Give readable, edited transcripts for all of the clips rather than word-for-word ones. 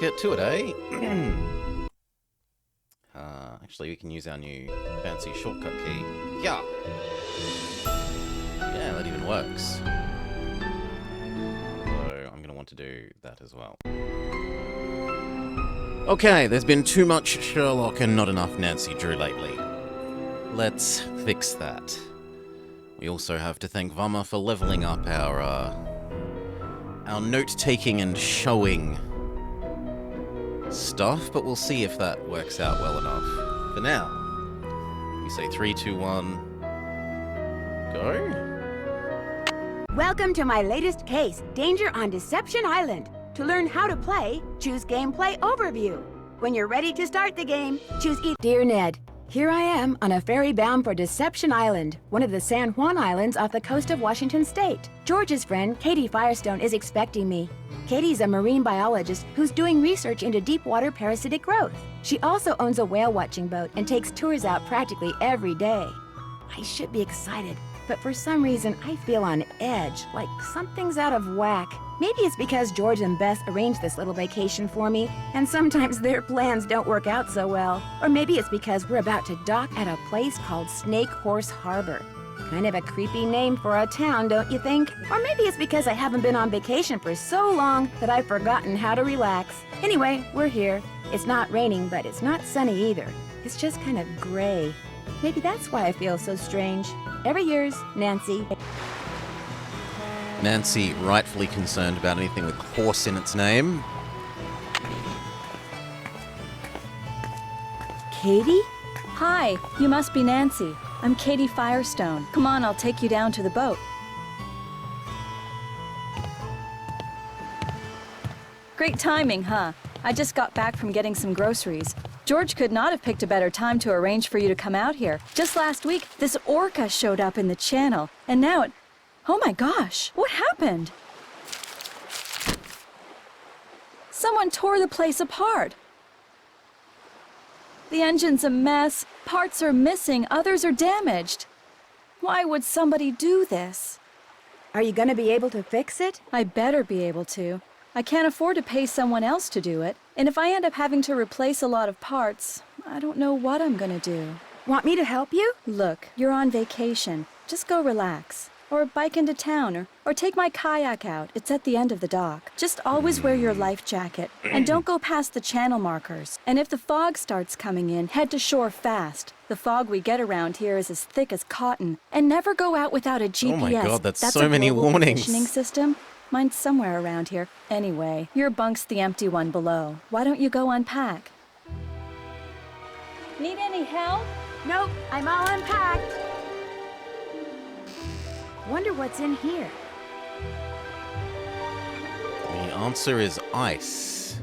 get to it, eh? Actually, we can use our new fancy shortcut key. Yeah! Yeah, that even works. So, I'm going to want to do that as well. Okay, there's been too much Sherlock and not enough Nancy Drew lately. Let's fix that. We also have to thank Vama for leveling up our note-taking and showing stuff, but we'll see if that works out well enough. For now, we say 3, 2, 1, go. Welcome to my latest case, Danger on Deception Island. To learn how to play, choose Gameplay Overview. When you're ready to start the game, choose Dear Ned, here I am on a ferry bound for Deception Island, one of the San Juan Islands off the coast of Washington State. George's friend, Katie Firestone, is expecting me. Katie's a marine biologist who's doing research into deep water parasitic growth. She also owns a whale watching boat and takes tours out practically every day. I should be excited, but for some reason I feel on edge, like something's out of whack. Maybe it's because George and Bess arranged this little vacation for me, and sometimes their plans don't work out so well. Or maybe it's because we're about to dock at a place called Snake Horse Harbor. Kind of a creepy name for a town, don't you think? Or maybe it's because I haven't been on vacation for so long that I've forgotten how to relax. Anyway, we're here. It's not raining, but it's not sunny either. It's just kind of gray. Maybe that's why I feel so strange. Every year's Nancy. Nancy, rightfully concerned about anything with horse in its name. Katie? Hi, you must be Nancy. I'm Katie Firestone. Come on, I'll take you down to the boat. Great timing, huh? I just got back from getting some groceries. George could not have picked a better time to arrange for you to come out here. Just last week, this orca showed up in the channel, and now it... Oh my gosh, what happened? Someone tore the place apart. The engine's a mess, parts are missing, others are damaged. Why would somebody do this? Are you gonna be able to fix it? I better be able to. I can't afford to pay someone else to do it, and if I end up having to replace a lot of parts, I don't know what I'm gonna do. Want me to help you? Look, you're on vacation. Just go relax. Or bike into town, or take my kayak out. It's at the end of the dock. Just always wear your life jacket, and don't go past the channel markers. And if the fog starts coming in, head to shore fast. The fog we get around here is as thick as cotton. And never go out without a GPS. Oh my god, that's so so many warnings. Positioning system. Mine's somewhere around here. Anyway, your bunk's the empty one below. Why don't you go unpack? Need any help? Nope, I'm all unpacked. Wonder what's in here. The answer is ice.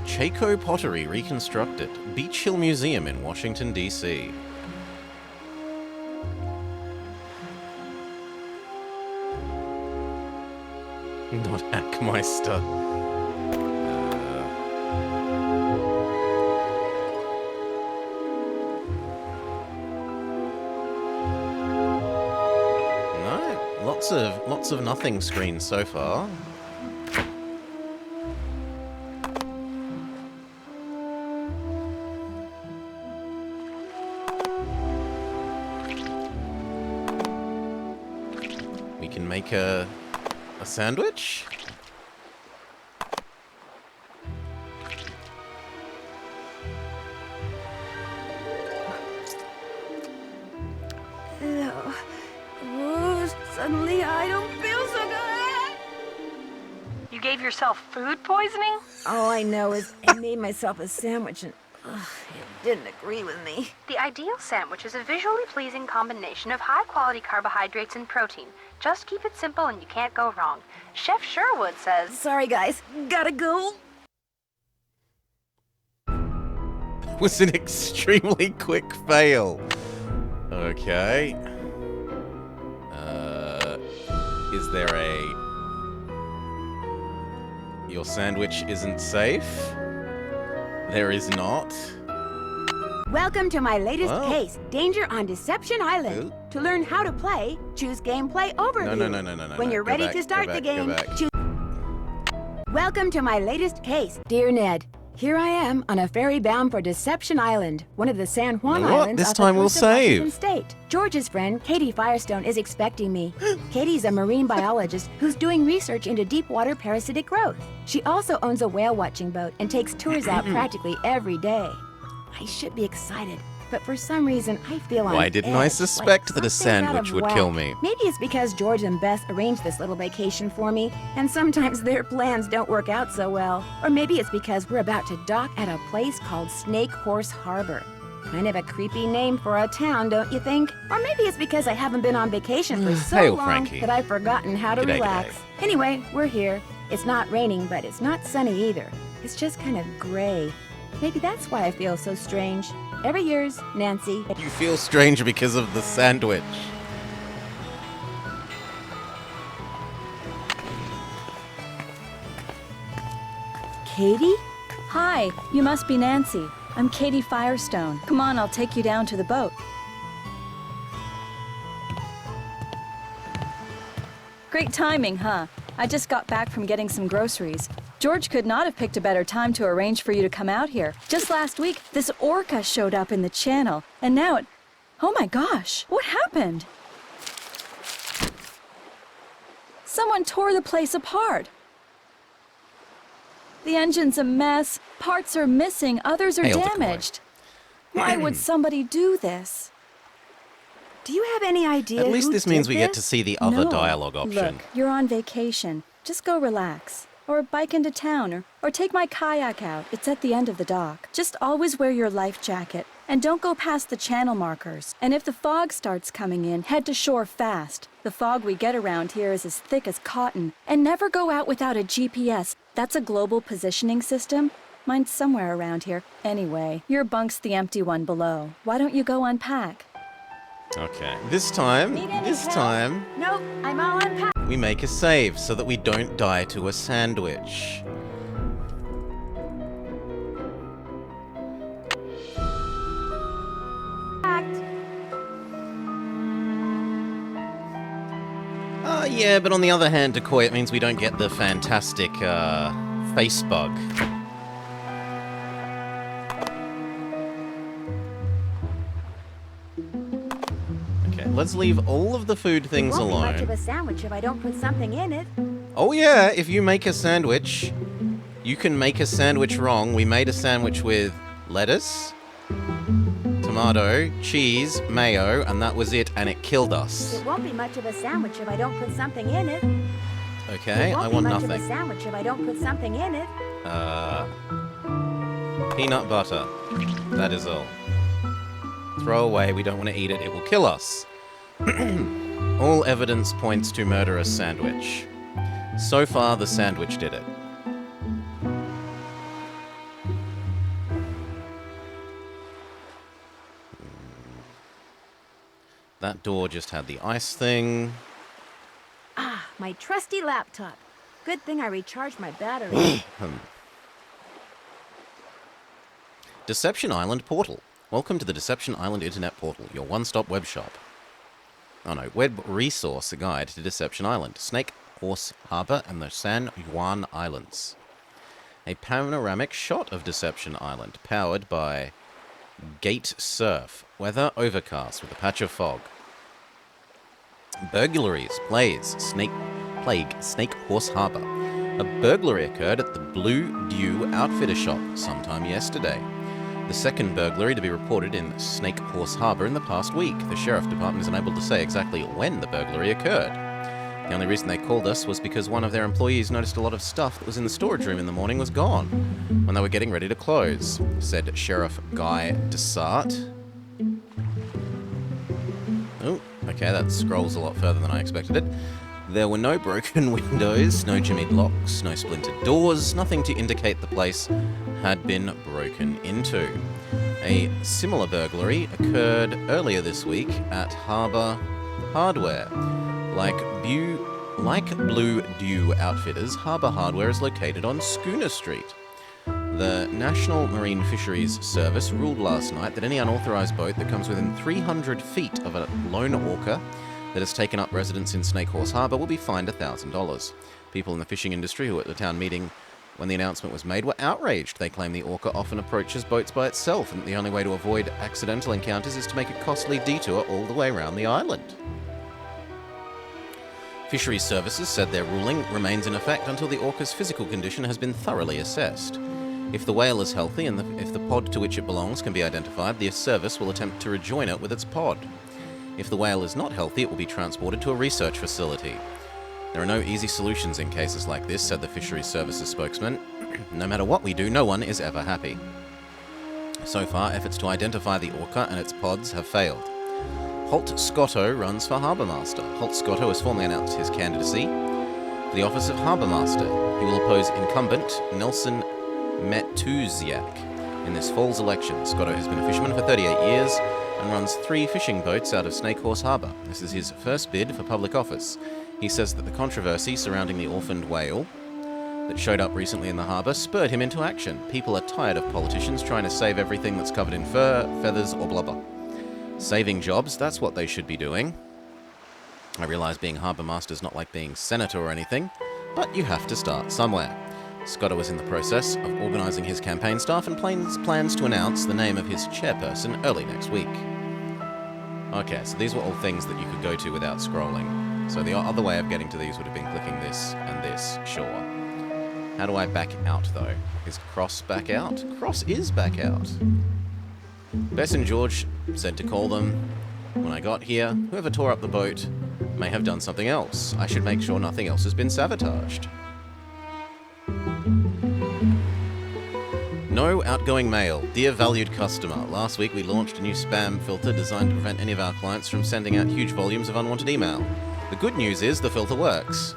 Chaco pottery reconstructed. Beach Hill Museum in Washington, D.C. Not Hackmeister. No, lots of nothing screens so far. We can make a sandwich? Suddenly I don't feel so good. You gave yourself food poisoning? All I know is I made myself a sandwich and it didn't agree with me. The ideal sandwich is a visually pleasing combination of high-quality carbohydrates and protein. Just keep it simple and you can't go wrong. Chef Sherwood says... Sorry, guys. Gotta go. It was an extremely quick fail. Okay. Is there a... Your sandwich isn't safe? There is not. Welcome to my latest Well. case, Danger on Deception Island. Ooh. To learn how to play, choose Gameplay Overview. No. When you're Go ready back, to start go the back, go game, back. choose... Welcome to my latest case. Dear Ned, here I am on a ferry bound for Deception Island, one of the San Juan You know what? Islands This off the time we'll coast of Washington save. State. George's friend, Katie Firestone, is expecting me. Katie's a marine biologist who's doing research into deep water parasitic growth. She also owns a whale watching boat and takes tours out practically every day. I should be excited, but for some reason I feel on Why didn't I edge, suspect like that a something's out sandwich of would whack. kill me? Maybe it's because George and Beth arranged this little vacation for me, and sometimes their plans don't work out so well. Or maybe it's because we're about to dock at a place called Snake Horse Harbor. Kind of a creepy name for a town, don't you think? Or maybe it's because I haven't been on vacation for so Hail, long Frankie. that I've forgotten how to G'day, relax. g'day. Anyway, we're here. It's not raining, but it's not sunny either. It's just kind of gray. Maybe that's why I feel so strange. Ever yours, Nancy. You feel strange because of the sandwich. Katie? Hi, you must be Nancy. I'm Katie Firestone. Come on, I'll take you down to the boat. Great timing, huh? I just got back from getting some groceries. George could not have picked a better time to arrange for you to come out here. Just last week, this orca showed up in the channel, and now it... Oh my gosh, what happened? Someone tore the place apart. The engine's a mess, parts are missing, others are Hail to Chloe. damaged. Why would somebody do this? Do you have any idea At least who this means did we get to this? see the other No. dialogue option. Look, you're on vacation. Just go relax. Or bike into town, or take my kayak out. It's at the end of the dock. Just always wear your life jacket, and don't go past the channel markers. And if the fog starts coming in, head to shore fast. The fog we get around here is as thick as cotton. And never go out without a GPS. That's a global positioning system. Mine's somewhere around here. Anyway, your bunk's the empty one below. Why don't you go unpack? Okay. This time, Need any help? Nope, I'm all unpacked. we make a save so that we don't die to a sandwich. Yeah, but on the other hand, Decoy, it means we don't get the fantastic, face bug. Okay, let's leave all of the food things It won't be much of alone. a sandwich if I don't put something in it. Oh yeah, if you make a sandwich, you can make a sandwich wrong. We made a sandwich with lettuce, tomato, cheese, mayo, and that was it, and it killed us. It won't be much of a sandwich if I don't put something in it. Okay, It won't I be want much of a nothing. sandwich if I don't put something in it. Peanut butter. That is all. Throw away, we don't want to eat it, it will kill us. All evidence points to murderous sandwich. So far, the sandwich did it. That door just had the ice thing. Ah, my trusty laptop. Good thing I recharged my battery. Deception Island Portal. Welcome to the Deception Island Internet Portal, your one-stop web shop. Oh no, web resource guide to Deception Island, Snake Horse Harbor, and the San Juan Islands. A panoramic shot of Deception Island, powered by Gate Surf. Weather overcast with a patch of fog. Burglaries, plague, Snake Horse Harbor. A burglary occurred at the Blue Dew Outfitter shop sometime yesterday. The second burglary to be reported in Snake Horse Harbor in the past week. The sheriff department is unable to say exactly when the burglary occurred. The only reason they called us was because one of their employees noticed a lot of stuff that was in the storage room in the morning was gone when they were getting ready to close, said Sheriff Guy Desart. Oh, okay, that scrolls a lot further than I expected it. There were no broken windows, no jimmied locks, no splintered doors, nothing to indicate the place had been broken into. A similar burglary occurred earlier this week at Harbor Hardware. Like Blue Dew Outfitters, Harbor Hardware is located on Schooner Street. The National Marine Fisheries Service ruled last night that any unauthorised boat that comes within 300 feet of a lone orca that has taken up residence in Snake Horse Harbour will be fined $1,000. People in the fishing industry who were at the town meeting when the announcement was made were outraged. They claim the orca often approaches boats by itself and the only way to avoid accidental encounters is to make a costly detour all the way around the island. Fisheries Services said their ruling remains in effect until the orca's physical condition has been thoroughly assessed. If the whale is healthy and if the pod to which it belongs can be identified, the service will attempt to rejoin it with its pod. If the whale is not healthy, it will be transported to a research facility. There are no easy solutions in cases like this, said the Fisheries Services spokesman. No matter what we do, no one is ever happy. So far, efforts to identify the orca and its pods have failed. Holt Scotto runs for Harbour Master. Holt Scotto has formally announced his candidacy for the office of Harbour Master. He will oppose incumbent Nelson Matuziak in this fall's election. Scotto has been a fisherman for 38 years and runs 3 fishing boats out of Snake Horse Harbour. This is his first bid for public office. He says that the controversy surrounding the orphaned whale that showed up recently in the harbour spurred him into action. People are tired of politicians trying to save everything that's covered in fur, feathers or blubber. Saving jobs, that's what they should be doing. I realise being harbour master's not like being senator or anything, but you have to start somewhere. Scotto was in the process of organising his campaign staff and plans to announce the name of his chairperson early next week. Okay, so these were all things that you could go to without scrolling. So the other way of getting to these would have been clicking this and this, sure. How do I back out, though? Is Cross back out? Cross is back out. Bess and George said to call them. When I got here, whoever tore up the boat may have done something else. I should make sure nothing else has been sabotaged. No outgoing mail. Dear valued customer, last week we launched a new spam filter designed to prevent any of our clients from sending out huge volumes of unwanted email. The good news is the filter works.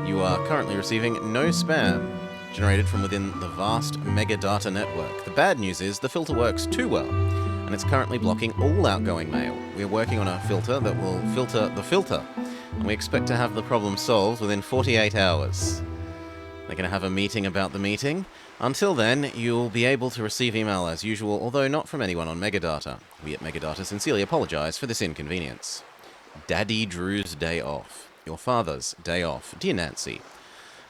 You are currently receiving no spam generated from within the vast megadata network. The bad news is the filter works too well, and it's currently blocking all outgoing mail. We are working on a filter that will filter the filter, and we expect to have the problem solved within 48 hours. They're going to have a meeting about the meeting. Until then, you'll be able to receive email as usual, although not from anyone on Megadata. We at Megadata sincerely apologise for this inconvenience. Daddy Drew's day off. Your father's day off. Dear Nancy,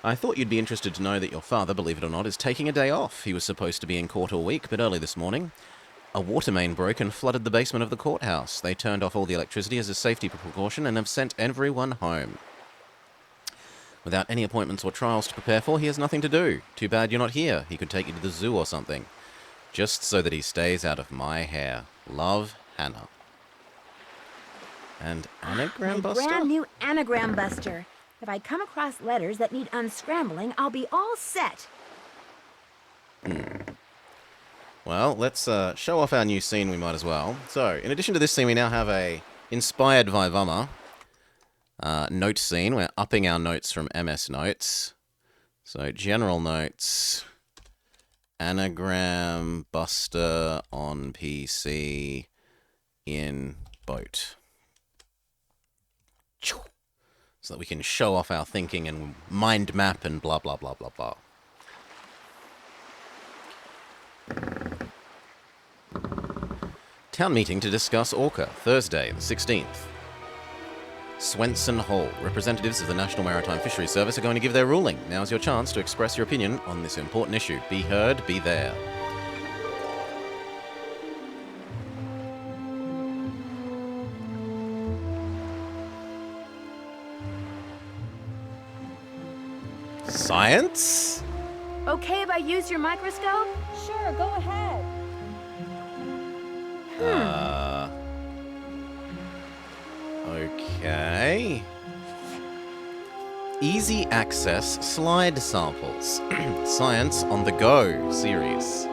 I thought you'd be interested to know that your father, believe it or not, is taking a day off. He was supposed to be in court all week, but early this morning, a water main broke and flooded the basement of the courthouse. They turned off all the electricity as a safety precaution and have sent everyone home. Without any appointments or trials to prepare for, he has nothing to do. Too bad you're not here. He could take you to the zoo or something. Just so that he stays out of my hair. Love, Hannah. And Anagram Buster? Brand new Anagram Buster. If I come across letters that need unscrambling, I'll be all set. Well, let's show off our new scene, we might as well. So, in addition to this scene, we now have a inspired Vivummer note scene. We're upping our notes from MS Notes. So, general notes, Anagram Buster on PC in boat. So that we can show off our thinking and mind map and blah, blah, blah, blah, blah. Town meeting to discuss Orca, Thursday, the 16th. Swenson Hall. Representatives of the National Maritime Fisheries Service are going to give their ruling. Now's your chance to express your opinion on this important issue. Be heard, be there. Science? Okay if I use your microscope? Sure, go ahead. Okay. Easy access slide samples. Science on the Go series.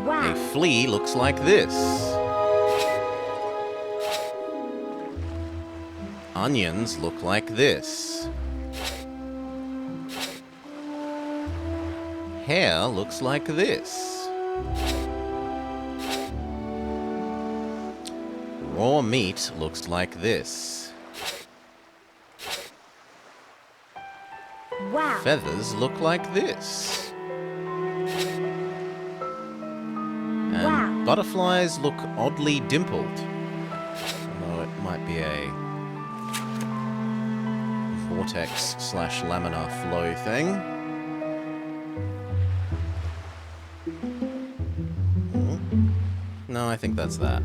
Wow. A flea looks like this. Onions look like this. Hair looks like this. Raw meat looks like this. Wow. feathers look like this. And Wow. butterflies look oddly dimpled. Although it might be a vortex/laminar flow thing. No, I think that's that.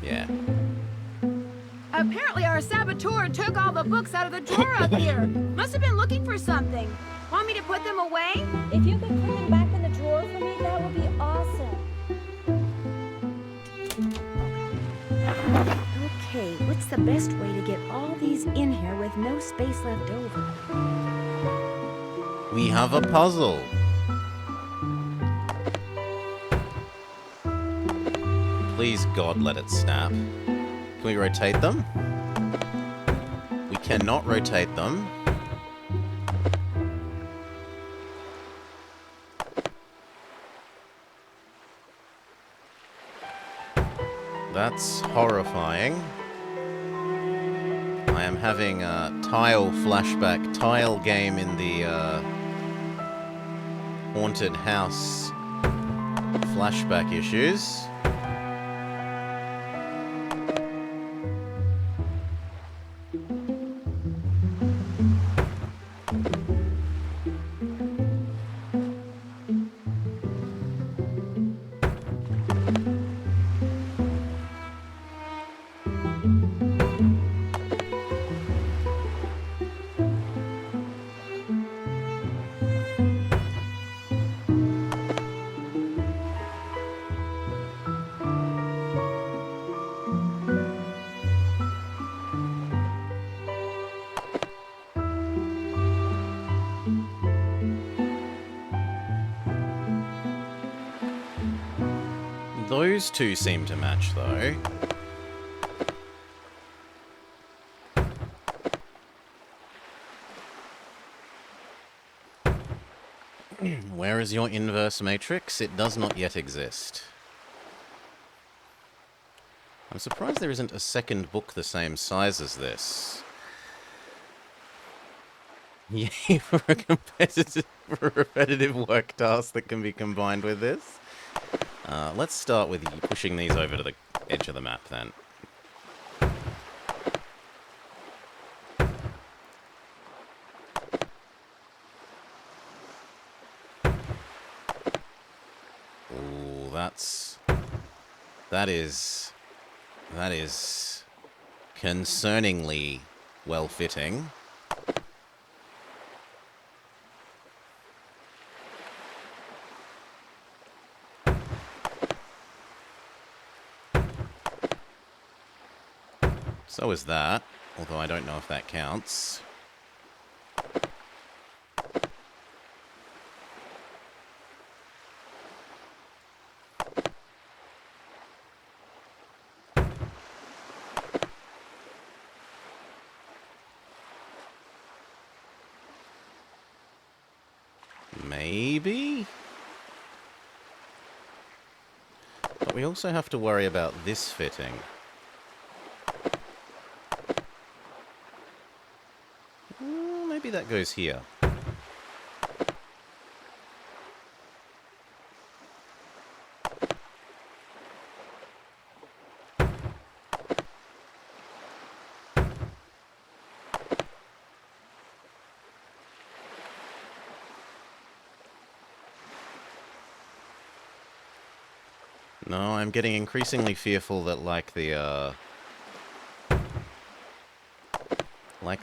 Yeah. Apparently our saboteur took all the books out of the drawer up here. Must have been looking for something. Want me to put them away? If you could put them back in the drawer for me, that would be awesome. Okay, what's the best way to get all these in here with no space left over? We have a puzzle. Please, God, let it snap. Can we rotate them? We cannot rotate them. That's horrifying. I am having a tile flashback, tile game in the haunted house flashback issues. Those two seem to match, though. Where is your inverse matrix? It does not yet exist. I'm surprised there isn't a second book the same size as this. Yay for a repetitive work task that can be combined with this. Let's start with pushing these over to the edge of the map then. Ooh, that is concerningly well-fitting. So is that, although I don't know if that counts. Maybe? But we also have to worry about this fitting. Maybe that goes here. No, I'm getting increasingly fearful that like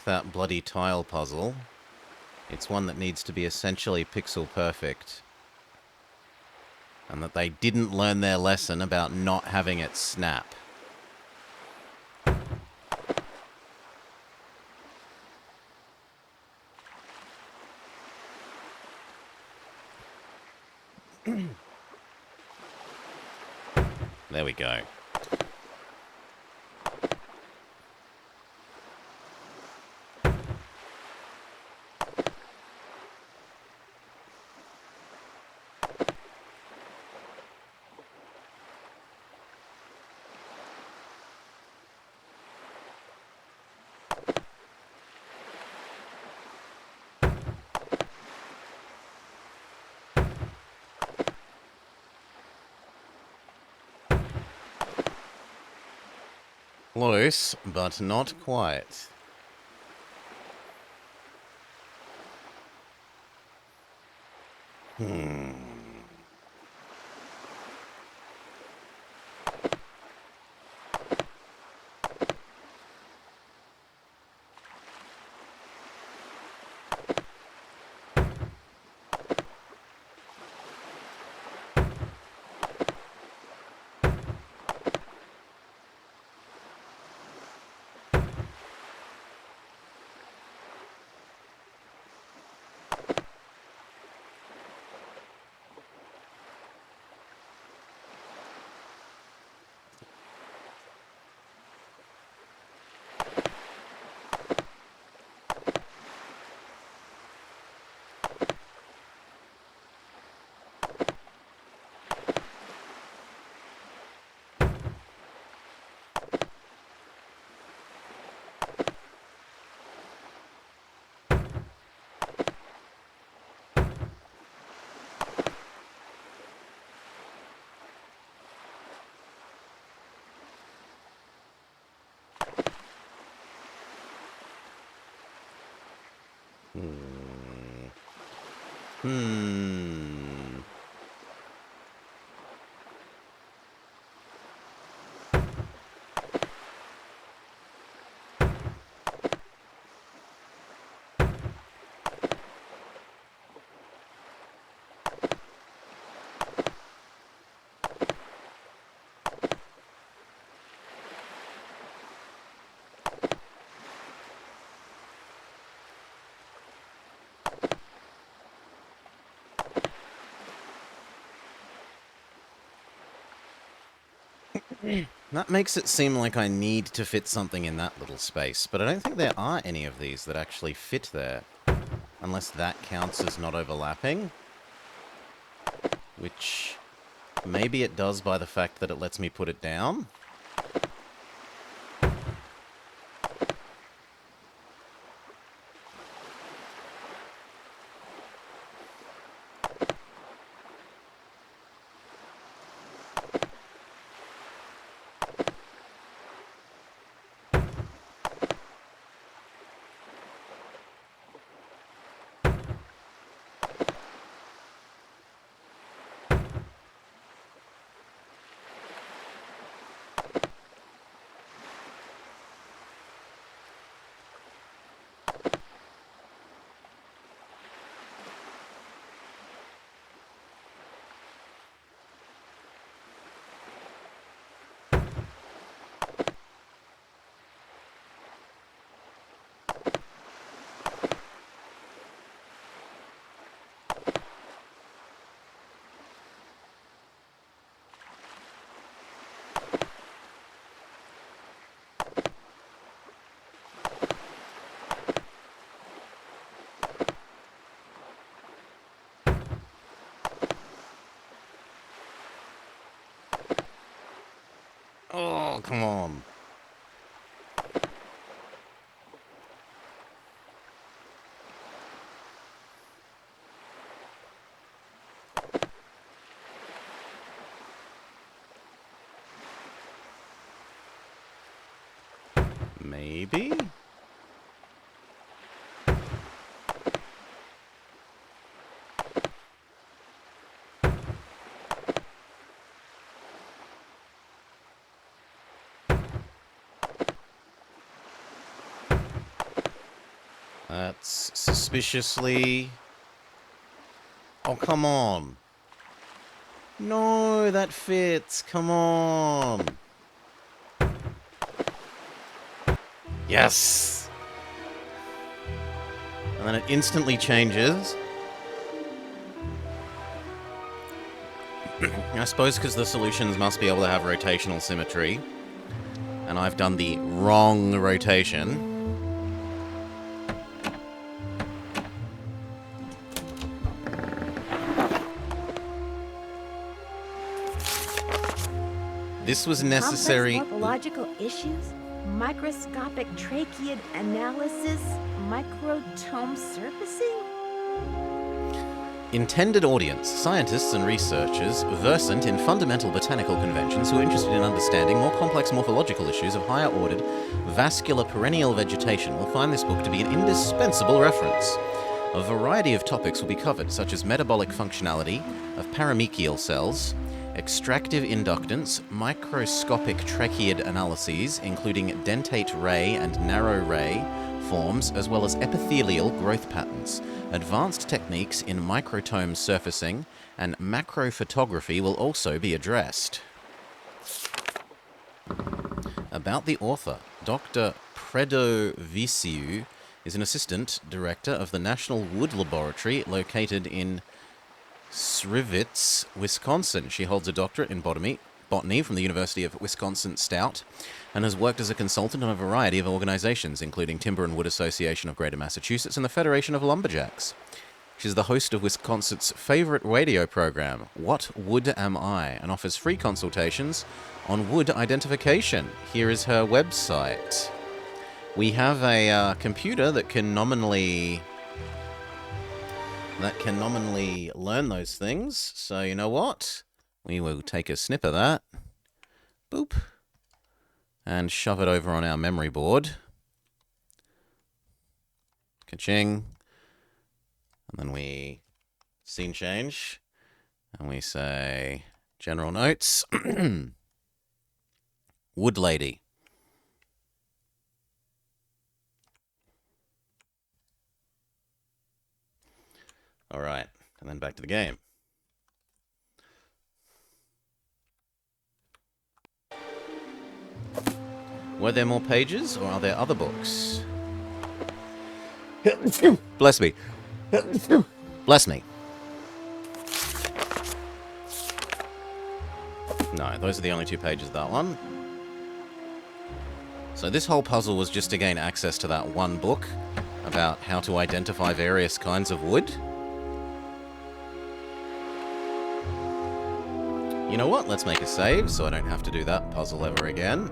that bloody tile puzzle, it's one that needs to be essentially pixel perfect. And that they didn't learn their lesson about not having it snap. There we go. Close, but not quite. That makes it seem like I need to fit something in that little space, but I don't think there are any of these that actually fit there. Unless that counts as not overlapping. Which maybe it does by the fact that it lets me put it down. Oh, come on. Maybe? That's suspiciously... Oh, come on. No, that fits. Come on. Yes! And then it instantly changes. I suppose because the solutions must be able to have rotational symmetry. And I've done the wrong rotation. This was necessary. Complex morphological issues, microscopic tracheid analysis, microtome surfacing. Intended audience, scientists and researchers versant in fundamental botanical conventions who are interested in understanding more complex morphological issues of higher ordered vascular perennial vegetation will find this book to be an indispensable reference. A variety of topics will be covered, such as metabolic functionality of paramechial cells, extractive inductance, microscopic tracheid analyses, including dentate ray and narrow ray forms, as well as epithelial growth patterns. Advanced techniques in microtome surfacing and macrophotography will also be addressed. About the author, Dr. Predoviciu is an assistant director of the National Wood Laboratory located in Srivitz, Wisconsin. She holds a doctorate in botany from the University of Wisconsin-Stout and has worked as a consultant on a variety of organizations, including Timber and Wood Association of Greater Massachusetts and the Federation of Lumberjacks. She's the host of Wisconsin's favorite radio program, What Wood Am I?, and offers free consultations on wood identification. Here is her website. We have a computer that can nominally learn those things. So you know what? We will take a snip of that. Boop. And shove it over on our memory board. Ka-ching. And then we scene change. And we say general notes. Wood lady. All right, and then back to the game. Were there more pages, or are there other books? Bless me. Bless me. No, those are the only 2 pages of that one. So this whole puzzle was just to gain access to that one book about how to identify various kinds of wood. You know what? Let's make a save so I don't have to do that puzzle ever again.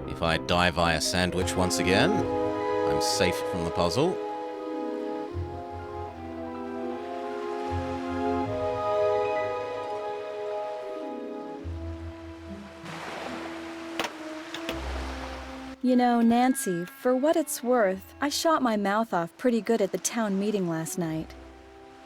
If I die via sandwich once again, I'm safe from the puzzle. You know, Nancy, for what it's worth, I shot my mouth off pretty good at the town meeting last night.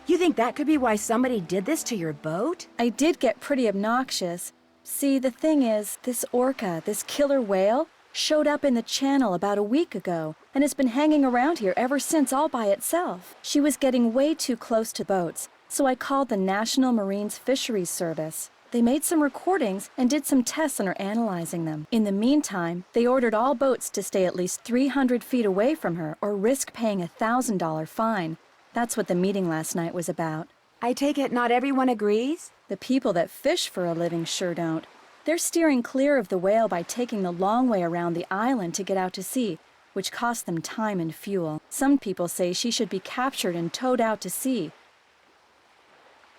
You think that could be why somebody did this to your boat? I did get pretty obnoxious. See, the thing is, this orca, this killer whale, showed up in the channel about a week ago and has been hanging around here ever since all by itself. She was getting way too close to boats, so I called the National Marine Fisheries Service. They made some recordings and did some tests and are analyzing them. In the meantime, they ordered all boats to stay at least 300 feet away from her or risk paying a $1,000 fine. That's what the meeting last night was about. I take it not everyone agrees? The people that fish for a living sure don't. They're steering clear of the whale by taking the long way around the island to get out to sea, which costs them time and fuel. Some people say she should be captured and towed out to sea.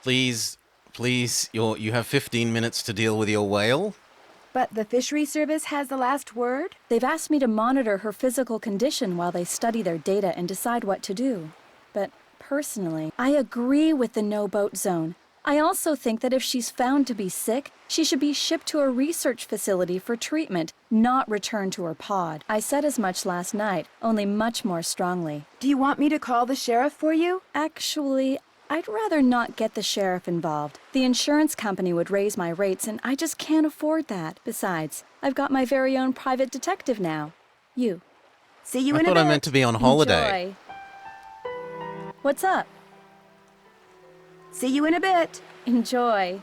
Please, you have 15 minutes to deal with your whale? But the fishery service has the last word? They've asked me to monitor her physical condition while they study their data and decide what to do. But personally, I agree with the no-boat zone. I also think that if she's found to be sick, she should be shipped to a research facility for treatment, not returned to her pod. I said as much last night, only much more strongly. Do you want me to call the sheriff for you? Actually, I'd rather not get the sheriff involved. The insurance company would raise my rates, and I just can't afford that. Besides, I've got my very own private detective now. You. See you in a I bit. thought I meant to be on holiday. Enjoy. What's up? See you in a bit. Enjoy.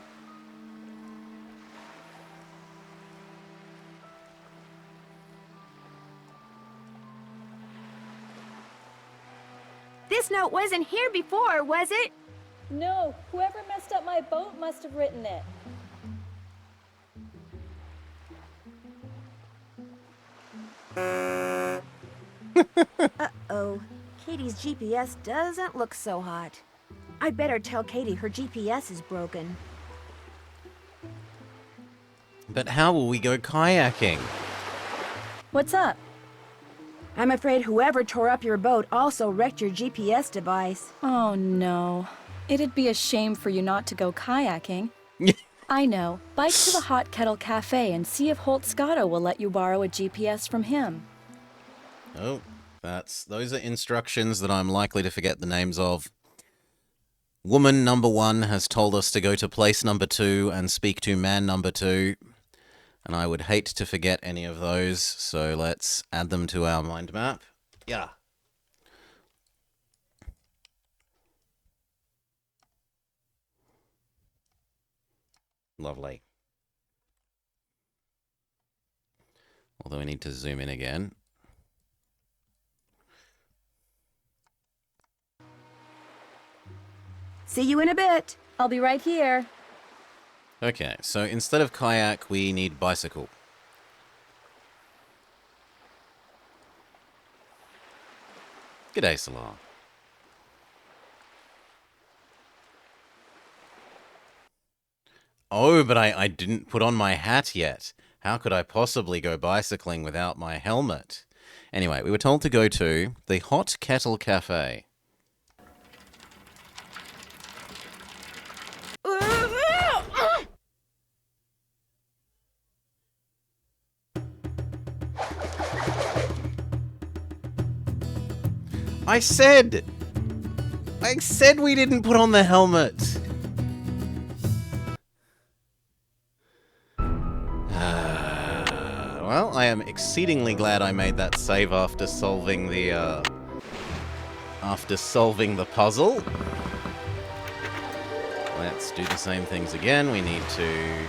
This note wasn't here before, was it? No, whoever messed up my boat must have written it. Uh-oh. Katie's GPS doesn't look so hot. I'd better tell Katie her GPS is broken. But how will we go kayaking? What's up? I'm afraid whoever tore up your boat also wrecked your GPS device. Oh no. It'd be a shame for you not to go kayaking. I know. Bike to the Hot Kettle Cafe and see if Holt Scotto will let you borrow a GPS from him. Oh, those are instructions that I'm likely to forget the names of. Woman number 1 has told us to go to place number 2 and speak to man number 2. And I would hate to forget any of those, so let's add them to our mind map. Yeah. Lovely. Although we need to zoom in again. See you in a bit. I'll be right here. Okay, so instead of kayak, we need bicycle. G'day, Salah. Oh, but I didn't put on my hat yet. How could I possibly go bicycling without my helmet? Anyway, we were told to go to the Hot Kettle Cafe. I said we didn't put on the helmet. Well, I am exceedingly glad I made that save after solving the puzzle. Let's do the same things again. We need to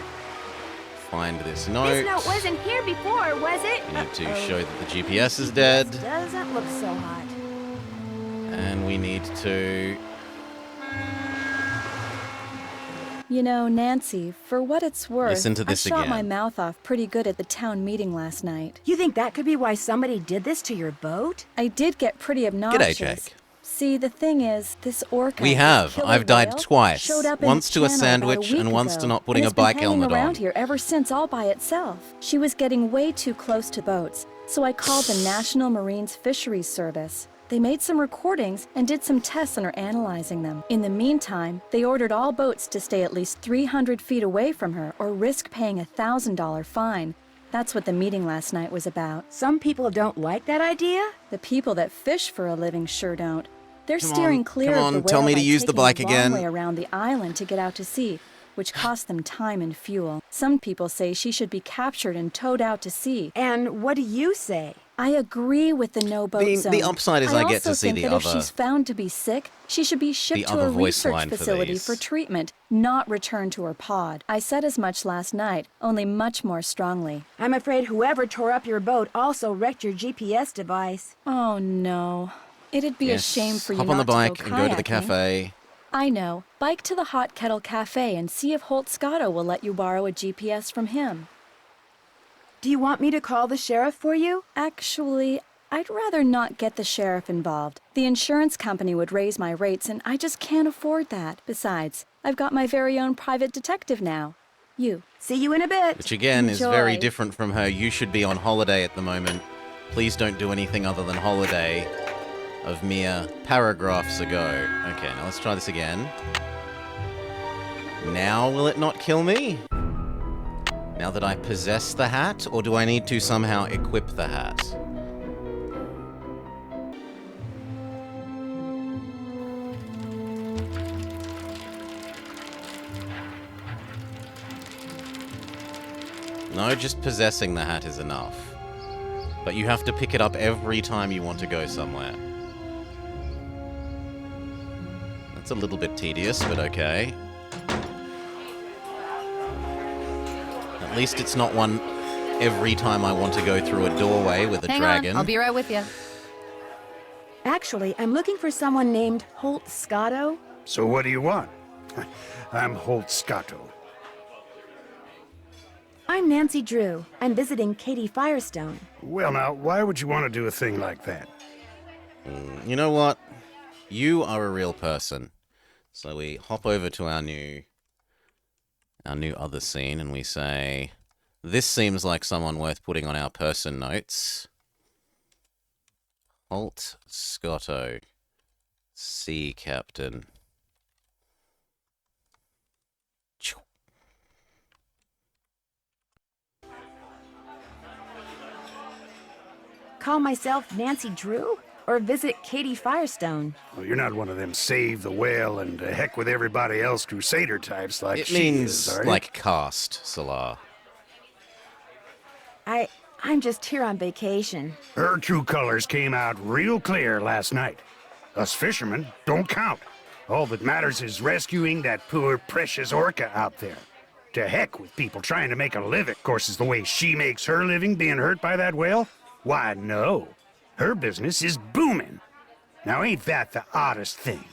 find this note. This note wasn't here before, was it? We need to show that the GPS is dead. Doesn't look so hot. And we need to... You know, Nancy, for what it's worth, Listen to this I shot again. my mouth off pretty good at the town meeting last night. You think that could be why somebody did this to your boat? I did get pretty obnoxious. Jake. See, the thing is, this orca. We have. killer I've died whale, twice. showed up in Once the to a channel sandwich about a and week once to ago, not putting and a bike it's been hanging helmet around on. here ever since all by itself. She was getting way too close to boats, so I called the National Marines Fisheries Service. They made some recordings and did some tests and are analyzing them. In the meantime, they ordered all boats to stay at least 300 feet away from her or risk paying a $1,000 fine. That's what the meeting last night was about. Some people don't like that idea? The people that fish for a living sure don't. They're Come steering on, clear come of the on, whale tell me to by use the taking bike a long again. way around the island to get out to sea, which cost them time and fuel. Some people say she should be captured and towed out to sea. And what do you say? I agree with the no-boat zone. The upside is I get to see also the think that if other- she's found to be sick, she should be shipped to other a voice research line for facility these. for treatment, not returned to her pod. I said as much last night, only much more strongly. I'm afraid whoever tore up your boat also wrecked your GPS device. Oh no. It'd be a shame for you Hop not on the bike to and go go to the kayaking. cafe. I know. Bike to the Hot Kettle Cafe and see if Holt Scotto will let you borrow a GPS from him. Do you want me to call the sheriff for you? Actually, I'd rather not get the sheriff involved. The insurance company would raise my rates, and I just can't afford that. Besides, I've got my very own private detective now. You. See you in a bit. Which again is very Enjoy. different from her. You should be on holiday at the moment. Please don't do anything other than holiday of mere paragraphs ago. Okay, now let's try this again. Now will it not kill me? Now that I possess the hat, or do I need to somehow equip the hat? No, just possessing the hat is enough. But you have to pick it up every time you want to go somewhere. That's a little bit tedious, but okay. At least it's not one every time I want to go through a doorway with a dragon. I'll be right with you. Actually, I'm looking for someone named Holt Scotto. So what do you want? I'm Holt Scotto. I'm Nancy Drew. I'm visiting Katie Firestone. Well now, why would you want to do a thing like that? You know what? You are a real person. So we hop over to our new other scene and we say, this seems like someone worth putting on our person notes. Holt Scotto, sea captain. Call myself Nancy Drew? Or visit Katie Firestone? Well, you're not one of them save the whale and heck with everybody else crusader types like It she means is, are you? like cast, Salar. I'm just here on vacation. Her true colors came out real clear last night. Us fishermen don't count. All that matters is rescuing that poor, precious orca out there. To heck with people trying to make a living. Of course, is the way she makes her living being hurt by that whale? Why, no. Her business is booming. Now, ain't that the oddest thing?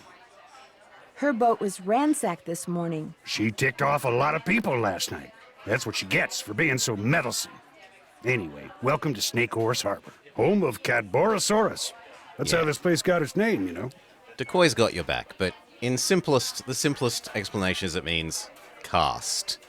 Her boat was ransacked this morning. She ticked off a lot of people last night. That's what she gets for being so meddlesome. Anyway, welcome to Snake Horse Harbor, home of Cadborosaurus. That's how this place got its name, you know. Decoy's got your back, but in the simplest explanation is it means cast.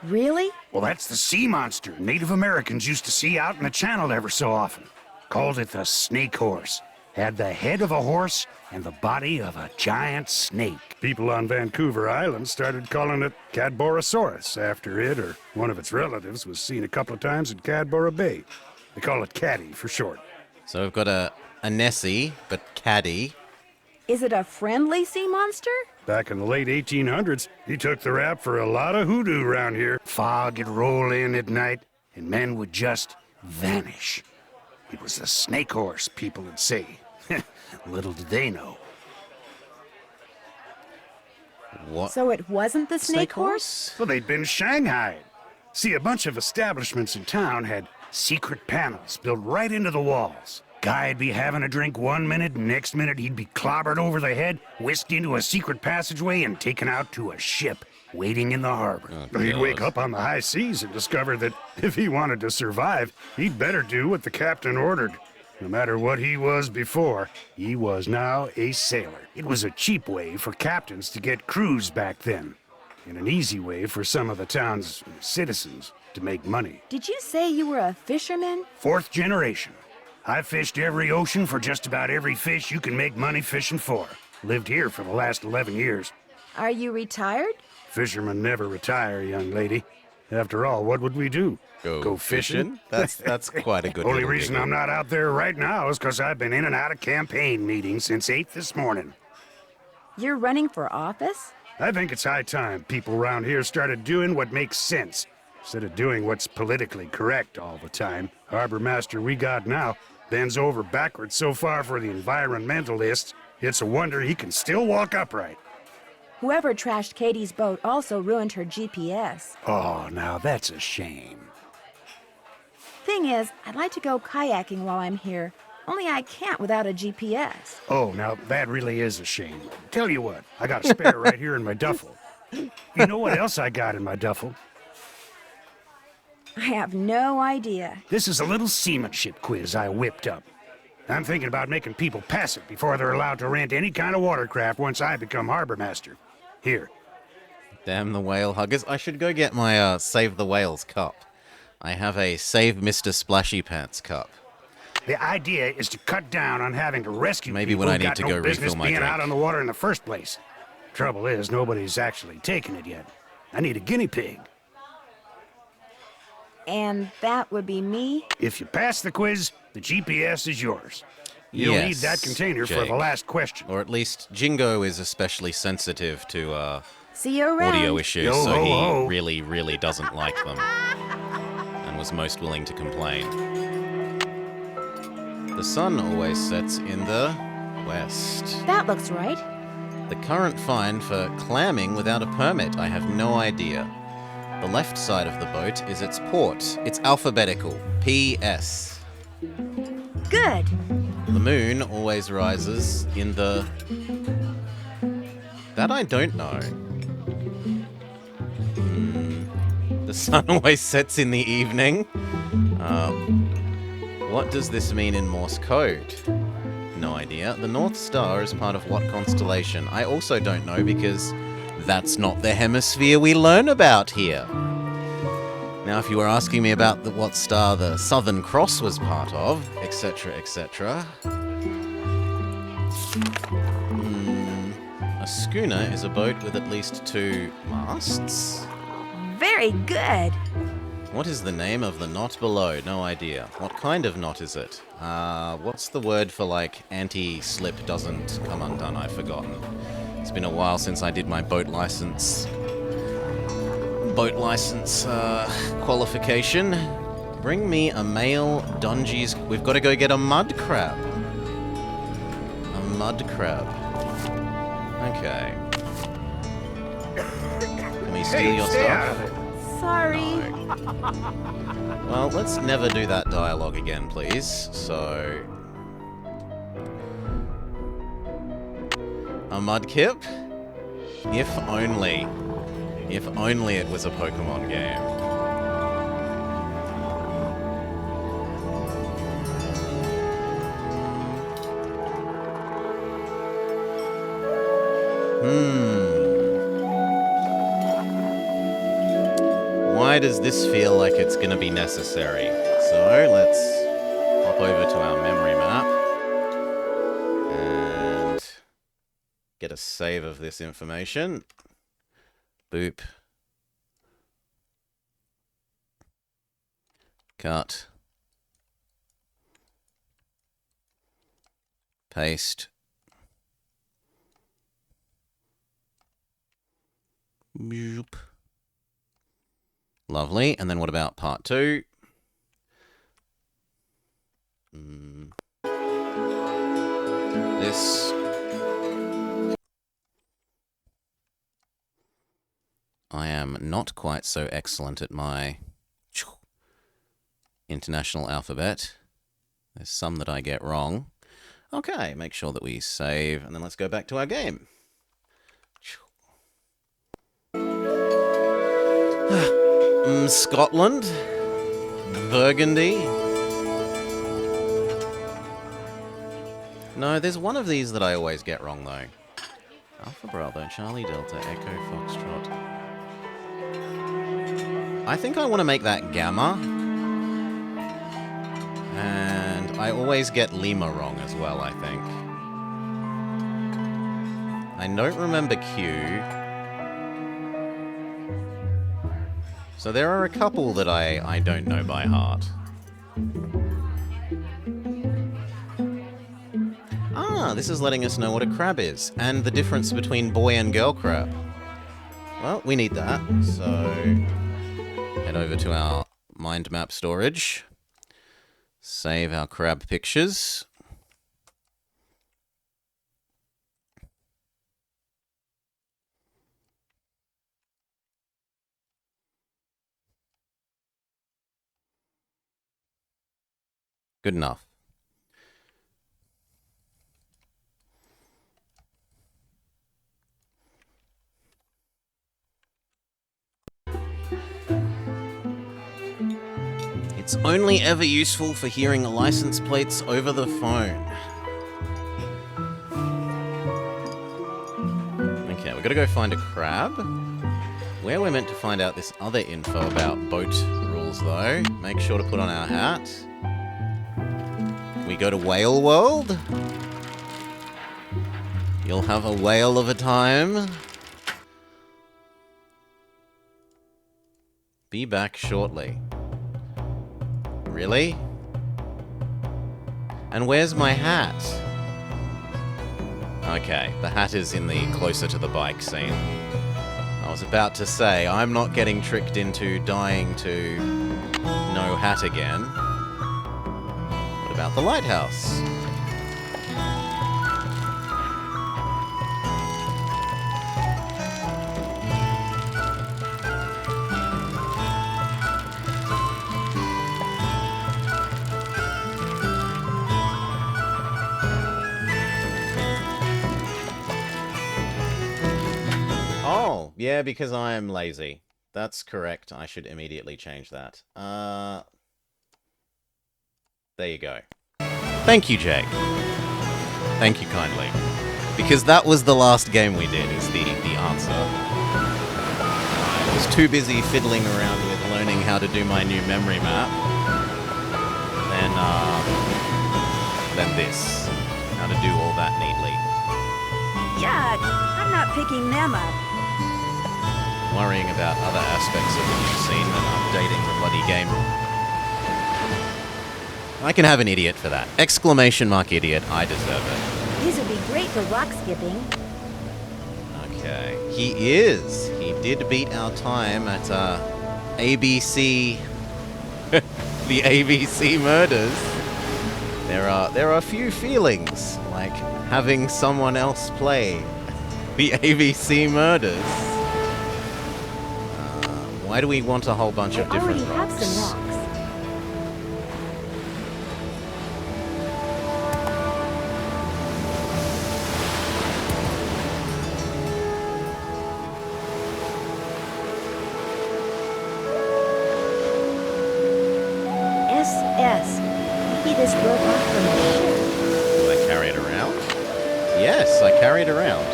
Really? Well, that's the sea monster Native Americans used to see out in the channel ever so often. Called it the snake horse. Had the head of a horse and the body of a giant snake. People on Vancouver Island started calling it Cadborosaurus after it or one of its relatives was seen a couple of times in Cadboro Bay. They call it Caddy for short. So we've got a Nessie, but Caddy. Is it a friendly sea monster? Back in the late 1800s, he took the rap for a lot of hoodoo around here. Fog would roll in at night, and men would just vanish. It was the snake horse, people would say. Little did they know. What? So it wasn't the snake horse? Well, they'd been shanghaied. See, a bunch of establishments in town had secret panels built right into the walls. Guy'd be having a drink one minute, and next minute he'd be clobbered over the head, whisked into a secret passageway, and taken out to a ship waiting in the harbor. Oh, He'd God. wake up on the high seas and discover that if he wanted to survive, he'd better do what the captain ordered. No matter what he was before, he was now a sailor. It was a cheap way for captains to get crews back then, and an easy way for some of the town's citizens to make money. Did you say you were a fisherman? 4th generation. I fished every ocean for just about every fish you can make money fishing for. Lived here for the last 11 years. Are you retired? Fishermen never retire, young lady. After all, what would we do? Go fishing? That's quite a good Only little reason giggle. I'm not out there right now is because I've been in and out of campaign meetings since 8 this morning. You're running for office? I think it's high time people around here started doing what makes sense, instead of doing what's politically correct all the time. Harbor master we got now bends over backwards so far for the environmentalists, it's a wonder he can still walk upright. Whoever trashed Katie's boat also ruined her GPS. Oh, now that's a shame. Thing is, I'd like to go kayaking while I'm here, only I can't without a GPS. Oh, now that really is a shame. Tell you what, I got a spare right here in my duffel. You know what else I got in my duffel? I have no idea. This is a little seamanship quiz I whipped up. I'm thinking about making people pass it before they're allowed to rent any kind of watercraft once I become harbor master. Here. Damn the whale huggers. I should go get my Save the Whales cup. I have a Save Mr. Splashy Pants cup. The idea is to cut down on having to rescue Maybe people when I who need got to no go business refill my being drink. out on the water in the first place. Trouble is, nobody's actually taken it yet. I need a guinea pig. And that would be me? If you pass the quiz, the GPS is yours. You'll need Yes, that container for Jake. the last question. Or at least Jingo is especially sensitive to See you around. audio issues, Yo, so ho, he ho. really doesn't like them. And was most willing to complain. The sun always sets in the west. That looks right. The current fine for clamming without a permit, I have no idea. The left side of the boat is its port. It's alphabetical. PS. Good. The moon always rises in the... That I don't know. The sun always sets in the evening. What does this mean in Morse code? No idea. The North Star is part of what constellation? I also don't know because that's not the hemisphere we learn about here. Now, if you were asking me about what star the Southern Cross was part of, etc., etc. A schooner is a boat with at least 2 masts. Very good. What is the name of the knot below? No idea. What kind of knot is it? What's the word for, like, anti-slip doesn't come undone? I've forgotten. It's been a while since I did my boat license qualification. Bring me a male Dungees. We've got to go get a mud crab. A mud crab. Okay. Can we steal your stuff? Sorry. No. Well, let's never do that dialogue again, please. So... a mudkip? If only. If only it was a Pokemon game. Why does this feel like it's going to be necessary? So let's hop over to our memory map and get a save of this information. Boop. Cut. Paste. Boop. Lovely. And then what about part 2? This. I am not quite so excellent at my international alphabet. There's some that I get wrong. Okay, make sure that we save, and then let's go back to our game. Scotland. Burgundy. No, there's one of these that I always get wrong, though. Alpha Bravo, Charlie Delta, Echo Foxtrot. I think I want to make that Gamma. And I always get Lima wrong as well, I think. I don't remember Q. So there are a couple that I don't know by heart. Ah, this is letting us know what a crab is, and the difference between boy and girl crab. Well, we need that, so head over to our mind map storage, save our crab pictures. Good enough. It's only ever useful for hearing license plates over the phone. Okay, we've got to go find a crab. Where we're meant to find out this other info about boat rules, though, make sure to put on our hat. We go to Whale World. You'll have a whale of a time. Be back shortly. Really? And where's my hat? Okay, the hat is in the closer to the bike scene. I was about to say, I'm not getting tricked into dying to no hat again. What about the lighthouse? Oh, yeah, because I am lazy. That's correct. I should immediately change that. There you go. Thank you, Jake. Thank you kindly. Because that was the last game we did, is the answer. I was too busy fiddling around with learning how to do my new memory map than this. How to do all that neatly. Yuck! I'm not picking them up. Worrying about other aspects of the new scene than updating the bloody game. I can have an idiot for that. Exclamation mark idiot. I deserve it. These would be great for rock skipping. Okay. He is. He did beat our time at ABC. The ABC murders. There are a few feelings, like having someone else play the ABC murders. Why do we want a whole bunch of different rocks? I already have some rocks. SS. Maybe this broke off from the ship. Did I carry it around? Yes, I carry it around.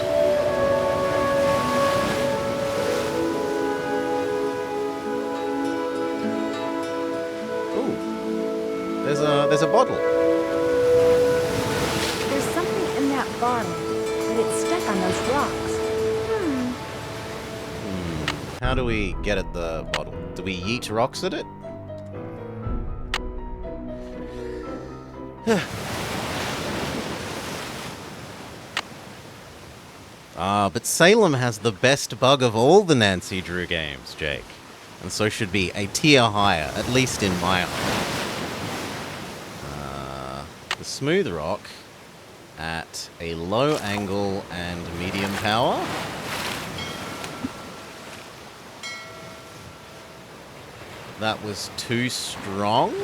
There's a bottle. There's something in that bottle, but it's stuck on those rocks. How do we get at the bottle? Do we yeet rocks at it? But Salem has the best bug of all the Nancy Drew games, Jake. And so should be a tier higher, at least in my eye. The smooth rock at a low angle and medium power. That was too strong.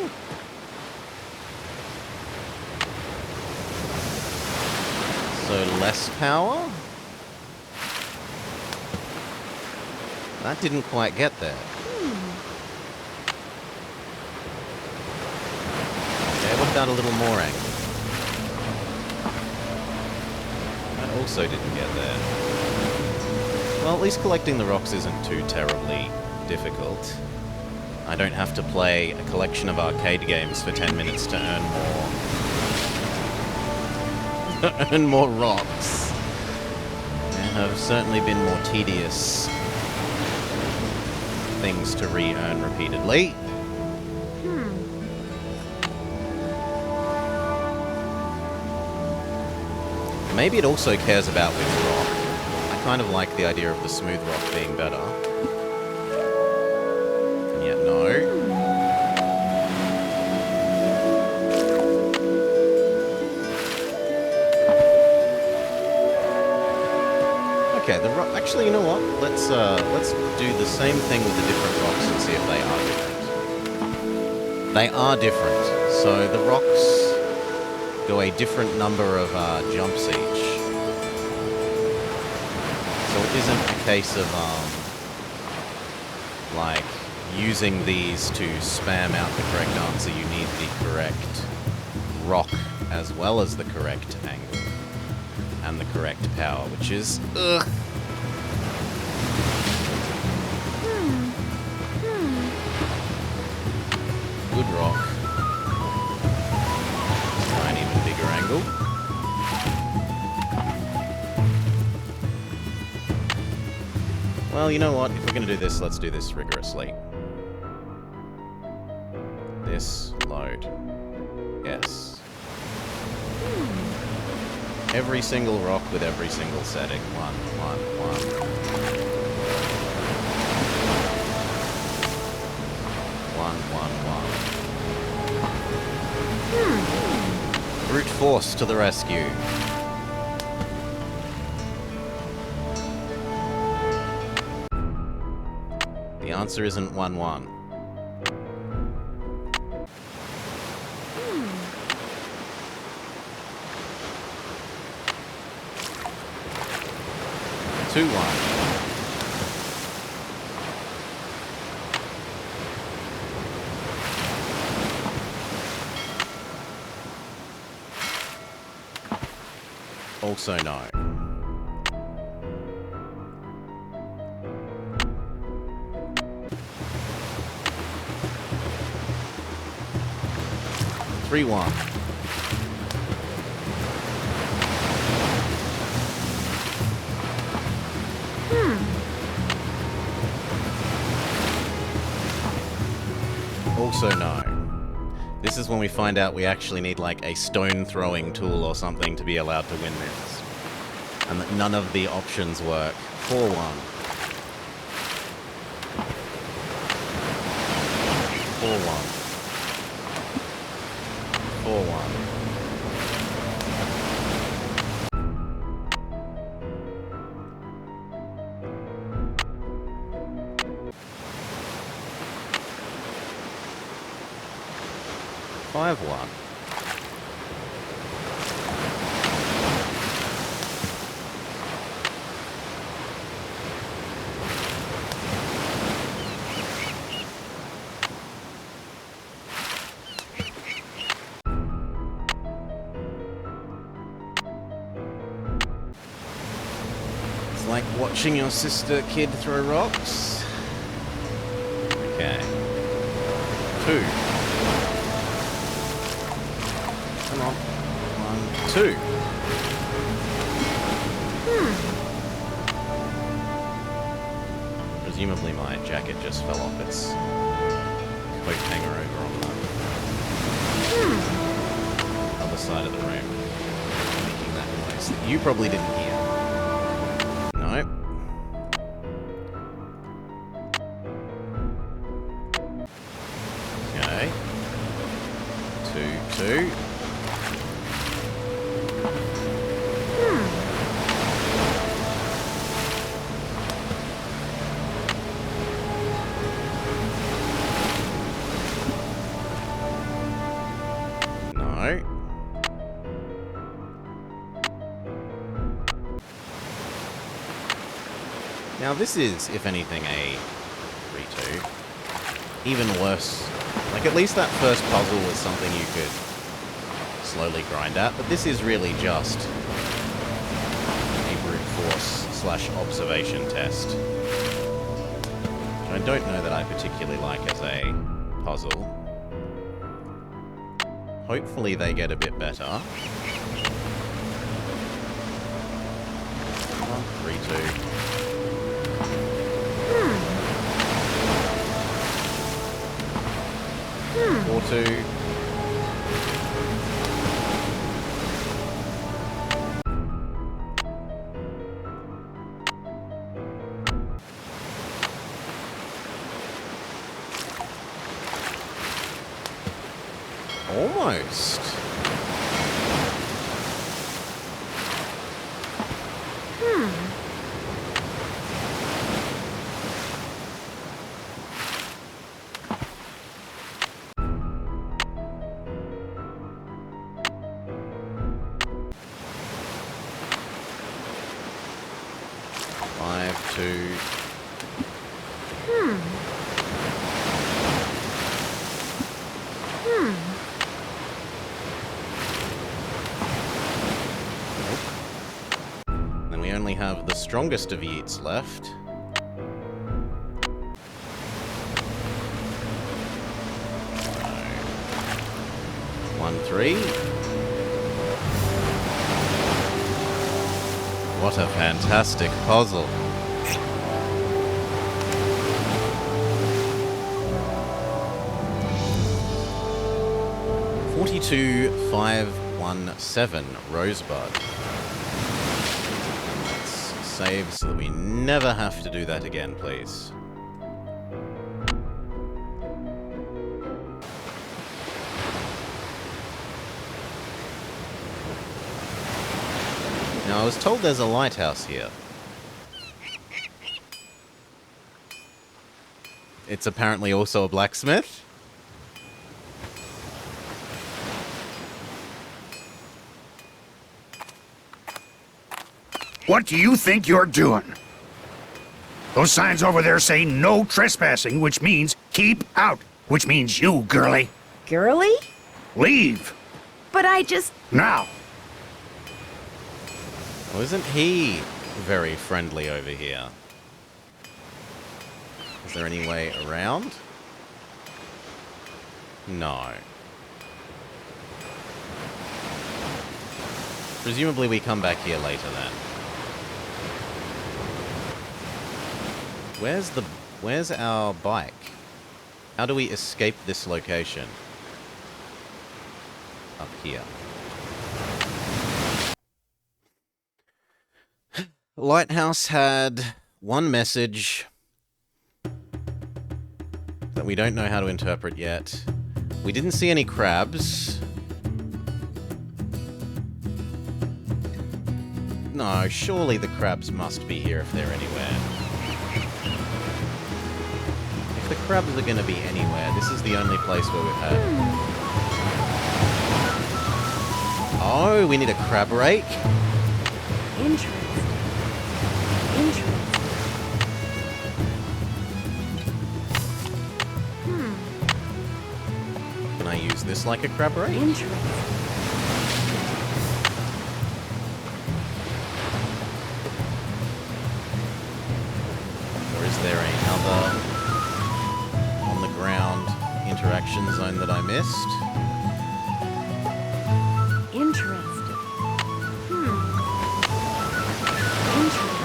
So less power. That didn't quite get there. Okay, what about a little more angle? That also didn't get there. Well, at least collecting the rocks isn't too terribly difficult. I don't have to play a collection of arcade games for 10 minutes to earn more. Earn more rocks. There have certainly been more tedious things to re-earn repeatedly. Maybe it also cares about which rock. I kind of like the idea of the smooth rock being better. And yet no. Okay, the rock. Actually, you know what? Let's do the same thing with the different rocks and see if they are different. They are different. So the rocks go a different number of jumps each. So it isn't a case of like using these to spam out the correct answer. You need the correct rock as well as the correct angle and the correct power, which is good rock. Try an even bigger angle. Well, you know what? If we're going to do this, let's do this rigorously. This load. Yes. Every single rock with every single setting. 1, 1, 1. 1, 1, 1. Brute force to the rescue. The answer isn't 1, 1. 2, 1. Also no. 3-1. Also no. This is when we find out we actually need like a stone throwing tool or something to be allowed to win this. And that none of the options work. 4-1. 4-1. 4-1. Five one. It's like watching your sister kid throw rocks. Okay. 2. Come on. 1, 2. Presumably my jacket just fell off its coat hanger over on the other side of the room. Making that noise that you probably didn't hear. Nope. Okay. 2, 2. No. Now this is, if anything, a 3-2. Even worse. Like, at least that first puzzle was something you could slowly grind at, but this is really just a brute force / observation test. Which I don't know that I particularly like as a puzzle. Hopefully they get a bit better. 3-2. 4-2. Almost. Five, 2. Then we only have the strongest of Yeats left. So, 1, 3. What a fantastic puzzle. $42,517 Rosebud. Let's save so that we never have to do that again, please. Now, I was told there's a lighthouse here. It's apparently also a blacksmith. What do you think you're doing? Those signs over there say no trespassing, which means keep out, which means you, girlie. Girly? Leave. But I just... Now. Well, isn't he very friendly over here? Is there any way around? No. Presumably we come back here later then. Where's our bike? How do we escape this location? Up here. Lighthouse had one message that we don't know how to interpret yet. We didn't see any crabs. No, surely the crabs must be here if they're anywhere. If the crabs are going to be anywhere, this is the only place where we've had... Oh, we need a crab rake? Interesting. Can I use this like a crab rake? Interesting. Or is there another on-the-ground interaction zone that I missed? Interesting. Interesting.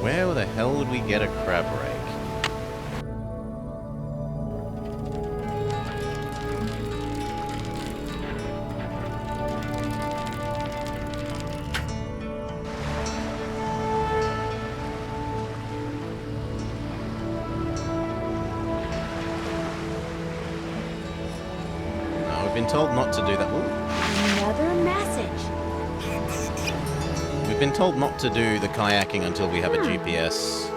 Where the hell would we get a crab rake? No, we've been told not to do that. Ooh. Another message. We've been told not to do the kayaking until we have a GPS.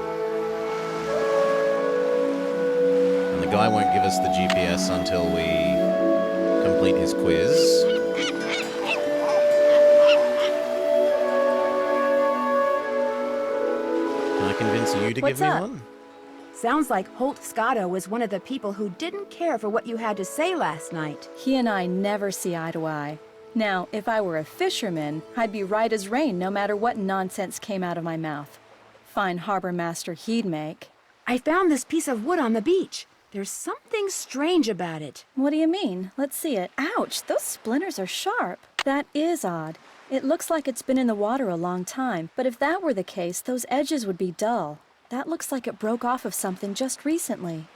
And the guy won't give us the GPS until we complete his quiz. Can I convince you to What's give me up? one? Sounds like Holt Scotto was one of the people who didn't care for what you had to say last night. He and I never see eye to eye. Now, if I were a fisherman, I'd be right as rain no matter what nonsense came out of my mouth. Fine harbor master he'd make. I found this piece of wood on the beach. There's something strange about it. What do you mean? Let's see it. Ouch, those splinters are sharp. That is odd. It looks like it's been in the water a long time, but if that were the case, those edges would be dull. That looks like it broke off of something just recently.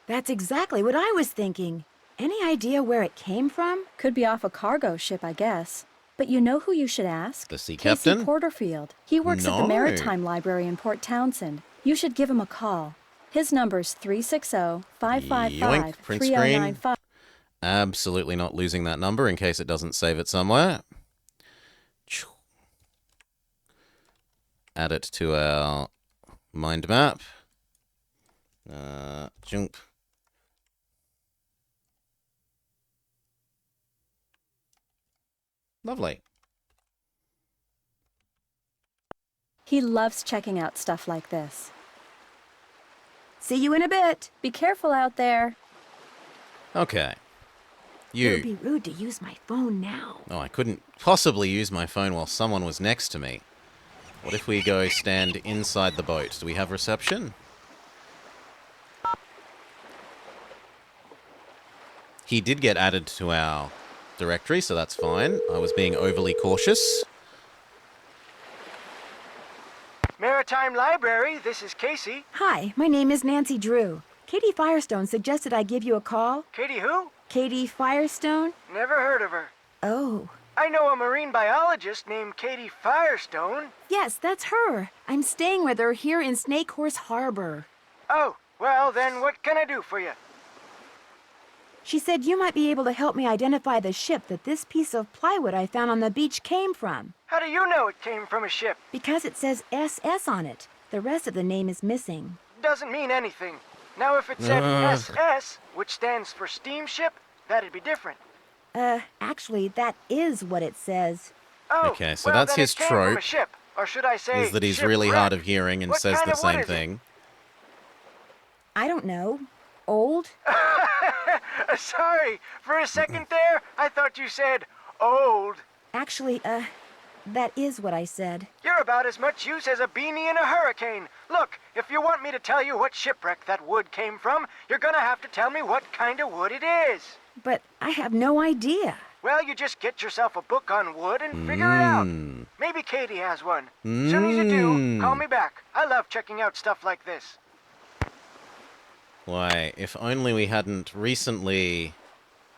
That's exactly what I was thinking. Any idea where it came from? Could be off a cargo ship, I guess. But you know who you should ask? The sea Casey captain? Porterfield. He works at No. the Maritime Library in Port Townsend. You should give him a call. His number's 360-555-3095. Yoink, print screen. Absolutely not losing that number in case it doesn't save it somewhere. Add it to our mind map. Jump. Lovely. He loves checking out stuff like this. See you in a bit. Be careful out there. Okay. It would You. be rude to use my phone now. Oh, I couldn't possibly use my phone while someone was next to me. What if we go stand inside the boat? Do we have reception? He did get added to our directory, so that's fine. I was being overly cautious. Maritime Library, this is Casey. Hi, my name is Nancy Drew. Katie Firestone suggested I give you a call. Katie who? Katie Firestone? Never heard of her. Oh. I know a marine biologist named Katie Firestone. Yes, that's her. I'm staying with her here in Snake Horse Harbor. Oh, well then what can I do for you? She said you might be able to help me identify the ship that this piece of plywood I found on the beach came from. How do you know it came from a ship? Because it says SS on it. The rest of the name is missing. Doesn't mean anything. Now if it said SS, which stands for steamship, that'd be different. Actually, that is what it says. Oh, Okay, so well, that's then his it came from a trope, ship. Or should I say is that he's really hard shipwreck. of hearing and What says kind the of wood same is it? thing. I don't know. Old? Sorry, for a second there, I thought you said old. Actually, that is what I said. You're about as much use as a beanie in a hurricane. Look, if you want me to tell you what shipwreck that wood came from, you're gonna have to tell me what kind of wood it is. But I have no idea. Well, you just get yourself a book on wood and figure it out. Maybe Katie has one. Soon as you do, call me back. I love checking out stuff like this. Why, if only we hadn't recently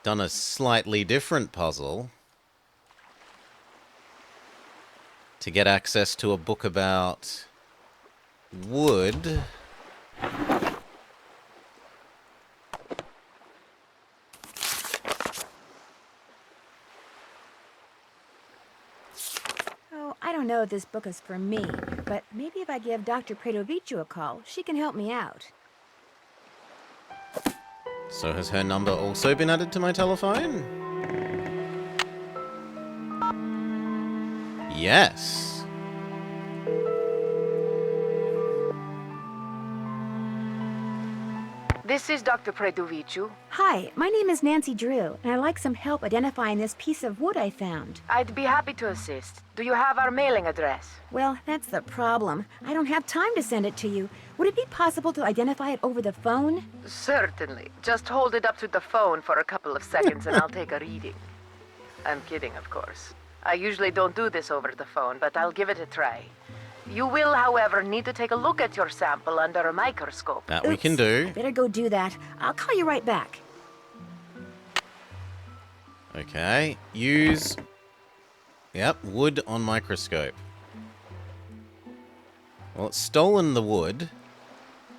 done a slightly different puzzle to get access to a book about wood. Oh, I don't know if this book is for me, but maybe if I give Dr. Predovicu a call, she can help me out. So has her number also been added to my telephone? Yes. This is Dr. Predovicu. Hi, my name is Nancy Drew, and I'd like some help identifying this piece of wood I found. I'd be happy to assist. Do you have our mailing address? Well, that's the problem. I don't have time to send it to you. Would it be possible to identify it over the phone? Certainly. Just hold it up to the phone for a couple of seconds and I'll take a reading. I'm kidding, of course. I usually don't do this over the phone, but I'll give it a try. You will, however, need to take a look at your sample under a microscope. That we can do. Better go do that. I'll call you right back. Okay. Use... Yep, wood on microscope. Well, it's stolen the wood,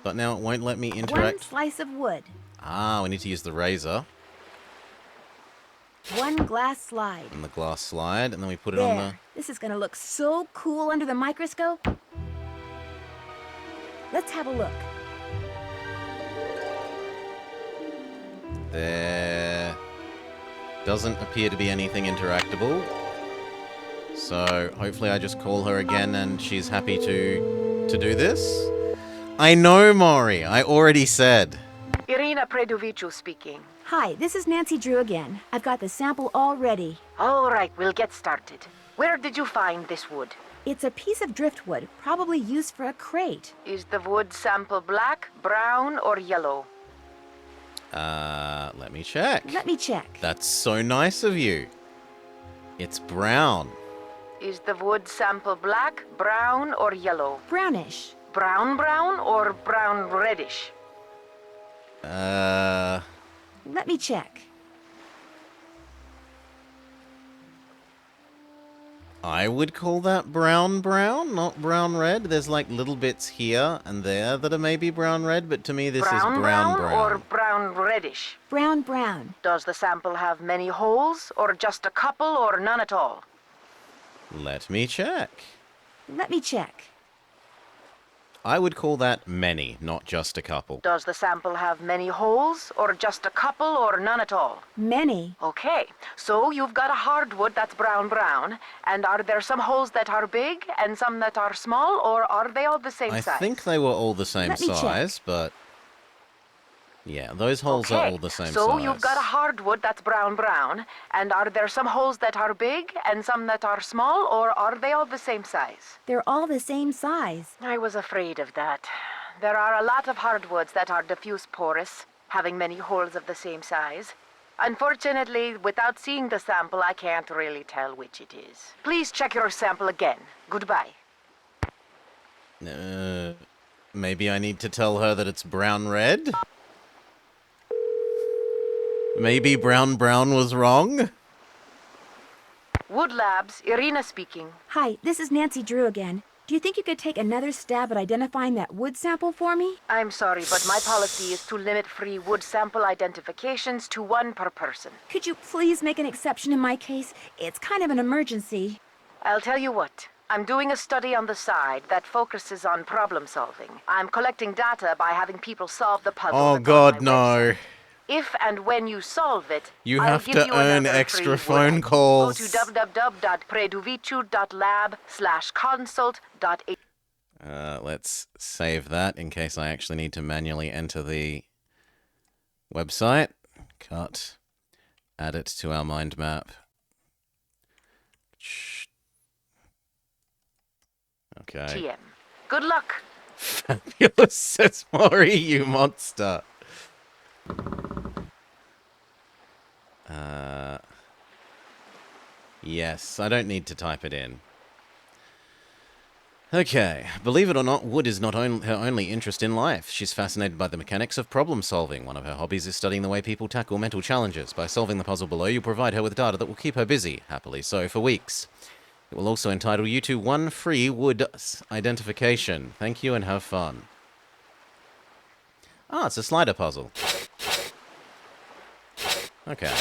but now it won't let me One interact. slice of wood. Ah, we need to use the razor One glass slide. and the glass slide, and then we put it on the... There. This is gonna look so cool under the microscope. Let's have a look. There doesn't appear to be anything interactable. So hopefully I just call her again and she's happy to do this. I know, Maury. I already said. Irina Predovicu speaking. Hi, this is Nancy Drew again. I've got the sample all ready. All right, we'll get started. Where did you find this wood? It's a piece of driftwood, probably used for a crate. Is the wood sample black, brown, or yellow? Let me check. Let me check. That's so nice of you. It's brown. Is the wood sample black, brown, or yellow? Brownish. Brown or brown reddish? Let me check. I would call that brown, not brown red. There's like little bits here and there that are maybe brown red, but to me this is brown. Or brown reddish? Brown. Does the sample have many holes, or just a couple, or none at all? Let me check. Let me check. I would call that many, not just a couple. Does the sample have many holes, or just a couple, or none at all? Many. Okay, so you've got a hardwood that's brown, and are there some holes that are big and some that are small, or are they all the same size? I think they were all the same Let me check. size, but... Yeah, those holes are all the same size. So you've got a hardwood that's brown, and are there some holes that are big and some that are small, or are they all the same size? They're all the same size. I was afraid of that. There are a lot of hardwoods that are diffuse porous, having many holes of the same size. Unfortunately, without seeing the sample, I can't really tell which it is. Please check your sample again. Goodbye. Maybe I need to tell her that it's brown-red? Maybe brown was wrong? Wood Labs, Irina speaking. Hi, this is Nancy Drew again. Do you think you could take another stab at identifying that wood sample for me? I'm sorry, but my policy is to limit free wood sample identifications to one per person. Could you please make an exception in my case? It's kind of an emergency. I'll tell you what. I'm doing a study on the side that focuses on problem solving. I'm collecting data by having people solve the puzzle. Oh God, no. If and when you solve it, You I'll have give to you earn another extra free phone wood. calls. Go to www.predovicu.lab/consult. Let's save that in case I actually need to manually enter the website. Cut. Add it to our mind map. Okay. TM. Good luck. Fabulous, says Maury, you monster. Yes, I don't need to type it in. Okay, believe it or not, wood is not her only interest in life. She's fascinated by the mechanics of problem solving. One of her hobbies is studying the way people tackle mental challenges. By solving the puzzle below, you provide her with data that will keep her busy, happily so, for weeks. It will also entitle you to 1 free wood identification. Thank you and have fun. Ah, it's a slider puzzle. Okay.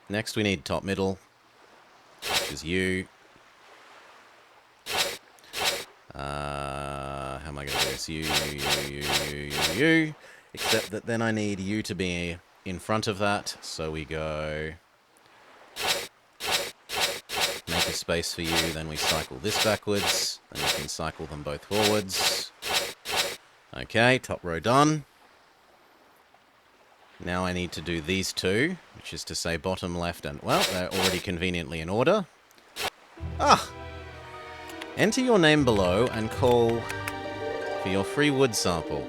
Next we need top middle, which is you. How am I going to do this? You. Except that then I need you to be in front of that. So we go... Make a space for you, then we cycle this backwards. Then we can cycle them both forwards. Okay, top row done. Now I need to do these two, which is to say bottom left and... Well, they're already conveniently in order. Ah! Enter your name below and call for your free wood sample.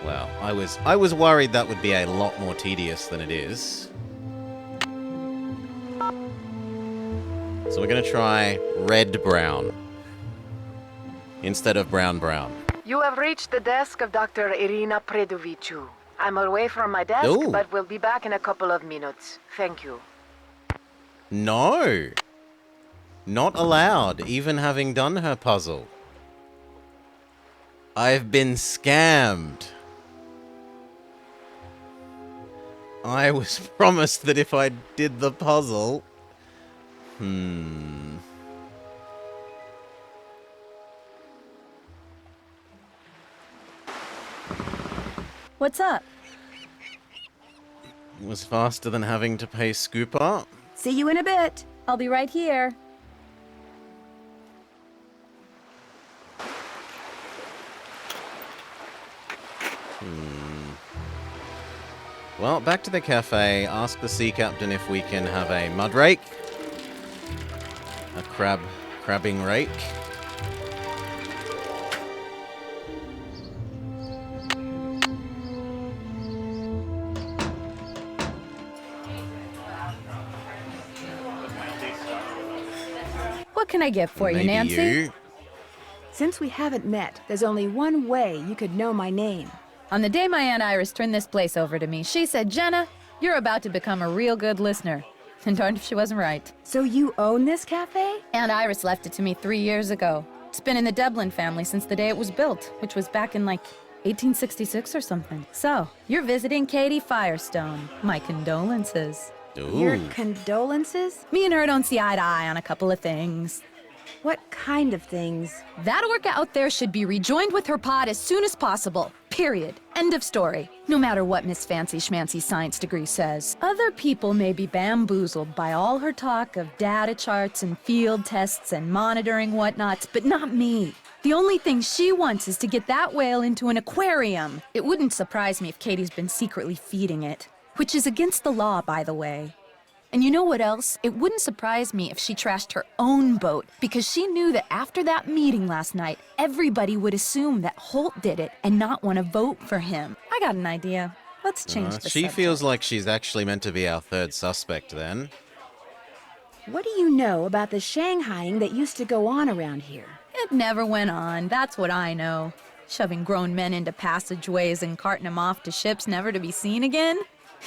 Wow, I was worried that would be a lot more tedious than it is. So we're going to try red-brown instead of brown-brown. You have reached the desk of Dr. Irina Predoviciu. I'm away from my desk, Ooh. but will be back in a couple of minutes. Thank you. No! Not allowed, even having done her puzzle. I've been scammed. I was promised that if I did the puzzle... What's up? It was faster than having to pay Scooper. See you in a bit. I'll be right here. Well, back to the cafe. Ask the sea captain if we can have a mud rake. A crabbing rake. What can I get for you, Maybe Nancy? you. Since we haven't met, there's only one way you could know my name. On the day my Aunt Iris turned this place over to me, she said, "Jenna, you're about to become a real good listener." And darned if she wasn't right. So you own this cafe? Aunt Iris left it to me 3 years ago. It's been in the Dublin family since the day it was built, which was back in, 1866 or something. So, you're visiting Katie Firestone. My condolences. Your Ooh. condolences? Me and her don't see eye to eye on a couple of things. What kind of things? That orca out there should be rejoined with her pod as soon as possible. Period. End of story. No matter what Miss Fancy Schmancy's science degree says. Other people may be bamboozled by all her talk of data charts and field tests and monitoring whatnots, but not me. The only thing she wants is to get that whale into an aquarium. It wouldn't surprise me if Katie's been secretly feeding it. Which is against the law, by the way. And you know what else? It wouldn't surprise me if she trashed her own boat, because she knew that after that meeting last night, everybody would assume that Holt did it and not want to vote for him. I got an idea. Let's change the She subject. feels like she's actually meant to be our third suspect then. What do you know about the Shanghaiing that used to go on around here? It never went on, that's what I know. Shoving grown men into passageways and carting them off to ships never to be seen again?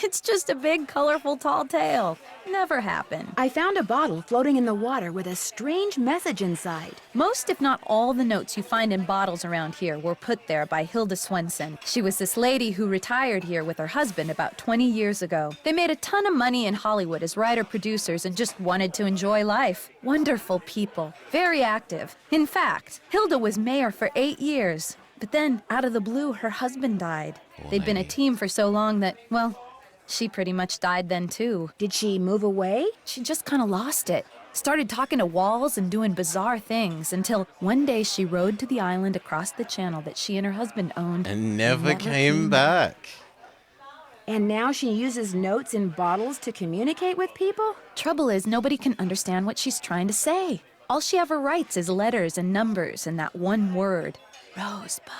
It's just a big, colorful, tall tale. Never happened. I found a bottle floating in the water with a strange message inside. Most, if not all, the notes you find in bottles around here were put there by Hilda Swenson. She was this lady who retired here with her husband about 20 years ago. They made a ton of money in Hollywood as writer-producers and just wanted to enjoy life. Wonderful people. Very active. In fact, Hilda was mayor for 8 years. But then, out of the blue, her husband died. They'd been a team for so long that, well, she pretty much died then, too. Did she move away? She just kind of lost it. Started talking to walls and doing bizarre things until one day she rode to the island across the channel that she and her husband owned. And never came back. And now she uses notes in bottles to communicate with people? Trouble is, nobody can understand what she's trying to say. All she ever writes is letters and numbers and that one word, Rosebud.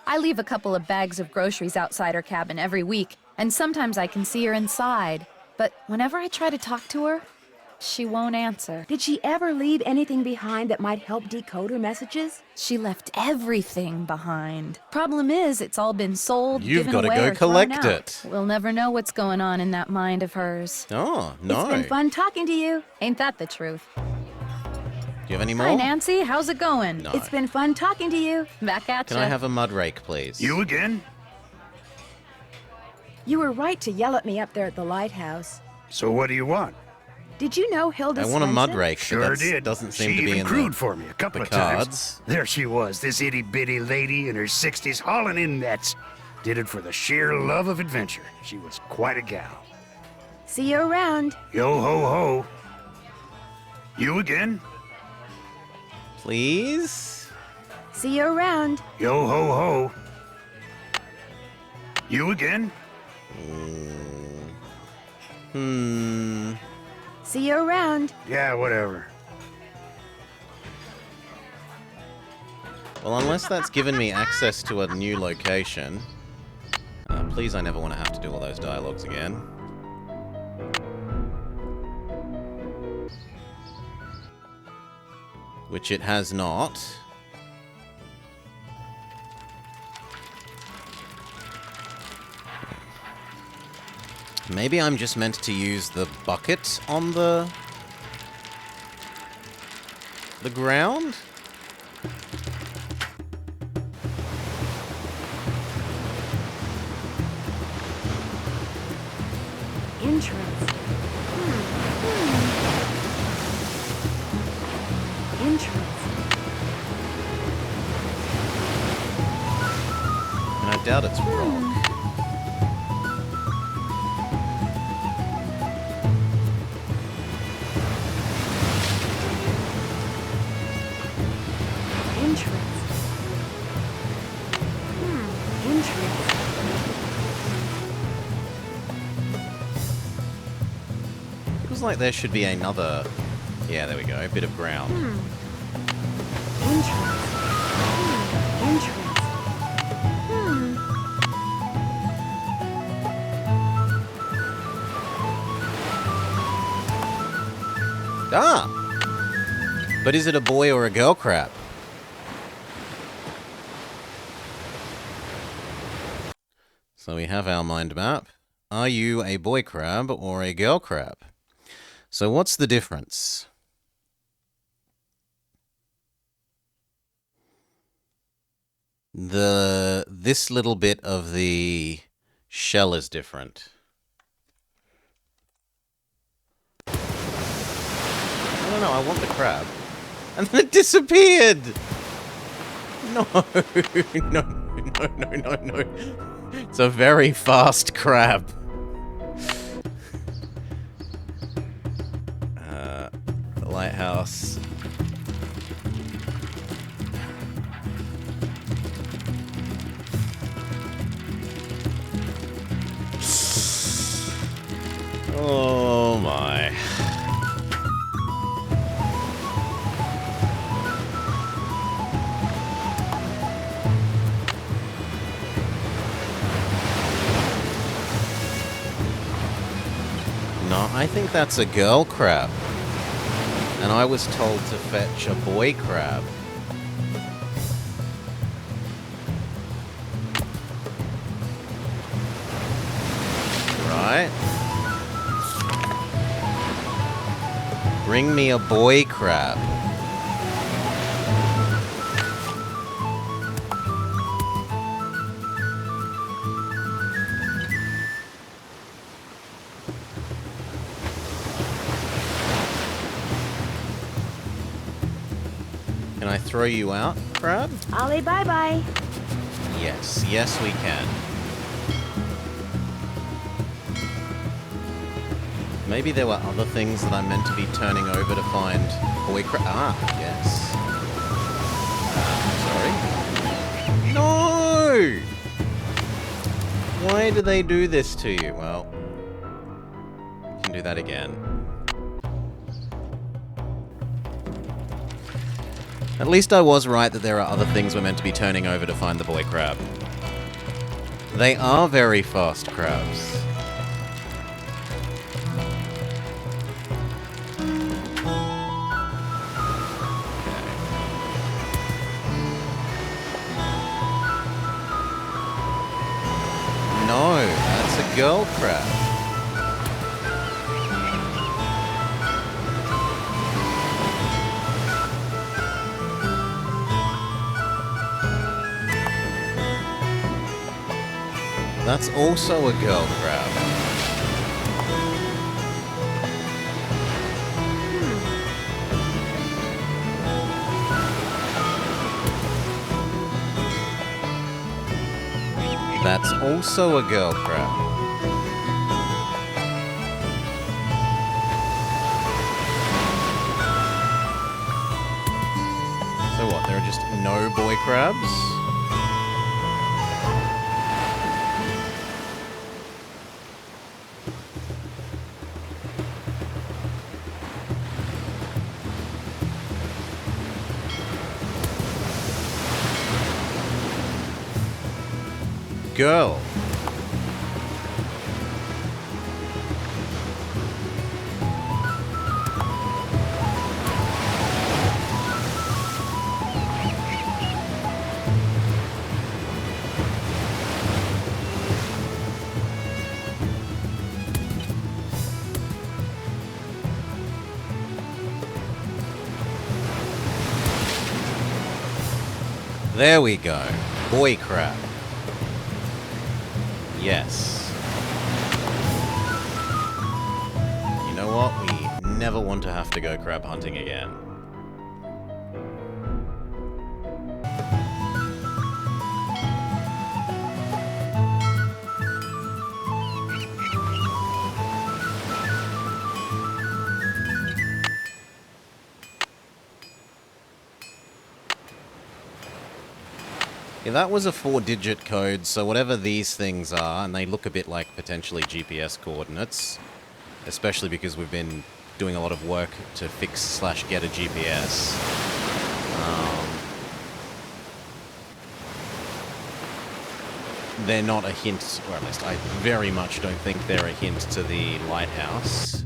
I leave a couple of bags of groceries outside her cabin every week, and sometimes I can see her inside. But whenever I try to talk to her, she won't answer. Did she ever leave anything behind that might help decode her messages? She left everything behind. Problem is, it's all been sold, You've given gotta away, go or thrown collect out. it. We'll never know what's going on in that mind of hers. Oh, no. It's been fun talking to you. Ain't that the truth? Do you have any more? Hi, Nancy. How's it going? No. It's been fun talking to you. Back at Can ya. I have a mud rake, please? You again? You were right to yell at me up there at the lighthouse. So what do you want? Did you know Hilda I want a Swenson? mud rake. but Sure that's- did. Doesn't she seem to be even in crewed the... for me a couple the of times. cards. There she was, this itty-bitty lady in her 60s hauling in nets. Did it for the sheer love of adventure. She was quite a gal. See you around. Yo ho ho. You again? Please? See you around. Yo ho ho. You again? See you around. Yeah, whatever. Well, unless that's given me access to a new location. Please, I never want to have to do all those dialogues again. Which it has not. Maybe I'm just meant to use the bucket on the ground? Entrance. Entrance. And I doubt it's wrong. Entrance. Entrance. Feels like there should be another... Yeah, there we go. A bit of ground. Entrance. Entrance. Ah! But is it a boy or a girl crab? So we have our mind map. Are you a boy crab or a girl crab? So what's the difference? This little bit of the shell is different. I don't know, I want the crab. And then it disappeared! No, no. It's a very fast crab. The lighthouse. Oh my. No, I think that's a girl crab. And I was told to fetch a boy crab. Right? Bring me a boy crab. Can I throw you out, crab? Ollie, bye-bye. Yes, yes we can. Maybe there were other things that I'm meant to be turning over to find boy crab. Ah, yes. Sorry. No! Why Why do they do this to you? Well, you can do that again. At least I was right that there are other things we're meant to be turning over to find the boy crab. They are very fast crabs. No, that's a girl crab. That's also a girl crab. That's also a girl crab. So what, there are just no boy crabs? Girl. There we go. Boy crab. Yes. You know what? We never want to have to go crab hunting again. Yeah, that was a 4-digit code, so whatever these things are, and they look a bit like potentially GPS coordinates, especially because we've been doing a lot of work to fix/get a GPS. They're not a hint, or at least I very much don't think they're a hint to the lighthouse.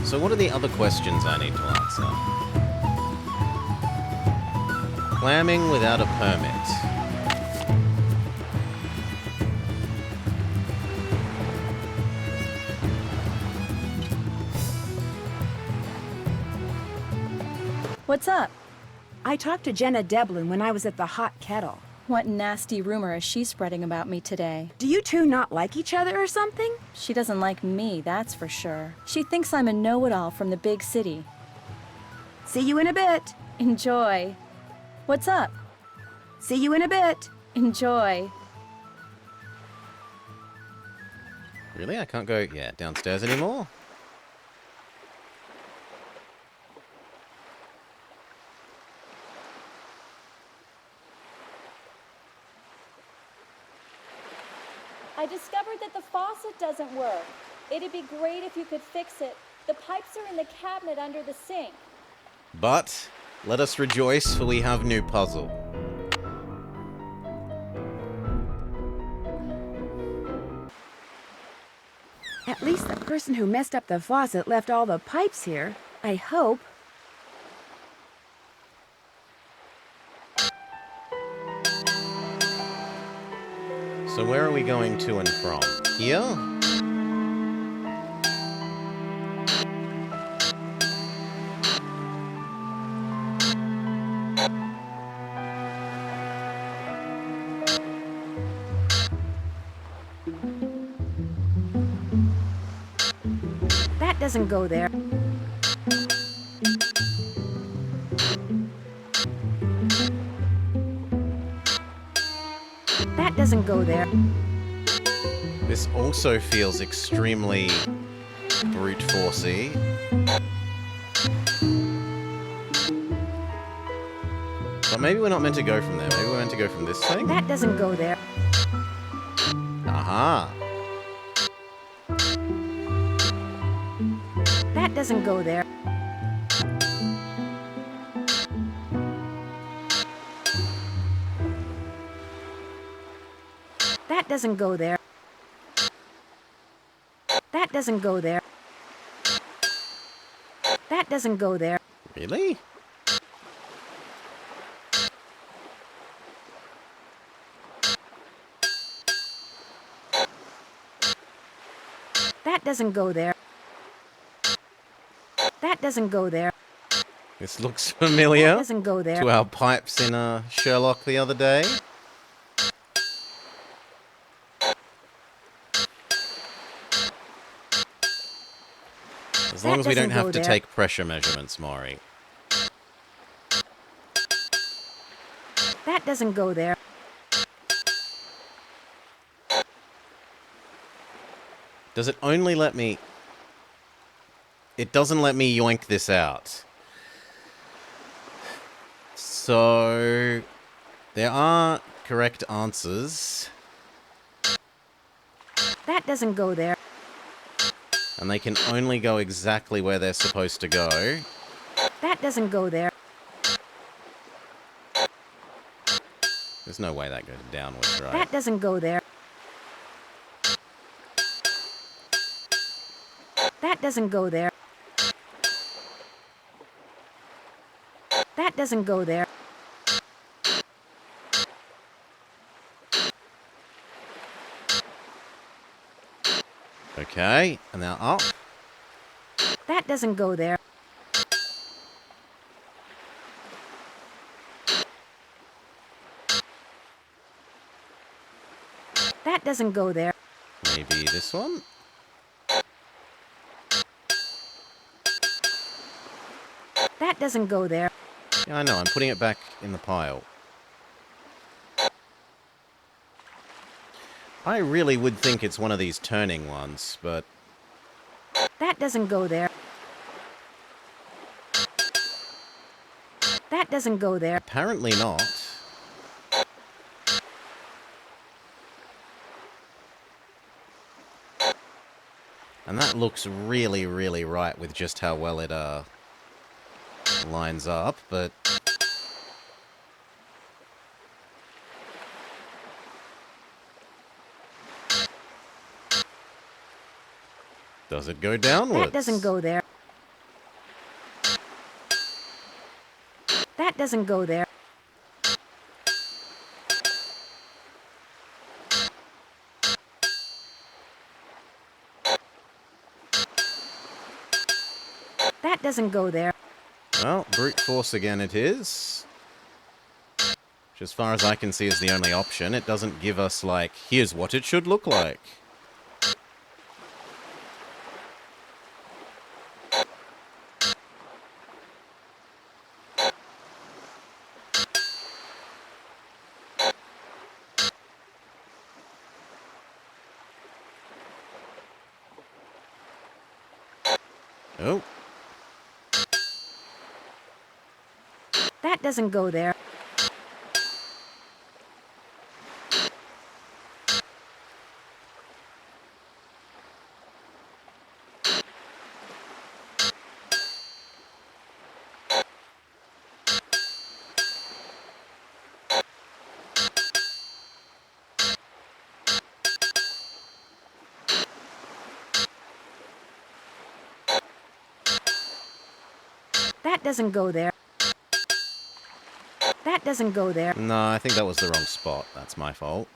So what are the other questions I need to answer? Clamming without a permit. What's up? I talked to Jenna Devlin when I was at the Hot Kettle. What nasty rumor is she spreading about me today? Do you two not like each other or something? She doesn't like me, that's for sure. She thinks I'm a know-it-all from the big city. See you in a bit. Enjoy. What's up? See you in a bit. Enjoy. Really? I can't go, downstairs anymore? I discovered that the faucet doesn't work. It'd be great if you could fix it. The pipes are in the cabinet under the sink. But let us rejoice, for we have new puzzle. At least the person who messed up the faucet left all the pipes here. I hope. So where are we going to and from? Here? That doesn't go there. That doesn't go there. This also feels extremely brute forcey. But maybe we're not meant to go from there. Maybe we're meant to go from this thing? That doesn't go there. Aha! That doesn't go there. That doesn't go there. That doesn't go there. That doesn't go there. Really? That doesn't go there. That doesn't go there. This looks That familiar doesn't go there. to our pipes in Sherlock the other day. As long as we don't doesn't go have to there. take pressure measurements, Maury. That doesn't go there. Does it only let me... It doesn't let me yoink this out. So... There are correct answers, That doesn't go there. and they can only go exactly where they're supposed to go. That doesn't go there. There's no way that goes downwards, right? That doesn't go there. That doesn't go there. That doesn't go there. Okay, and now up. That doesn't go there. That doesn't go there. Maybe this one? That doesn't go there. Yeah, I know, I'm putting it back in the pile. I really would think it's one of these turning ones, but That doesn't go there. That doesn't go there. apparently not. And that looks really, really right with just how well it lines up, but does it go downwards? That doesn't go there. That doesn't go there. That doesn't go there. Well, brute force again it is. Which as far as I can see is the only option. It doesn't give us, like, here's what it should look like. Oh, That doesn't go there. That doesn't go there. That doesn't go there. no, I think that was the wrong spot. That's my fault.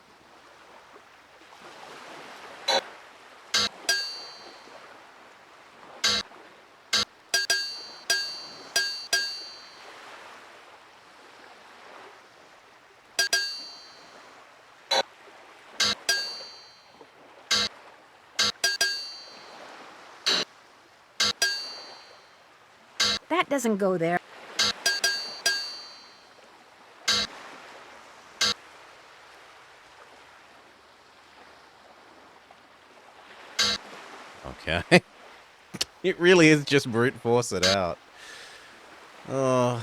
That doesn't go there. Okay. It really is just brute force it out. Oh.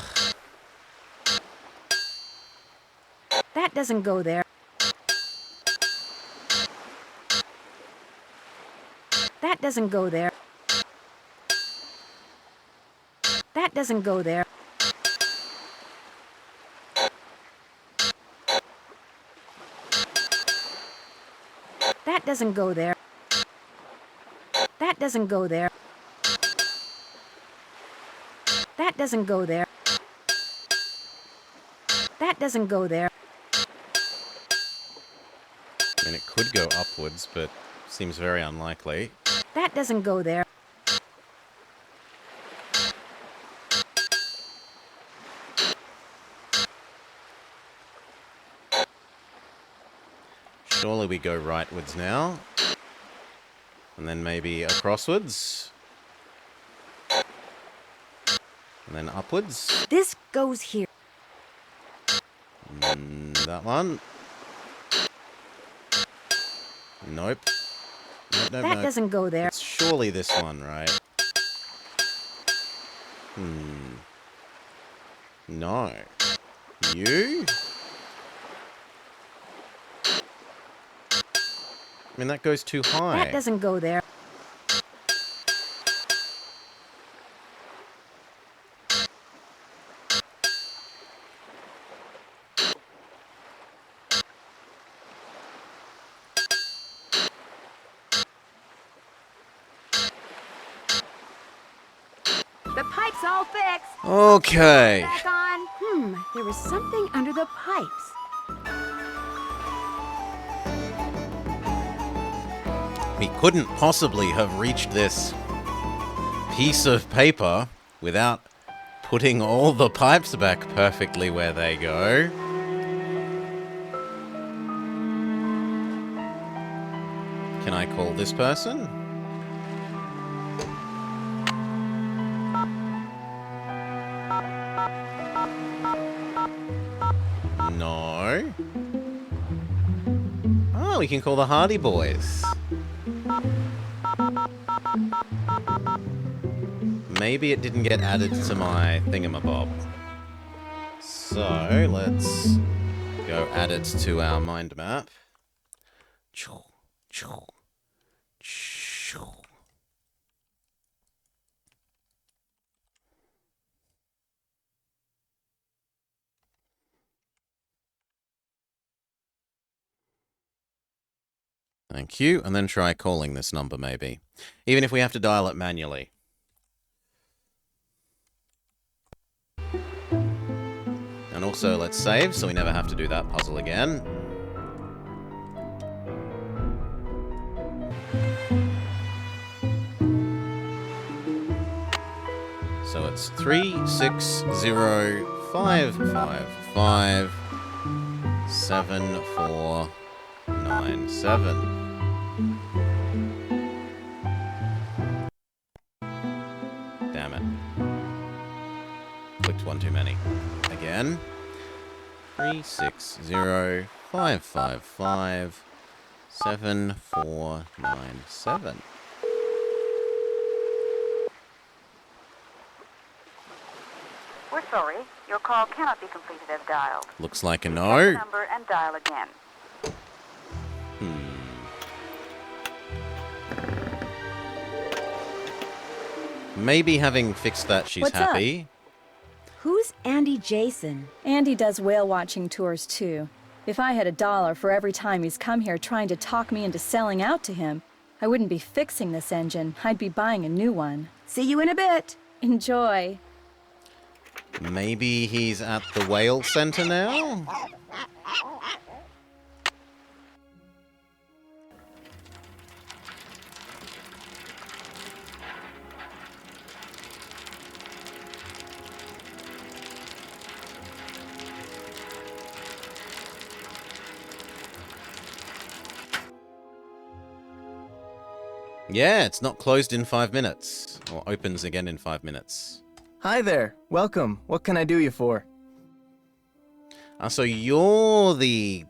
That doesn't go there. That doesn't go there. That doesn't go there. That doesn't go there. That doesn't go there. That doesn't go there. That doesn't go there. I mean, it could go upwards, but seems very unlikely. That doesn't go there. Surely we go rightwards now. And then maybe acrosswards. And then upwards. This goes here. That one. Nope. Nope, That nope. doesn't go there. It's surely this one, right? No. You? I mean, that goes too high. That doesn't go there. The pipe's all fixed. Okay. Back on. There was something under the pipes. We couldn't possibly have reached this piece of paper without putting all the pipes back perfectly where they go. Can I call this person? No. Oh, we can call the Hardy Boys. Maybe it didn't get added to my thingamabob. So, let's go add it to our mind map. Thank you, and then try calling this number maybe. Even if we have to dial it manually. And also, let's save, so we never have to do that puzzle again. So it's 360555747. Damn it. Clicked one too many. Again. 360555747. We're sorry. Your call cannot be completed as dialed. Looks like a Check no. the number and dial again. Maybe having fixed that, she's What's up? happy. Who's Andy Jason? Andy does whale watching tours too. If I had $1 for every time he's come here trying to talk me into selling out to him, I wouldn't be fixing this engine. I'd be buying a new one. See you in a bit. Enjoy. Maybe he's at the whale center now? Yeah, it's not closed in 5 minutes. Or opens again in 5 minutes. Hi there. Welcome. What can I do you for? So you're the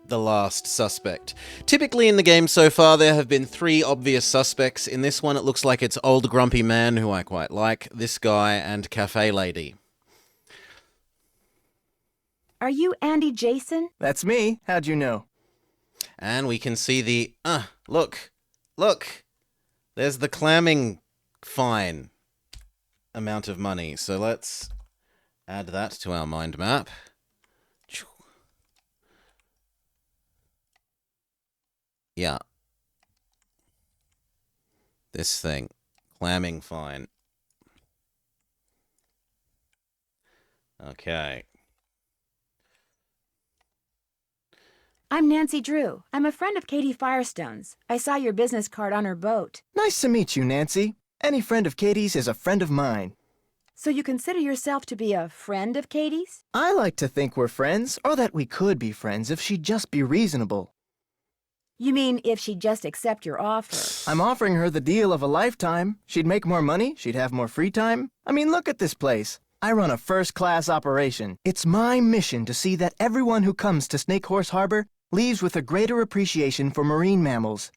the last suspect. Typically in the game so far, there have been 3 obvious suspects. In this one, it looks like it's Old Grumpy Man, who I quite like, this guy, and Cafe Lady. Are you Andy Jason? That's me. How'd you know? And we can see the... look! There's the clamming fine amount of money. So let's add that to our mind map. Yeah. This thing. Clamming fine. Okay. I'm Nancy Drew. I'm a friend of Katie Firestone's. I saw your business card on her boat. Nice to meet you, Nancy. Any friend of Katie's is a friend of mine. So you consider yourself to be a friend of Katie's? I like to think we're friends, or that we could be friends if she'd just be reasonable. You mean if she'd just accept your offer? I'm offering her the deal of a lifetime. She'd make more money, she'd have more free time. I mean, look at this place. I run a first-class operation. It's my mission to see that everyone who comes to Snake Horse Harbor leaves with a greater appreciation for marine mammals.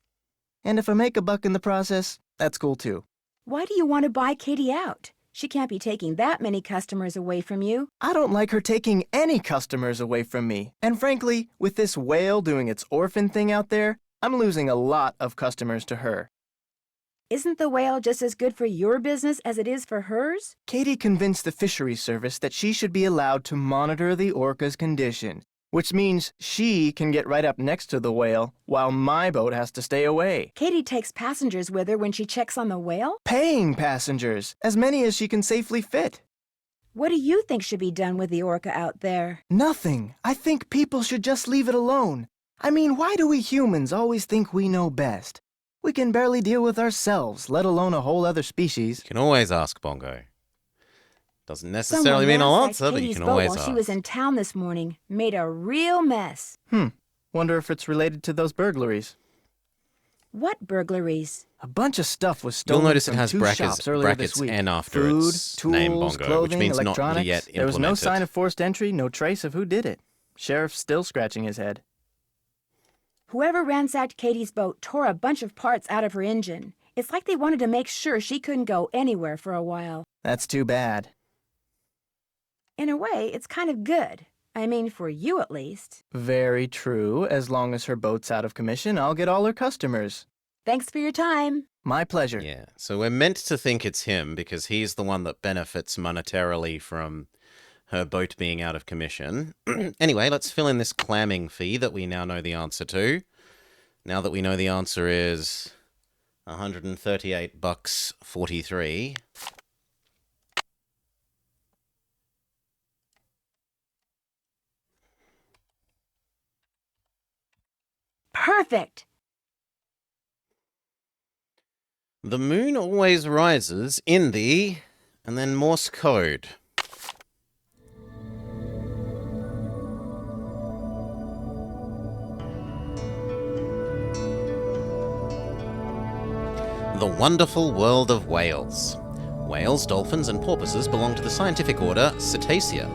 And if I make a buck in the process, that's cool too. Why do you want to buy Katie out? She can't be taking that many customers away from you. I don't like her taking any customers away from me. And frankly, with this whale doing its orphan thing out there, I'm losing a lot of customers to her. Isn't the whale just as good for your business as it is for hers? Katie convinced the fisheries service that she should be allowed to monitor the orca's condition, which means she can get right up next to the whale while my boat has to stay away. Katie takes passengers with her when she checks on the whale? Paying passengers, as many as she can safely fit. What do you think should be done with the orca out there? Nothing. I think people should just leave it alone. I mean, why do we humans always think we know best? We can barely deal with ourselves, let alone a whole other species. You can always ask, Bongo. Doesn't necessarily mean I'll answer, but you can always ask. She was in town this morning, made a real mess. Wonder if it's related to those burglaries. What burglaries? A bunch of stuff was stolen. You'll notice it from has 2 shops earlier this brackets week. N after Food, its tools, name, Bongo, clothing, which means not electronics. yet implemented. There was no sign of forced entry, no trace of who did it. Sheriff's still scratching his head. Whoever ransacked Katie's boat tore a bunch of parts out of her engine. It's like they wanted to make sure she couldn't go anywhere for a while. That's too bad. In a way, it's kind of good. I mean, for you at least. Very true. As long as her boat's out of commission, I'll get all her customers. Thanks for your time. My pleasure. Yeah, so we're meant to think it's him because he's the one that benefits monetarily from her boat being out of commission. Anyway, let's fill in this clamming fee that we now know the answer to. Now that we know the answer is $138.43. Perfect. The moon always rises in the... and then Morse code. The wonderful world of whales. Whales, dolphins, and porpoises belong to the scientific order Cetacea.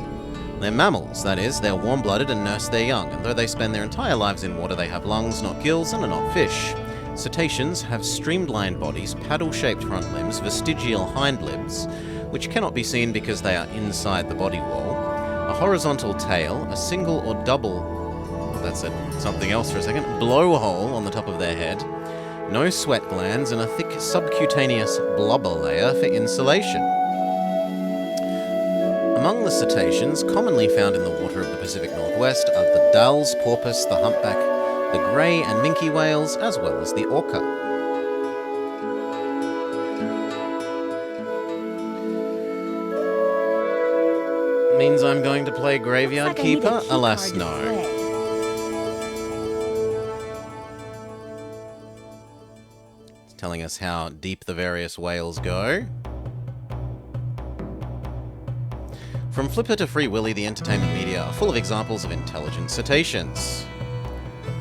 They're mammals, that is, they're warm-blooded and nurse their young, and though they spend their entire lives in water, they have lungs, not gills, and are not fish. Cetaceans have streamlined bodies, paddle-shaped front limbs, vestigial hind limbs, which cannot be seen because they are inside the body wall, a horizontal tail, a single or double, that's something else for a second, blowhole on the top of their head, no sweat glands, and a thick subcutaneous blubber layer for insulation. Among the cetaceans commonly found in the water of the Pacific Northwest are the dulls, porpoise, the humpback, the grey and minke whales, as well as the orca. Means I'm going to play Graveyard Keeper? Alas, no. Telling us how deep the various whales go. From Flipper to Free Willy, the entertainment media are full of examples of intelligent cetaceans.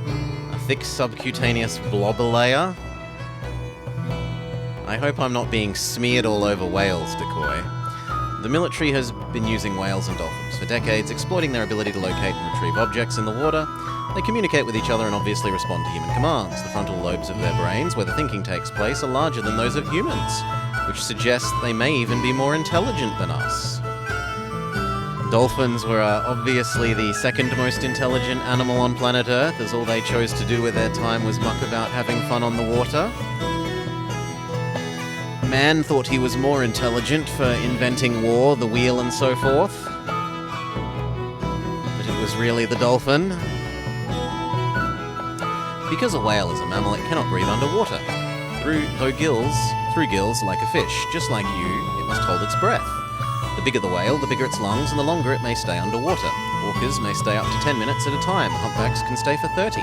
A thick subcutaneous blobber layer. I hope I'm not being smeared all over whales, Decoy. The military has been using whales and dolphins for decades, exploiting their ability to locate and retrieve objects in the water. They communicate with each other and obviously respond to human commands. The frontal lobes of their brains, where the thinking takes place, are larger than those of humans, which suggests they may even be more intelligent than us. Dolphins were obviously the second most intelligent animal on planet Earth, as all they chose to do with their time was muck about having fun on the water. Man thought he was more intelligent for inventing war, the wheel, and so forth. But it was really the dolphin. Because a whale is a mammal, it cannot breathe underwater. Through gills like a fish. Just like you, it must hold its breath. The bigger the whale, the bigger its lungs, and the longer it may stay underwater. Orcas may stay up to 10 minutes at a time. Humpbacks can stay for 30.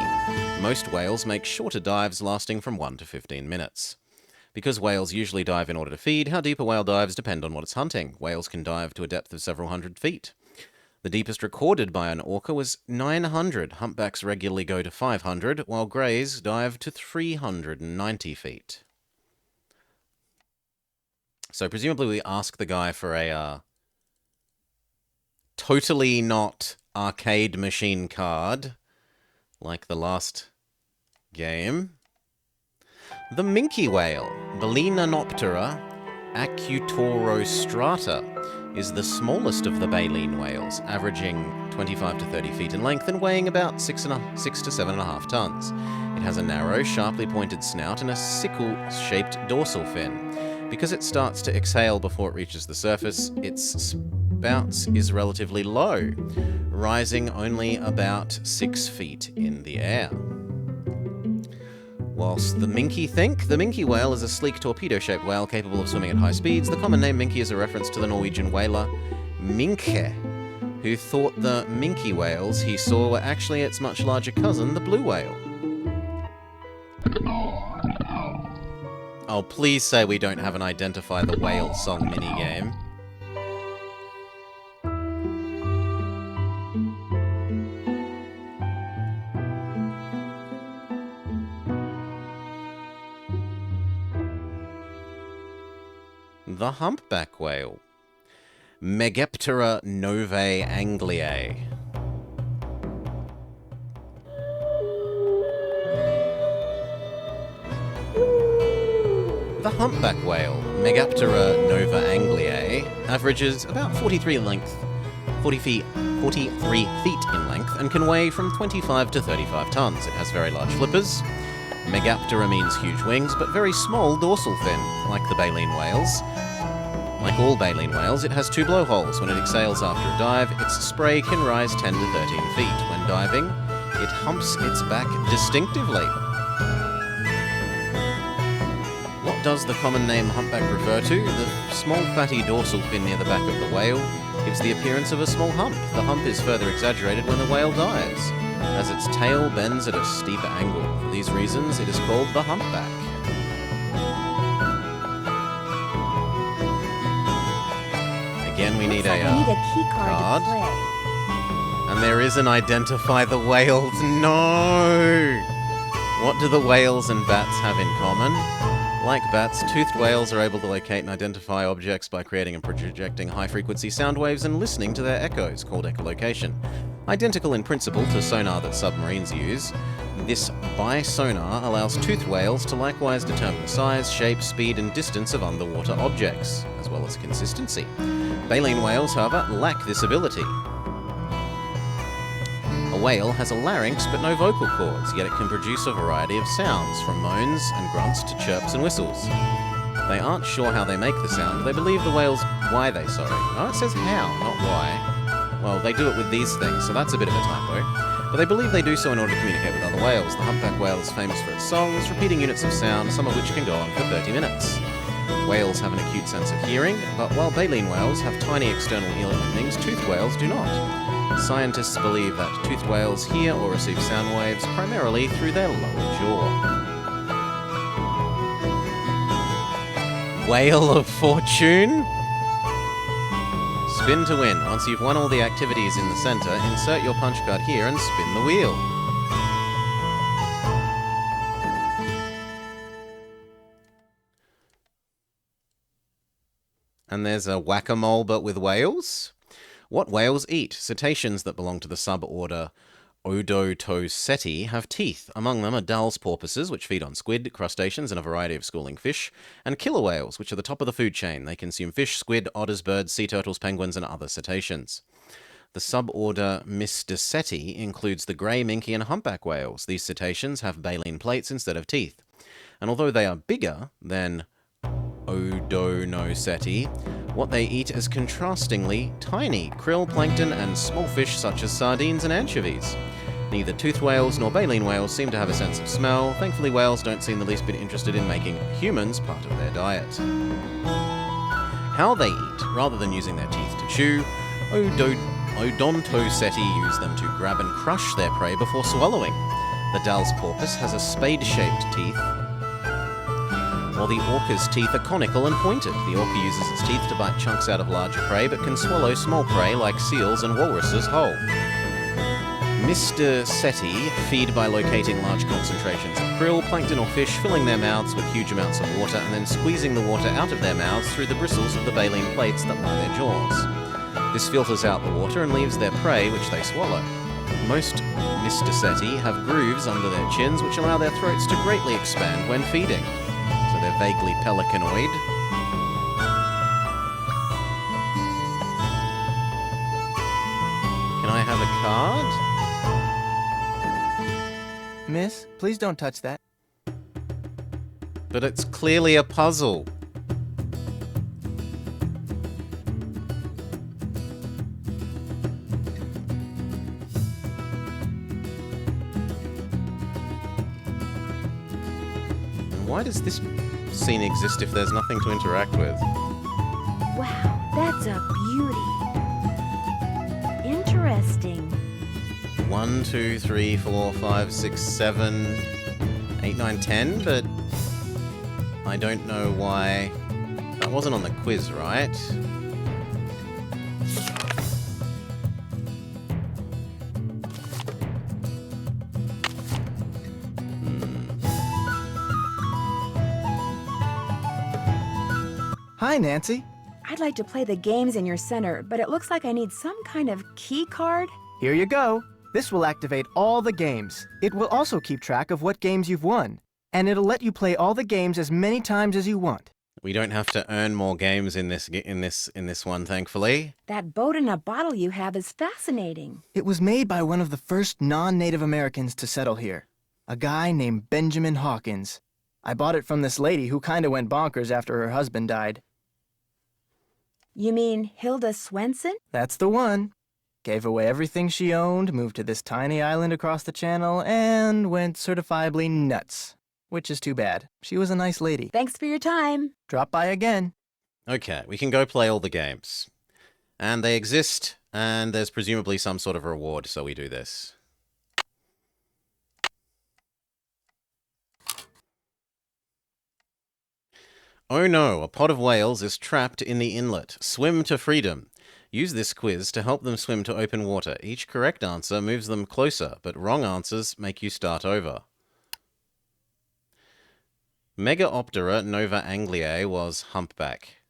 Most whales make shorter dives lasting from 1 to 15 minutes. Because whales usually dive in order to feed, how deep a whale dives depend on what it's hunting. Whales can dive to a depth of several hundred feet. The deepest recorded by an orca was 900. Humpbacks regularly go to 500, while greys dive to 390 feet. So presumably we ask the guy for a totally not arcade machine card, like the last game. The minke whale, Balenoptera acutorostrata, is the smallest of the baleen whales, averaging 25 to 30 feet in length and weighing about 6 to 7.5 tons. It has a narrow, sharply pointed snout and a sickle-shaped dorsal fin. Because it starts to exhale before it reaches the surface, its spout is relatively low, rising only about 6 feet in the air. Whilst the minke whale is a sleek torpedo-shaped whale capable of swimming at high speeds. The common name minke is a reference to the Norwegian whaler Minke, who thought the minke whales he saw were actually its much larger cousin, the blue whale. Oh, please say we don't have an Identify the Whale song minigame. The humpback whale, Megaptera novae angliae. The humpback whale, Megaptera nova angliae, averages about 43 feet in length and can weigh from 25 to 35 tons. It has very large flippers. Megaptera means huge wings, but very small dorsal fin, like the baleen whales. Like all baleen whales, it has 2 blowholes. When it exhales after a dive, its spray can rise 10 to 13 feet. When diving, it humps its back distinctively. What does the common name humpback refer to? The small fatty dorsal fin near the back of the whale gives the appearance of a small hump. The hump is further exaggerated when the whale dives, as its tail bends at a steeper angle. For these reasons, it is called the humpback. Again, we need I need a key card to play. And there is an Identify the Whales. No! What do the whales and bats have in common? Like bats, toothed whales are able to locate and identify objects by creating and projecting high-frequency sound waves and listening to their echoes, called echolocation. Identical in principle to sonar that submarines use, this bisonar allows toothed whales to likewise determine the size, shape, speed, and distance of underwater objects, as well as consistency. Baleen whales, however, lack this ability. A whale has a larynx but no vocal cords, yet it can produce a variety of sounds, from moans and grunts to chirps and whistles. They aren't sure how they make the sound. They believe the whales... Oh, it says how, not why. Well, they do it with these things, so that's a bit of a typo. But they believe they do so in order to communicate with other whales. The humpback whale is famous for its songs, repeating units of sound, some of which can go on for 30 minutes. Whales have an acute sense of hearing, but while baleen whales have tiny external ear openings, toothed whales do not. Scientists believe that toothed whales hear or receive sound waves primarily through their lower jaw. Whale of Fortune? Spin to win. Once you've won all the activities in the center, insert your punch card here and spin the wheel. And there's a whack-a-mole but with whales. What whales eat? Cetaceans that belong to the suborder Odontoceti have teeth. Among them are Dall's porpoises, which feed on squid, crustaceans, and a variety of schooling fish, and killer whales, which are the top of the food chain. They consume fish, squid, otters, birds, sea turtles, penguins, and other cetaceans. The suborder Mysticeti includes the grey, minke, and humpback whales. These cetaceans have baleen plates instead of teeth. And although they are bigger than Odontoceti, what they eat is contrastingly tiny krill, plankton, and small fish such as sardines and anchovies. Neither toothed whales nor baleen whales seem to have a sense of smell. Thankfully, whales don't seem the least bit interested in making humans part of their diet. How they eat, rather than using their teeth to chew, Odontoceti use them to grab and crush their prey before swallowing. The Dall's porpoise has a spade-shaped teeth, while the orca's teeth are conical and pointed. The orca uses its teeth to bite chunks out of larger prey, but can swallow small prey like seals and walruses whole. Mysticeti feed by locating large concentrations of krill, plankton, or fish, filling their mouths with huge amounts of water, and then squeezing the water out of their mouths through the bristles of the baleen plates that line their jaws. This filters out the water and leaves their prey, which they swallow. Most Mysticeti have grooves under their chins, which allow their throats to greatly expand when feeding. So they're vaguely pelicanoid. Can I have a card? Miss, please don't touch that. But it's clearly a puzzle. Why does this scene exist if there's nothing to interact with? Wow, that's a beauty. Interesting. 1, 2, 3, 4, 5, 6, 7, 8, 9, 10, but I don't know why. That wasn't on the quiz, right? Hi, Nancy. I'd like to play the games in your center, but it looks like I need some kind of key card. Here you go. This will activate all the games. It will also keep track of what games you've won. And it'll let you play all the games as many times as you want. We don't have to earn more games in this one, thankfully. That boat in a bottle you have is fascinating. It was made by one of the first non-Native Americans to settle here, a guy named Benjamin Hawkins. I bought it from this lady who kinda went bonkers after her husband died. You mean Hilda Swenson? That's the one. Gave away everything she owned, moved to this tiny island across the channel, and went certifiably nuts. Which is too bad. She was a nice lady. Thanks for your time. Drop by again. Okay, we can go play all the games. And they exist, and there's presumably some sort of reward, so we do this. Oh no, a pod of whales is trapped in the inlet. Swim to freedom. Use this quiz to help them swim to open water. Each correct answer moves them closer, but wrong answers make you start over. Megaoptera nova angliae was humpback.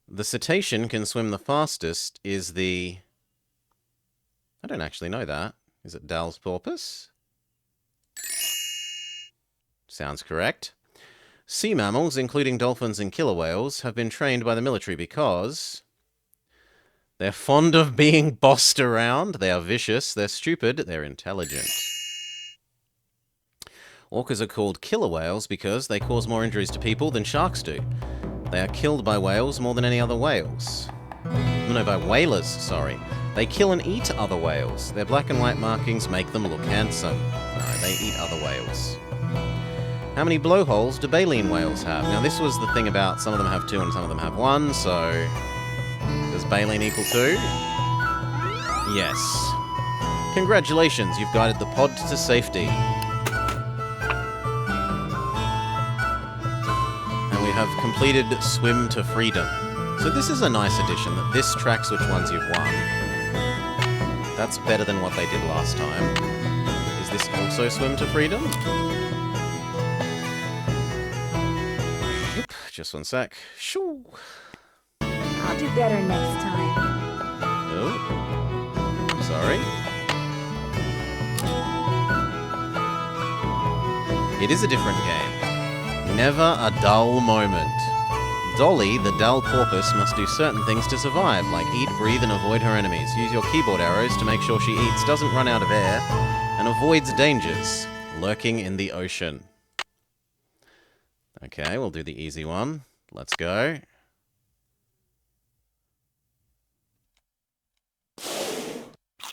The cetacean can swim the fastest is the... I don't actually know that. Is it Dall's porpoise? Sounds correct. Sea mammals, including dolphins and killer whales, have been trained by the military because they're fond of being bossed around, they are vicious, they're stupid, they're intelligent. Orcas are called killer whales because they cause more injuries to people than sharks do. They are killed by whales more than any other whales. No, by whalers, sorry. They kill and eat other whales. Their black and white markings make them look handsome. No, they eat other whales. How many blowholes do baleen whales have? Now, this was the thing about some of them have 2 and some of them have 1, so... Does baleen equal 2? Yes. Congratulations, you've guided the pod to safety. And we have completed Swim to Freedom. So this is a nice addition, that this tracks which ones you've won. That's better than what they did last time. Is this also Swim to Freedom? Just one sec. Shoo. I'll do better next time. Oh. I'm sorry. It is a different game. Never a dull moment. Dolly, the dull porpoise, must do certain things to survive, like eat, breathe, and avoid her enemies. Use your keyboard arrows to make sure she eats, doesn't run out of air, and avoids dangers lurking in the ocean. Okay, we'll do the easy one. Let's go.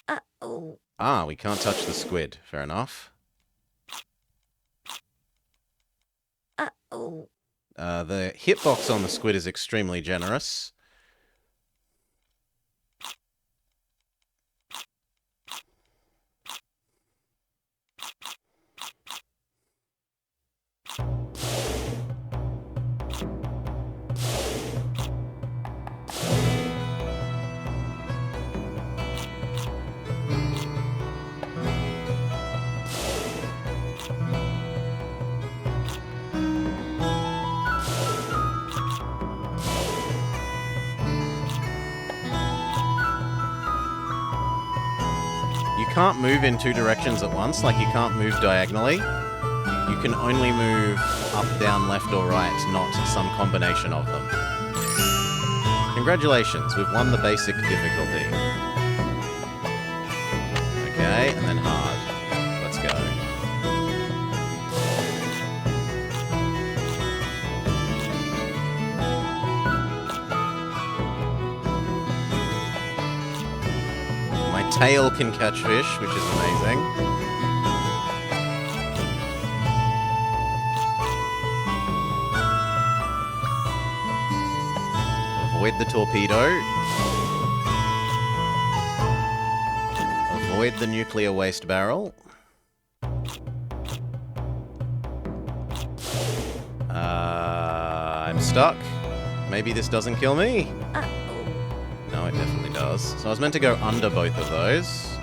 Uh-oh. Ah, we can't touch the squid. Fair enough. Uh-oh. The hitbox on the squid is extremely generous. You can't move in two directions at once, like you can't move diagonally. You can only move up, down, left, or right, not some combination of them. Congratulations, we've won the basic difficulty. Okay, and then hard. Let's go. My tail can catch fish, which is amazing. Avoid the torpedo. Avoid the nuclear waste barrel. I'm stuck. Maybe this doesn't kill me. No, it definitely does. So I was meant to go under both of those.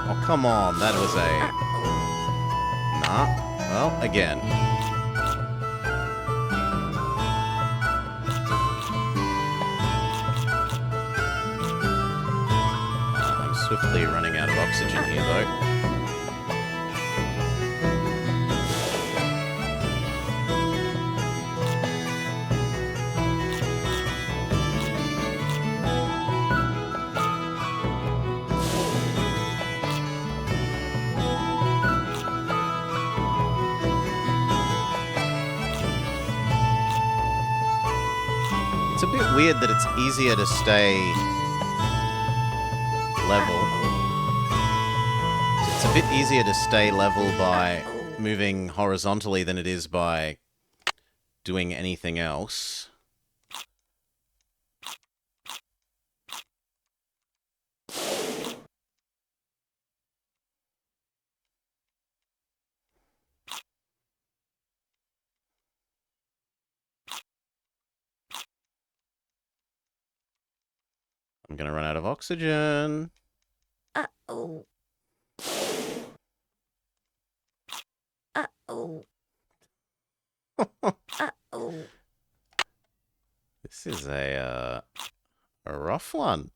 Oh, come on. That was a... Nah. Well, again. I'm swiftly running out of oxygen here, though. It's a bit weird that it's easier to stay level. It's a bit easier to stay level by moving horizontally than it is by doing anything else. I'm gonna run out of oxygen. Uh-oh. Uh-oh. Uh-oh. This is a rough one.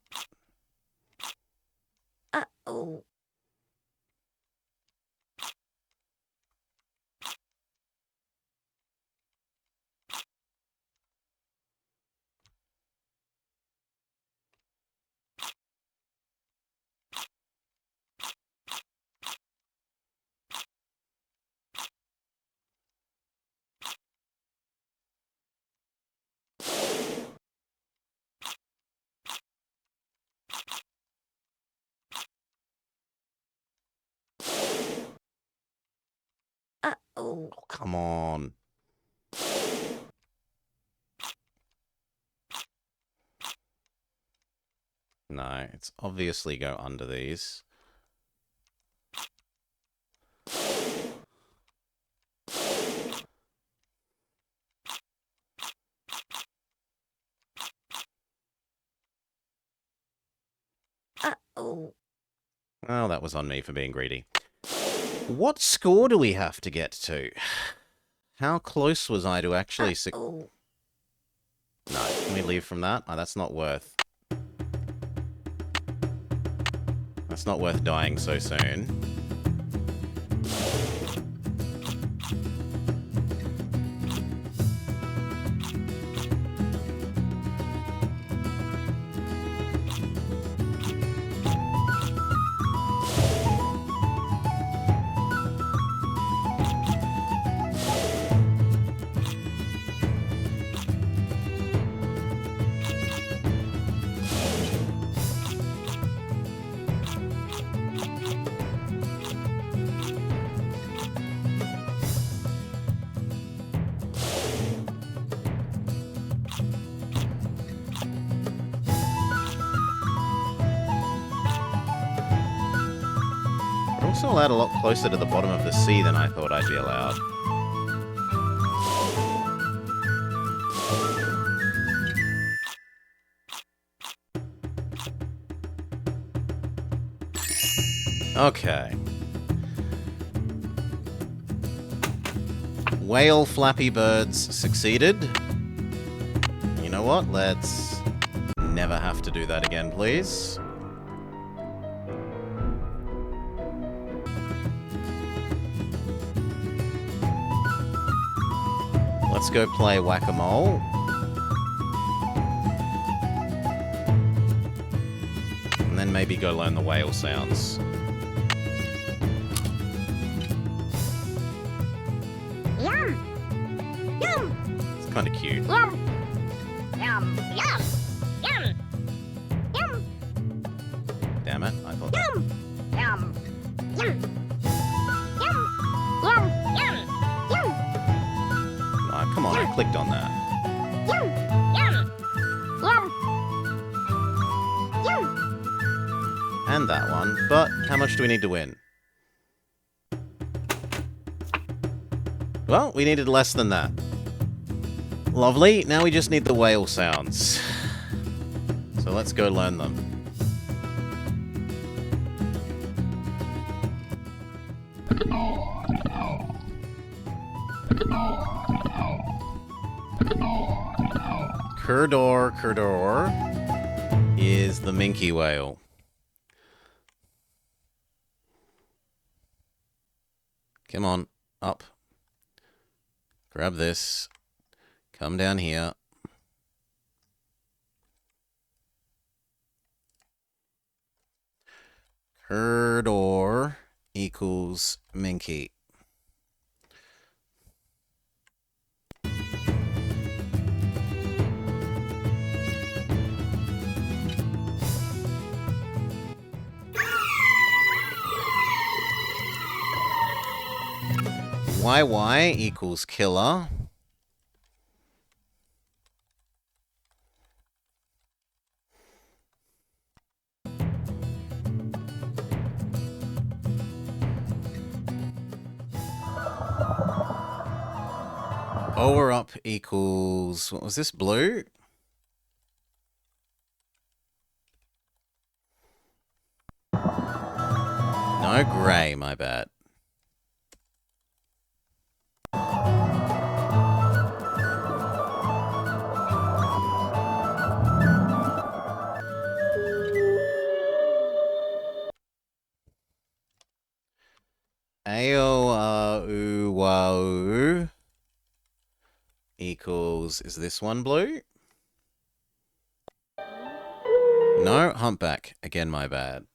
Uh-oh. Uh-oh. Oh, come on. No, it's obviously go under these. Uh-oh. Well, that was on me for being greedy. What score do we have to get to? How close was I to actually... No, can we leave from that? Oh, that's not worth... That's not worth dying so soon. We're also allowed a lot closer to the bottom of the sea than I thought I'd be allowed. Okay. Whale Flappy Birds succeeded. You know what? Let's never have to do that again, please. Let's go play Whack-A-Mole. And then maybe go learn the whale sounds. Yum! Yum! It's kind of cute. Yum! Yum! Yum! Yum! Yum! Damn it, I thought that... Yum! Yum! Yum! Yum! Yum! Yum! Yum! Oh, come on, I clicked on that. Yum! Yum! Yum! Yum! And that one, but how much do we need to win? Well, we needed less than that. Lovely, now we just need the whale sounds. So let's go learn them. Curdor is the minke whale. Come on, up. Grab this. Come down here. Curdor equals minke. YY equals killer. Over up equals, what was this, blue? No, grey, my bad. Aoauau equals, is this one blue? No, humpback. Again, my bad.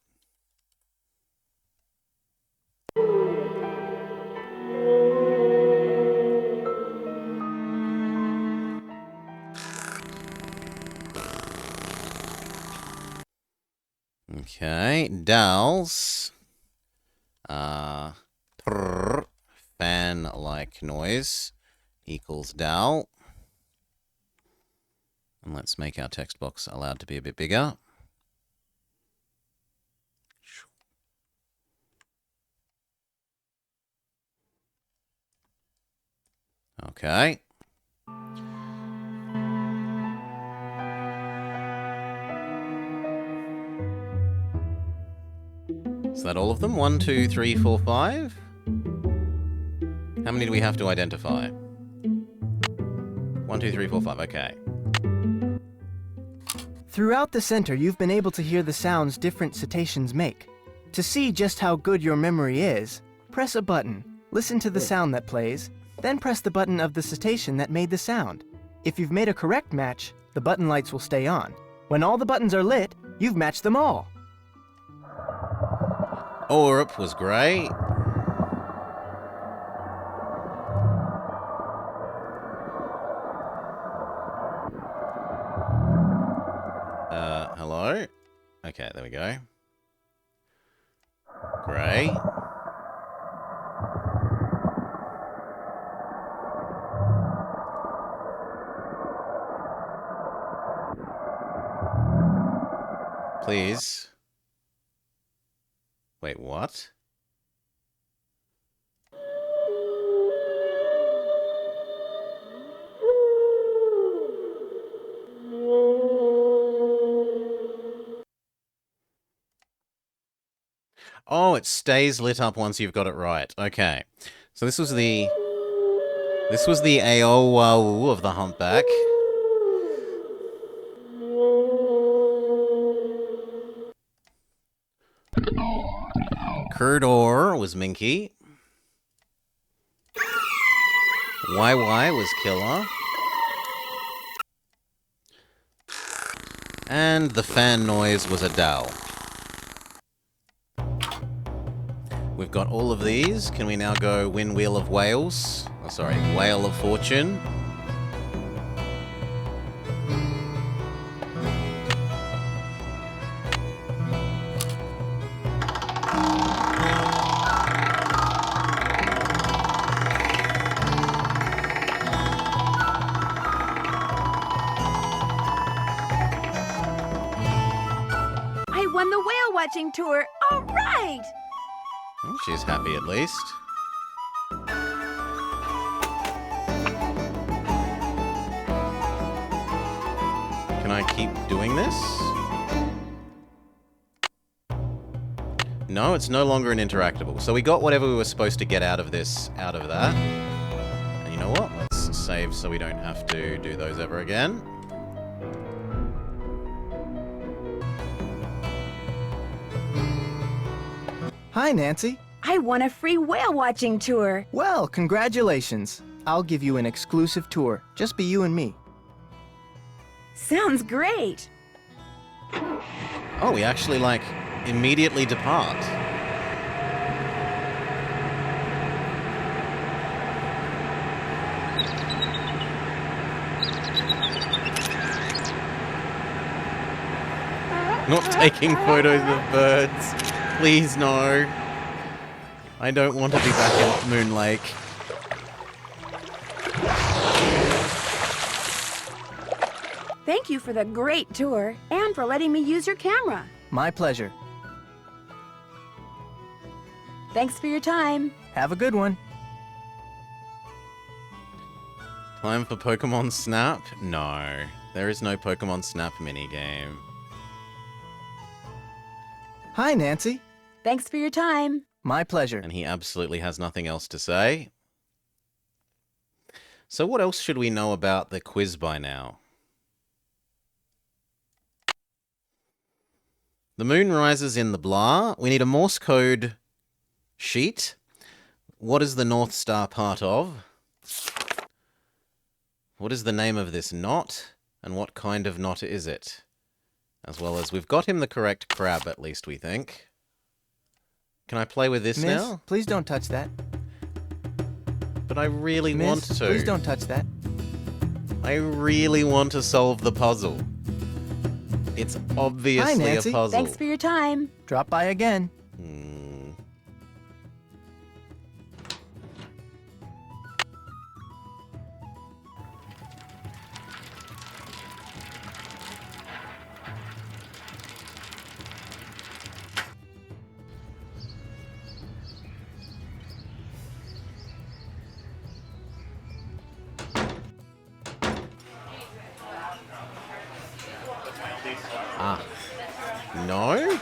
Okay, Dals. Fan-like noise equals Dal. And let's make our text box allowed to be a bit bigger. Okay. Is that all of them? 1, 2, 3, 4, 5? How many do we have to identify? 1, 2, 3, 4, 5. Okay. Throughout the center, you've been able to hear the sounds different cetaceans make. To see just how good your memory is, press a button, listen to the sound that plays, then press the button of the cetacean that made the sound. If you've made a correct match, the button lights will stay on. When all the buttons are lit, you've matched them all. Orup was great. Hello? Okay, there we go. Great. Please. Wait, what? Oh, it stays lit up once you've got it right. Okay. So this was the AOWAU of the humpback. Curdor was Minky. YY was Killer. And the fan noise was Adele. We've got all of these. Can we now go win Wheel of Wales? Oh, sorry, Whale of Fortune. I won the whale watching tour. All right! Oh, she's happy at least. Can I keep doing this? No, it's no longer an interactable. So we got whatever we were supposed to get out of this, out of that. And you know what? Let's save so we don't have to do those ever again. Hi, Nancy. I won a free whale watching tour. Well, congratulations. I'll give you an exclusive tour. Just be you and me. Sounds great. Oh, we actually, like, immediately depart. Not taking photos of birds. Please, no. I don't want to be back in Moon Lake. Thank you for the great tour and for letting me use your camera. My pleasure. Thanks for your time. Have a good one. Time for Pokemon Snap? No. There is no Pokemon Snap minigame. Hi, Nancy. Thanks for your time. My pleasure. And he absolutely has nothing else to say. So what else should we know about the quiz by now? The moon rises in the blah. We need a Morse code sheet. What is the North Star part of? What is the name of this knot? And what kind of knot is it? As well as we've got him the correct crab, at least we think. Can I play with this Miss, now? please don't touch that. But I really Miss, want to. please don't touch that. I really want to solve the puzzle. It's obviously Hi, Nancy. a puzzle. Thanks for your time. Drop by again. No?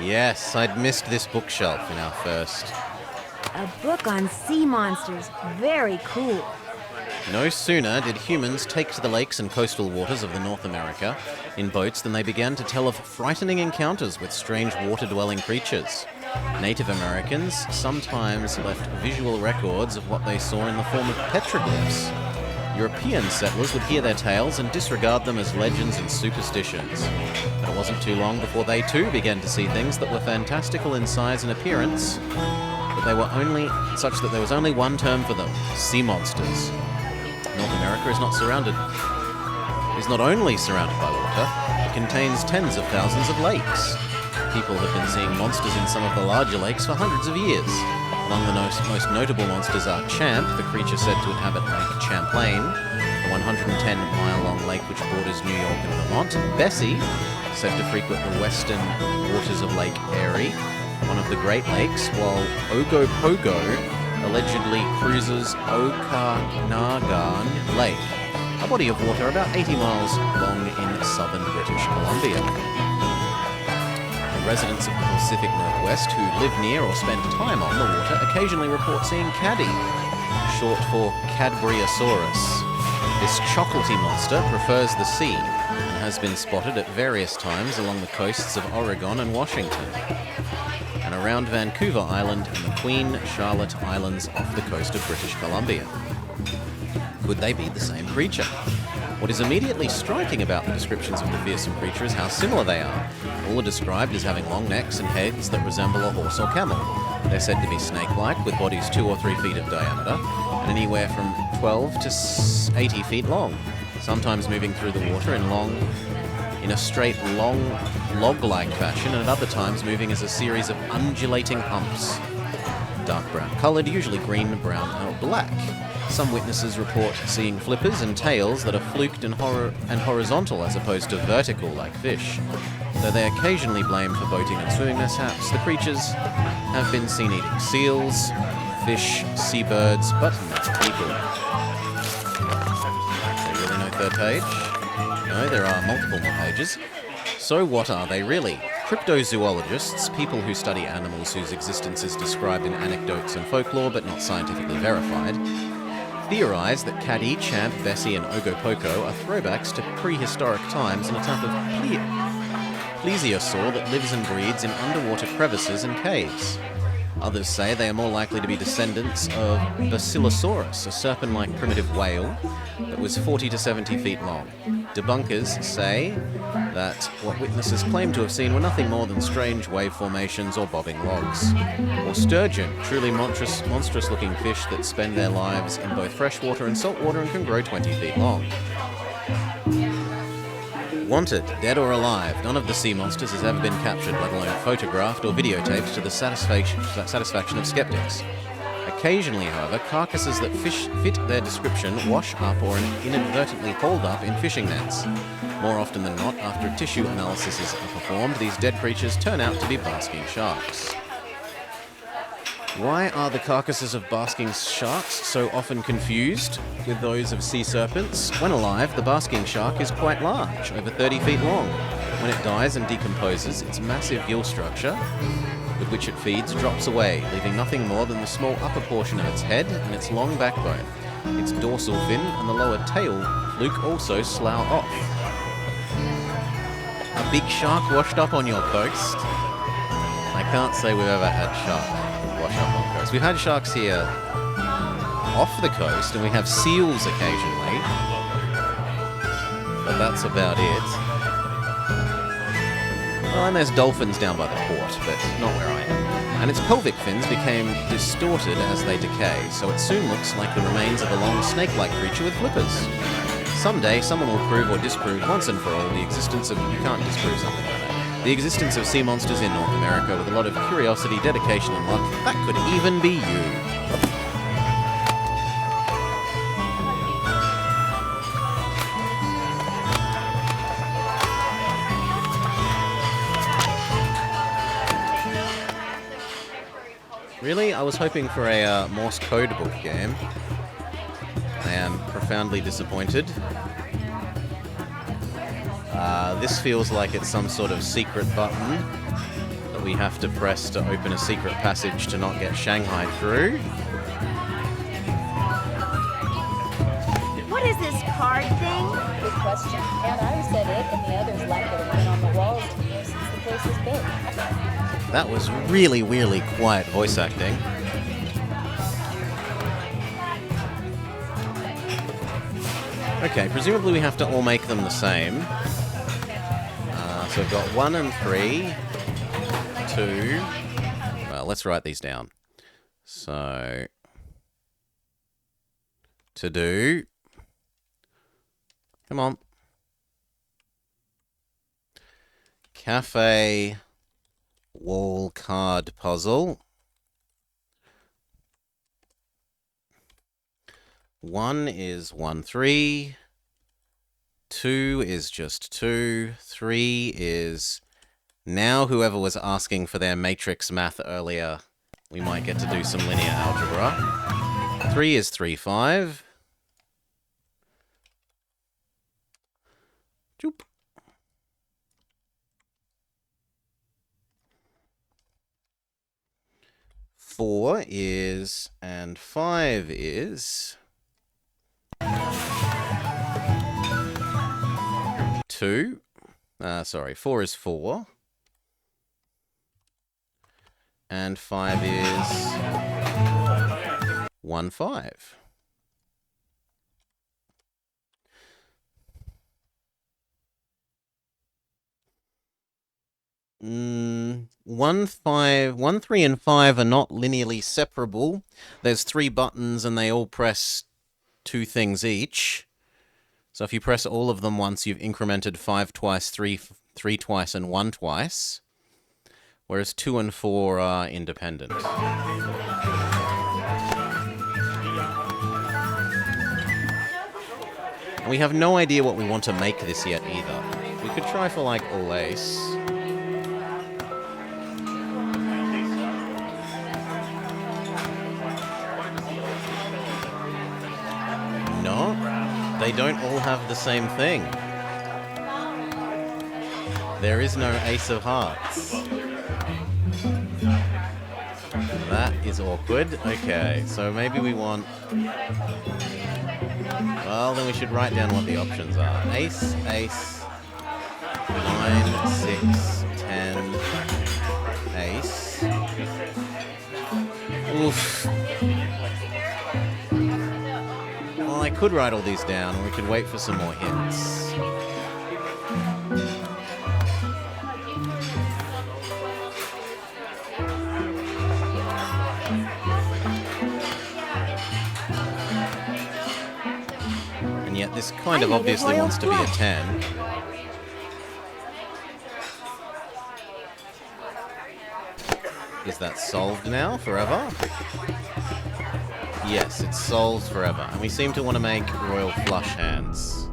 Yes, I'd missed this bookshelf in our first A book on sea monsters. Very cool. No sooner did humans take to the lakes and coastal waters of the North America in boats than they began to tell of frightening encounters with strange water-dwelling creatures. Native Americans sometimes left visual records of what they saw in the form of petroglyphs. European settlers would hear their tales and disregard them as legends and superstitions. But it wasn't too long before they too began to see things that were fantastical in size and appearance, but they were only such that there was only one term for them: sea monsters. North America is not only surrounded by water, it contains tens of thousands of lakes. People have been seeing monsters in some of the larger lakes for hundreds of years. Among the most notable monsters are Champ, the creature said to inhabit Lake Champlain, the 110-mile-long lake which borders New York and Vermont; Bessie, said to frequent the western waters of Lake Erie, one of the Great Lakes, while Ogopogo allegedly cruises Okanagan Lake, a body of water about 80 miles long in southern British Columbia. Residents of the Pacific Northwest who live near or spend time on the water occasionally report seeing caddy, short for Cadbriosaurus. This chocolatey monster prefers the sea and has been spotted at various times along the coasts of Oregon and Washington, and around Vancouver Island and the Queen Charlotte Islands off the coast of British Columbia. Could they be the same creature? What is immediately striking about the descriptions of the fearsome creature is how similar they are. All are described as having long necks and heads that resemble a horse or camel. They're said to be snake-like, with bodies 2 or 3 feet of diameter, and anywhere from 12 to 80 feet long, sometimes moving through the water in a straight, long, log-like fashion, and at other times moving as a series of undulating humps. Dark brown coloured, usually green, brown, or black. Some witnesses report seeing flippers and tails that are fluked and horizontal as opposed to vertical like fish. Though they occasionally blame for boating and swimming mishaps, the creatures have been seen eating seals, fish, seabirds, but not people. Is there really no third page? No, there are multiple more pages. So what are they really? Cryptozoologists, people who study animals whose existence is described in anecdotes and folklore but not scientifically verified, theorize that Caddy, Champ, Bessie, and Ogopogo are throwbacks to prehistoric times and a type of plesiosaur that lives and breeds in underwater crevices and caves. Others say they are more likely to be descendants of Basilosaurus, a serpent-like primitive whale that was 40 to 70 feet long. Debunkers say that what witnesses claim to have seen were nothing more than strange wave formations or bobbing logs. Or sturgeon, truly monstrous-looking fish that spend their lives in both freshwater and saltwater and can grow 20 feet long. Wanted, dead or alive, none of the sea monsters has ever been captured, let alone photographed or videotaped to the satisfaction of skeptics. Occasionally, however, carcasses that fit their description wash up or inadvertently hauled up in fishing nets. More often than not, after tissue analysis is performed, these dead creatures turn out to be basking sharks. Why are the carcasses of basking sharks so often confused with those of sea serpents? When alive, the basking shark is quite large, over 30 feet long. When it dies and decomposes, its massive gill structure, with which it feeds, drops away, leaving nothing more than the small upper portion of its head and its long backbone. Its dorsal fin and the lower tail fluke also slough off. A big shark washed up on your coast? I can't say we've ever had shark wash up on the coast. We've had sharks here off the coast, and we have seals occasionally, but that's about it. Well, and there's dolphins down by the port, but not where I am. And its pelvic fins became distorted as they decay, so it soon looks like the remains of a long snake-like creature with flippers. Someday, someone will prove or disprove once and for all the existence of... You can't disprove something like that. The existence of sea monsters in North America with a lot of curiosity, dedication, and luck. That could even be you. Really? I was hoping for a Morse code book game. I am profoundly disappointed. This feels like it's some sort of secret button that we we have to press to open a secret passage to not get shanghaied through. What is this card thing? Good question. And I said it, and the others like it have been on the walls here since the place was built. That was really, really quiet voice acting. Okay, presumably we have to all make them the same. So we've got 1 and 3, 2. Well, let's write these down. So, to do. Come on. Cafe wall card puzzle. 1 is 1, 3. 2 is just 2. 3 is... Now whoever was asking for their matrix math earlier, we might get to do some linear algebra. 3 is 3, 5. Choop. 4 is, and 5 is... 2. Sorry, 4 is 4. And 5 is 1, 5. One, 3, and 5 are not linearly separable. There's 3 buttons and they all press 2 things each. So if you press all of them once, you've incremented 5 twice, 3 twice, and 1 twice. Whereas 2 and 4 are independent. And we have no idea what we want to make this yet either. We could try for like all ace. No, they don't all have the same thing. There is no ace of hearts. That is awkward. Okay, so maybe we want... Well, then we should write down what the options are. Ace, ace, 9, 6, 10, ace. Oof. Well, I could write all these down, or we could wait for some more hints. And yet this kind of obviously wants to be a 10. Is that solved now, forever? Yes, it's solved forever. And we seem to want to make royal flush hands.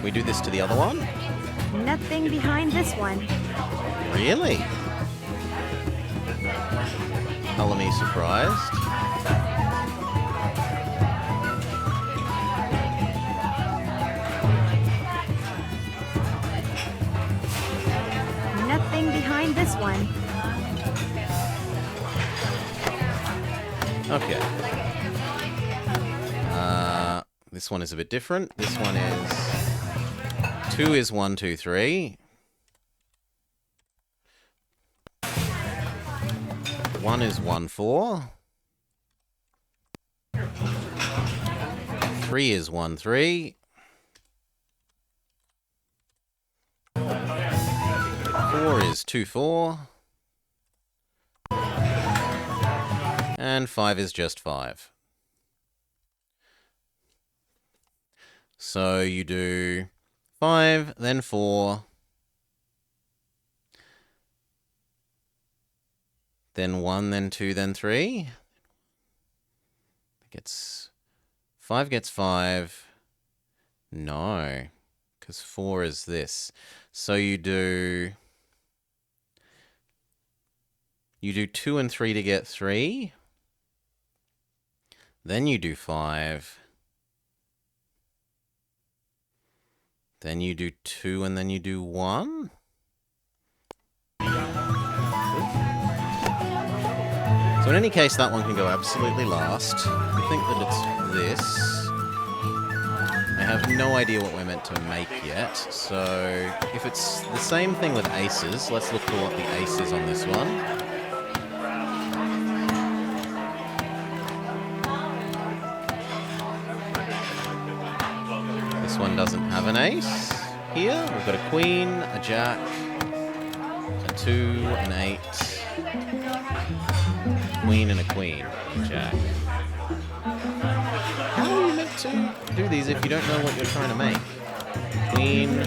We do this to the other one? Nothing behind this one. Really? Color me surprised. Nothing behind this one. Okay. This one is a bit different. This one is... 2 is 1, 2, 3. 1 is 1, 4. 3 is 1, 3. 4 is 2, 4. And 5 is just 5. So you do 5, then 4, then 1, then 2, then 3. Gets 5 gets 5. No, because 4 is this. So you do 2 and 3 to get 3. Then you do 5. Then you do 2 and then you do 1. So in any case, that one can go absolutely last. I think that it's this. I have no idea what we're meant to make yet. So if it's the same thing with aces, let's look for what the ace is on this one. This one doesn't have an ace. Here, we've got a queen, a jack, a 2, an 8, queen and a queen, and jack. How are you meant to do these if you don't know what you're trying to make? Queen.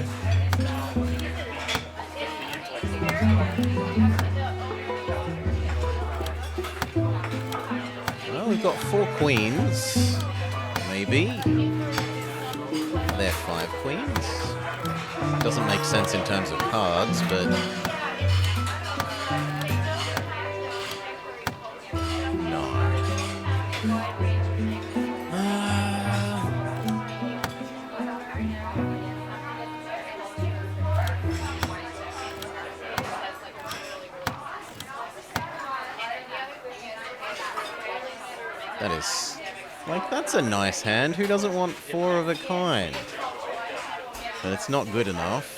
Well, we've got 4 queens, maybe. They're 5 queens. Doesn't make sense in terms of cards, but... no. That is... like, that's a nice hand. Who doesn't want 4 of a kind? But it's not good enough.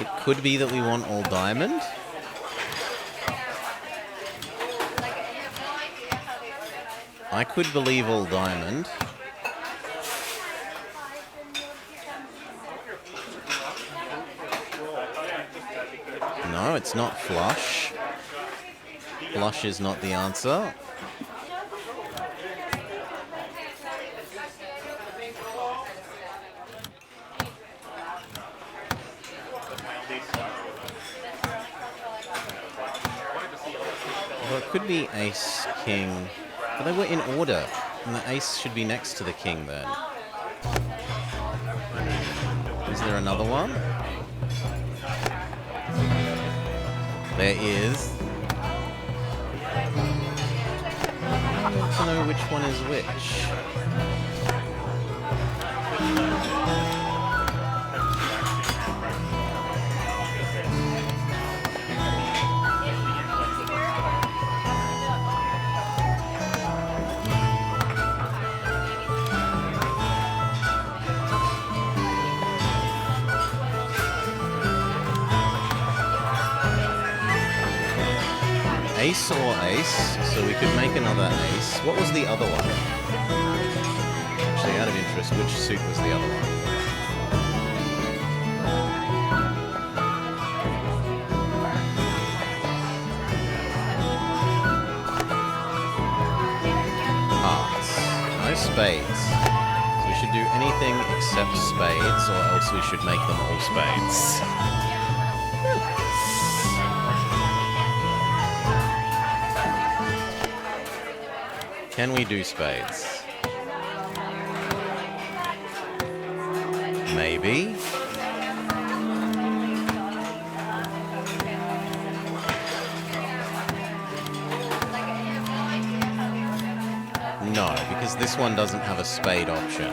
It could be that we want all diamond. I could believe all diamond. No, it's not flush. Flush is not the answer. Well, it could be ace, king, but they were in order, and the ace should be next to the king then. Is there another one? There is. I want to know which one is which. Ace or ace, so we could make another ace. What was the other one? Actually, out of interest, which suit was the other one? Hearts. No spades. So we should do anything except spades, or else we should make them all spades. Can we do spades? Maybe. No, because this one doesn't have a spade option.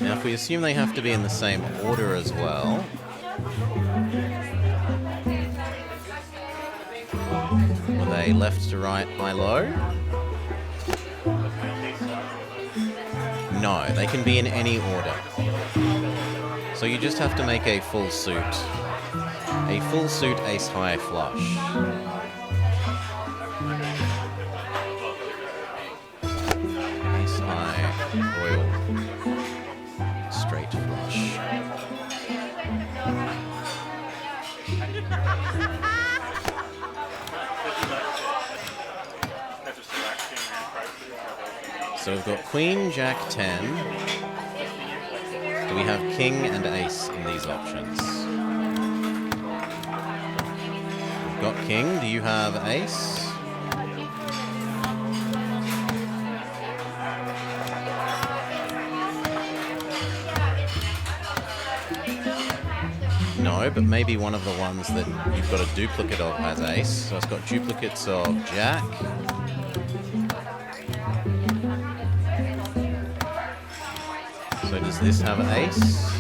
Now, if we assume they have to be in the same order as well, were they left to right, high, low? No, they can be in any order. So you just have to make a full suit. A full suit ace high flush. Ace high royal straight flush. So we've got queen, jack, 10. Do we have king and ace in these options? We've got king. Do you have ace? know, but maybe one of the ones that you've got a duplicate of has ace. So it's got duplicates of jack. So does this have ace?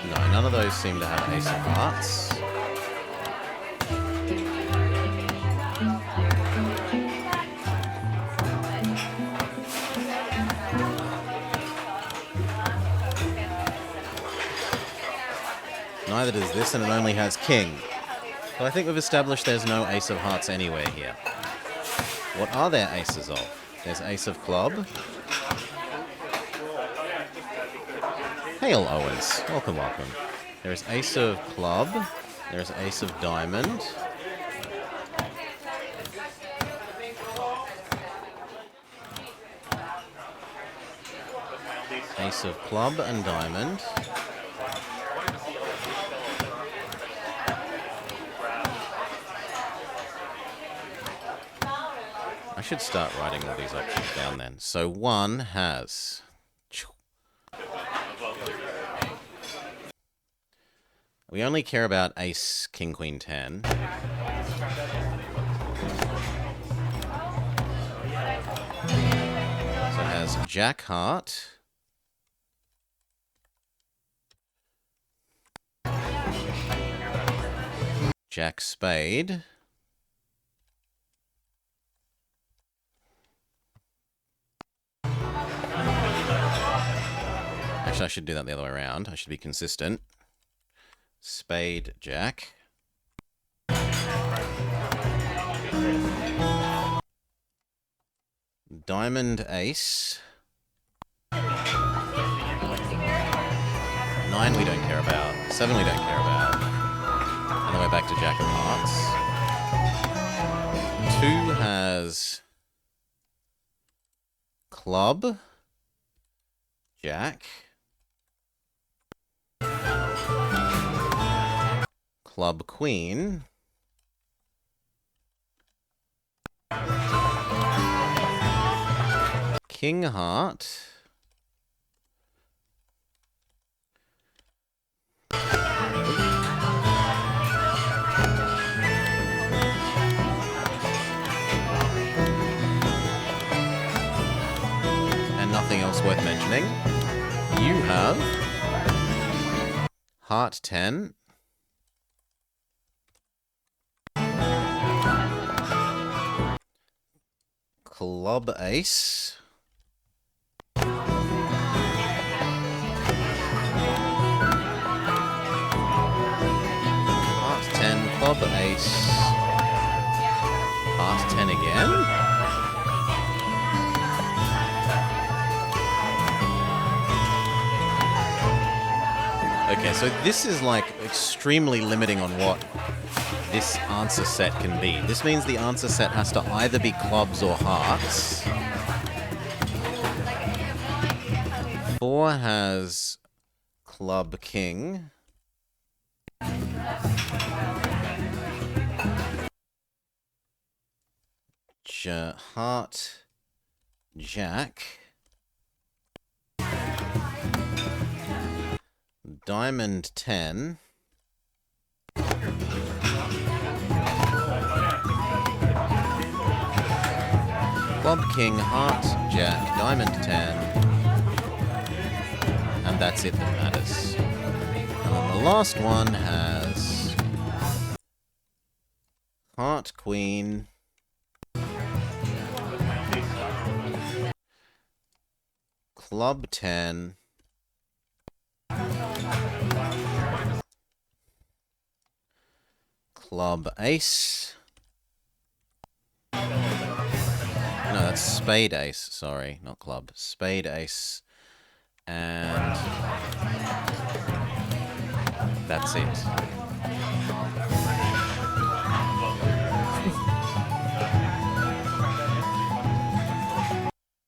No, none of those seem to have ace of hearts. Neither does this, and it only has king. So I think we've established there's no ace of hearts anywhere here. What are there aces of? There's ace of club. Hail, Owens. Welcome, welcome. There's ace of club. There's ace of diamond. Ace of club and diamond. I should start writing all these options down then. So one has... We only care about ace, king, queen, 10. So it has jack, heart. Jack, spade. Actually, I should do that the other way around. I should be consistent. Spade, jack. Diamond, ace. 9 we don't care about. 7 we don't care about. And then we're back to jack of hearts. 2 has club, jack, club, queen, king, heart, and nothing else worth mentioning. You have heart 10, club, ace, heart 10, club, ace, heart 10 again. Okay, so this is like extremely limiting on what this answer set can be. This means the answer set has to either be clubs or hearts. 4 has club, king. Heart, jack. Diamond 10. Club, king, heart, jack, diamond 10. And that's it that matters. And then the last one has heart, queen, club 10, club, ace. No, that's spade, ace. Sorry, not club. Spade, ace. And that's it.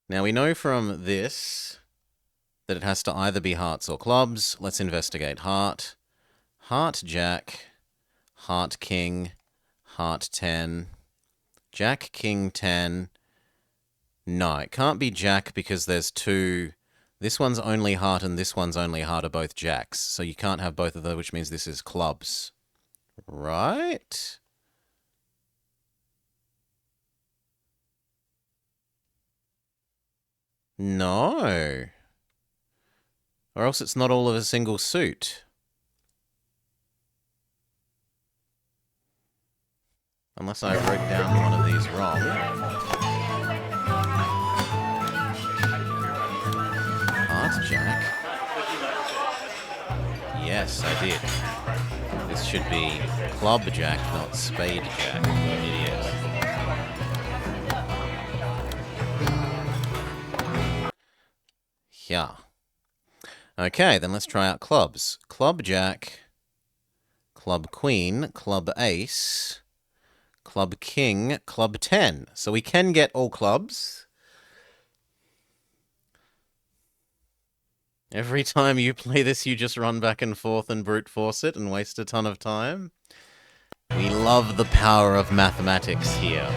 Now we know from this that it has to either be hearts or clubs. Let's investigate heart. Heart, jack. Heart, king. Heart 10. Jack, King 10. No, it can't be Jack because there's two. This one's only heart and this one's only heart are both jacks. So you can't have both of those, which means this is clubs. Right? No. Or else it's not all of a single suit. Unless I wrote down one of these wrong. Heart Jack. Yes, I did. This should be Club Jack, not Spade Jack. Idiot. Yeah. Okay, then let's try out clubs. Club Jack, Club Queen, Club Ace, Club King, Club 10. So we can get all clubs. Every time you play this, you just run back and forth and brute force it and waste a ton of time. We love the power of mathematics here.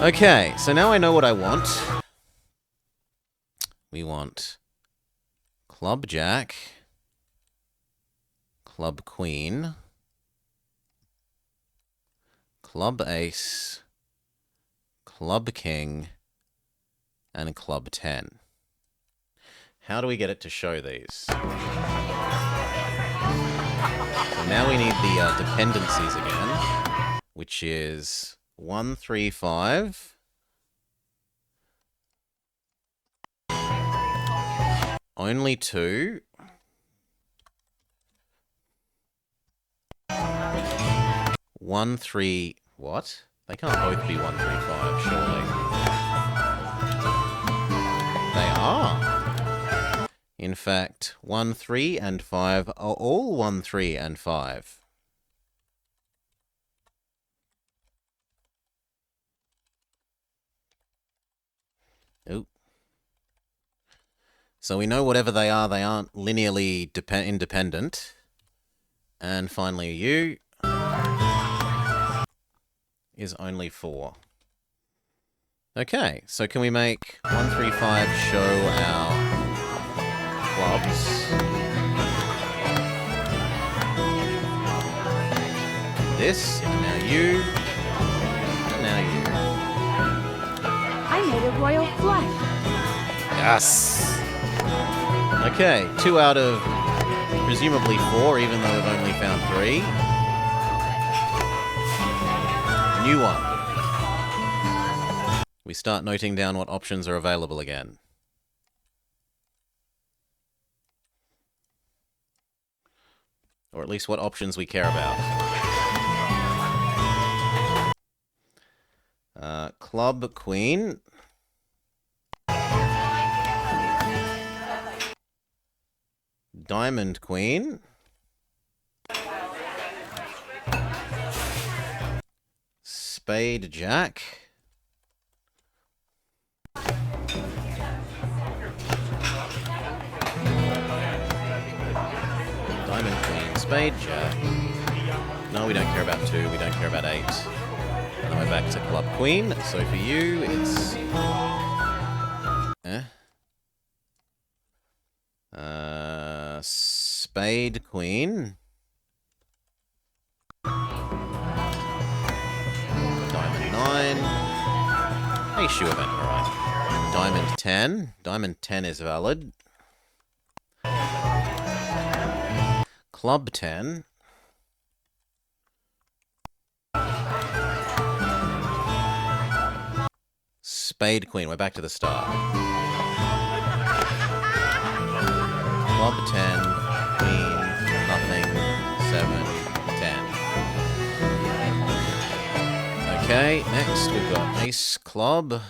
Okay, so now I know what I want. We want Club Jack, Club Queen, Club Ace, Club King, and Club 10. How do we get it to show these? So now we need the dependencies again, which is 1, 3, 5. Only 2. 1, 3. What? They can't both be 1, 3, 5, surely. They are. In fact, 1, 3, and 5 are all 1, 3, and 5. Oop. So we know whatever they aren't linearly independent. And finally, U is only 4. Okay, so can we make 1, 3, 5 show our clubs? This, and now U, and now U. I made a royal flush. Yes! Okay, 2 out of presumably 4, even though we've only found 3. New one. We start noting down what options are available again. Or at least what options we care about. Club Queen. Diamond Queen. Spade Jack. Diamond Queen, Spade Jack. No, we don't care about 2, we don't care about 8. And then we're back to Club Queen. So for you, it's... Spade Queen. Diamond 9. Hey, shoe event, alright. Diamond 10. Diamond 10 is valid. Club 10. Spade Queen. We're back to the start. Club 10. Queen. Nothing. 7. 10. Okay, next we've got Ace Club.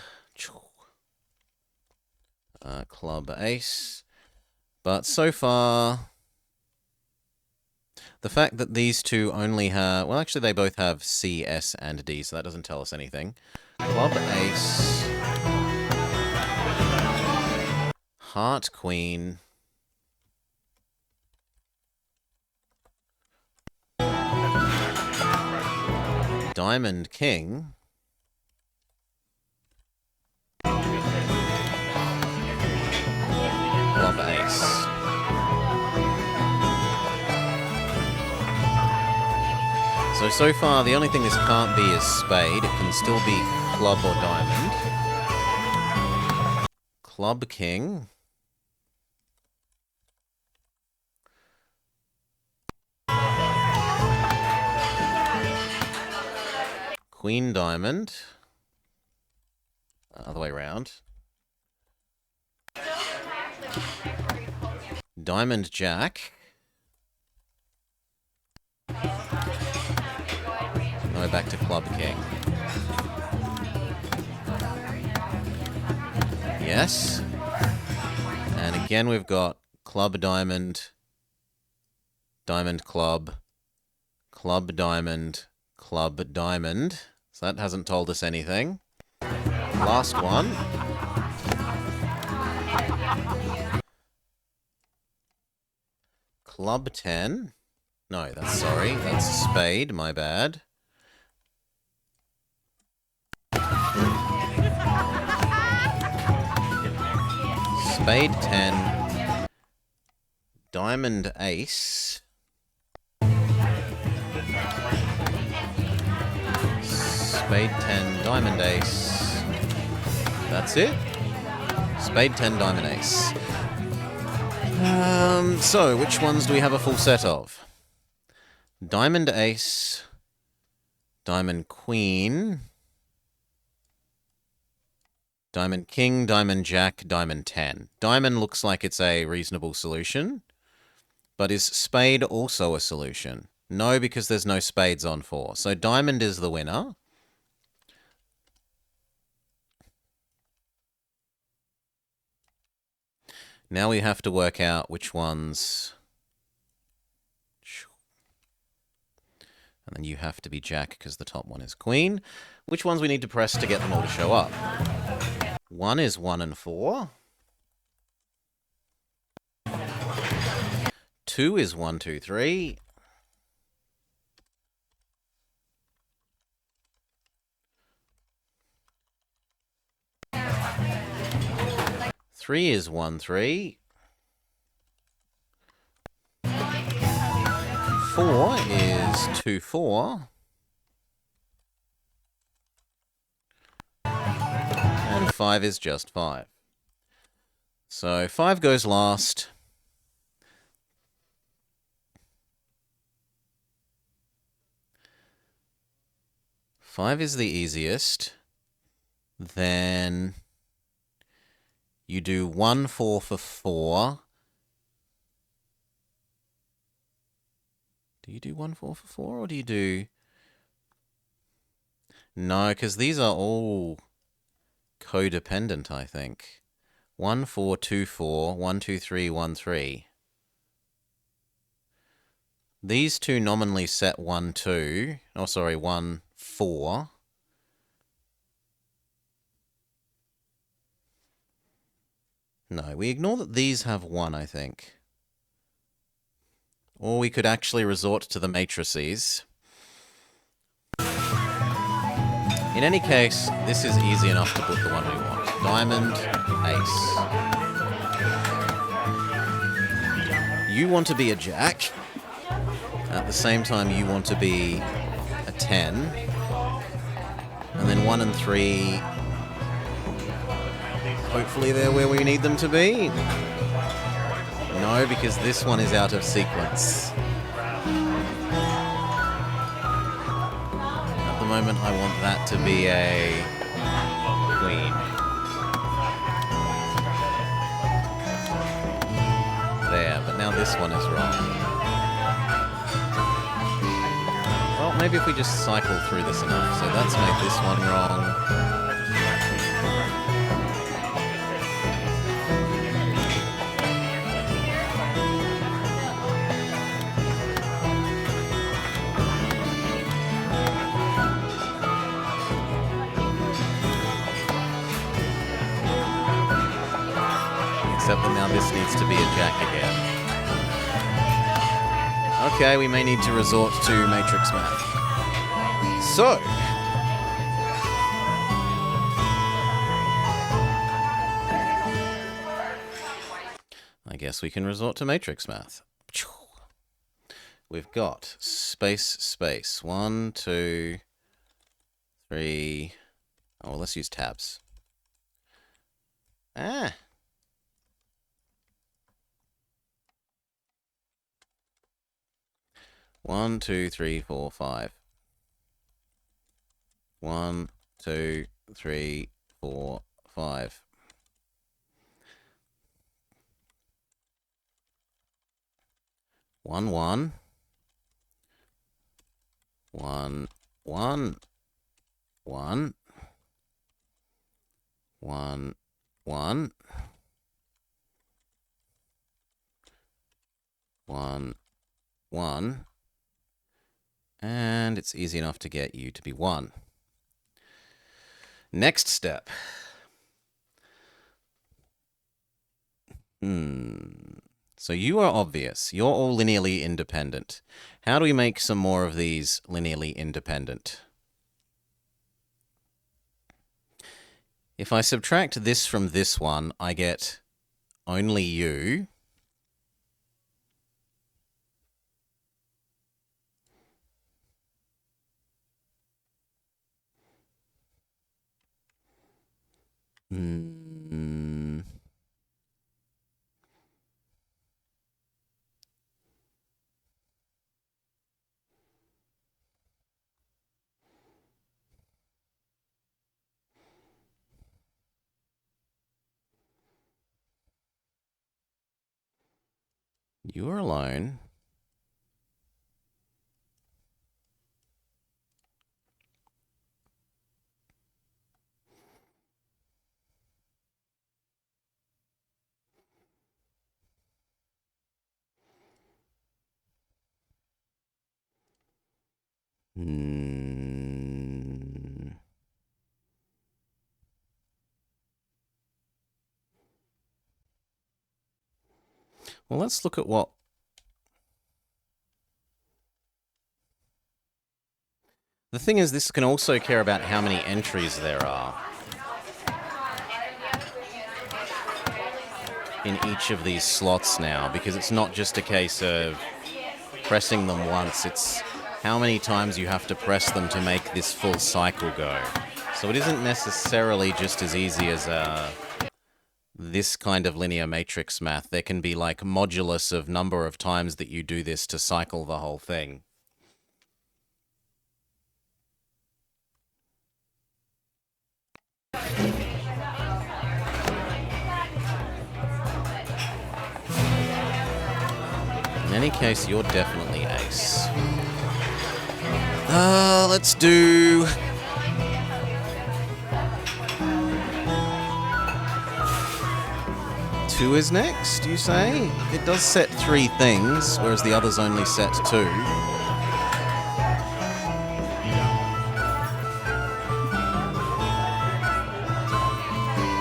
Club Ace. But so far, the fact that these two only have... Well, actually, they both have C, S, and D, so that doesn't tell us anything. Club Ace. Heart Queen. Diamond King. Club Ace. So far, the only thing this can't be is spade. It can still be club or diamond. Club King. Queen Diamond. Other way around. Diamond Jack. Now back to Club King. Yes. And again we've got Club Diamond, Diamond Club, Club Diamond, Club Diamond. So that hasn't told us anything. Last one. Club 10. No, that's spade, my bad. Spade 10. Diamond Ace. Spade 10, Diamond Ace. That's it. Spade 10, Diamond Ace. So, which ones do we have a full set of? Diamond Ace, Diamond Queen, Diamond King, Diamond Jack, Diamond 10. Diamond looks like it's a reasonable solution, but is spade also a solution? No, because there's no spades on 4. So diamond is the winner. Now we have to work out which ones... And then you have to be Jack because the top one is Queen. Which ones we need to press to get them all to show up? 1 is 1 and 4. 2 is 1, 2, 3. 3 is 1, 3. 4 is 2, 4. And 5 is just 5. So 5 goes last. Five is the easiest. Then you do 1, 4 for 4. Do you do 1, 4 for 4, or do you do... No, because these are all codependent, I think. 1, 4, 2, 4, 1, 2, 3, 1, 3. These two nominally set 1, 2. Oh, sorry, 1, 4. No, we ignore that these have 1, I think. Or we could actually resort to the matrices. In any case, this is easy enough to put the one we want. Diamond, Ace. You want to be a Jack. At the same time, you want to be a 10. And then 1 and 3... Hopefully they're where we need them to be. No, because this one is out of sequence. At the moment, I want that to be a queen. There, but now this one is wrong. Well, maybe if we just cycle through this enough. So let's make this one wrong. Except that now this needs to be a Jack again. Okay, we may need to resort to matrix math. So, I guess we can resort to matrix math. We've got space, space. 1, 2, 3. Oh, well, let's use tabs. Ah. One, 2, 3, 4, 5. 1, 2, 3, 4, 5. One, 1. 1, 1. 1. 1, 1. 1, 1. And it's easy enough to get you to be 1. Next step. So you are obvious. You're all linearly independent. How do we make some more of these linearly independent? If I subtract this from this one, I get only you. You are alone. Well, let's look at what... The thing is, this can also care about how many entries there are in each of these slots now, because it's not just a case of pressing them once, it's how many times you have to press them to make this full cycle go. So it isn't necessarily just as easy as this kind of linear matrix math. There can be like modulus of number of times that you do this to cycle the whole thing. In any case, you're definitely ace. Let's do... Two is next, you say? It does set 3 things, whereas the others only set 2.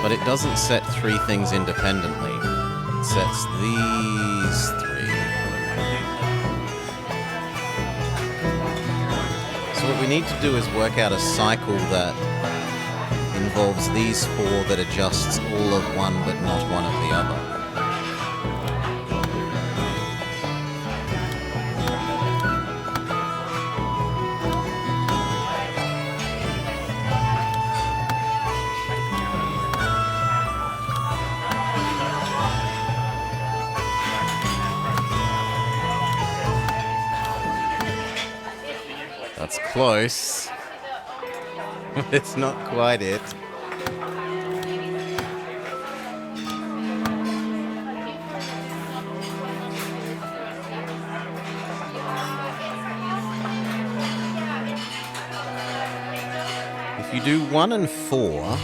But it doesn't set 3 things independently. It sets these 3. So what we need to do is work out a cycle that involves these 4 that adjusts all of one but not one of the other. That's close. It's not quite it. If you do 1 and 4,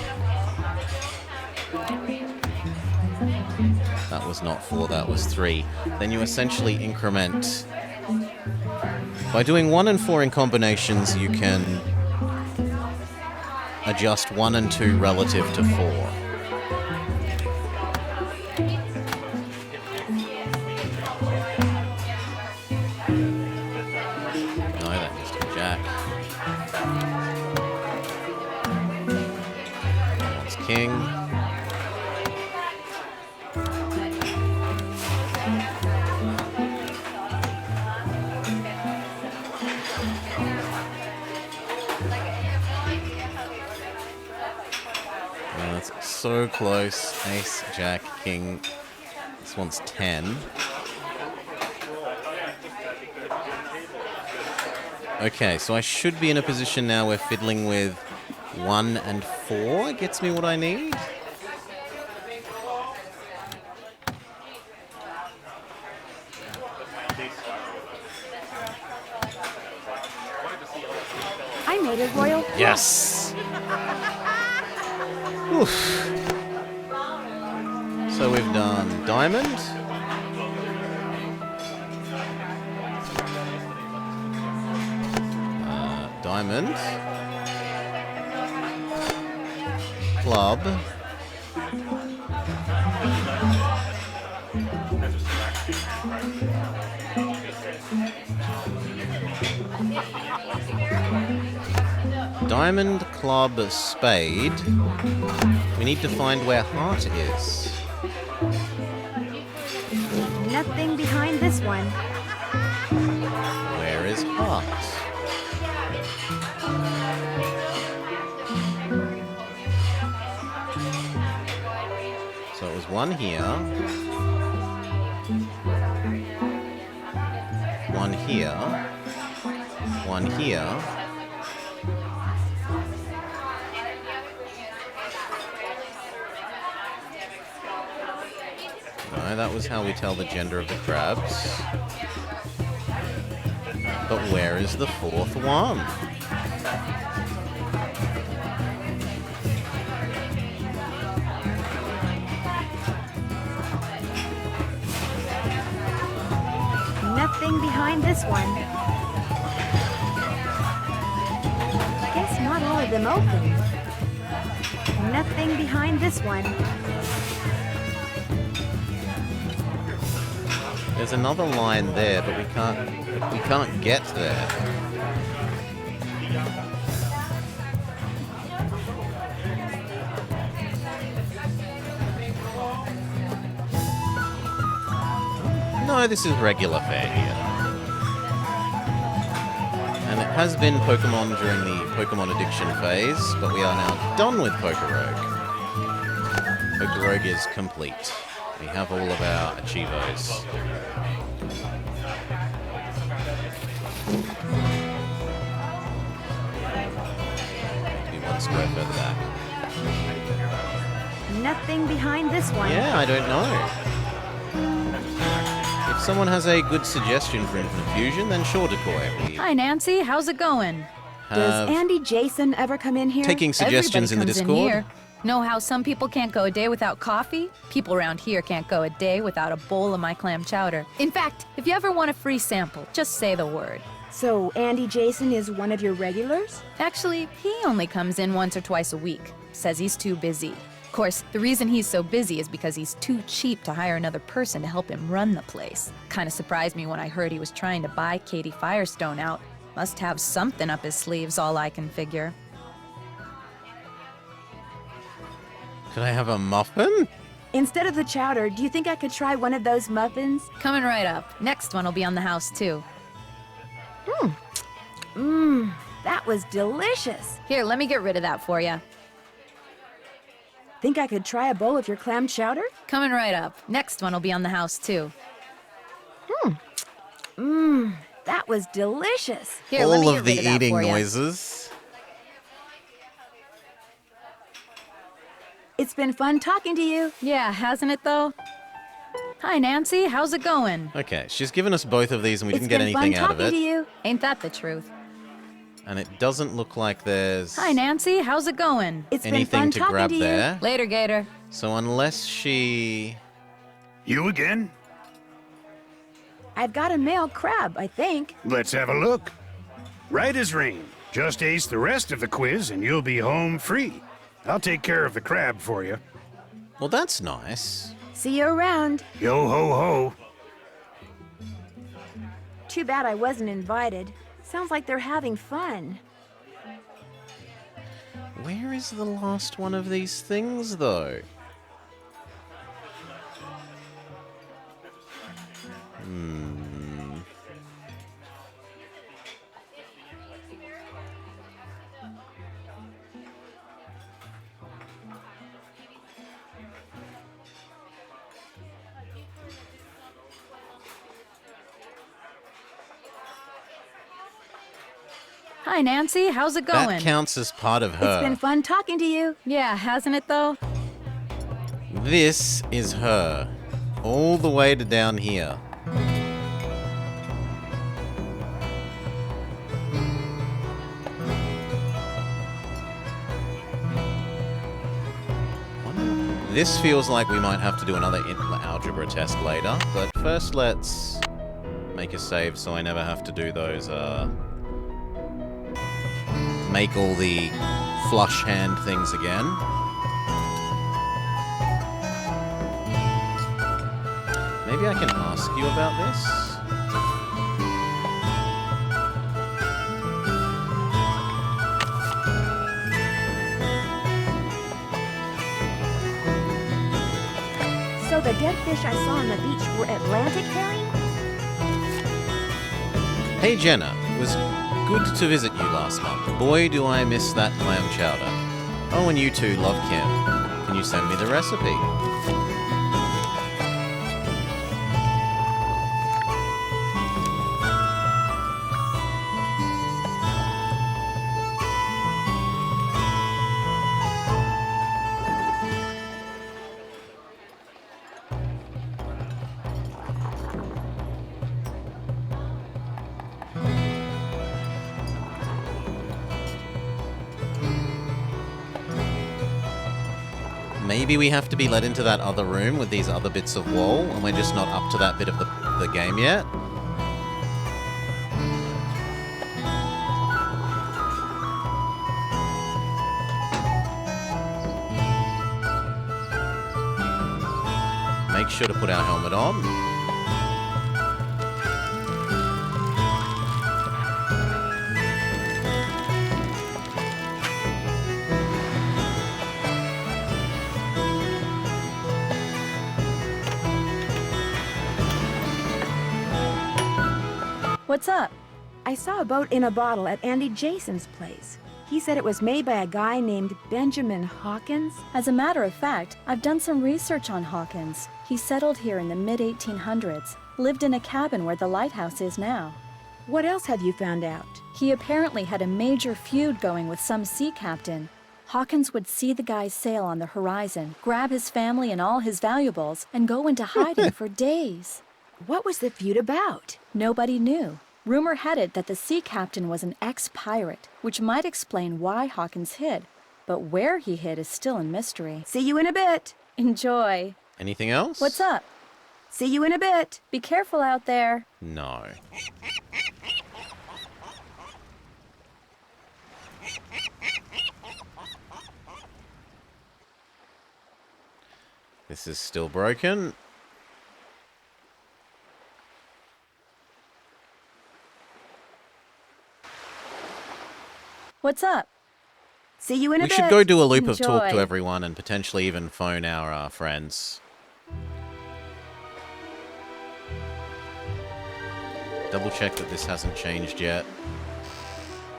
that was not 4, that was 3, then you essentially increment. By doing 1 and 4 in combinations, you can adjust 1 and 2 relative to 4. No, that just a jack. king. That's so close. Ace, jack, king. This one's 10. Okay, so I should be in a position now where fiddling with 1 and 4 gets me what I need. I made a royal flush. Yes! Oof. So we've done diamond. Diamond. Club. Diamond, club, spade. We need to find where heart is. Nothing behind this one. Where is heart? So it was 1 here. 1 here. 1 here. No, that was how we tell the gender of the crabs. But where is the 4th one? Nothing behind this one. Guess not all of them open. Nothing behind this one. There's another line there, but we can't get there. No, this is regular fare here. And it has been Pokemon during the Pokemon addiction phase, but we are now done with Pokerogue. Pokerogue is complete. We have all of our achievos. Maybe 1 square further back. Nothing behind this one. Yeah, I don't know. If someone has a good suggestion for Infinite Fusion, then sure, Decoy. Hi, Nancy. How's it going? Does Andy Jason ever come in here? Taking suggestions in the Everybody comes Discord. here. Know how some people can't go a day without coffee? People around here can't go a day without a bowl of my clam chowder. In fact, if you ever want a free sample, just say the word. So Andy Jason is one of your regulars? Actually, he only comes in once or twice a week. Says he's too busy. Of course, the reason he's so busy is because he's too cheap to hire another person to help him run the place. Kinda surprised me when I heard he was trying to buy Katie Firestone out. Must have something up his sleeves, all I can figure. Could I have a muffin? Instead of the chowder, do you think I could try one of those muffins? Coming right up. Next one will be on the house, too. That was delicious. Here, let me get rid of that for you. Think I could try a bowl of your clam chowder? Coming right up. Next one will be on the house, too. That was delicious. Here, let me All get of the rid of that eating for ya. noises. It's been fun talking to you. Yeah, hasn't it, though? Hi, Nancy. How's it going? Okay, she's given us both of these and we It's didn't get been anything fun out of talking to it. you. Ain't that the truth? And it doesn't look like there's Hi, Nancy. How's it going? It's been anything fun to talking grab to you. there. Later, Gator. So unless she... You again? I've got a male crab, I think. Let's have a look. Right as rain. Just ace the rest of the quiz and you'll be home free. I'll take care of the crab for you. Well, that's nice. See you around. Yo ho ho. Too bad I wasn't invited. Sounds like they're having fun. Where is the last one of these things, though? Hi, Nancy. How's it going? That counts as part of It's her. been fun talking to you. Yeah, hasn't it, though? This is her. All the way to down here. This feels like we might have to do another algebra test later, but first let's make a save so I never have to do those, make all the flush hand things again. Maybe I can ask you about this? So the dead fish I saw on the beach were Atlantic herring? Hey Jenna, it was good to visit you last month. Boy, do I miss that clam chowder. Oh, and you too, love Kim. Can you send me the recipe? Maybe we have to be let into that other room with these other bits of wall, and we're just not up to that bit of the game yet. Make sure to put our helmet on. What's up? I saw a boat in a bottle at Andy Jason's place. He said it was made by a guy named Benjamin Hawkins. As a matter of fact, I've done some research on Hawkins. He settled here in the mid-1800s, lived in a cabin where the lighthouse is now. What else have you found out? He apparently had a major feud going with some sea captain. Hawkins would see the guy sail on the horizon, grab his family and all his valuables, and go into hiding for days. What was the feud about? Nobody knew. Rumor had it that the sea captain was an ex-pirate, which might explain why Hawkins hid. But where he hid is still a mystery. See you in a bit. Enjoy. Anything else? What's up? See you in a bit. Be careful out there. No. This is still broken. What's up? See you in a We bit. should go do a loop of talk to Enjoy. everyone and potentially even phone our friends. Double check that this hasn't changed yet.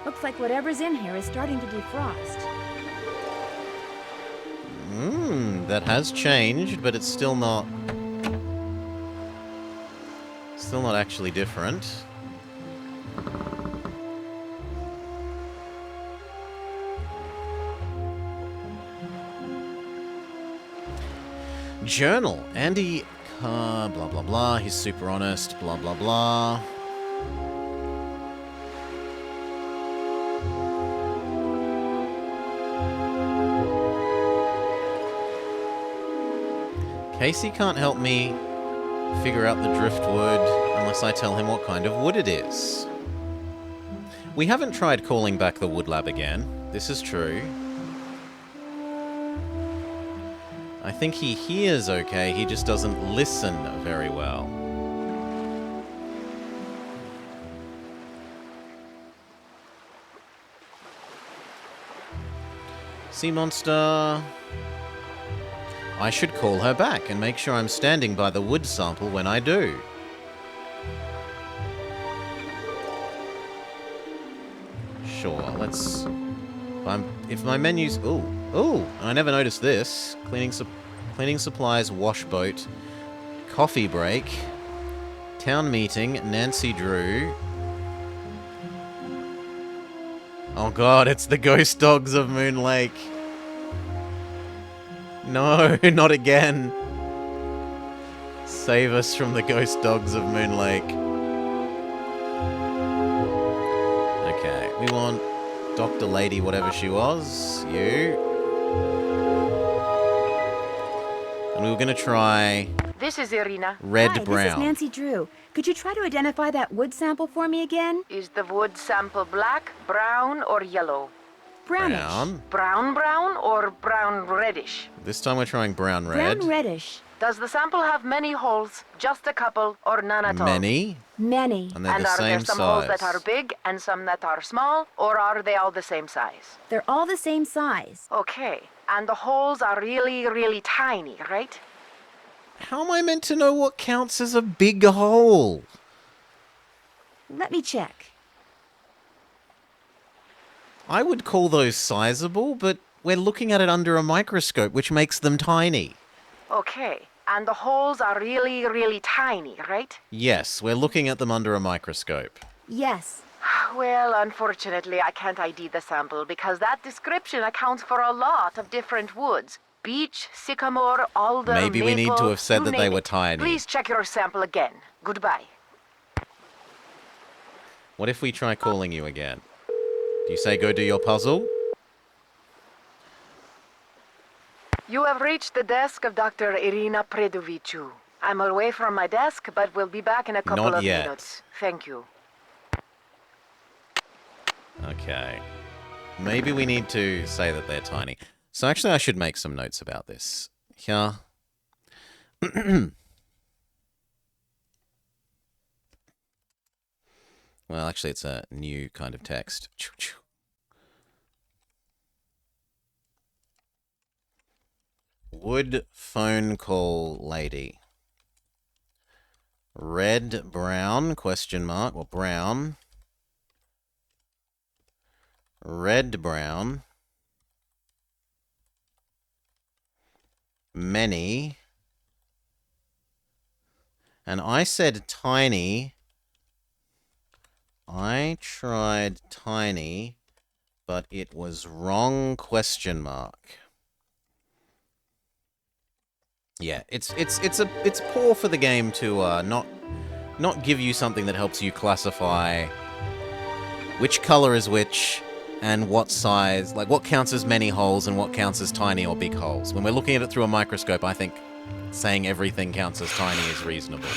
Looks like whatever's in here is starting to defrost. That has changed, but it's still not actually different. Journal. Andy, blah, blah, blah. He's super honest, blah, blah, blah. Casey can't help me figure out the driftwood unless I tell him what kind of wood it is. We haven't tried calling back the wood lab again. This is true. I think he hears okay, he just doesn't listen very well. Sea monster. I should call her back and make sure I'm standing by the wood sample when I do. Sure, let's... If my menu's... Ooh, I never noticed this. Cleaning supplies, wash boat, coffee break, town meeting, Nancy Drew. Oh god, it's the ghost dogs of Moon Lake. No, not again. Save us from the ghost dogs of Moon Lake. Okay, we want Dr. Lady, whatever she was. You. And we were going to try... This is Irina. Red Hi, brown. This is Nancy Drew. Could you try to identify that wood sample for me again? Is the wood sample black, brown, or yellow? Brownish. Brown. Or brown reddish? This time we're trying brown red. Brown reddish. Does the sample have many holes, just a couple, or none at all? Many. Many. And they're And the are there same some size. holes that are big and some that are small, or are they all the same size? They're all the same size. Okay, and the holes are really, really tiny, right? How am I meant to know what counts as a big hole? Let me check. I would call those sizable, but we're looking at it under a microscope, which makes them tiny. Okay, and the holes are really, really tiny, right? Yes, we're looking at them under a microscope. Yes. Well, unfortunately, I can't ID the sample because that description accounts for a lot of different woods. Beech, sycamore, alder, Maybe we need maple, to have said you that they name were it. tiny. Please check your sample again. Goodbye. What if we try calling you again? Do you say go do your puzzle? You have reached the desk of Dr. Irina Predoviciu. I'm away from my desk, but will be back in a couple Not of yet. minutes. Thank you. Okay. Maybe we need to say that they're tiny. So actually I should make some notes about this. Yeah. Well, actually it's a new kind of text. Wood phone call lady. Red, brown, question mark, or brown. Red, brown. Many. And I said tiny. I tried tiny, but it was wrong, question mark. Yeah, it's poor for the game to not give you something that helps you classify which color is which and what size, like what counts as many holes and what counts as tiny or big holes. When we're looking at it through a microscope, I think saying everything counts as tiny is reasonable.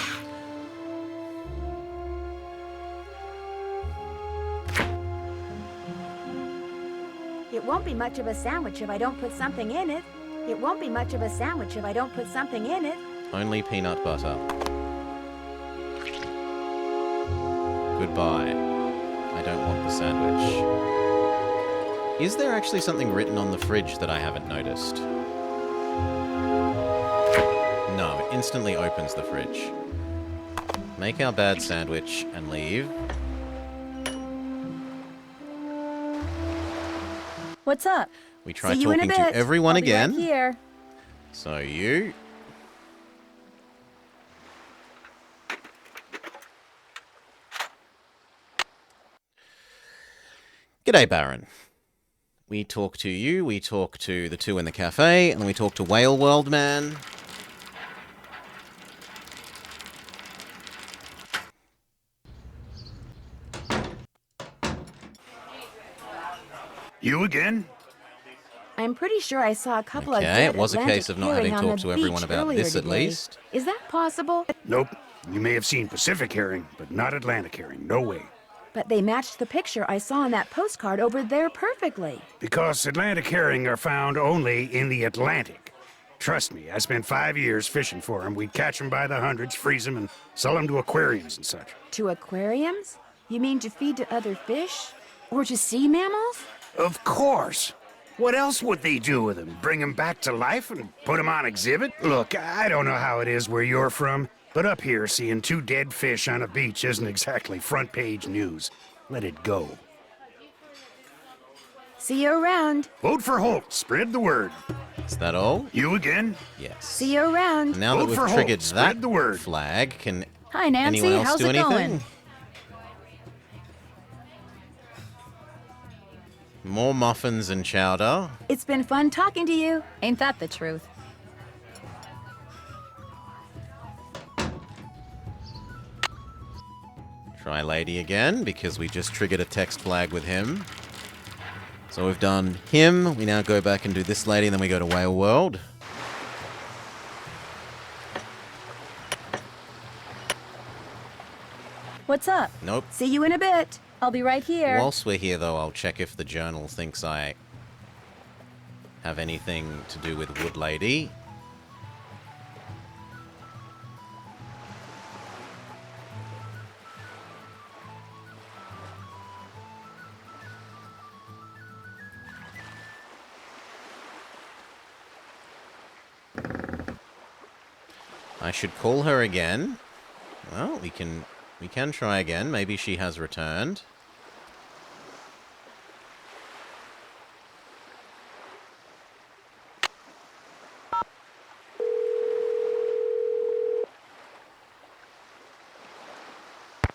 It won't be much of a sandwich if I don't put something in it. It won't be much of a sandwich if I don't put something in it. Only peanut butter. Goodbye. I don't want the sandwich. Is there actually something written on the fridge that I haven't noticed? No, it instantly opens the fridge. Make our bad sandwich and leave. What's up? We try See you in a talking to bit. everyone I'll be again. right here. So you... G'day, Baron. We talk to you, we talk to the two in the cafe, and then we talk to Whale World Man. You again? I'm pretty sure I saw a couple of Okay, dead it was a Atlantic case of not herring having on talked the to everyone beach about earlier this, at today. least. Is that possible? Nope. You may have seen Pacific herring, but not Atlantic herring. No way. But they matched the picture I saw on that postcard over there perfectly. Because Atlantic herring are found only in the Atlantic. Trust me, I spent 5 years fishing for them. We'd catch them by the hundreds, freeze them, and sell them to aquariums and such. To aquariums? You mean to feed to other fish? Or to sea mammals? Of course. What else would they do with him? Bring him back to life and put him on exhibit? Look, I don't know how it is where you're from, but up here, seeing 2 dead fish on a beach isn't exactly front-page news. Let it go. See you around. Vote for Holt. Spread the word. Is that all? You again? Yes. See you around. Now that Vote for we've Holt. triggered Spread that the word. flag, can Hi, Nancy. anyone else How's do it anything? going? More muffins and chowder. It's been fun talking to you. Ain't that the truth? Try lady again, because we just triggered a text flag with him. So we've done him, we now go back and do this lady, and then we go to Whale World. What's up? Nope. See you in a bit. I'll be right here. Whilst we're here, though, I'll check if the journal thinks I have anything to do with Wood Lady. I should call her again. Well, we can try again. Maybe she has returned.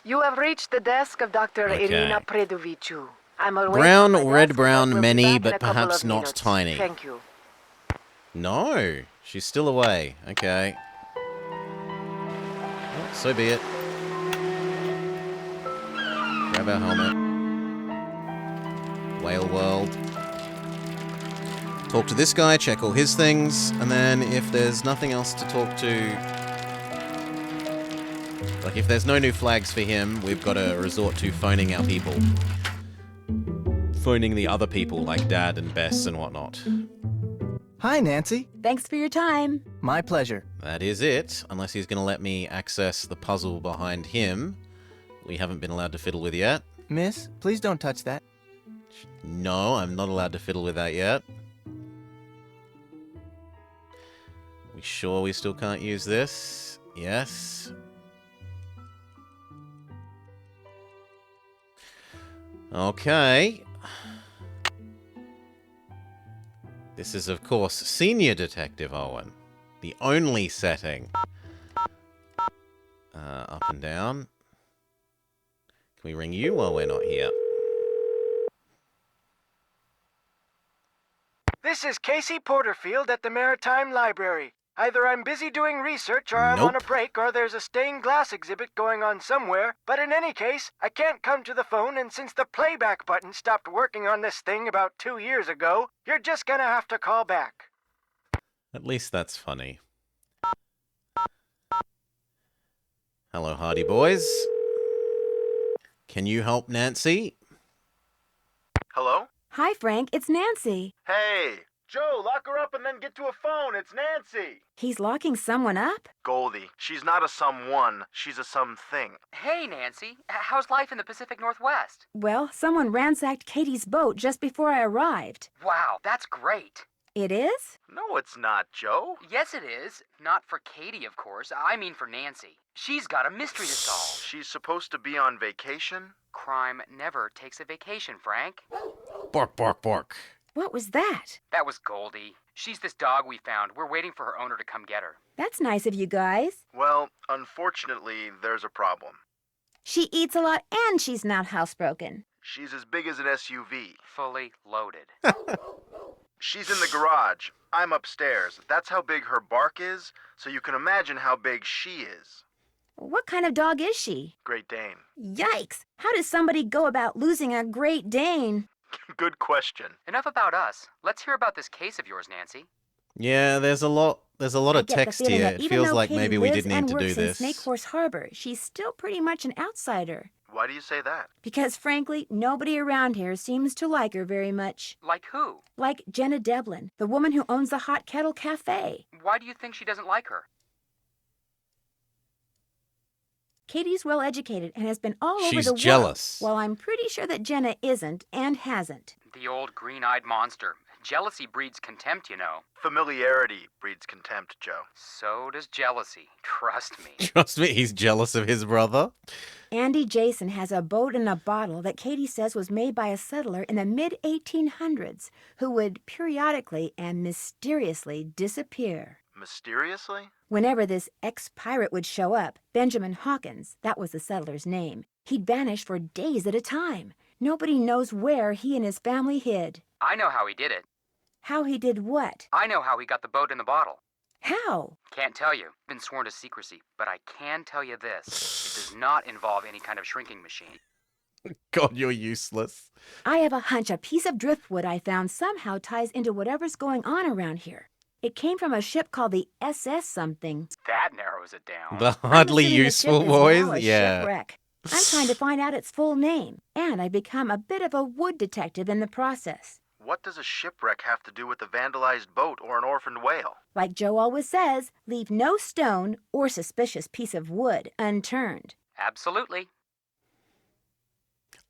You have reached the desk of Dr. Okay. Elena Predoviciu. I'm away Brown, from my red desk, brown, but will be many, back in but a couple perhaps of not minutes. tiny. Thank you. No, she's still away. Okay. Well, so be it. Grab our helmet. Whale World. Talk to this guy, check all his things, and then if there's nothing else to talk to... Like, if there's no new flags for him, we've got to resort to phoning our people. Phoning the other people, like Dad and Bess and whatnot. Hi, Nancy. Thanks for your time. My pleasure. That is it, unless he's going to let me access the puzzle behind him. We haven't been allowed to fiddle with yet. Miss, please don't touch that. No, I'm not allowed to fiddle with that yet. We sure we still can't use this? Yes. Okay. This is, of course, Senior Detective Owen. The only setting. Up and down. Can we ring you while we're not here? This is Casey Porterfield at the Maritime Library. Either I'm busy doing research, or I'm on a Nope. break, or there's a stained glass exhibit going on somewhere. But in any case, I can't come to the phone, and since the playback button stopped working on this thing about 2 years ago, you're just gonna have to call back. At least that's funny. Hello, Hardy Boys. Can you help Nancy? Hello? Hi, Frank. It's Nancy. Hey! Joe, lock her up and then get to a phone. It's Nancy! He's locking someone up? Goldie, she's not a someone. She's a something. Hey, Nancy. How's life in the Pacific Northwest? Well, someone ransacked Katie's boat just before I arrived. Wow, that's great. It is? No, it's not, Joe. Yes, it is. Not for Katie, of course. I mean for Nancy. She's got a mystery to solve. She's supposed to be on vacation? Crime never takes a vacation, Frank. Bark, bark, bark. What was that? That was Goldie. She's this dog we found. We're waiting for her owner to come get her. That's nice of you guys. Well, unfortunately, there's a problem. She eats a lot and she's not housebroken. She's as big as an SUV. Fully loaded. She's in the garage. I'm upstairs. That's how big her bark is, so you can imagine how big she is. What kind of dog is she? Great Dane. Yikes! How does somebody go about losing a Great Dane? Good question. Enough about us. Let's hear about this case of yours, Nancy. Yeah, there's a lot I of get the text feeling here. that It even feels though like Katie maybe we lives didn't need and to do works in this. Snake Horse Harbor, she's still pretty much an outsider. Why do you say that? Because frankly, nobody around here seems to like her very much. Like who? Like Jenna Devlin, the woman who owns the Hot Kettle Cafe. Why do you think she doesn't like her? Katie's well educated and has been all over She's the world. jealous. While I'm pretty sure that Jenna isn't and hasn't. The old green-eyed monster. Jealousy breeds contempt, you know. Familiarity breeds contempt, Joe. So does jealousy. Trust me. Trust me, he's jealous of his brother. Andy Jason has a boat in a bottle that Katie says was made by a settler in the mid-1800s who would periodically and mysteriously disappear. Mysteriously? Whenever this ex-pirate would show up, Benjamin Hawkins, that was the settler's name, he'd vanish for days at a time. Nobody knows where he and his family hid. I know how he did it. How he did what? I know how he got the boat in the bottle. How? Can't tell you. Been sworn to secrecy. But I can tell you this. It does not involve any kind of shrinking machine. God, you're useless. I have a hunch a piece of driftwood I found somehow ties into whatever's going on around here. It came from a ship called the SS something. That narrows it down. The hardly I'm assuming useful the ship is now boys? a Yeah. shipwreck. I'm trying to find out its full name, and I've become a bit of a wood detective in the process. What does a shipwreck have to do with a vandalized boat or an orphaned whale? Like Joe always says, leave no stone or suspicious piece of wood unturned. Absolutely.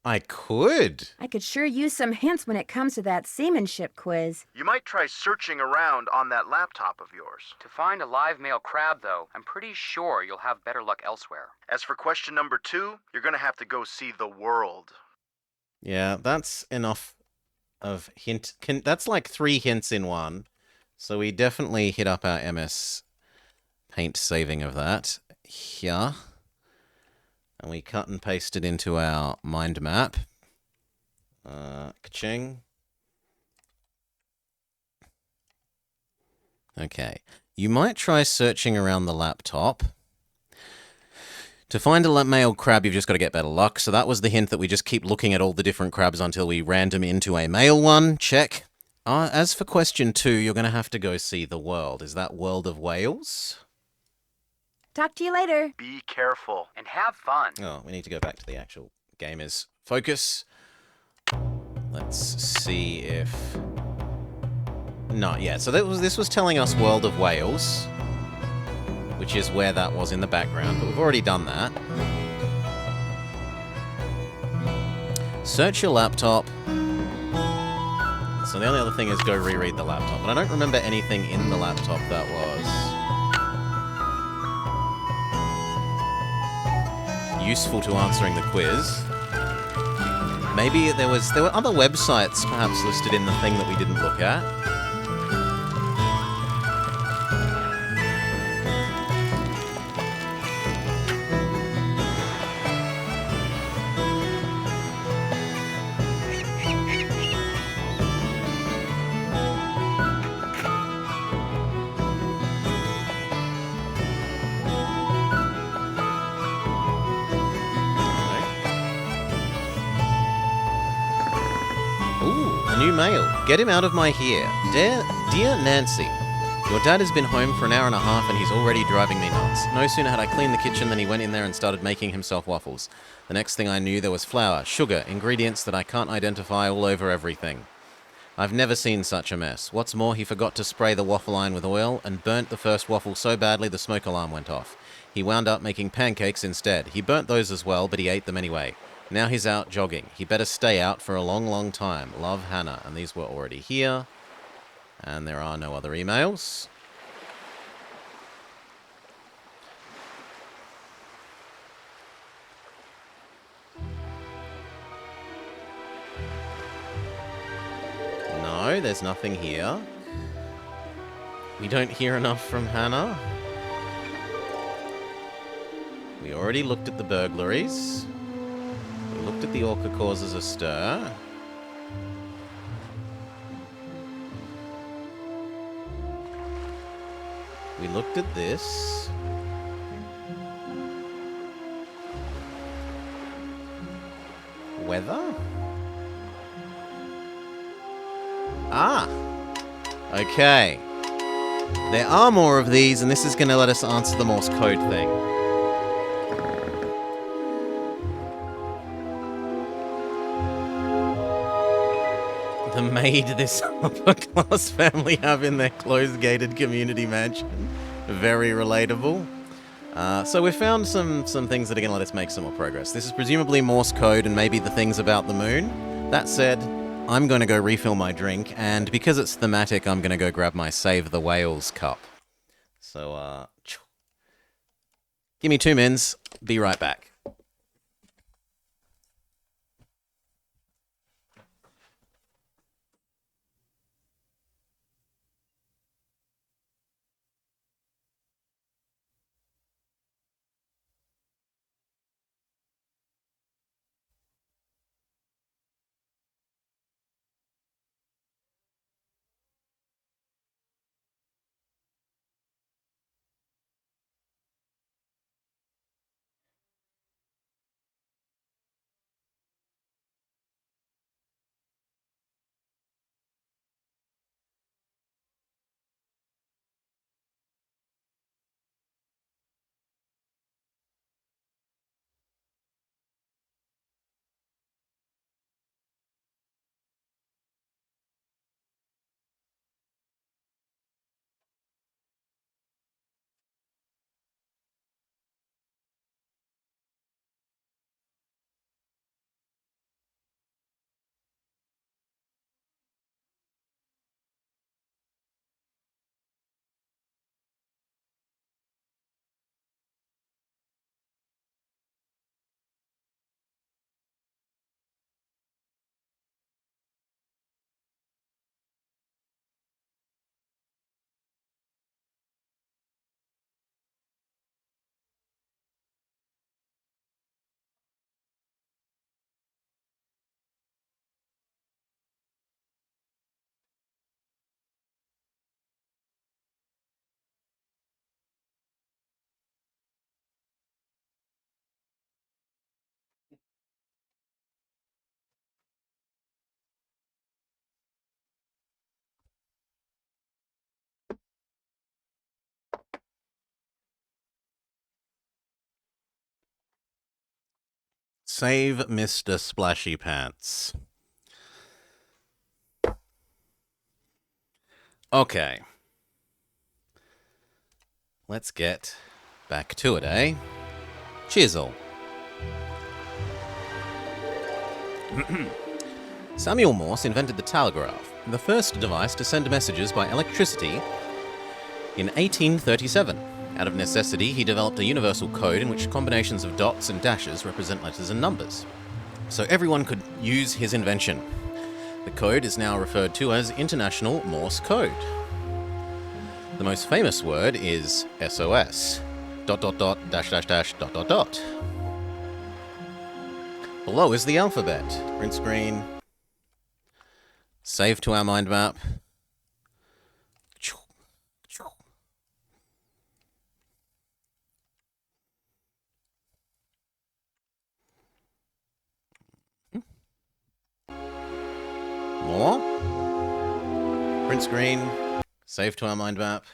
I could. I could sure use some hints when it comes to that seamanship quiz. You might try searching around on that laptop of yours. To find a live male crab, though, I'm pretty sure you'll have better luck elsewhere. As for question number 2, you're gonna have to go see the world. Yeah, that's enough of hint. That's like 3 hints in one. So we definitely hit up our MS Paint saving of that here. And we cut and paste it into our mind map. Ka-ching. Okay. You might try searching around the laptop. To find a male crab, you've just got to get better luck. So that was the hint, that we just keep looking at all the different crabs until we random into a male one. Check. As for question 2, you're going to have to go see the world. Is that World of Wales? Talk to you later. Be careful. And have fun. Oh, we need to go back to the actual gamers. Focus. Let's see if... No, yeah, so this was telling us World of Wales, which is where that was in the background, but we've already done that. Search your laptop. So the only other thing is go reread the laptop. But I don't remember anything in the laptop that was useful to answering the quiz. Maybe there were other websites perhaps listed in the thing that we didn't look at. New mail. Get him out of my hair. Dear Nancy, your dad has been home for an hour and a half and he's already driving me nuts. No sooner had I cleaned the kitchen than he went in there and started making himself waffles. The next thing I knew, there was flour, sugar, ingredients that I can't identify all over everything. I've never seen such a mess. What's more, he forgot to spray the waffle iron with oil and burnt the first waffle so badly the smoke alarm went off. He wound up making pancakes instead. He burnt those as well, but he ate them anyway. Now he's out jogging. He better stay out for a long, long time. Love, Hannah. And these were already here. And there are no other emails. No, there's nothing here. We don't hear enough from Hannah. We already looked at the burglaries. We looked at the orca causes a stir. We looked at this. Weather? Ah! Okay. There are more of these, and this is going to let us answer the Morse code thing. The maid this upper-class family have in their closed gated community mansion. Very relatable. So we found some things that are going to let us make some more progress. This is presumably Morse code and maybe the things about the moon. That said, I'm going to go refill my drink, and because it's thematic, I'm going to go grab my Save the Whales cup. So, give me 2 mins. Be right back. Save Mr. Splashy Pants. Okay. Let's get back to it, eh? Cheers all. Samuel Morse invented the telegraph, the first device to send messages by electricity, in 1837. Out of necessity, he developed a universal code in which combinations of dots and dashes represent letters and numbers, so everyone could use his invention. The code is now referred to as International Morse Code. The most famous word is SOS. ... .. Below is the alphabet. Print screen. Save to our mind map. More. Print screen. Save to our mind map.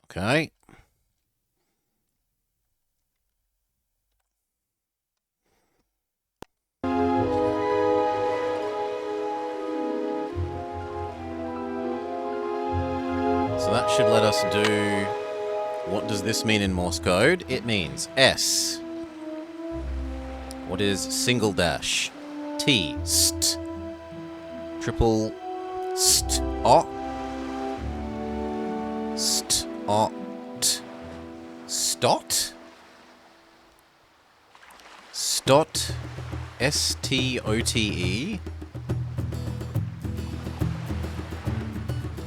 Okay. So that should let us do... What does this mean in Morse code? It means S. What is single dash? T. St. Triple st. O. St. O. T. Stot. Stot. S-T-O-T-E.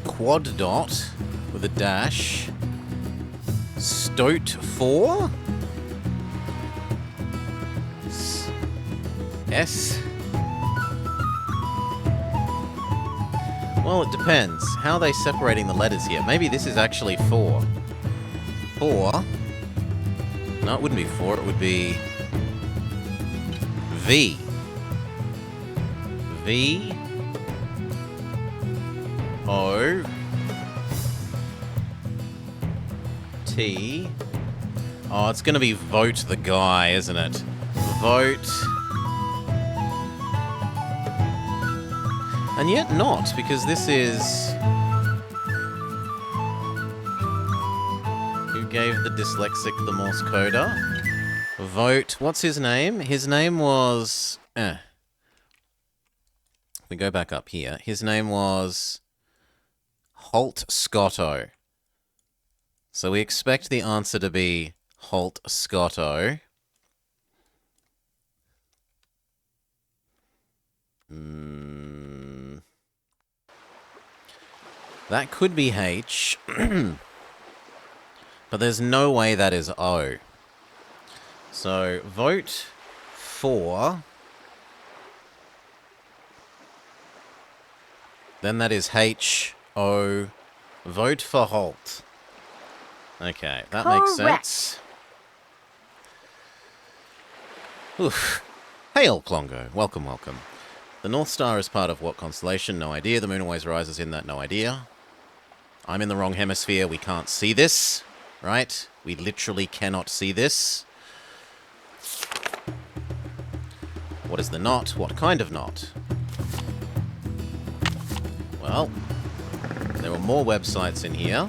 Quad dot with a dash. Stoat 4. S. Well, it depends. How are they separating the letters here? Maybe this is actually 4. 4. No, it wouldn't be 4. It would be V. V. O. T. Oh, it's going to be vote the guy, isn't it? vote. And yet not, because this is... Who gave the dyslexic the Morse coda? Vote. What's his name? His name was... We go back up here. His name was... Holt Scotto. So we expect the answer to be Holt Scotto. That could be H. But there's no way that is O. So, vote for... Then that is H, O. Vote for Holt. Okay, that makes sense. Oof. Hail, Klongo. Welcome, welcome. The North Star is part of what constellation? No idea. The moon always rises in that. No idea. I'm in the wrong hemisphere. We can't see this, right? We literally cannot see this. What is the knot? What kind of knot? Well, there are more websites in here.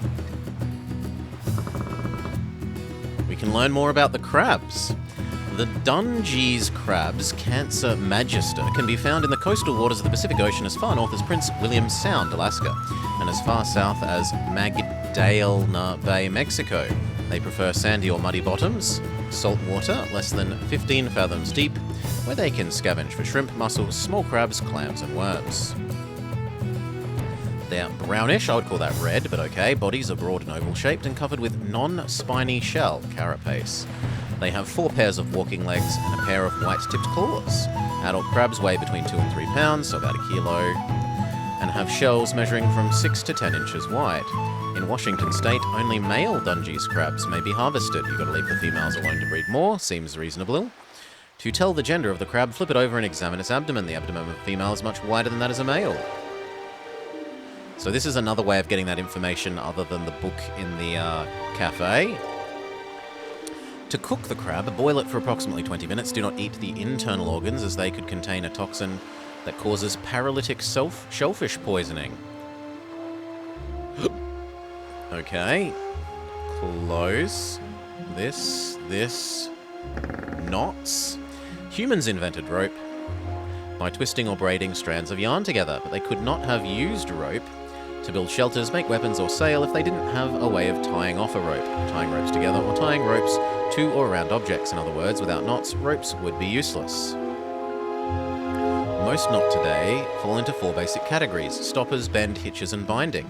We can learn more about the crabs. The Dungeness crab's Cancer Magister can be found in the coastal waters of the Pacific Ocean as far north as Prince William Sound, Alaska, and as far south as Magdalena Bay, Mexico. They prefer sandy or muddy bottoms, salt water, less than 15 fathoms deep, where they can scavenge for shrimp, mussels, small crabs, clams, and worms. They're brownish, I would call that red, but okay. Bodies are broad and oval-shaped and covered with non-spiny shell, carapace. They have 4 pairs of walking legs and a pair of white-tipped claws. Adult crabs weigh between 2 and 3 pounds, so about a kilo, and have shells measuring from 6 to 10 inches wide. In Washington state, only male Dungeness crabs may be harvested. You've got to leave the females alone to breed more, seems reasonable. To tell the gender of the crab, flip it over and examine its abdomen. The abdomen of a female is much wider than that of a male. So this is another way of getting that information other than the book in the cafe. To cook the crab, boil it for approximately 20 minutes. Do not eat the internal organs as they could contain a toxin that causes paralytic shellfish poisoning. Okay. Close. This. Knots. Humans invented rope by twisting or braiding strands of yarn together, but they could not have used rope to build shelters, make weapons, or sail if they didn't have a way of tying off a rope, tying ropes together, or tying ropes to or around objects. In other words, without knots, ropes would be useless. Most knot today fall into 4 basic categories: stoppers, bend, hitches, and binding.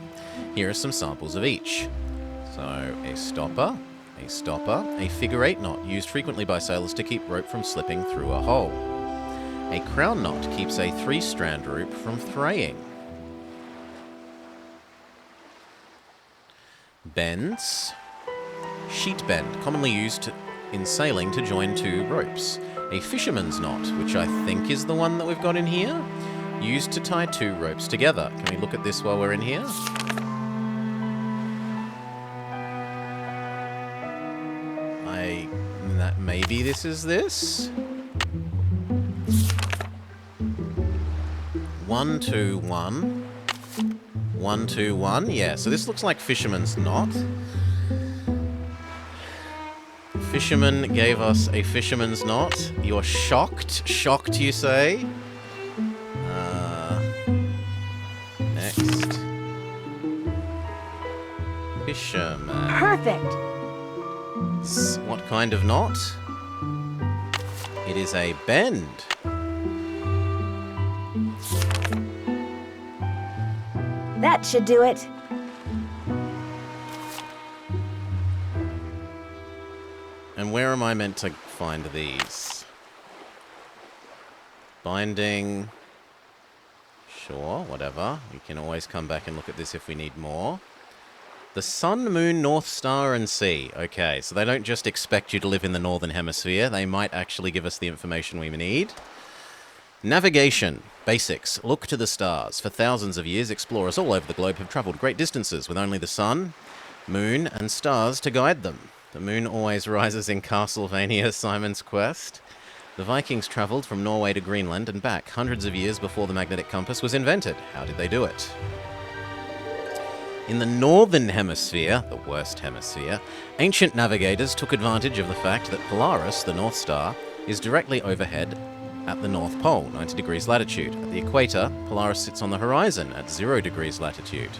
Here are some samples of each. So, a stopper, a figure-8 knot, used frequently by sailors to keep rope from slipping through a hole. A crown knot keeps a 3-strand rope from fraying. Bends. Sheet bend, commonly used in sailing to join 2 ropes. A fisherman's knot, which I think is the one that we've got in here, used to tie 2 ropes together. Can we look at this while we're in here? Maybe this is this? 1, 2, 1. 1, 2, 1. Yeah, so this looks like fisherman's knot. Fisherman gave us a fisherman's knot. You're shocked? Shocked, you say? Next. Fisherman. Perfect. What kind of knot? It is a bend. That should do it. And where am I meant to find these? Binding. Sure, whatever. We can always come back and look at this if we need more. The Sun, Moon, North Star, and Sea. Okay, so they don't just expect you to live in the Northern Hemisphere. They might actually give us the information we need. Navigation. Basics. Look to the stars. For thousands of years, explorers all over the globe have travelled great distances with only the sun, moon, and stars to guide them. The moon always rises in Castlevania Simon's Quest. The Vikings traveled from Norway to Greenland and back hundreds of years before the magnetic compass was invented. How did they do it? In the northern hemisphere, the worst hemisphere, ancient navigators took advantage of the fact that Polaris, the North Star, is directly overhead at the North Pole, 90 degrees latitude. At the equator, Polaris sits on the horizon at 0 degrees latitude.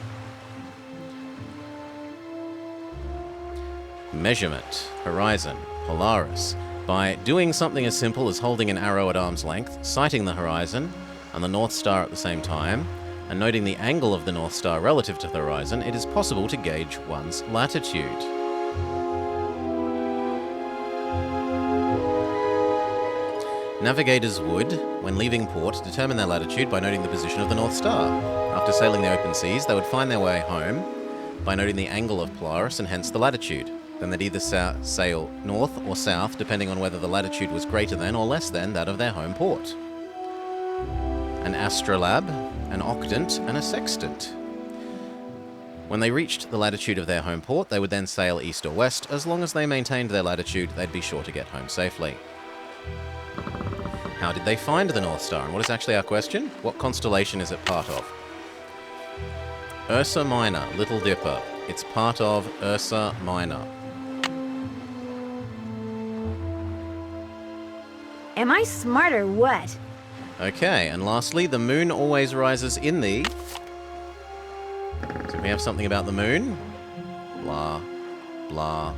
Measurement, horizon, Polaris. By doing something as simple as holding an arrow at arm's length, sighting the horizon and the North Star at the same time, and noting the angle of the North Star relative to the horizon, it is possible to gauge one's latitude. Navigators would, when leaving port, determine their latitude by noting the position of the North Star. After sailing the open seas, they would find their way home by noting the angle of Polaris and hence the latitude. Then they'd either sail north or south, depending on whether the latitude was greater than or less than that of their home port. An astrolabe, an octant, and a sextant. When they reached the latitude of their home port, they would then sail east or west. As long as they maintained their latitude, they'd be sure to get home safely. How did they find the North Star? And what is actually our question? What constellation is it part of? Ursa Minor, Little Dipper. It's part of Ursa Minor. Am I smart or what? Okay, and lastly, the moon always rises in the... So we have something about the moon. Blah, blah.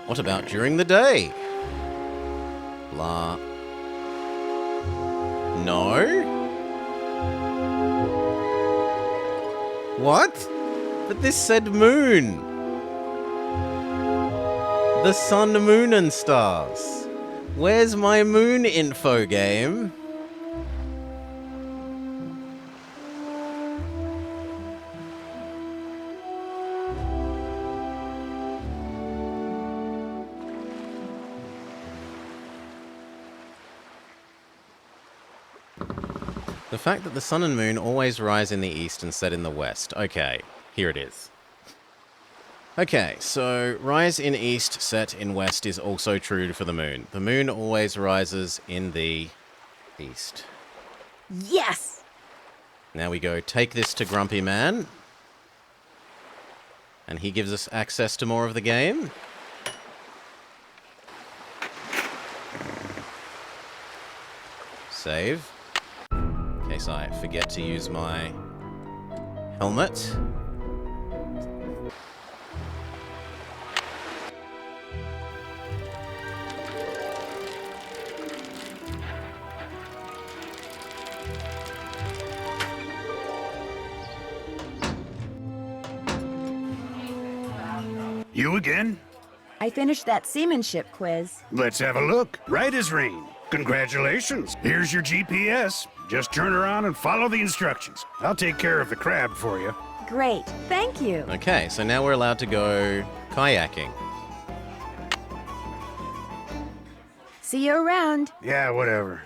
What about during the day? Blah. No? What? But this said moon. The sun, moon, and stars. Where's my moon info game? The fact that the sun and moon always rise in the east and set in the west. Okay, here it is. Okay, so rise in east, set in west is also true for the moon. The moon always rises in the east. Yes! Now we go take this to Grumpy Man. And he gives us access to more of the game. Save. In case I forget to use my helmet. You again? I finished that seamanship quiz. Let's have a look. Right as rain. Congratulations. Here's your GPS. Just turn around and follow the instructions. I'll take care of the crab for you. Great, thank you. Okay, so now we're allowed to go kayaking. See you around. Yeah, whatever.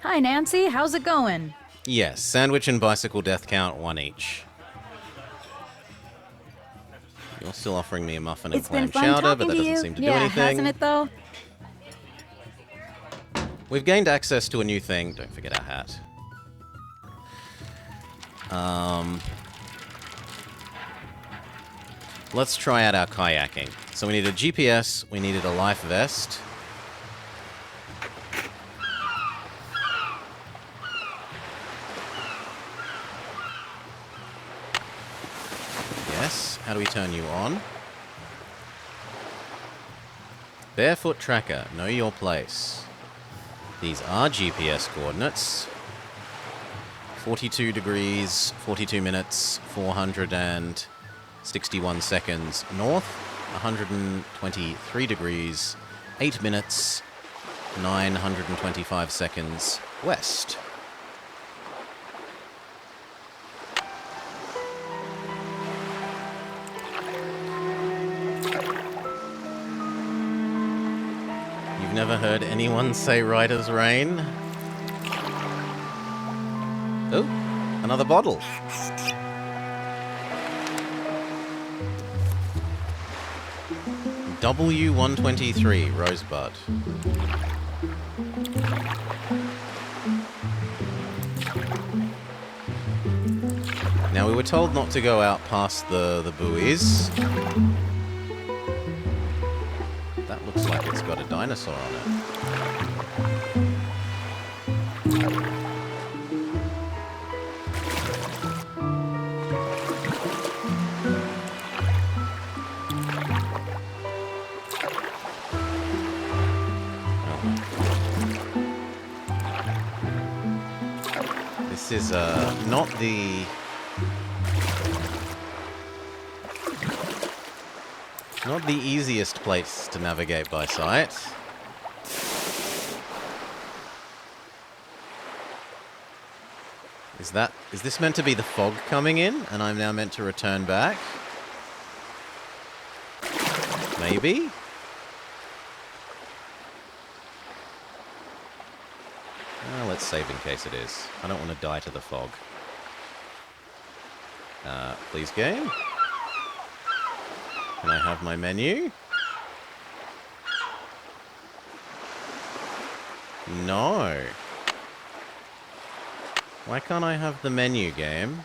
Hi, Nancy. How's it going? Yes, sandwich and bicycle death count 1 each. You're still offering me a muffin and It's been clam fun chowder, but talking that to doesn't you. seem to do Yeah, anything. hasn't it, though? We've gained access to a new thing. Don't forget our hat. Let's try out our kayaking. So we need a GPS, we needed a life vest. Yes, how do we turn you on? Barefoot tracker, know your place. These are GPS coordinates. 42 degrees, 42 minutes, 461 seconds north, 123 degrees, 8 minutes, 925 seconds west. You've never heard anyone say right as rain? Oh, another bottle. W123, Rosebud. Now, we were told not to go out past the buoys. That looks like it's got a dinosaur on it. This is not the easiest place to navigate by sight. Is this meant to be the fog coming in, and I'm now meant to return back? Maybe? Let's save in case it is. I don't want to die to the fog. Please, game? Can I have my menu? No. Why can't I have the menu, game?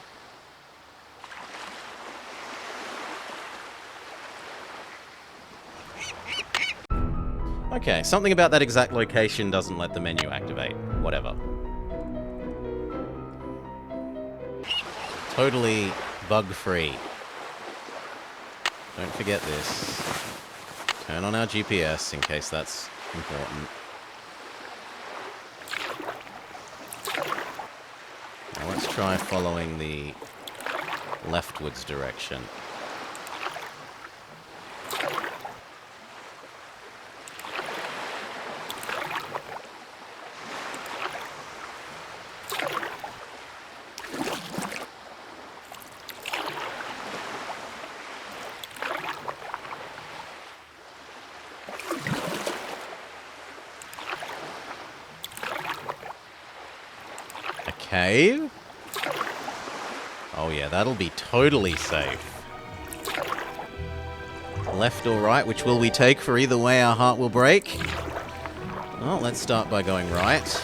Okay, something about that exact location doesn't let the menu activate. Whatever. Totally bug-free. Don't forget this. Turn on our GPS in case that's important. Now let's try following the leftwards direction. Cave? Oh yeah, that'll be totally safe. Left or right, which will we take? For either way, our heart will break. Well, let's start by going right.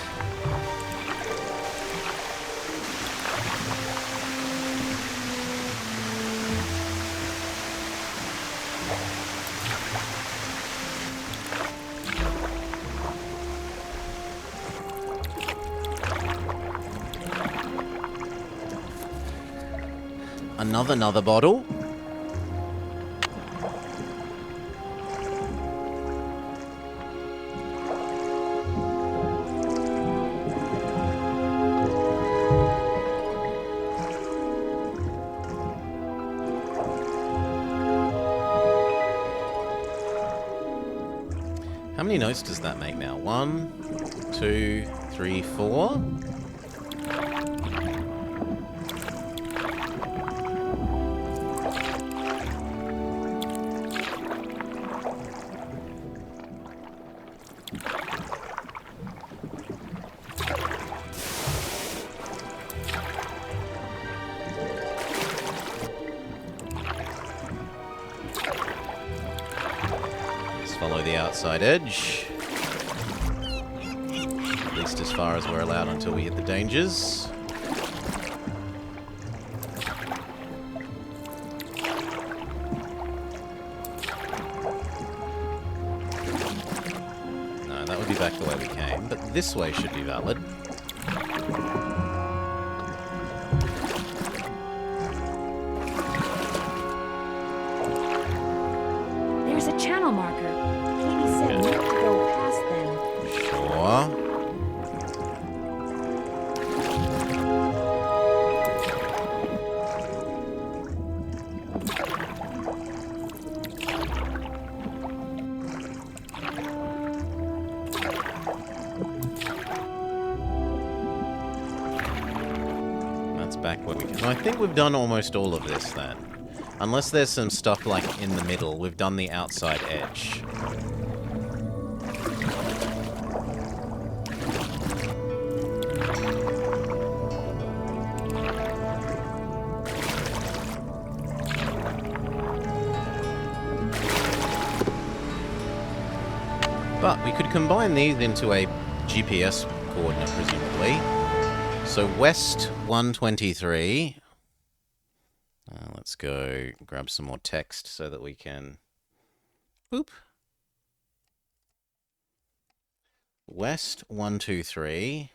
Another bottle. How many notes does that make now? 1, 2, 3, 4. Follow the outside edge. At least as far as we're allowed until we hit the dangers. No, that would be back the way we came, but this way should be valid. There's a channel marker. Katie said not to go past them. Sure. That's back where we came. I think we've done almost all of this then. Unless there's some stuff like in the middle, we've done the outside edge. could combine these into a GPS coordinate, presumably. So west 123. Let's go grab some more text so that we can... Boop. West 123.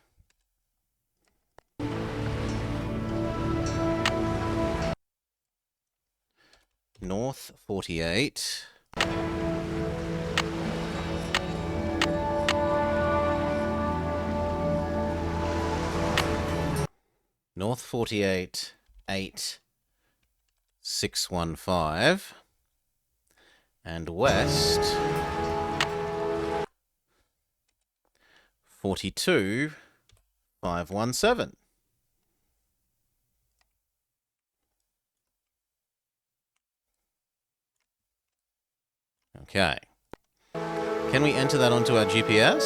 North 48. North 48, 8, 615. And west 42, 517. Okay. Can we enter that onto our GPS?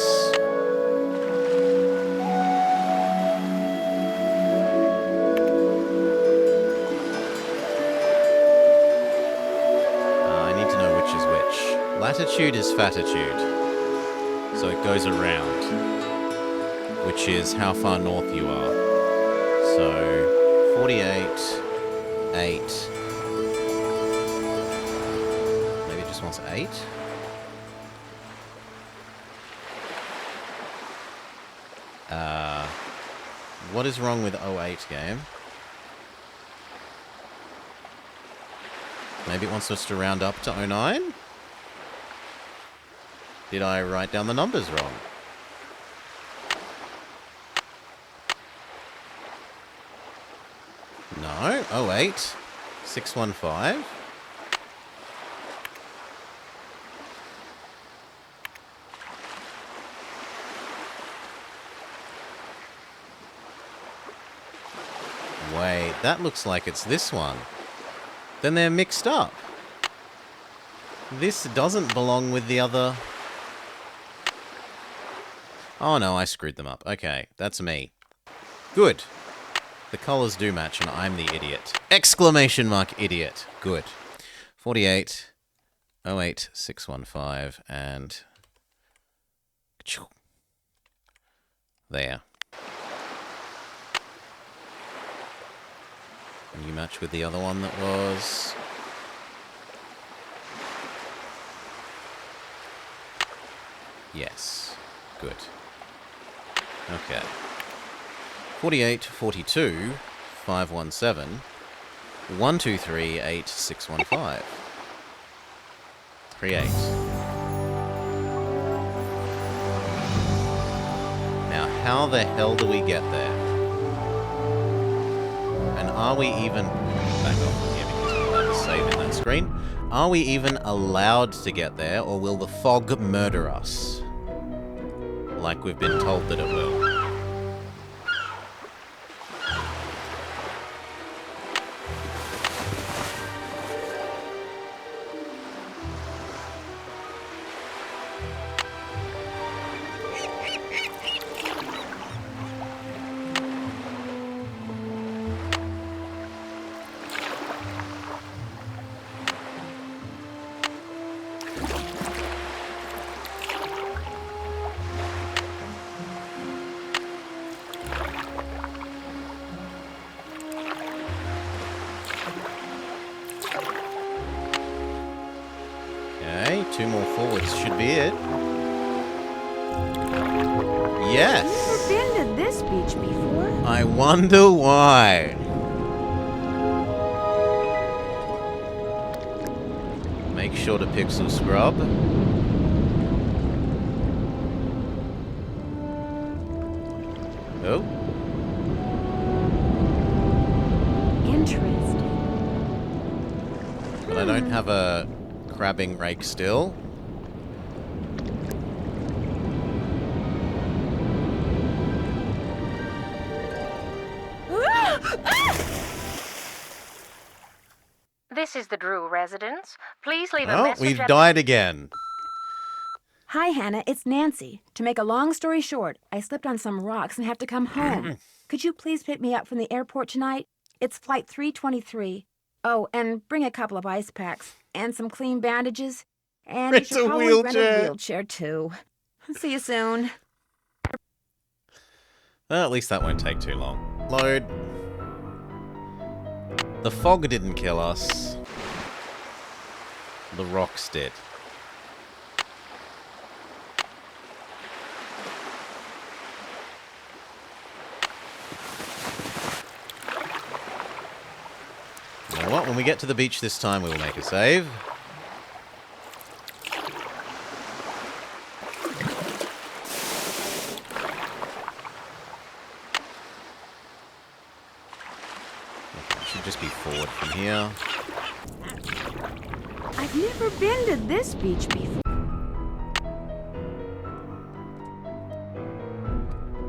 I need to know which is which. Latitude is fatitude. So it goes around, which is how far north you are. So 48, 8. Wants 8. What is wrong with 08 game? Maybe it wants us to round up to 09? Did I write down the numbers wrong? No, 08, 615. Wait, that looks like it's this one. Then they're mixed up. This doesn't belong with the other... Oh no, I screwed them up. Okay, that's me. Good. The colours do match and I'm the idiot. Exclamation mark idiot. Good. 48, 08, 615, and... There. And you match with the other one that was... Yes. Good. Okay. 48, 42, 517, 123, 8, 615. Create. Now, how the hell do we get there? And are we even... Back off from here because we'll have a save in that screen. Are we even allowed to get there, or will the fog murder us? Like we've been told that it will. Okay, 2 more forwards should be it. Yes! I've never been to this beach before. I wonder why. Make sure to pixel scrub. Oh. Interesting. But I don't have a crabbing rake still. This is the Drew residence. Please leave a Oh, message we've at died again. Hi, Hannah. It's Nancy. To make a long story short, I slipped on some rocks and have to come home. Could you please pick me up from the airport tonight? It's flight 323. Oh, and bring a couple of ice packs and some clean bandages. And you It's should a probably rent a wheelchair. wheelchair, too. See you soon. Well, at least that won't take too long. Load. The fog didn't kill us. The rocks did. You know what? When we get to the beach this time, we will make a save. Just be forward from here. I've never been to this beach before.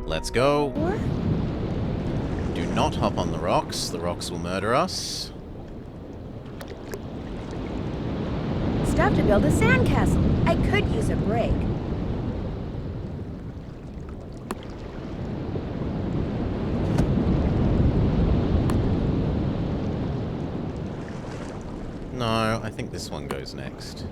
Let's go. Do not hop on the rocks. The rocks will murder us. Stuff to build a sandcastle. I could use a break. No, I think this one goes next.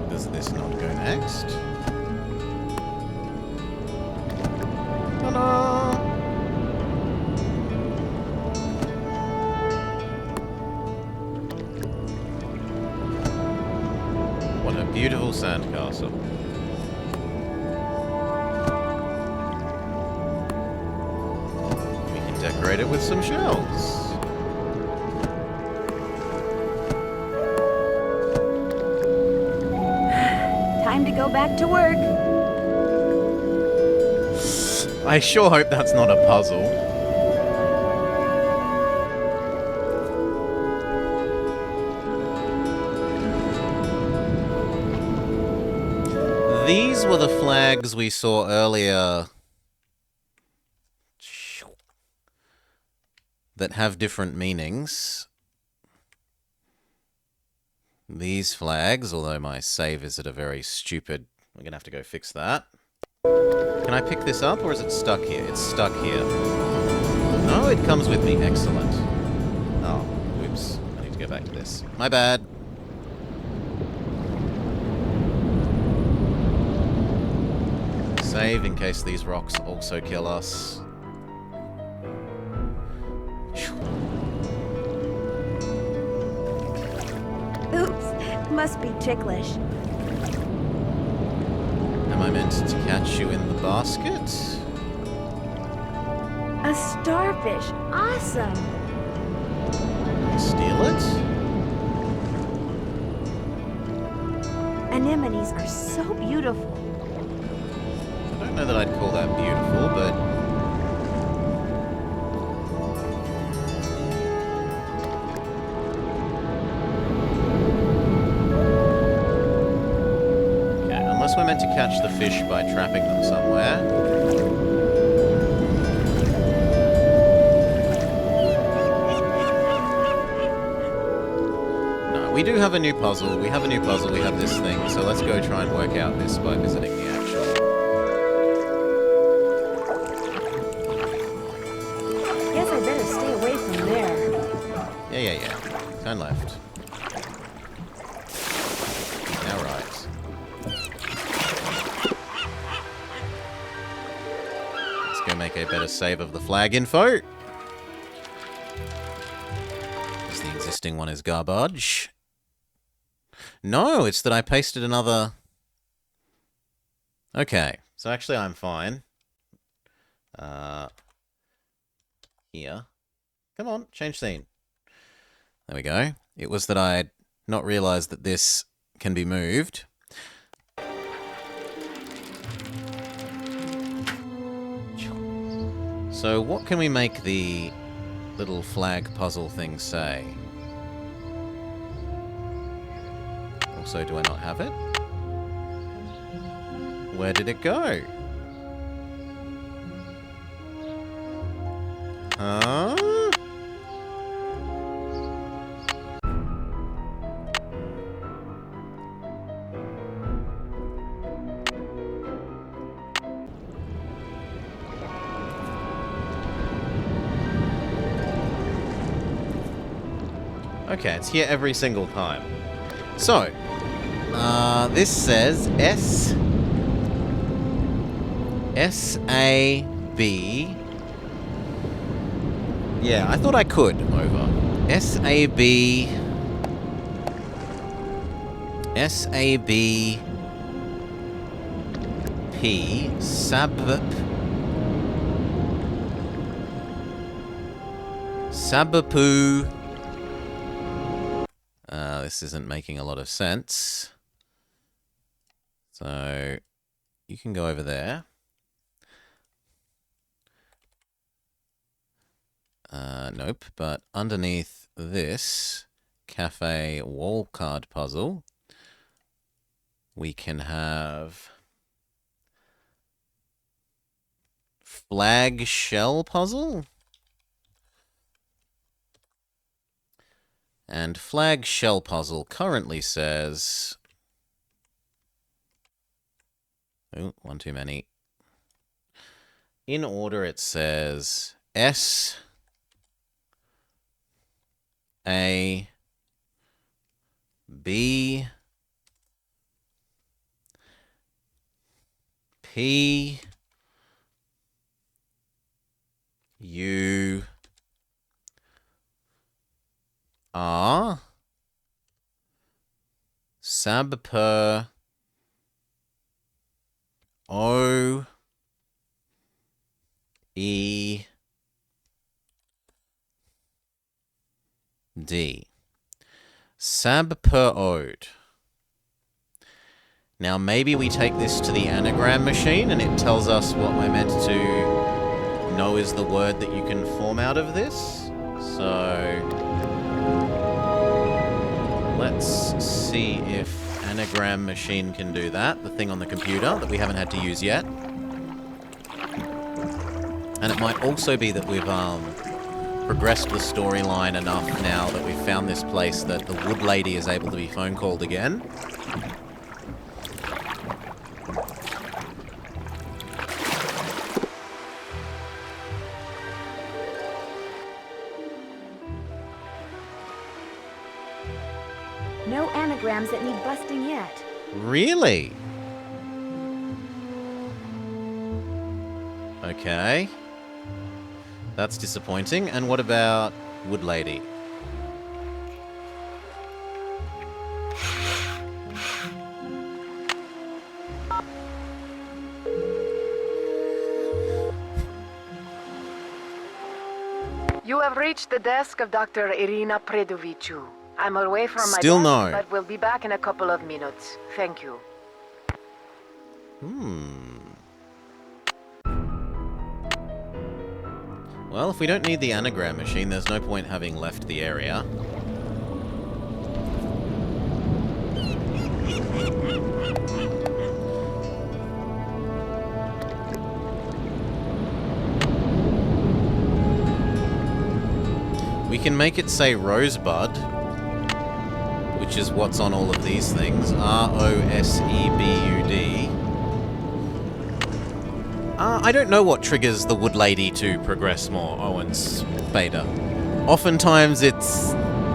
Does this not go next? Ta-da! Beautiful sandcastle. We can decorate it with some shells. Time to go back to work. I sure hope that's not a puzzle. These were the flags we saw earlier that have different meanings. These flags, although my save is at a very stupid... We're going to have to go fix that. Can I pick this up or is it stuck here? It's stuck here. No, it comes with me. Excellent. Oh, whoops. I need to go back to this. My bad. Save in case these rocks also kill us. Oops, must be ticklish. Am I meant to catch you in the basket? A starfish. Awesome. Steal it? Anemones are so beautiful. I don't know that I'd call that beautiful, but... Okay, unless we're meant to catch the fish by trapping them somewhere. No, we do have a new puzzle. We have a new puzzle. We have this thing. So let's go try and work out this by visiting the actual... Yeah. Turn left. Now right. Let's go make a better save of the flag info. Because the existing one is garbage. No, it's that I pasted another... Okay, so actually I'm fine. Here. Come on, change scene. There we go. It was that I'd not realised that this can be moved. So what can we make the little flag puzzle thing say? Also, do I not have it? Where did it go? Huh? Okay, it's here every single time. So, this says S-A-B... Yeah, I thought I could, over. S-A-B... S-A-B-P... Sabapu... This isn't making a lot of sense. So, you can go over there. Nope, but underneath this cafe wall card puzzle, we can have flag shell puzzle. And flag shell puzzle currently says... Oh, one too many. In order it says S... A... B... P... U... R... Sab per... O... E... D. Sab per ode. Now maybe we take this to the anagram machine and it tells us what we're meant to know is the word that you can form out of this. So let's see if anagram machine can do that, the thing on the computer that we haven't had to use yet. And it might also be that we've progressed the storyline enough now that we've found this place that the wood lady is able to be phone called again. No anagrams that need busting yet. Really? Okay. That's disappointing. And what about Wood Lady? You have reached the desk of Dr. Irina Predoviciu. I'm away from my Still desk, no. but we'll be back in a couple of minutes. Thank you. Well, if we don't need the anagram machine, there's no point having left the area. We can make it say Rosebud, which is what's on all of these things. R-O-S-E-B-U-D. I don't know what triggers the Wood Lady to progress more, Owen's beta. Oftentimes it's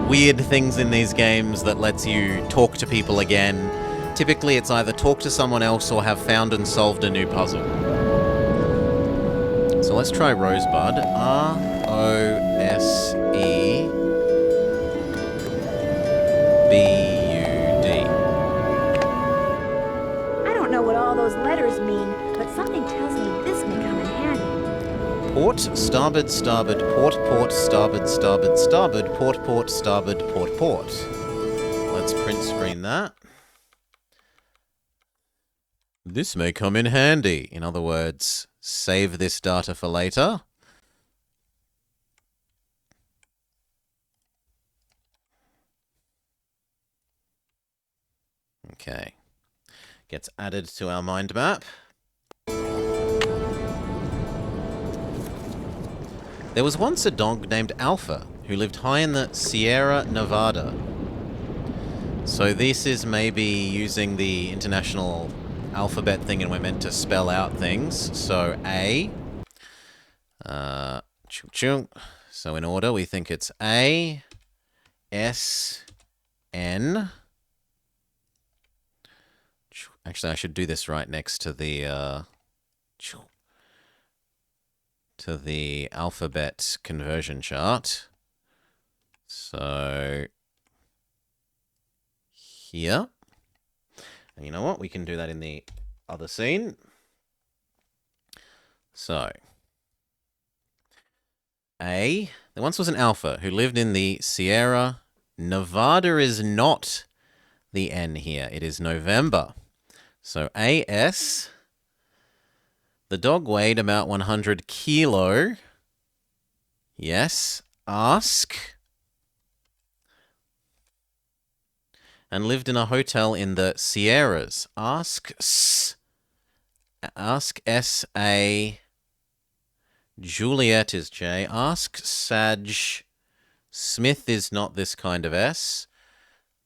weird things in these games that lets you talk to people again. Typically it's either talk to someone else or have found and solved a new puzzle. So let's try Rosebud. R-O-S-E-B-U-D. I don't know what all those letters mean, but something tells me this may come in handy. Port, starboard, starboard, port, port, starboard, starboard, starboard, port, port, starboard, port, port. Let's print screen that. This may come in handy. In other words, save this data for later. Okay. Gets added to our mind map. There was once a dog named Alpha who lived high in the Sierra Nevada. So this is maybe using the international alphabet thing and we're meant to spell out things. So A. So in order, we think it's A, S N. Actually, I should do this right next to the alphabet conversion chart. So here. And you know what? We can do that in the other scene. So A, there once was an alpha who lived in the Sierra. Nevada is not the N here. It is November. So AS, the dog weighed about 100 kilo. Yes. Ask, and lived in a hotel in the Sierras. Ask S-A. Juliet is J. Ask Saj. Smith is not this kind of S.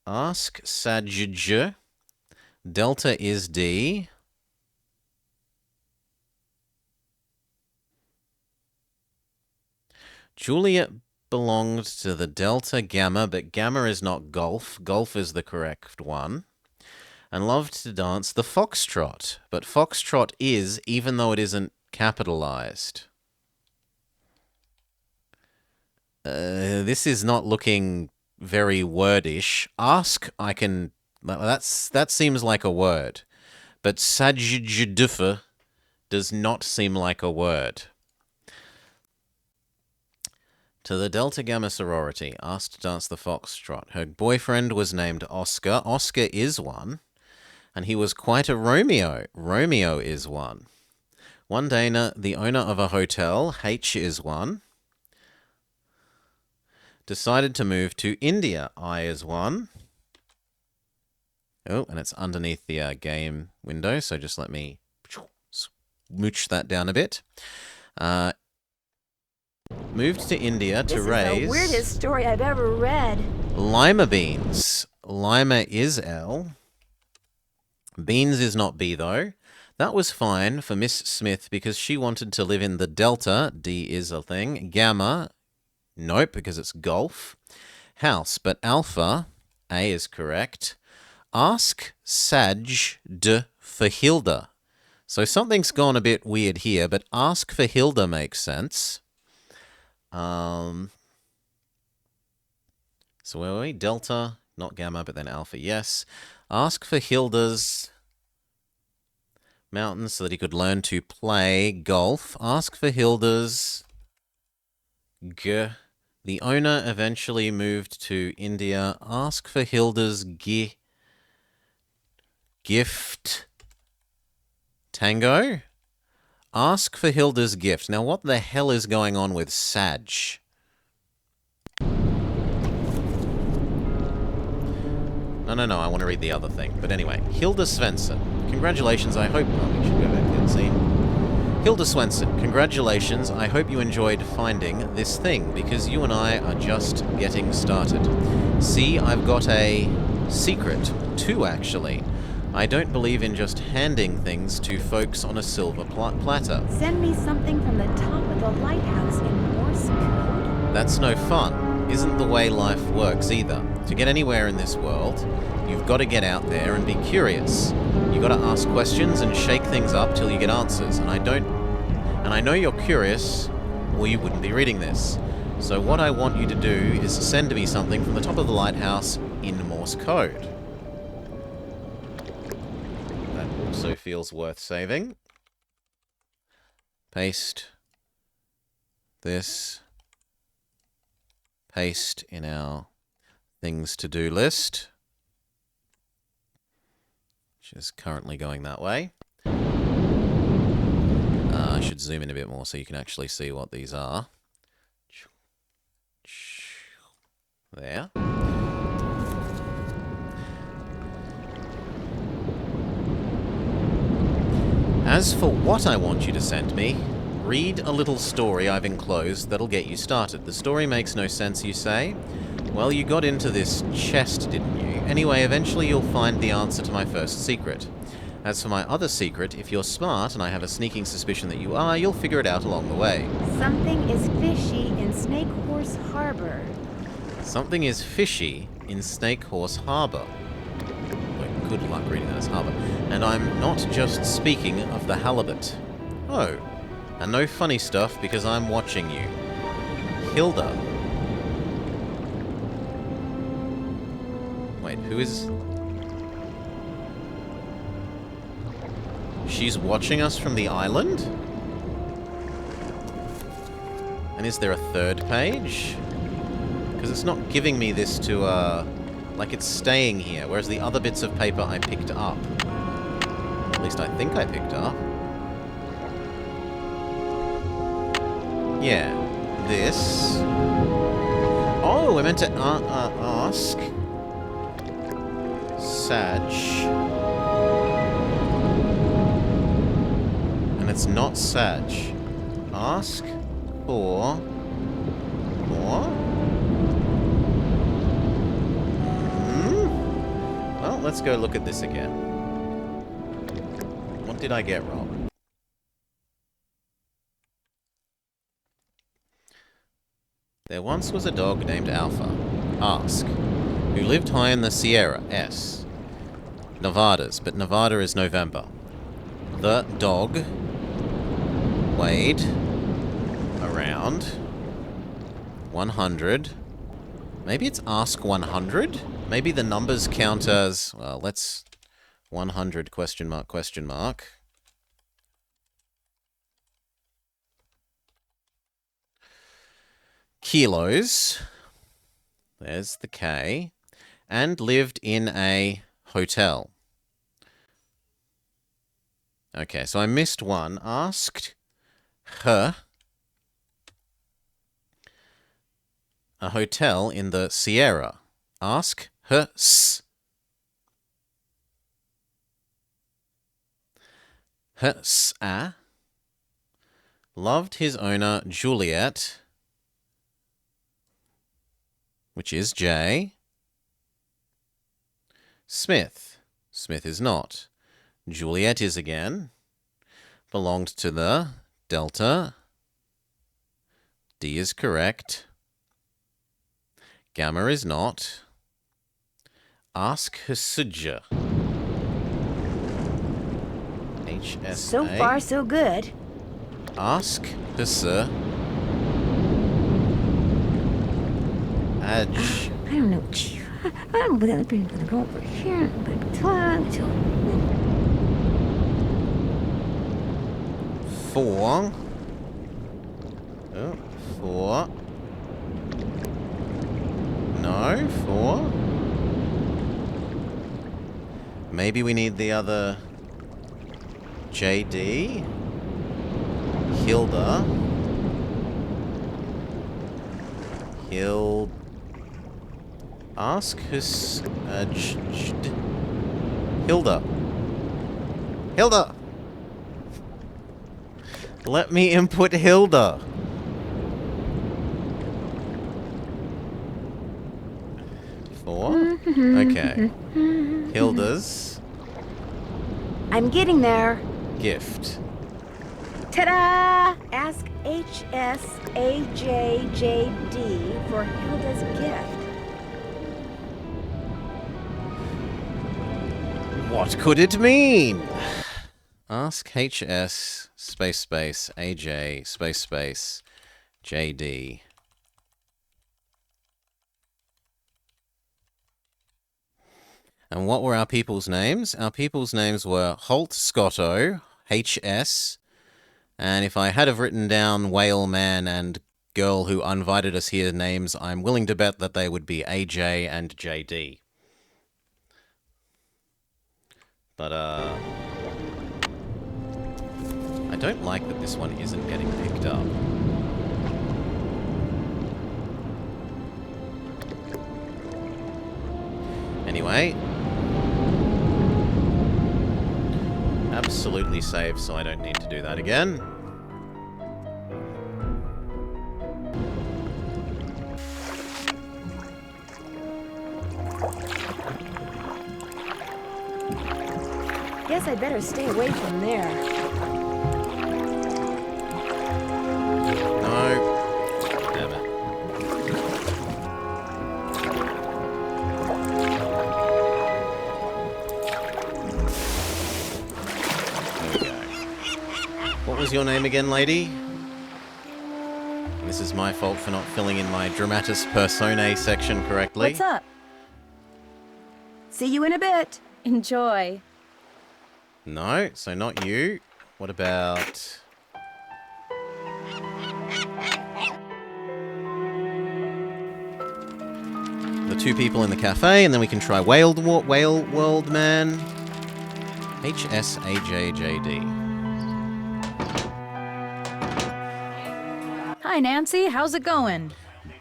Ask Saj. Delta is D. Juliet belonged to the Delta Gamma, but Gamma is not Golf. Golf is the correct one. And loved to dance the Foxtrot, but Foxtrot is, even though it isn't capitalized. This is not looking very wordish. Ask, I can... That seems like a word. But Sajjudufa does not seem like a word. To the Delta Gamma sorority, asked to dance the Foxtrot. Her boyfriend was named Oscar. Oscar is one. And he was quite a Romeo. Romeo is one. One Dana, the owner of a hotel, H is one. Decided to move to India, I is one. Oh, and it's underneath the game window, so just let me smooch that down a bit. Moved to India to raise... This is the weirdest story I've ever read. Lima beans. Lima is L. Beans is not B, though. That was fine for Miss Smith because she wanted to live in the Delta. D is a thing. Gamma, nope, because it's golf. House, but Alpha, A is correct. Ask Saj de for Hilda. So something's gone a bit weird here, but ask for Hilda makes sense. So where were we? Delta, not Gamma, but then Alpha, yes. Ask for Hilda's mountains so that he could learn to play golf. Ask for Hilda's G. The owner eventually moved to India. Ask for Hilda's gift. Tango. Ask for Hilda's gift. Now, what the hell is going on with Saj? No, I want to read the other thing. But anyway, Hilda Svensson. Congratulations, I hope... Oh, we should go back to the scene. Hilda Svensson, congratulations. I hope you enjoyed finding this thing, because you and I are just getting started. See, I've got a secret. 2, actually. I don't believe in just handing things to folks on a silver platter. Send me something from the top of the lighthouse in Morse code? That's no fun. Isn't the way life works either. To get anywhere in this world, you've got to get out there and be curious. You've got to ask questions and shake things up till you get answers. And I know you're curious, or you wouldn't be reading this. So what I want you to do is send me something from the top of the lighthouse in Morse code. That also feels worth saving. Paste this. Paste in our things to do list, which is currently going that way. I should zoom in a bit more so you can actually see what these are. There. As for what I want you to send me, read a little story I've enclosed that'll get you started. The story makes no sense, you say? Well, you got into this chest, didn't you? Anyway, eventually you'll find the answer to my first secret. As for my other secret, if you're smart, and I have a sneaking suspicion that you are, you'll figure it out along the way. Something is fishy in Snake Horse Harbor. Something is fishy in Snake Horse Harbor. Wait, good luck reading that as harbor. And I'm not just speaking of the halibut. Oh, and no funny stuff because I'm watching you. Hilda. Wait, who is... She's watching us from the island? And is there a third page? Because it's not giving me this to, like it's staying here, whereas the other bits of paper I picked up. At least I think I picked up. Yeah. This. Oh, we're meant to ask. Sag. And it's not Sag. Ask for more? Well, let's go look at this again. What did I get wrong? There once was a dog named Alpha, Ask, who lived high in the Sierra, S. Nevadas, but Nevada is November. The dog weighed around 100. Maybe it's Ask 100? Maybe the numbers count as, well, let's 100 question mark. Kilos. There's the K. And lived in a hotel. Okay, so I missed one. Asked her a hotel in the Sierra. Ask her s. Her s-a. Loved his owner Juliet, which is J. Smith. Smith is not. Juliet is again. Belonged to the Delta. D is correct. Gamma is not. Ask Hasuja. HSA. So far, so good. Ask Hasa. Adj. I don't know. I'm gonna go over here. Four. Oh, four. No, four. Maybe we need the other JD. Hilda. Ask his Hilda. Hilda. Let me input Hilda. Four. Okay. Hilda's I'm getting there. gift. Ta-da! Ask HSAJJD for Hilda's gift. What could it mean? Ask HS space AJ space JD. And what were our people's names? Our people's names were Holt Scotto, HS, and if I had have written down Whale Man and Girl Who Invited Us Here names, I'm willing to bet that they would be AJ and JD. But, I don't like that this one isn't getting picked up. Anyway. Absolutely safe, so I don't need to do that again. Guess I'd better stay away from there. No. Damn it. was your name again, lady? This is my fault for not filling in my dramatis personae section correctly. What's up? See you in a bit. Enjoy. No, so not you. What about... the two people in the cafe, and then we can try Whale World Man. HSAJJD. Hi, Nancy. How's it going?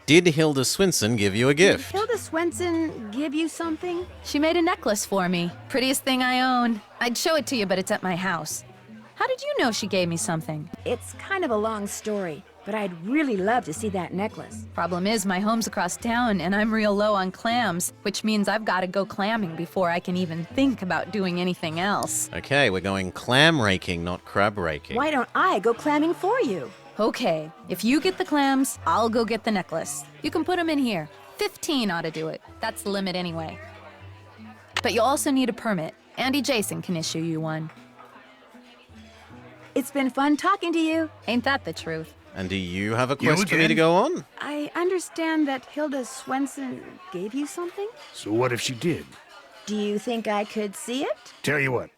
Did Hilda Swinson give you a gift? Hilda Swenson give you something? She made a necklace for me. Prettiest thing I own. I'd show it to you, but it's at my house. How did you know she gave me something? It's kind of a long story, but I'd really love to see that necklace. Problem is, my home's across town, and I'm real low on clams, which means I've got to go clamming before I can even think about doing anything else. Okay, we're going clam raking, not crab raking. Why don't I go clamming for you? Okay, if you get the clams, I'll go get the necklace. You can put them in here. 15 ought to do it. That's the limit anyway. But you'll also need a permit. Andy Jason can issue you one. It's been fun talking to you. Ain't that the truth? And do you have a quest for me to go on? I understand that Hilda Swenson gave you something? So what if she did? Do you think I could see it? Tell you what,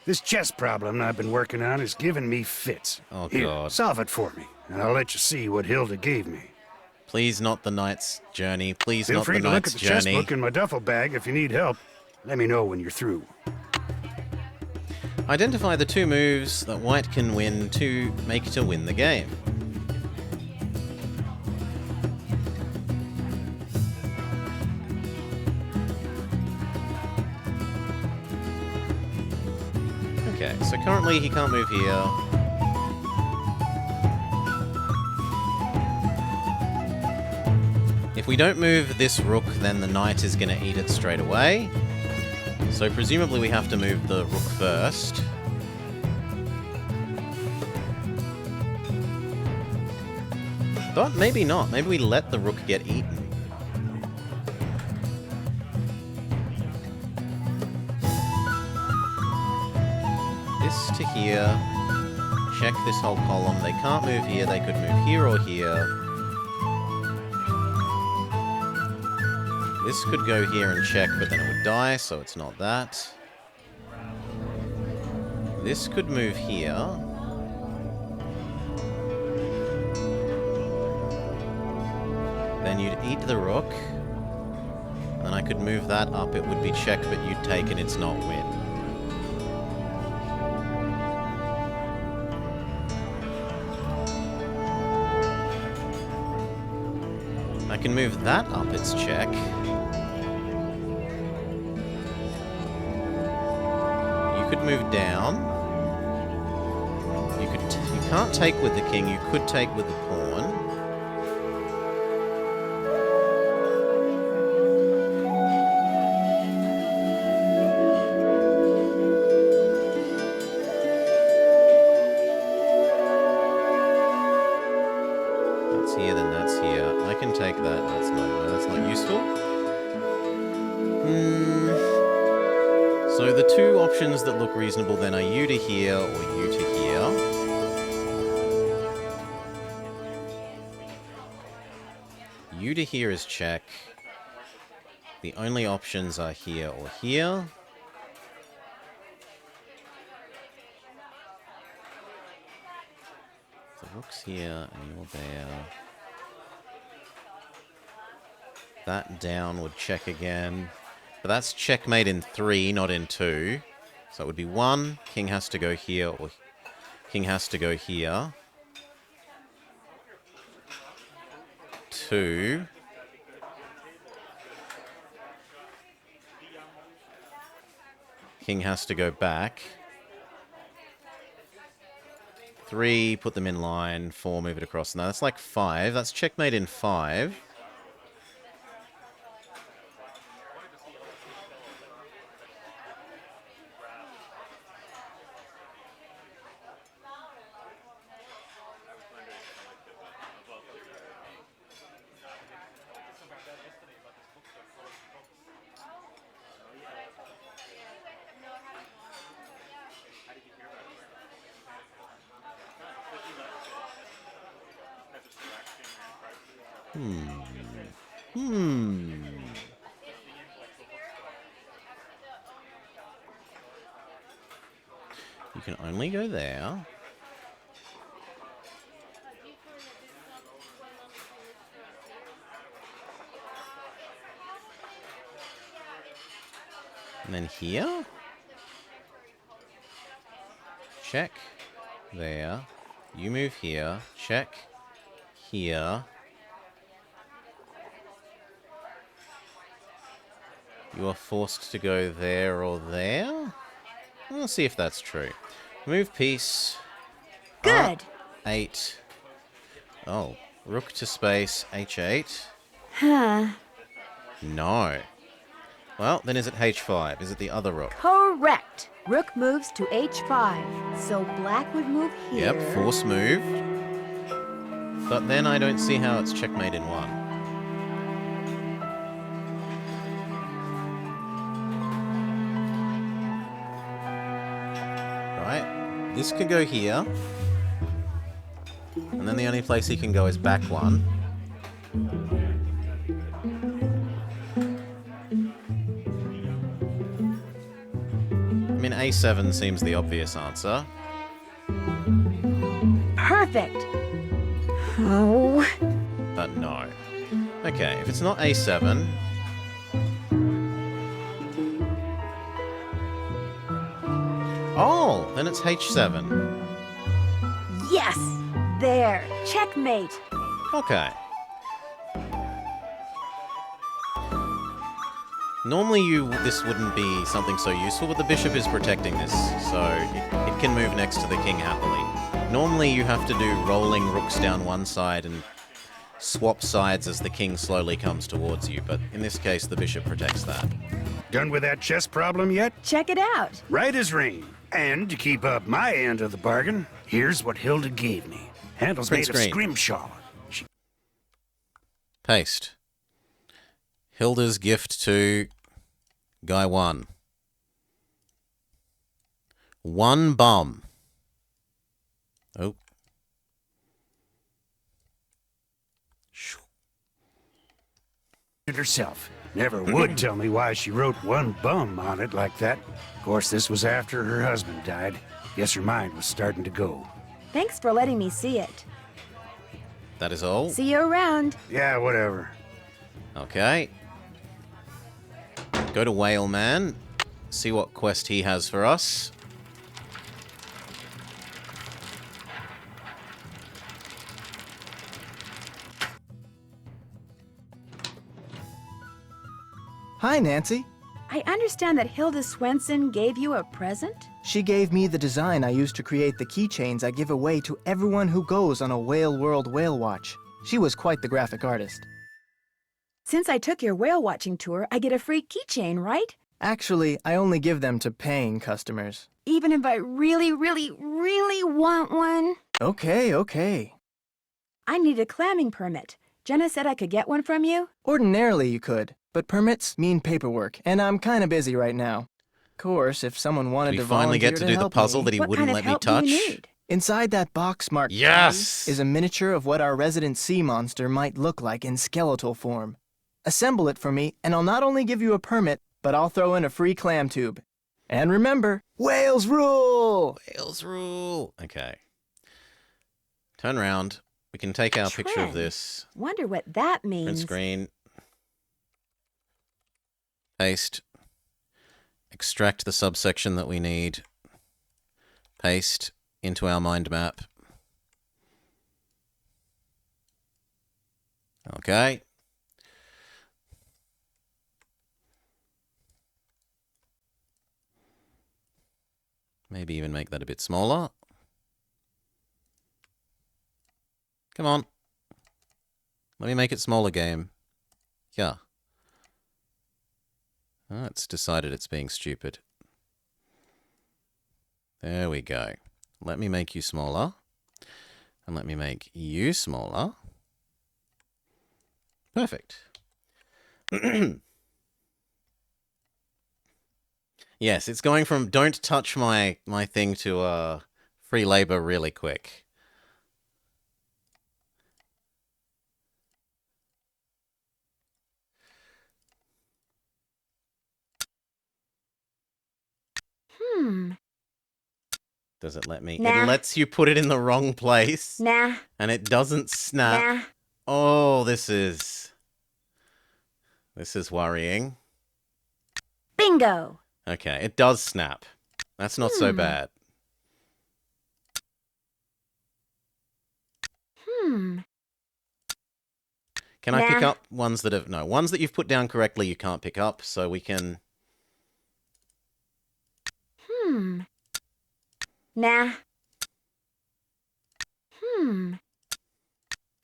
this chess problem I've been working on is giving me fits. Oh, Here, God. solve it for me, and I'll let you see what Hilda gave me. Please not the knight's journey. Please Feel not free the to look knight's at the chess journey. book in my duffel bag if you need help. Let me know when you're through. Identify the two moves that white can win to make to win the game. Okay, so currently he can't move here. If we don't move this rook, then the knight is going to eat it straight away. So presumably we have to move the rook first. But maybe not. Maybe we let the rook get eaten. This to here. Check this whole column. They can't move here. They could move here or here. This could go here and check, but then it would die, so it's not that. This could move here. Then you'd eat the rook. And I could move that up. It would be check, but you'd take and it's not win. I can move that up, it's check. You could move down. You can't take with the king, you could take with the pawn. That's here, then that's here. I can take that. That's not useful. So the two options that look reasonable then are you to here or you to here. You to here is check. The only options are here or here. The rook's here and you're there. That down would check again. But that's checkmate in 3, not in 2. So it would be 1, king has to go here, or king has to go here. 2. King has to go back. 3, put them in line. 4, move it across. Now that's like 5. That's checkmate in 5. You can only go there. And then here. Check. There. You move here. Check. Here. You are forced to go there or there. We'll see if that's true. Move piece. Good. R8. Oh. Rook to space. H8. Huh. No. Well, then is it H5? Is it the other rook? Correct. Rook moves to h5, so black would move here. Yep, force move. But then I don't see how it's checkmate in one. Right. This could go here. And then the only place he can go is back one. I mean, A7 seems the obvious answer. Perfect. Oh. But no. Okay, if it's not A7... Oh, then it's H7. Yes. There. Checkmate. Okay. Normally this wouldn't be something so useful, but the bishop is protecting this, so it can move next to the king happily. Normally you have to do rolling rooks down one side and swap sides as the king slowly comes towards you, but in this case the bishop protects that. Done with that chess problem yet? Check it out. Right as rain. And to keep up my end of the bargain, here's what Hilda gave me. Handle's Print made of screen. scrimshaw. Paste. Hilda's gift to guy 1. 1 bum. Oh. Herself. Never would tell me why she wrote 1 bum on it like that. Of course, this was after her husband died. Guess her mind was starting to go. Thanks for letting me see it. That is all? See you around. Yeah, whatever. Okay. Go to Whaleman. See what quest he has for us. Hi, Nancy. I understand that Hilda Swenson gave you a present? She gave me the design I use to create the keychains I give away to everyone who goes on a Whale World whale watch. She was quite the graphic artist. Since I took your whale watching tour, I get a free keychain, right? Actually, I only give them to paying customers. Even if I really, really, really want one? Okay. I need a clamming permit. Jenna said I could get one from you? Ordinarily you could, but permits mean paperwork, and I'm kinda busy right now. Of course, if someone wanted Did to we finally volunteer get to do the help puzzle me, that he What wouldn't kind let of me help touch? do you need? Inside that box marked Yes! P is a miniature of what our resident sea monster might look like in skeletal form. Assemble it for me, and I'll not only give you a permit, but I'll throw in a free clam tube. And remember, whales rule! Whales rule! Okay. Turn around. We can take our picture of Trend. this. Wonder what that Print means. screen. Paste. Extract the subsection that we need. Paste into our mind map. Okay. Maybe even make that a bit smaller. Come on. Let me make it smaller, game. Yeah. Oh, it's decided it's being stupid. There we go. Let me make you smaller. And let me make you smaller. Perfect. Yes, it's going from don't touch my thing to free labor really quick. Does it let me? Nah. It lets you put it in the wrong place. Nah. And it doesn't snap. Nah. Oh, this is worrying. Bingo. Okay, it does snap. That's not so bad. Can I pick Nah. up ones that have... No, ones that you've put down correctly you can't pick up, so we can... Nah.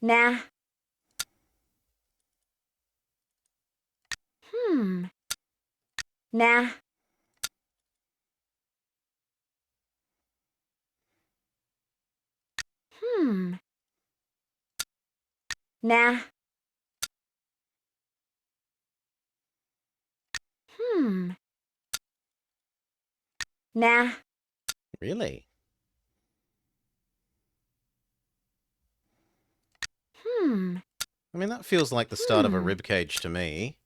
Nah. Nah. Nah. Nah. Really? I mean, that feels like the start of a rib cage to me.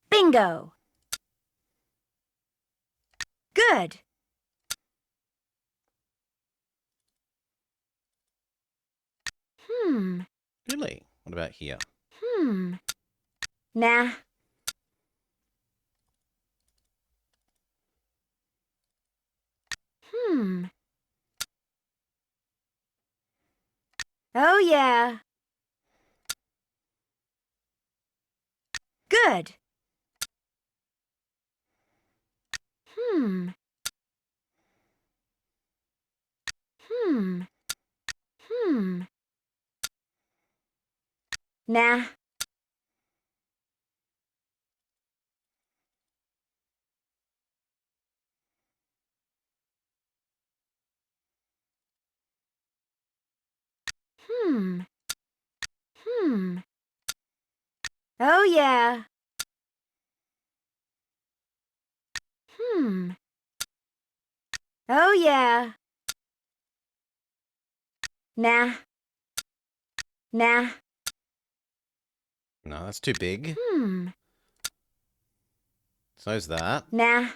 Bingo. Good. Really? What about here? Nah. Oh, yeah. Good. Nah. Oh, yeah. Oh, yeah. Nah. Nah. No, that's too big. So's that. Nah.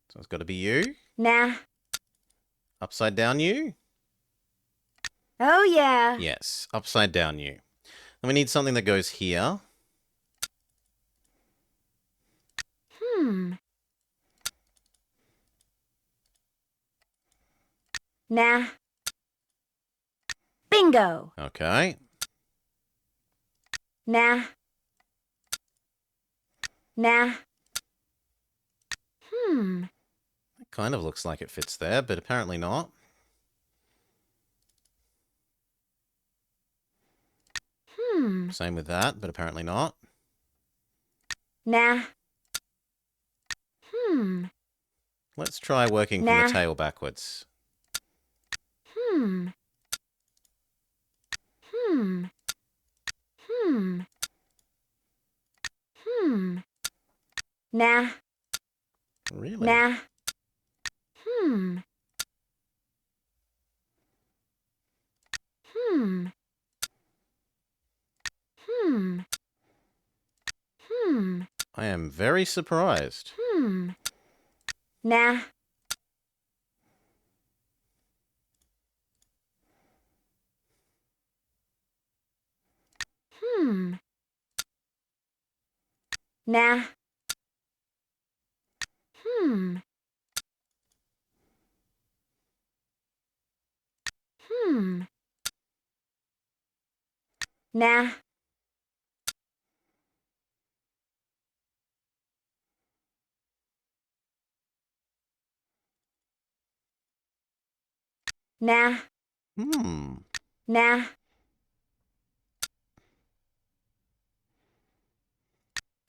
So it's got to be you. Nah. Upside down you? Oh, yeah. Yes, upside down you. Then we need something that goes here. Nah. Bingo. Okay. Nah. Nah. It kind of looks like it fits there, but apparently not. Same with that, but apparently not. Nah. Let's try working from Nah. the tail backwards. Nah. Really? Nah. I am very surprised. Nah. Nah. Nah. Nah. Nah.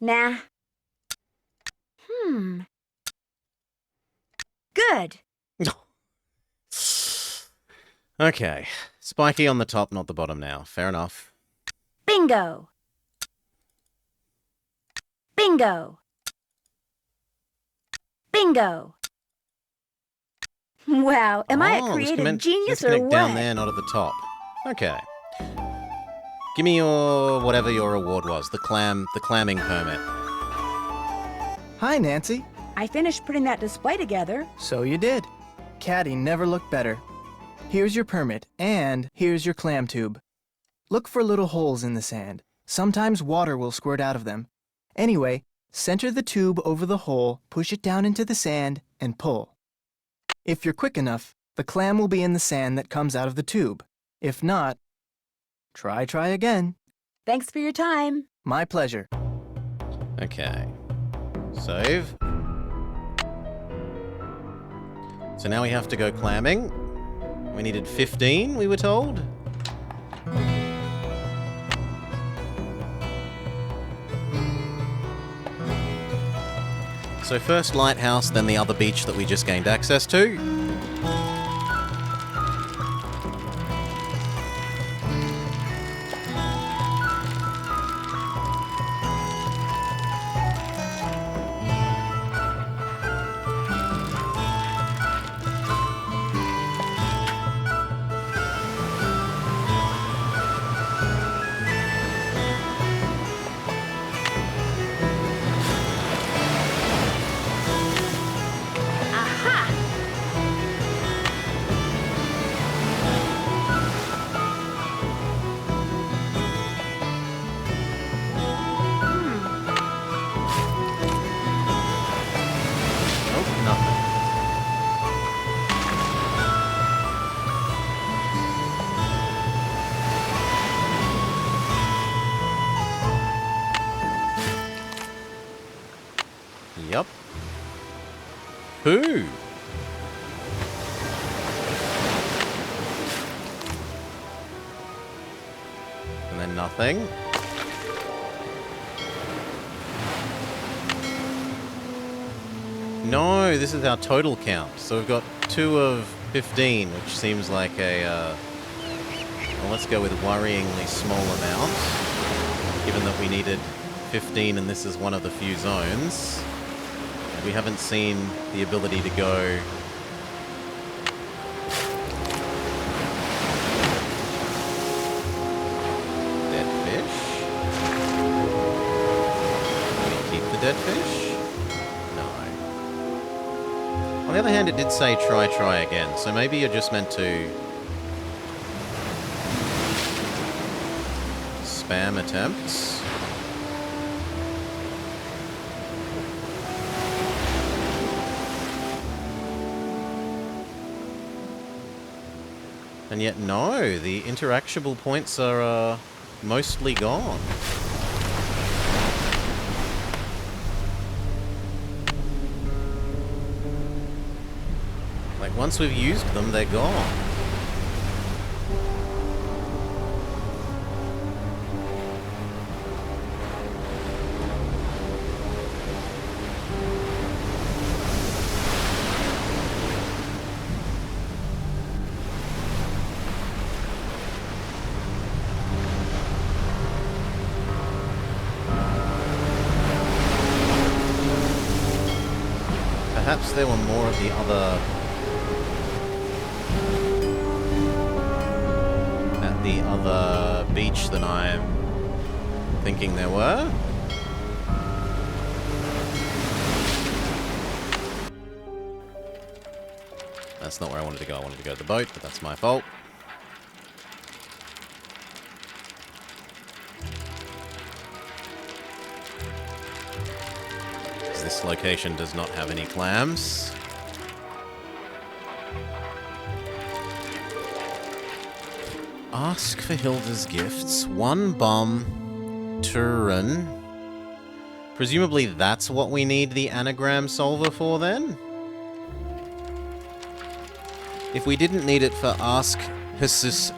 Nah. Good. Okay. Spiky on the top, not the bottom now. Fair enough. Bingo. Bingo. Bingo. Wow, am I a Oh, creative genius or disconnect what? down there, not at the top. Okay. Give me your, whatever your reward was, the clamming permit. Hi, Nancy. I finished putting that display together. So you did. Caddy never looked better. Here's your permit, and here's your clam tube. Look for little holes in the sand. Sometimes water will squirt out of them. Anyway, center the tube over the hole, push it down into the sand, and pull. If you're quick enough, the clam will be in the sand that comes out of the tube. If not, try again. Thanks for your time. My pleasure. Okay. Save. So now we have to go clamming. We needed 15, we were told. So first lighthouse, then the other beach that we just gained access to. Yep. Who? And then nothing. No, this is our total count. So we've got 2 of 15, which seems like a... well, let's go with worryingly small amount, given that we needed 15 and this is one of the few zones. We haven't seen the ability to go dead fish. Can we keep the dead fish? No. On the other hand, it did say try again, so maybe you're just meant to spam attempts. And yet, no, the interactable points are mostly gone. Like, once we've used them, they're gone. Perhaps there were more of the other... at the other beach than I'm thinking there were. That's not where I wanted to go. I wanted to go to the boat, but that's my fault. This location does not have any clams. Ask for Hilda's gifts. 1 bomb. Turin. Presumably that's what we need the anagram solver for then? If we didn't need it for ask Jesus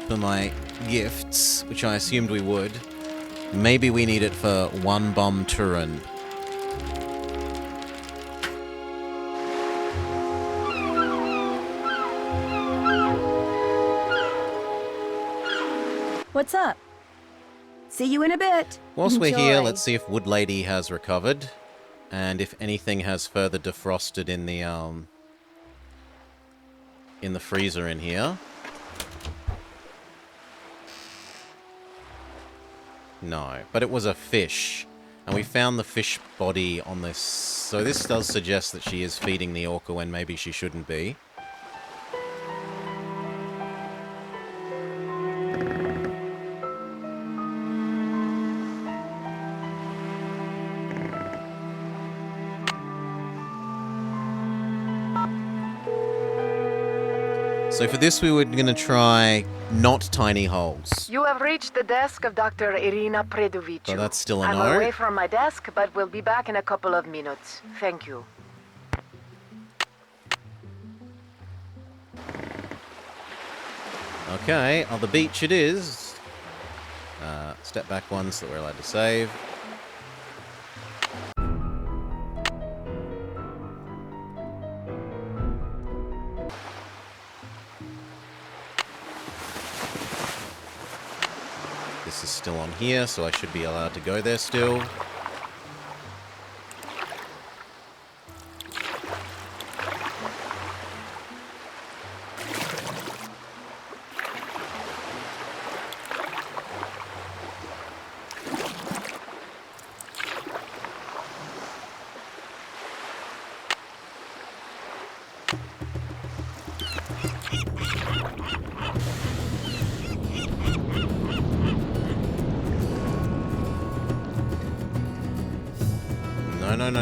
for my gifts, which I assumed we would, maybe we need it for 1 bomb Turin. What's up? See you in a bit. Whilst we're Enjoy. here, let's see if Wood Lady has recovered, and if anything has further defrosted in the freezer in here. No, but it was a fish. And we found the fish body on this. So this does suggest that she is feeding the orca when maybe she shouldn't be. So for this, we were going to try not tiny holes. You have reached the desk of Dr. Irina Predovic. So that's still a I'm no. away from my desk, but will be back in a couple of minutes. Thank you. Okay, on the beach it is. Step back one so that we're allowed to save. This is still on here, so I should be allowed to go there still.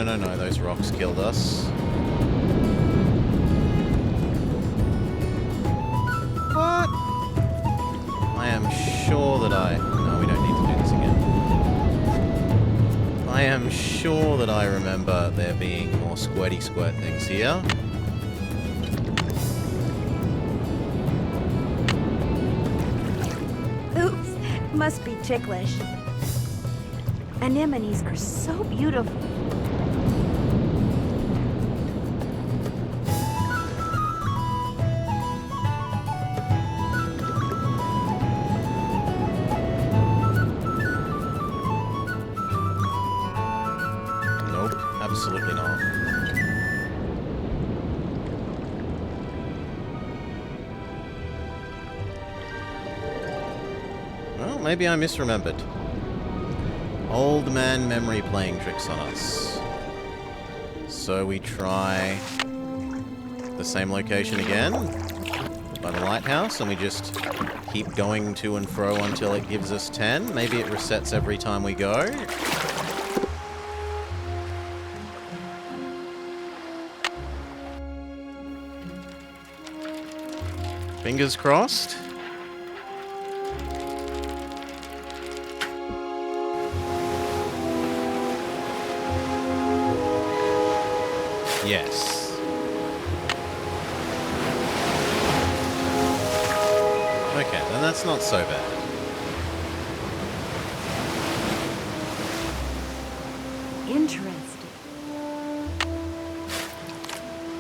No, those rocks killed us. What? I am sure that No, we don't need to do this again. I am sure that I remember there being more squirty squirt things here. Oops, must be ticklish. Anemones are so beautiful. Nope, absolutely not. Well, maybe I misremembered. Old man memory playing tricks on us. So we try the same location again by the lighthouse, and we just keep going to and fro until it gives us 10. Maybe it resets every time we go. Fingers crossed. Yes. Okay, then that's not so bad. Interesting.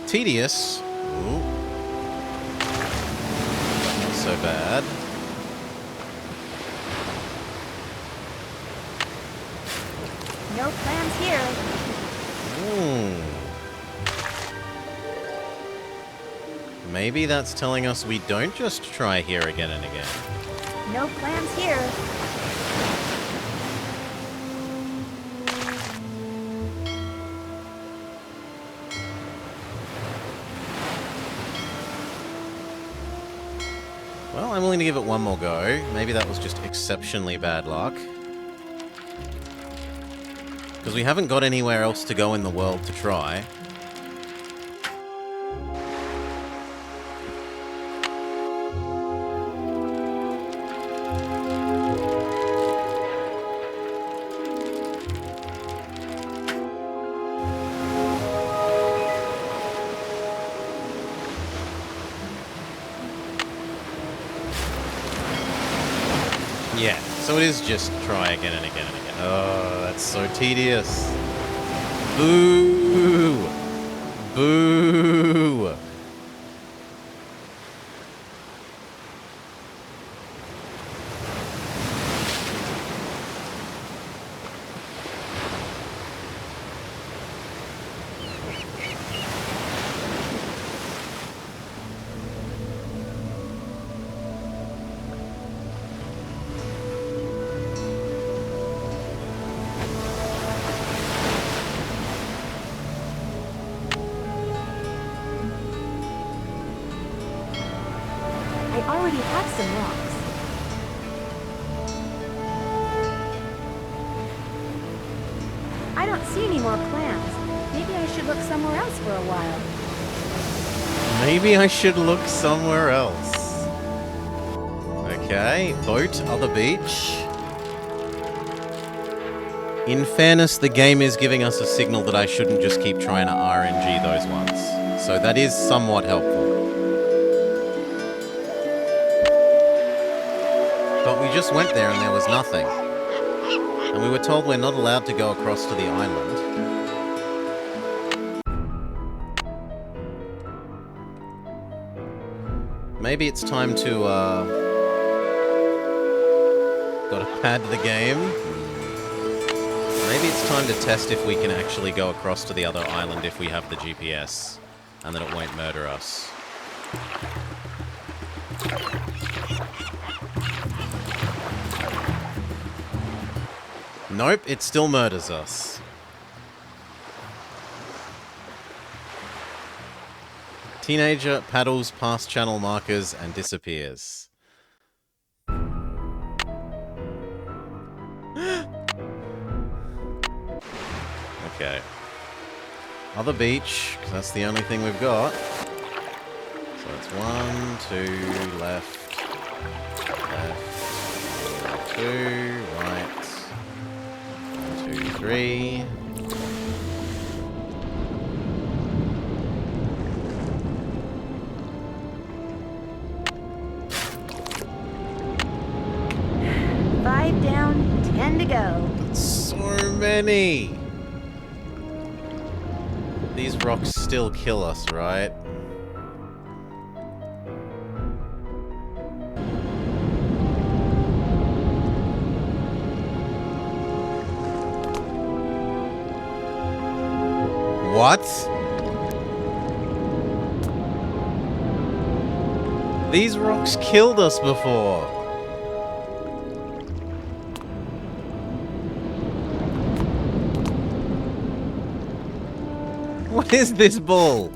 Tedious. Ooh. Not so bad. No plans here. Maybe that's telling us we don't just try here again and again. No plans here. Well, I'm willing to give it one more go. Maybe that was just exceptionally bad luck. Because we haven't got anywhere else to go in the world to try. Yeah, so it is just try again and again and again. Oh, that's so tedious. Boo! Boo! I already have some rocks. I don't see any more clams. Maybe I should look somewhere else for a while. Maybe I should look somewhere else. Okay, boat, other beach. In fairness, the game is giving us a signal that I shouldn't just keep trying to RNG those ones. So that is somewhat helpful. But we just went there and there was nothing. And we were told we're not allowed to go across to the island. Maybe it's time to, gotta pad the game. Maybe it's time to test if we can actually go across to the other island if we have the GPS, and that it won't murder us. Nope, it still murders us. Teenager paddles past channel markers and disappears. Okay. Other beach, because that's the only thing we've got. So it's 1, 2, left, 2, right, 1, 2, 3. Five down, 10 to go. So many! These rocks still kill us, right? What? These rocks killed us before. What is this bull?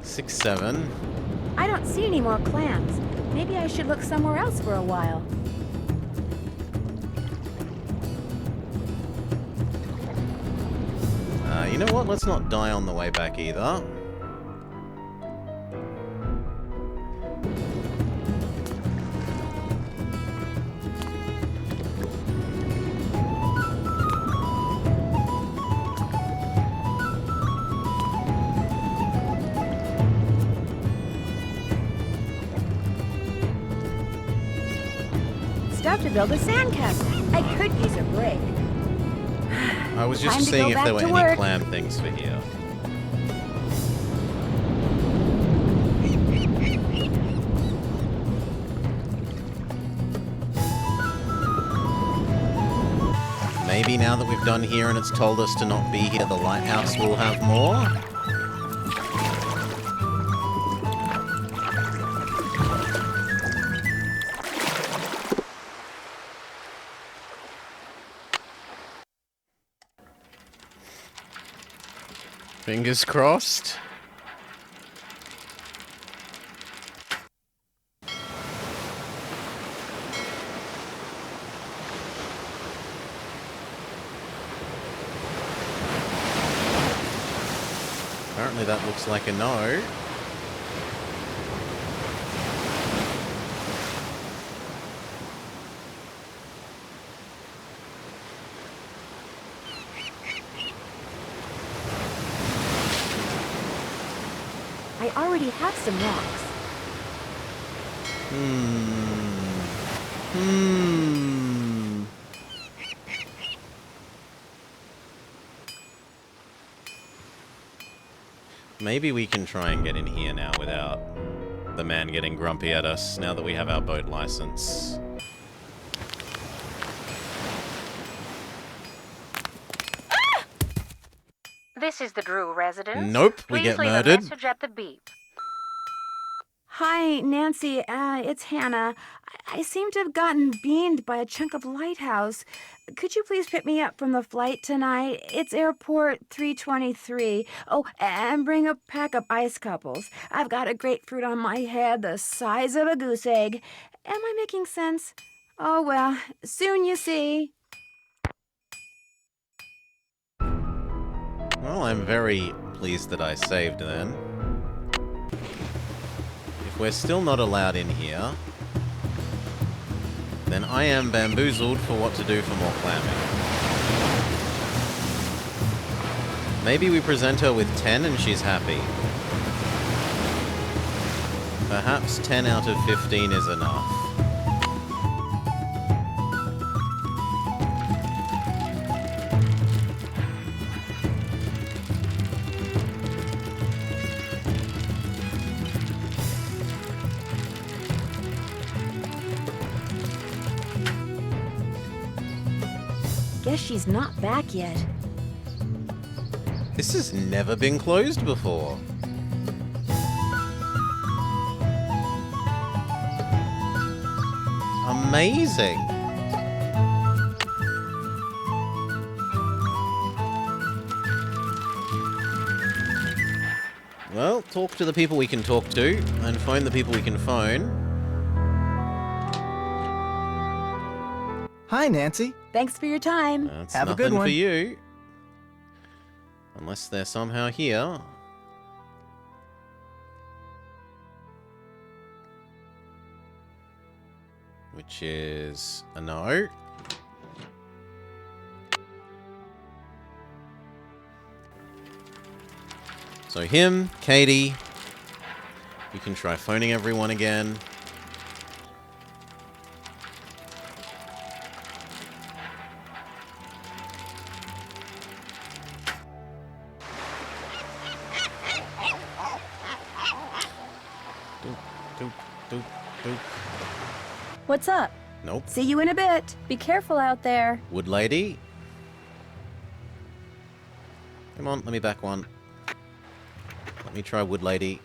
Six, 7. I don't see any more clams. Maybe I should look somewhere else for a while. You know what? Let's not die on the way back either. Stuff to build a sandcastle. I could use a break. I was Time just to seeing go if there were back to any work. clam things for here. Maybe now that we've done here and it's told us to not be here, the lighthouse will have more? Fingers crossed. Apparently that looks like a no. I already have some rocks. Maybe we can try and get in here now without the man getting grumpy at us now that we have our boat license. This is the Drew residence. Nope, we Please get leave murdered. a message at the beep. Hi, Nancy. It's Hannah. I seem to have gotten beamed by a chunk of lighthouse. Could you please pick me up from the flight tonight? It's airport 323. Oh, and bring a pack of ice couples. I've got a grapefruit on my head the size of a goose egg. Am I making sense? Oh, well, soon you see. Well, I'm very pleased that I saved then. If we're still not allowed in here, then I am bamboozled for what to do for more clamming. Maybe we present her with 10 and she's happy. Perhaps 10 out of 15 is enough. Guess she's not back yet. This has never been closed before. Amazing. Well, talk to the people we can talk to, and phone the people we can phone. Hi, Nancy. Thanks for your time. That's Have a nothing good one. for you. Unless they're somehow here. Which is a no. So him, Katie. You can try phoning everyone again. Doop. What's up? Nope. See you in a bit. Be careful out there. Wood lady. Come on, let me back one. Let me try wood lady.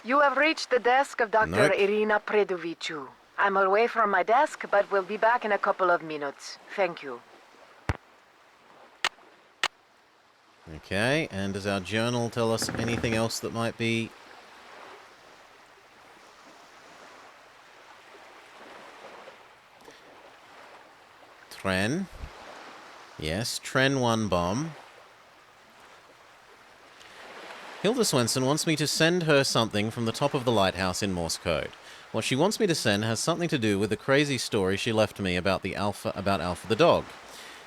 You have reached the desk of Dr. Nope. Irina Predoviciu. I'm away from my desk, but will be back in a couple of minutes. Thank you. Okay, and does our journal tell us anything else that might be... Tren. Yes, Tren 1 bomb. Hilda Swenson wants me to send her something from the top of the lighthouse in Morse code. What she wants me to send has something to do with the crazy story she left me about Alpha the dog.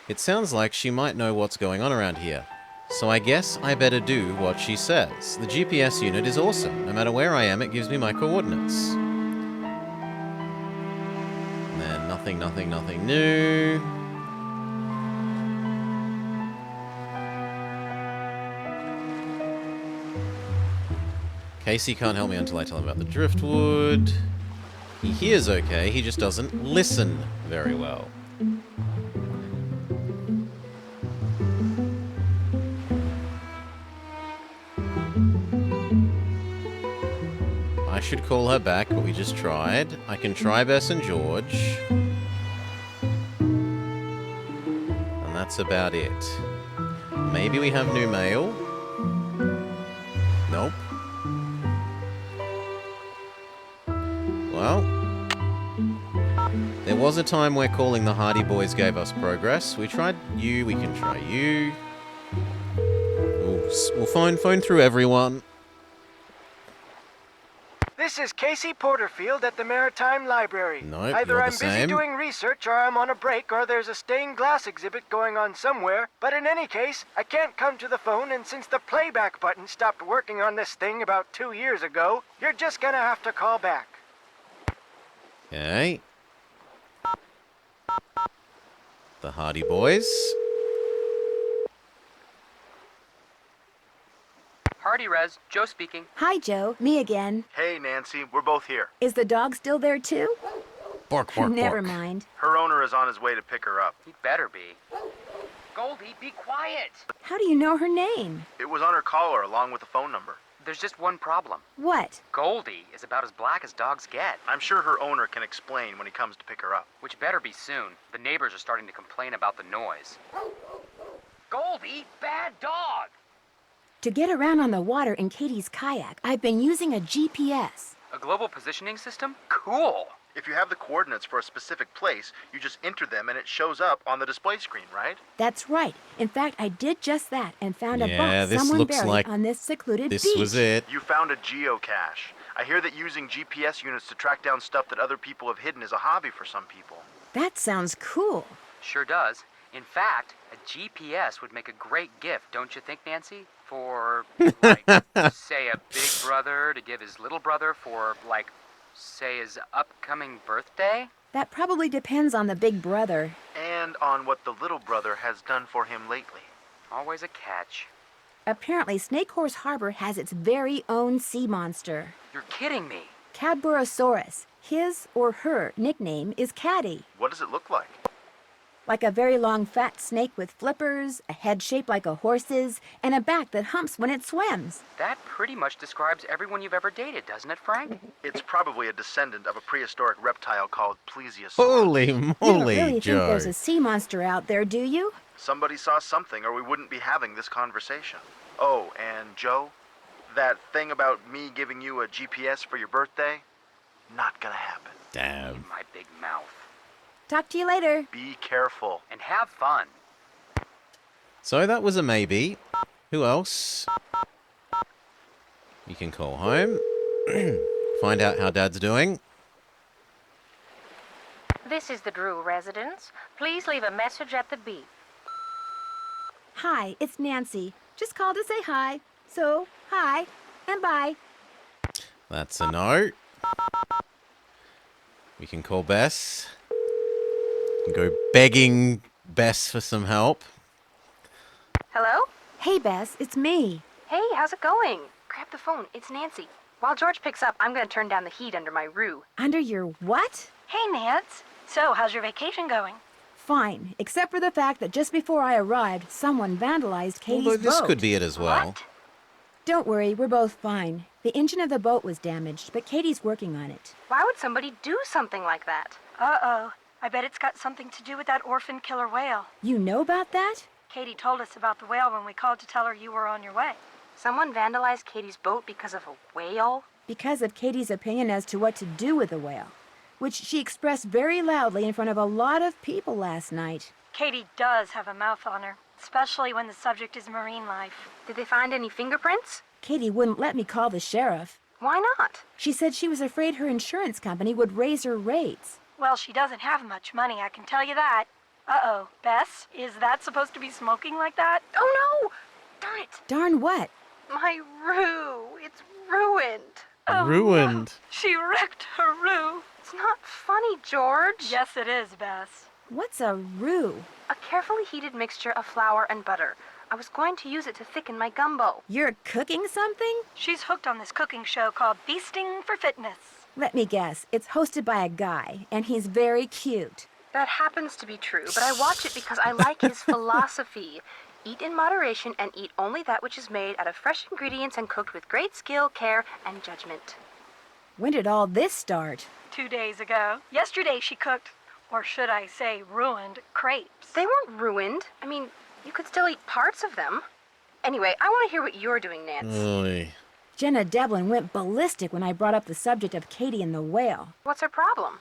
It sounds like she might know what's going on around here. So I guess I better do what she says. The GPS unit is awesome. No matter where I am, it gives me my coordinates. And then nothing new. Casey can't help me until I tell him about the driftwood. He hears okay, he just doesn't listen very well. I should call her back, but we just tried. I can try Bess and George. And that's about it. Maybe we have new mail. Nope. Well, there was a time where calling the Hardy Boys gave us progress. We tried you, we can try you. We'll phone through everyone. This is Casey Porterfield at the Maritime Library. Nope, Either you're I'm the busy same. doing research or I'm on a break or there's a stained glass exhibit going on somewhere. But in any case, I can't come to the phone, and since the playback button stopped working on this thing about 2 years ago, you're just gonna have to call back. Okay. The Hardy Boys. Hardy Res, Joe speaking. Hi, Joe. Me again. Hey, Nancy, we're both here. Is the dog still there, too? Bark, bark, Never bark. mind. Her owner is on his way to pick her up. He better be. Goldie, be quiet! How do you know her name? It was on her collar along with the phone number. There's just one problem. What? Goldie is about as black as dogs get. I'm sure her owner can explain when he comes to pick her up. Which better be soon. The neighbors are starting to complain about the noise. Goldie, bad dog! To get around on the water in Katie's kayak, I've been using a GPS. A global positioning system? Cool! If you have the coordinates for a specific place, you just enter them and it shows up on the display screen, right? That's right. In fact, I did just that and found a Yeah, box this someone looks buried like on this secluded This beach. was it. You found a geocache. I hear that using GPS units to track down stuff that other people have hidden is a hobby for some people. That sounds cool. Sure does. In fact, a GPS would make a great gift, don't you think, Nancy? For, like, say, a big brother to give his little brother for, like, say, his upcoming birthday? That probably depends on the big brother. And on what the little brother has done for him lately. Always a catch. Apparently, Snake Horse Harbor has its very own sea monster. You're kidding me. Cadborosaurus. His or her nickname is Caddy. What does it look like? Like a very long fat snake with flippers, a head shaped like a horse's, and a back that humps when it swims. That pretty much describes everyone you've ever dated, doesn't it, Frank? It's probably a descendant of a prehistoric reptile called Plesiosaurus. Holy You don't moly, really think Joe. there's a sea monster out there, do you? Somebody saw something or we wouldn't be having this conversation. Oh, and Joe, that thing about me giving you a GPS for your birthday, not gonna happen. Damn. My big mouth. Talk to you later. Be careful. And have fun. So that was a maybe. Who else? You can call home. Find out how Dad's doing. This is the Drew residence. Please leave a message at the beep. Hi, it's Nancy. Just called to say hi. So, hi, and bye. That's a no. We can call Bess. We can go begging Bess for some help. Hello? Hey, Bess, it's me. Hey, how's it going? Grab the phone. It's Nancy. While George picks up, I'm going to turn down the heat under my roo. Under your what? Hey, Nance. So, how's your vacation going? Fine, except for the fact that just before I arrived, someone vandalized Katie's Although this boat. could be it as well. What? Don't worry, we're both fine. The engine of the boat was damaged, but Katie's working on it. Why would somebody do something like that? Uh-oh. I bet it's got something to do with that orphan killer whale. You know about that? Katie told us about the whale when we called to tell her you were on your way. Someone vandalized Katie's boat because of a whale? Because of Katie's opinion as to what to do with the whale, which she expressed very loudly in front of a lot of people last night. Katie does have a mouth on her, especially when the subject is marine life. Did they find any fingerprints? Katie wouldn't let me call the sheriff. Why not? She said she was afraid her insurance company would raise her rates. Well, she doesn't have much money, I can tell you that. Uh-oh. Bess, is that supposed to be smoking like that? Oh no! Darn it! Darn what? My roo! It's ruined! Oh, Ruined. no. She wrecked her roo. It's not funny, George. Yes, it is, Bess. What's a roux? A carefully heated mixture of flour and butter. I was going to use it to thicken my gumbo. You're cooking something? She's hooked on this cooking show called Feasting for Fitness. Let me guess, it's hosted by a guy, and he's very cute. That happens to be true, but I watch it because I like his philosophy. Eat in moderation and eat only that which is made out of fresh ingredients and cooked with great skill, care, and judgment. When did all this start? 2 days ago. Yesterday she cooked, or should I say ruined, crepes. They weren't ruined. I mean, you could still eat parts of them. Anyway, I want to hear what you're doing, Nance. Oy. Jenna Devlin went ballistic when I brought up the subject of Katie and the whale. What's her problem?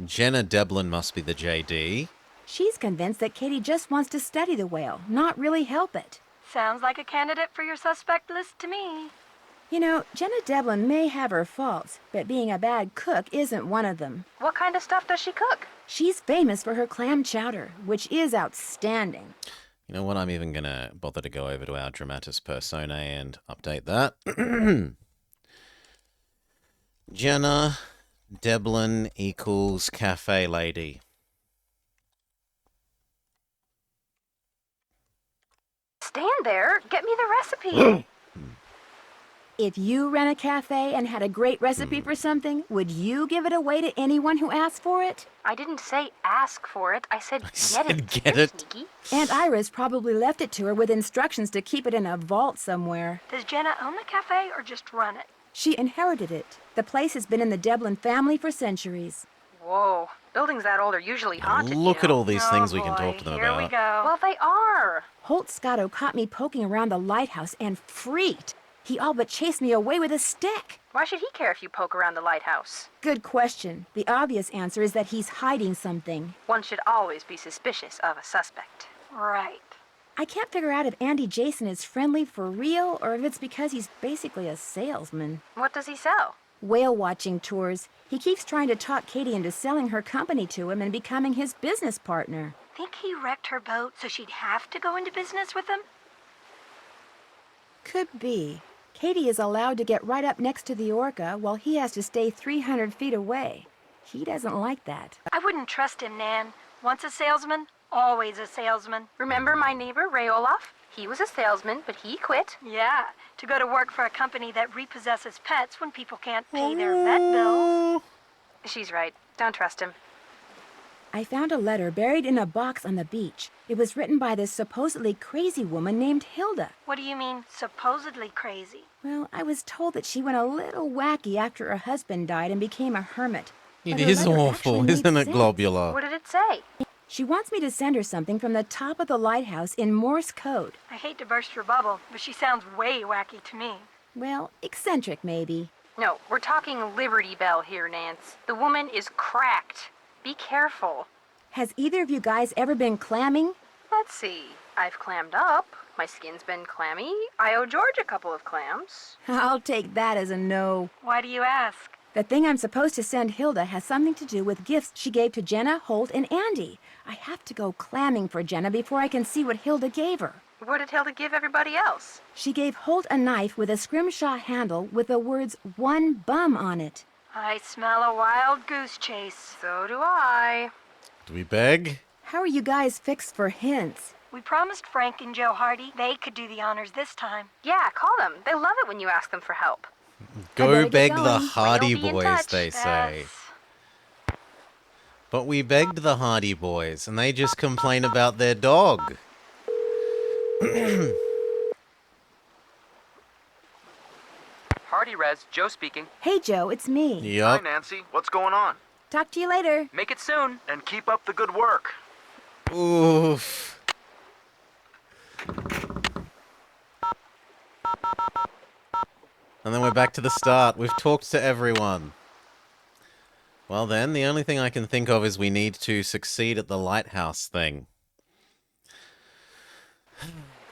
Jenna Devlin must be the JD. She's convinced that Katie just wants to study the whale, not really help it. Sounds like a candidate for your suspect list to me. You know, Jenna Devlin may have her faults, but being a bad cook isn't one of them. What kind of stuff does she cook? She's famous for her clam chowder, which is outstanding. You know what? I'm even going to bother to go over to our dramatis personae and update that. Jenna Devlin equals cafe lady. Stand there. Get me the recipe. If you ran a cafe and had a great recipe for something, would you give it away to anyone who asked for it? I didn't say ask for it. I said Get it? Sneaky. Aunt Iris probably left it to her with instructions to keep it in a vault somewhere. Does Jenna own the cafe or just run it? She inherited it. The place has been in the Devlin family for centuries. Whoa. Buildings that old are usually haunted. Look at all these things we Oh, can boy. talk to them Here about. we go. Well, they are. Holt Scotto caught me poking around the lighthouse and freaked. He all but chased me away with a stick. Why should he care if you poke around the lighthouse? Good question. The obvious answer is that he's hiding something. One should always be suspicious of a suspect. Right. I can't figure out if Andy Jason is friendly for real or if it's because he's basically a salesman. What does he sell? Whale watching tours. He keeps trying to talk Katie into selling her company to him and becoming his business partner. Think he wrecked her boat so she'd have to go into business with him? Could be. Katie is allowed to get right up next to the orca while he has to stay 300 feet away. He doesn't like that. I wouldn't trust him, Nan. Once a salesman, always a salesman. Remember my neighbor, Ray Olaf? He was a salesman, but he quit. Yeah, to go to work for a company that repossesses pets when people can't pay their vet bills. She's right. Don't trust him. I found a letter buried in a box on the beach. It was written by this supposedly crazy woman named Hilda. What do you mean, supposedly crazy? Well, I was told that she went a little wacky after her husband died and became a hermit. It But her is letter awful, actually isn't made it, sense. Globular? What did it say? She wants me to send her something from the top of the lighthouse in Morse code. I hate to burst your bubble, but she sounds way wacky to me. Well, eccentric maybe. No, we're talking Liberty Bell here, Nance. The woman is cracked. Be careful. Has either of you guys ever been clamming? Let's see. I've clammed up. My skin's been clammy. I owe George a couple of clams. I'll take that as a no. Why do you ask? The thing I'm supposed to send Hilda has something to do with gifts she gave to Jenna, Holt, and Andy. I have to go clamming for Jenna before I can see what Hilda gave her. What did Hilda give everybody else? She gave Holt a knife with a scrimshaw handle with the words "one bum" on it. I smell a wild goose chase. So do I. Do we beg? How are you guys fixed for hints? We promised Frank and Joe Hardy they could do the honors this time. Yeah, call them. They love it when you ask them for help. Go beg going. the Hardy We'll be in Boys, touch. they say. Yes. But we begged the Hardy Boys, and they just complain about their dog. Hardy Res, Joe speaking. Hey, Joe, it's me. Hi, Yup. Nancy. What's going on? Talk to you later. Make it soon. And keep up the good work. Oof. And then we're back to the start. We've talked to everyone. Well then, the only thing I can think of is we need to succeed at the lighthouse thing.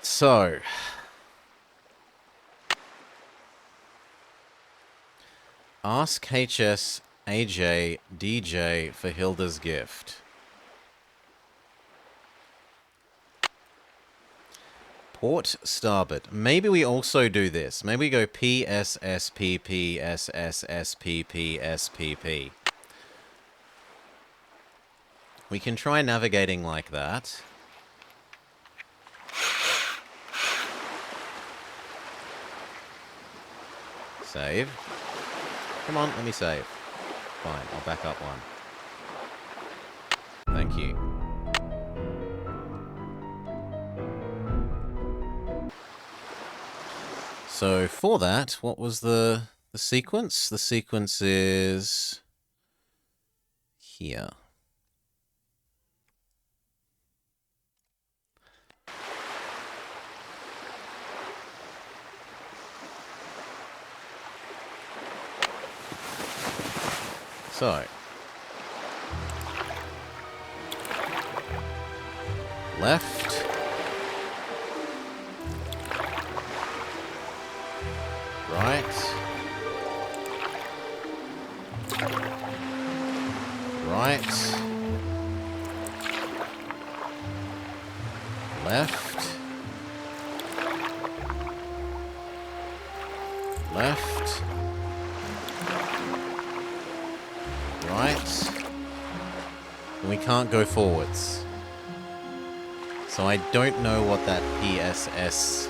So... ask HS AJ DJ for Hilda's gift. Port starboard. Maybe we also do this. Maybe we go PSSPPSSSPPSPP. We can try navigating like that. Save. Come on, let me save. Fine, I'll back up one. Thank you. So for that, what was the sequence? The sequence is here. So, left, right, right, left, left, right, and we can't go forwards. So I don't know what that PSS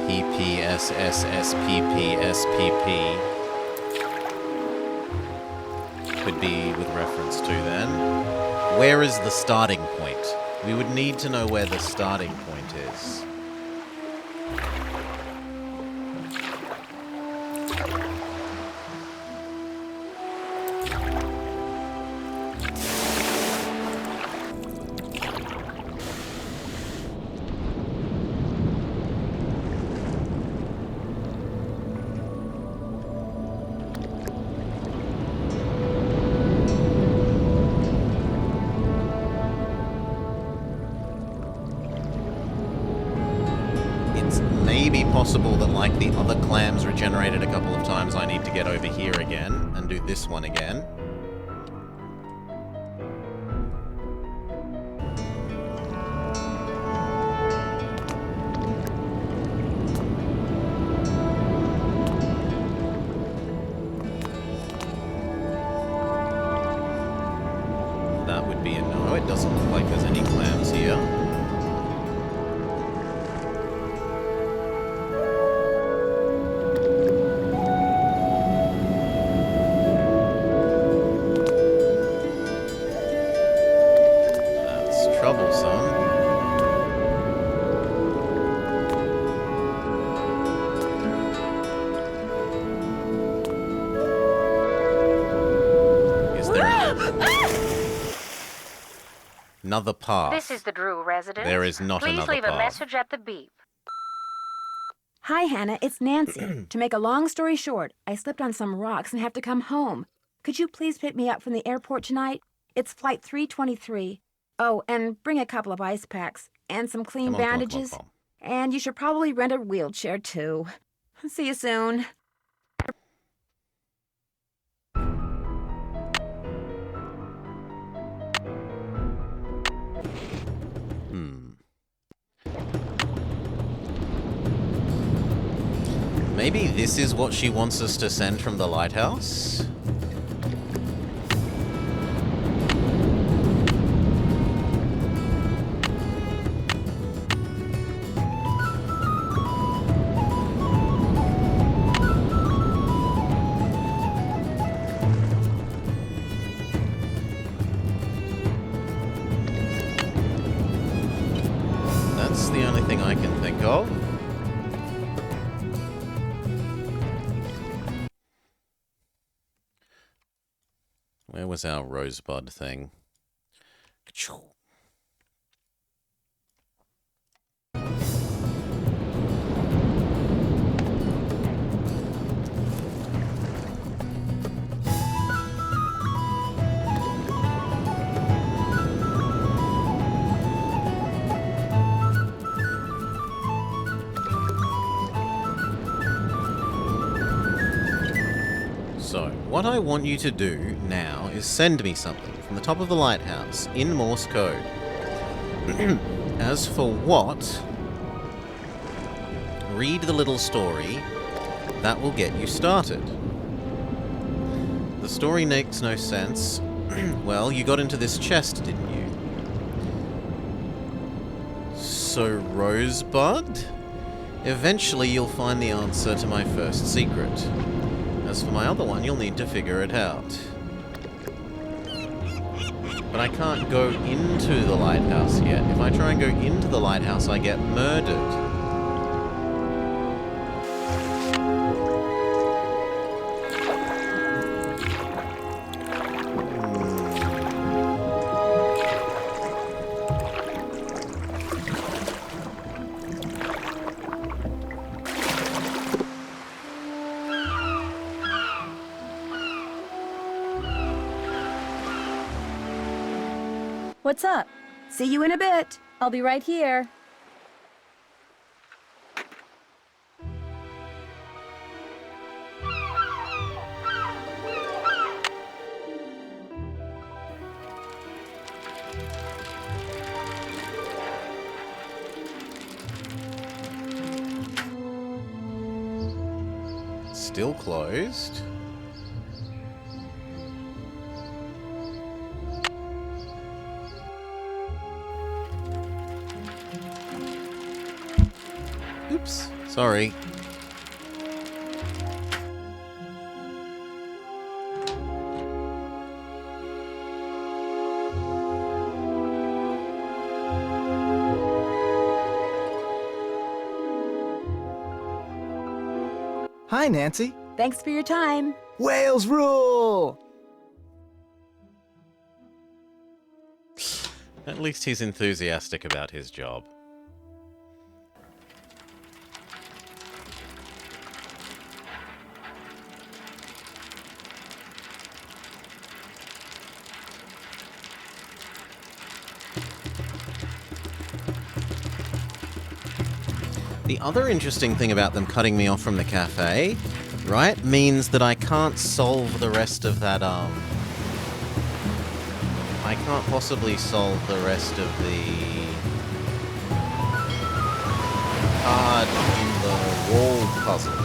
PPSSSPPSPP could be with reference to then. Where is the starting point? We would need to know where the starting point is. Maybe possible that, like the other clams regenerated a couple of times, I need to get over here again and do this one again. That would be a no. It doesn't look like there's any clams here. Another path. This is the Drew residence. There is not Please another leave path. a message at the beep. Hi, Hannah. It's Nancy. To make a long story short, I slipped on some rocks and have to come home. Could you please pick me up from the airport tonight? It's flight 323. Oh, and bring a couple of ice packs and some clean bandages. Come on. And you should probably rent a wheelchair, too. See you soon. Maybe this is what she wants us to send from the lighthouse? That's the only thing I can think of. Where was our rosebud thing? So, what I want you to do now is send me something from the top of the lighthouse in Morse code. As for what, read the little story. That will get you started. The story makes no sense. Well, you got into this chest, didn't you? So, Rosebud? Eventually you'll find the answer to my first secret. As for my other one, you'll need to figure it out. But I can't go into the lighthouse yet. If I try and go into the lighthouse, I get murdered. What's up? See you in a bit. I'll be right here. Still closed. Oops. Sorry. Hi, Nancy. Thanks for your time. Whales rule! At least he's enthusiastic about his job. The other interesting thing about them cutting me off from the cafe, right, means that I can't solve the rest of that, I can't possibly solve the rest of the card in the wall puzzle.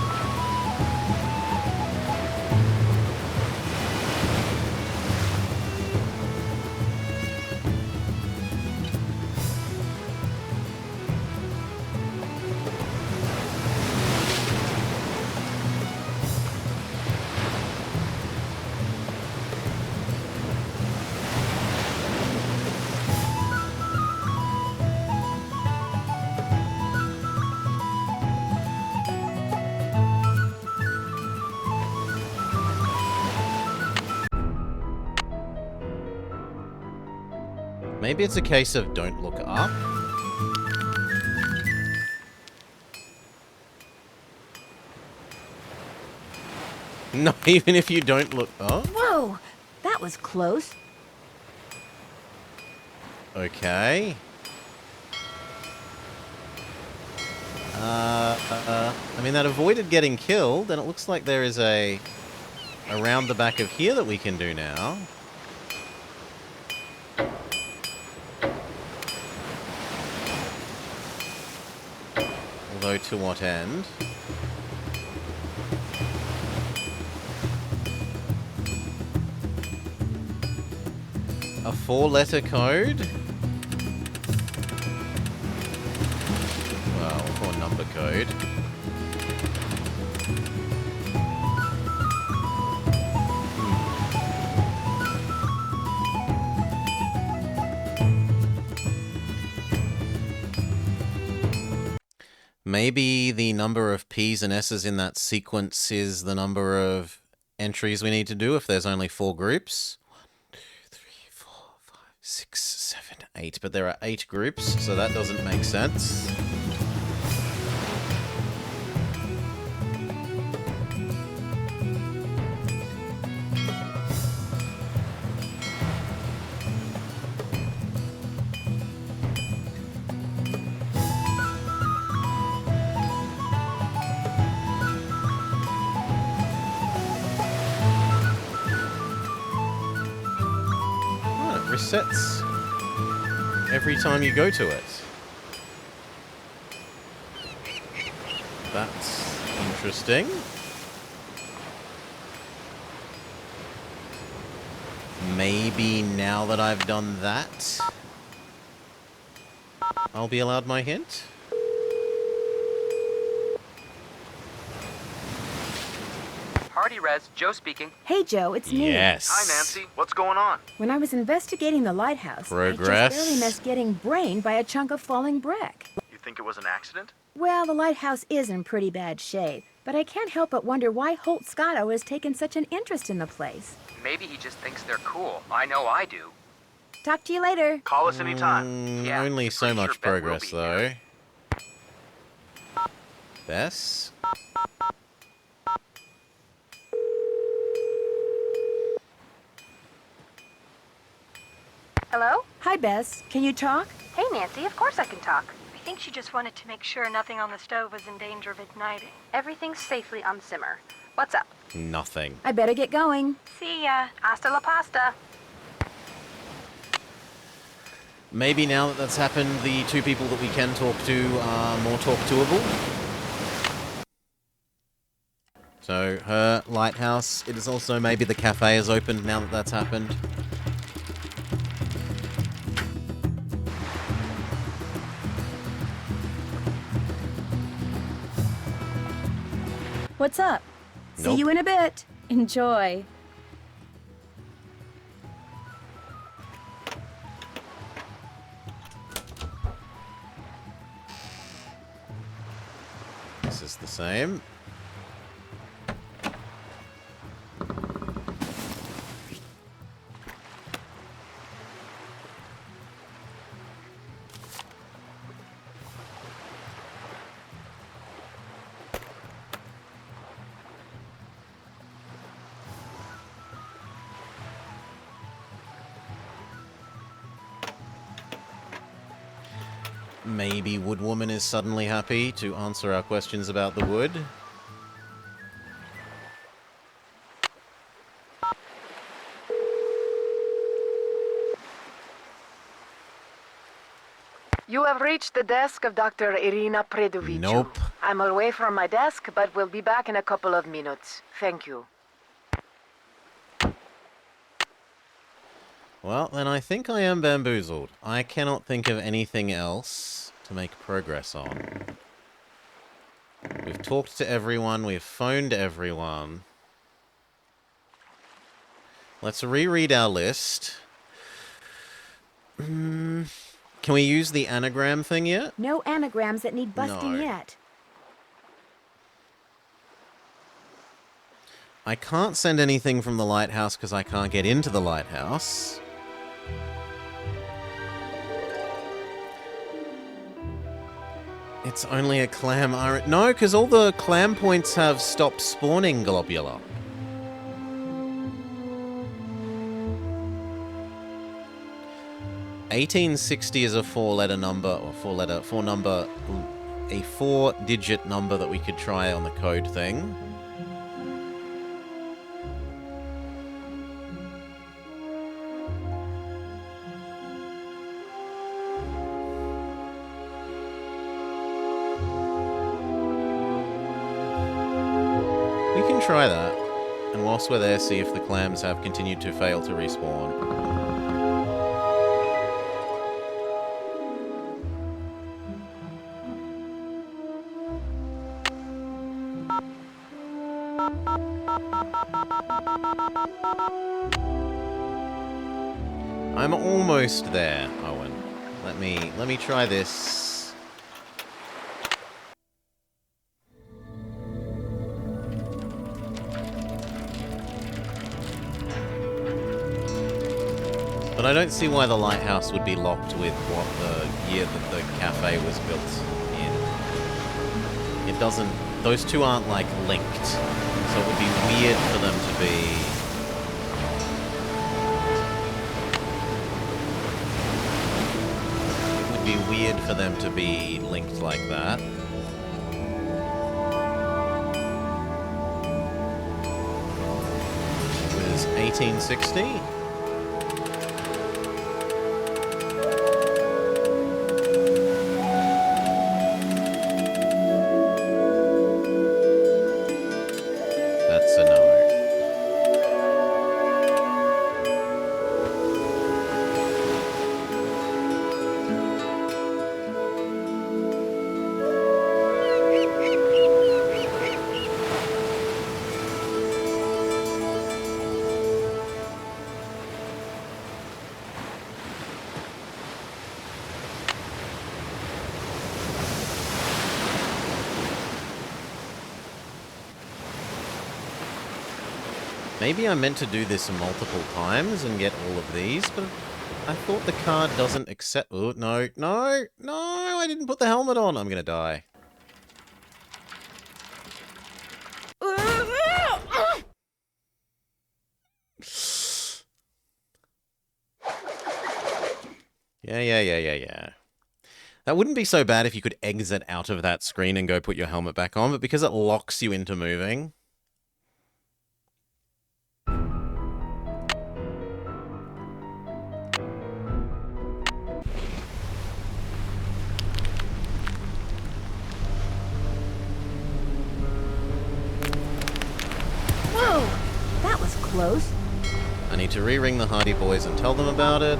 Maybe it's a case of don't look up. No, even if you don't look up. Whoa, that was close. Okay. I mean, that avoided getting killed, and it looks like there is a around the back of here that we can do now. Although, to what end? A 4-letter code? Well, a 4-number code. Maybe the number of P's and S's in that sequence is the number of entries we need to do if there's only 4 groups. 1, 2, 3, 4, 5, 6, 7, 8. But there are 8 groups, so that doesn't make sense. Resets every time you go to it. That's interesting. Maybe now that I've done that, I'll be allowed my hint? Hardy Res, Joe speaking. Hey, Joe, it's me. Yes. Hi, Nancy. What's going on? When I was investigating the lighthouse, Progress. I just barely missed getting brained by a chunk of falling brick. You think it was an accident? Well, the lighthouse is in pretty bad shape, but I can't help but wonder why Holt Scotto has taken such an interest in the place. Maybe he just thinks they're cool. I know I do. Talk to you later. Call us anytime. Yeah, Only so pretty much sure Ben will progress, be though. here. Bess? Hello? Hi, Bess. Can you talk? Hey, Nancy, of course I can talk. I think she just wanted to make sure nothing on the stove was in danger of igniting. Everything's safely on simmer. What's up? Nothing. I better get going. See ya. Hasta la pasta. Maybe now that that's happened, the 2 people that we can talk to are more talk-toable. So, her lighthouse. It is also maybe the cafe is opened now that that's happened. What's up? See you in a bit. Enjoy. This is the same. Maybe Woodwoman is suddenly happy to answer our questions about the wood. You have reached the desk of Dr. Irina Predovic. Nope. I'm away from my desk, but will be back in a couple of minutes. Thank you. Well, then I think I am bamboozled. I cannot think of anything else to make progress on. We've talked to everyone, we've phoned everyone. Let's reread our list. Can we use the anagram thing yet? No anagrams that need busting No. yet. I can't send anything from the lighthouse because I can't get into the lighthouse. It's only a clam... No, because all the clam points have stopped spawning Globular. $1860 is a four-letter number, or a four-digit number that we could try on the code thing. We can try that, and whilst we're there, see if the clams have continued to fail to respawn. I'm almost there, Owen. Let me try this. But I don't see why the lighthouse would be locked with what the year that the cafe was built in. It doesn't... Those two aren't, like, linked. So it would be weird for them to be... It would be weird for them to be linked like that. It was 1860. That's a no. Maybe I meant to do this multiple times and get all of these, but I thought the card doesn't accept... Oh, no, no, no, I didn't put the helmet on. I'm gonna die. Yeah. That wouldn't be so bad if you could exit out of that screen and go put your helmet back on, but because it locks you into moving... Whoa! That was close. I need to re-ring the Hardy Boys and tell them about it.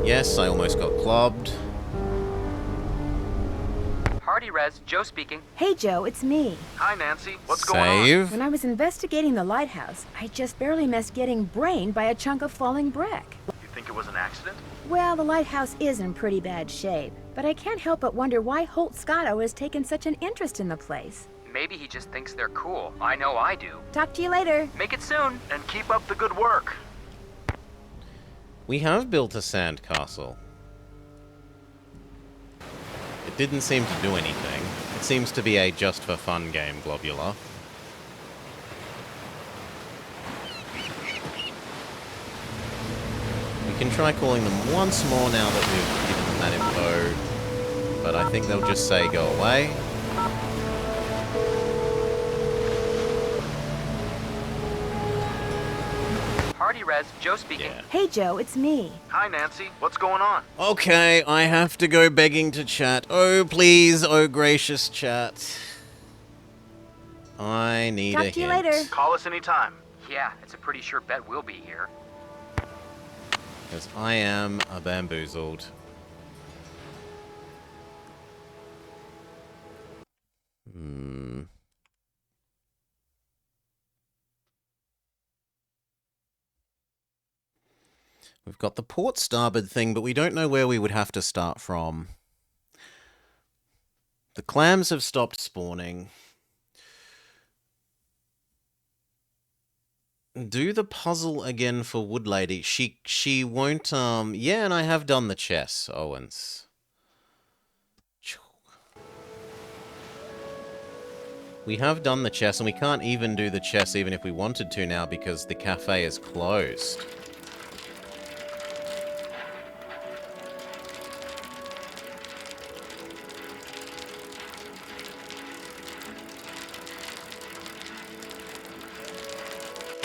Yes, I almost got clubbed. Party Res, Joe speaking. Hey, Joe, it's me. Hi, Nancy. What's going on? Save. When I was investigating the lighthouse, I just barely missed getting brained by a chunk of falling brick. You think it was an accident? Well, the lighthouse is in pretty bad shape, but I can't help but wonder why Holt Scotto has taken such an interest in the place. Maybe he just thinks they're cool. I know I do. Talk to you later. Make it soon. And keep up the good work. We have built a sandcastle. It didn't seem to do anything. It seems to be a just-for-fun game, Globular. We can try calling them once more now that we've given them that info, but I think they'll just say go away. Party Res, Joe speaking. Yeah. Hey, Joe, it's me. Hi, Nancy. What's going on? Okay, I have to go begging to chat. Oh, please, oh, gracious chat. I need a Talk to you hint. later. Call us anytime. Yeah, it's a pretty sure bet we'll be here. Because I am a bamboozled. We've got the port starboard thing, but we don't know where we would have to start from. The clams have stopped spawning. Do the puzzle again for Wood Lady. She won't, yeah, and I have done the chess, Owens. We have done the chess, and we can't even do the chess even if we wanted to now because the cafe is closed.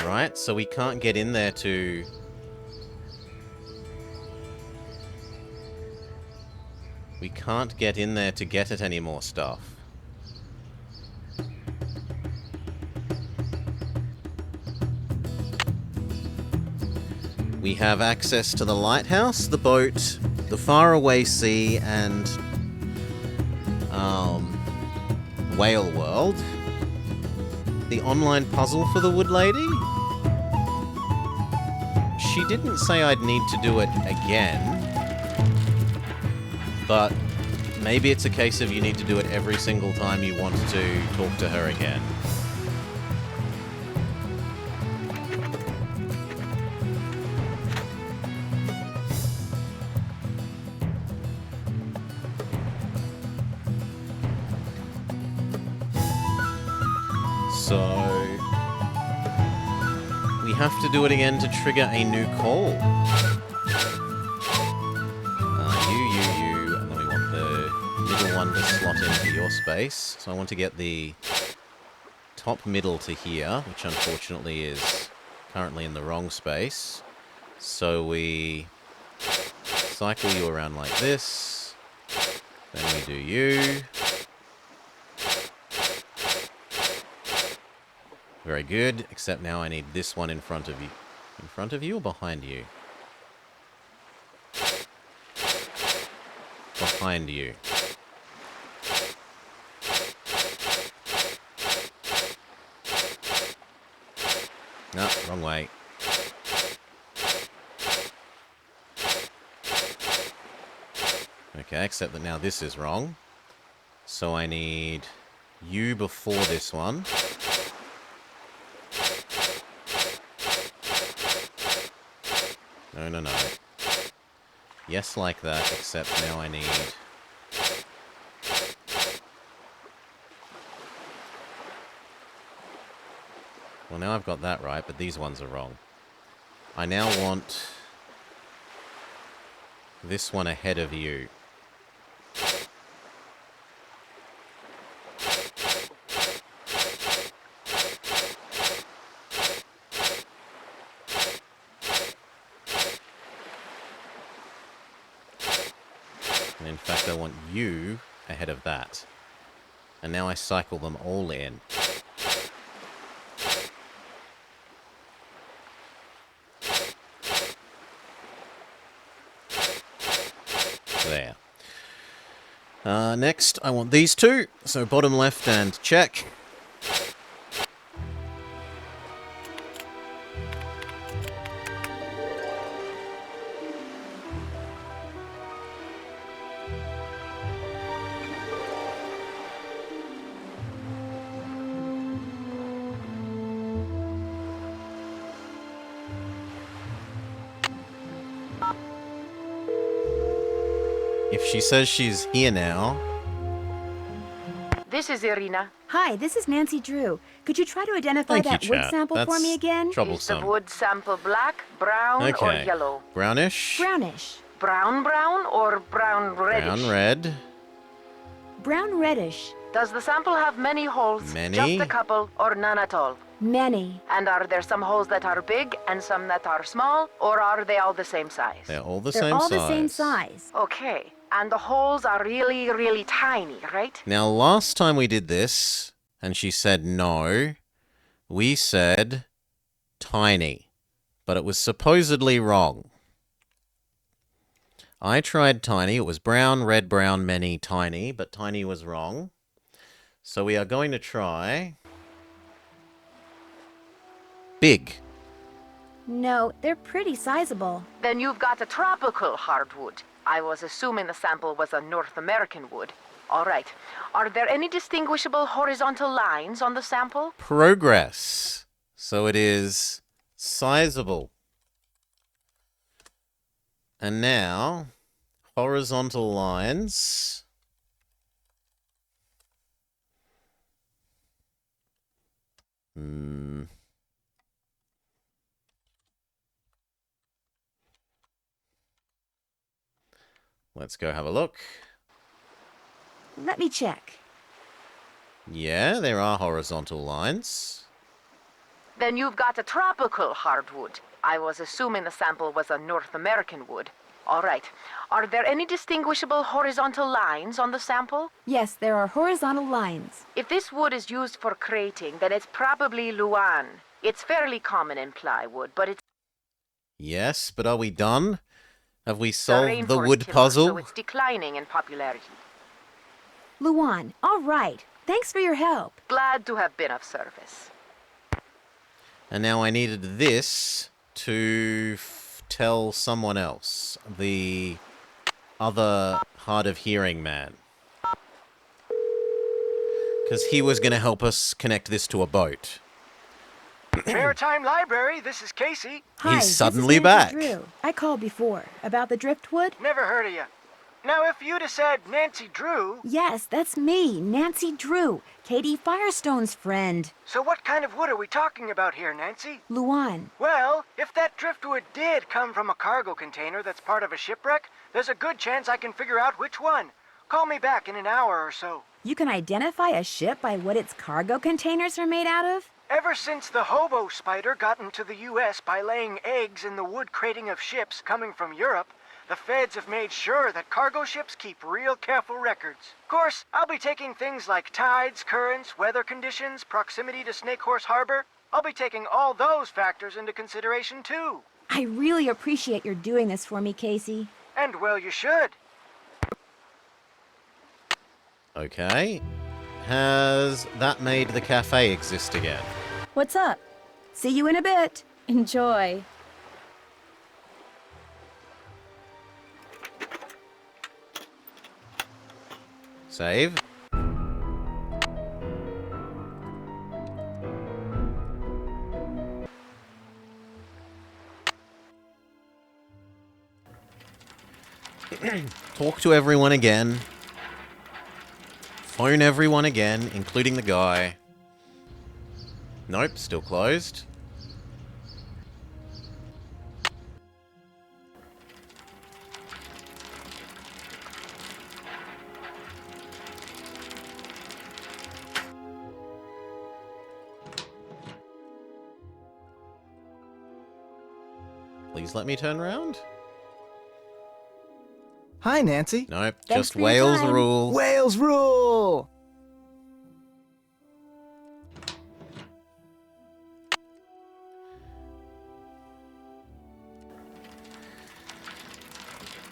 Right, so we can't get in there to... We can't get in there to get at any more stuff. We have access to the lighthouse, the boat, the faraway sea, and... Whale World. The online puzzle for the Wood Lady? She didn't say I'd need to do it again, but maybe it's a case of you need to do it every single time you want to talk to her again. So we have to do it again to trigger a new call. You, and then we want the middle one to slot into your space. So I want to get the top middle to here, which unfortunately is currently in the wrong space. So we cycle you around like this. Then we do you. Very good, except now I need this one in front of you. In front of you or behind you? Behind you. No, wrong way. Okay, except that now this is wrong. So I need you before this one. No, no, no. Yes, like that, except now I need... Well, now I've got that right, but these ones are wrong. I now want this one ahead of you. And in fact, I want you ahead of that. And now I cycle them all in. There. Next, I want these two. So bottom left and check. If she says she's here now... This is Irina. Hi, this is Nancy Drew. Could you try to identify Thank you, that wood chat. sample for me That's again? troublesome. Is the wood sample black, brown, or Okay. yellow? Brownish. Brownish. Brown or brown reddish? Brown red. Brown reddish. Does the sample have many holes? Many. Just a couple or none at all? Many. And are there some holes that are big and some that are small, or are they all the same size? They're all the They're same all size. the same size. Okay. And the holes are really, really tiny, right? Now, last time we did this, and she said no, we said tiny. But it was supposedly wrong. I tried tiny. It was brown, red, brown, many, tiny, but tiny was wrong. So we are going to try... big. No, they're pretty sizable. Then you've got a tropical hardwood. I was assuming the sample was a North American wood. All right. Are there any distinguishable horizontal lines on the sample? Progress. So it is sizable. And now, horizontal lines. Let's go have a look. Let me check. Yeah, there are horizontal lines. Then you've got a tropical hardwood. I was assuming the sample was a North American wood. All right. Are there any distinguishable horizontal lines on the sample? Yes, there are horizontal lines. If this wood is used for crating, then it's probably Luan. It's fairly common in plywood, but it's Yes, but are we done? Have we a solved the rainforest wood timber, puzzle? so it's declining in popularity. Luan, all right. Thanks for your help. Glad to have been of service. And now I needed this to tell someone else. The other hard of hearing man. Because he was going to help us connect this to a boat. Maritime Library, this is Casey. Hi, He's this is suddenly Nancy back. Drew. I called before about the driftwood. Never heard of you. Now, if you'd have said Nancy Drew... Yes, that's me, Nancy Drew, Katie Firestone's friend. So what kind of wood are we talking about here, Nancy? Luan. Well, if that driftwood did come from a cargo container that's part of a shipwreck, there's a good chance I can figure out which one. Call me back in an hour or so. You can identify a ship by what its cargo containers are made out of? Ever since the hobo spider got into the U.S. by laying eggs in the wood crating of ships coming from Europe, the feds have made sure that cargo ships keep real careful records. Of course, I'll be taking things like tides, currents, weather conditions, proximity to Snake Horse Harbor. I'll be taking all those factors into consideration, too. I really appreciate your doing this for me, Casey. And, well, you should. Okay. Has that made the cafe exist again? What's up? See you in a bit. Enjoy. Save. Talk to everyone again. Phone everyone again, including the guy. Nope, still closed. Please let me turn around. Hi, Nancy. Nope, Thanks just for your Wales time. rule. Wales rule!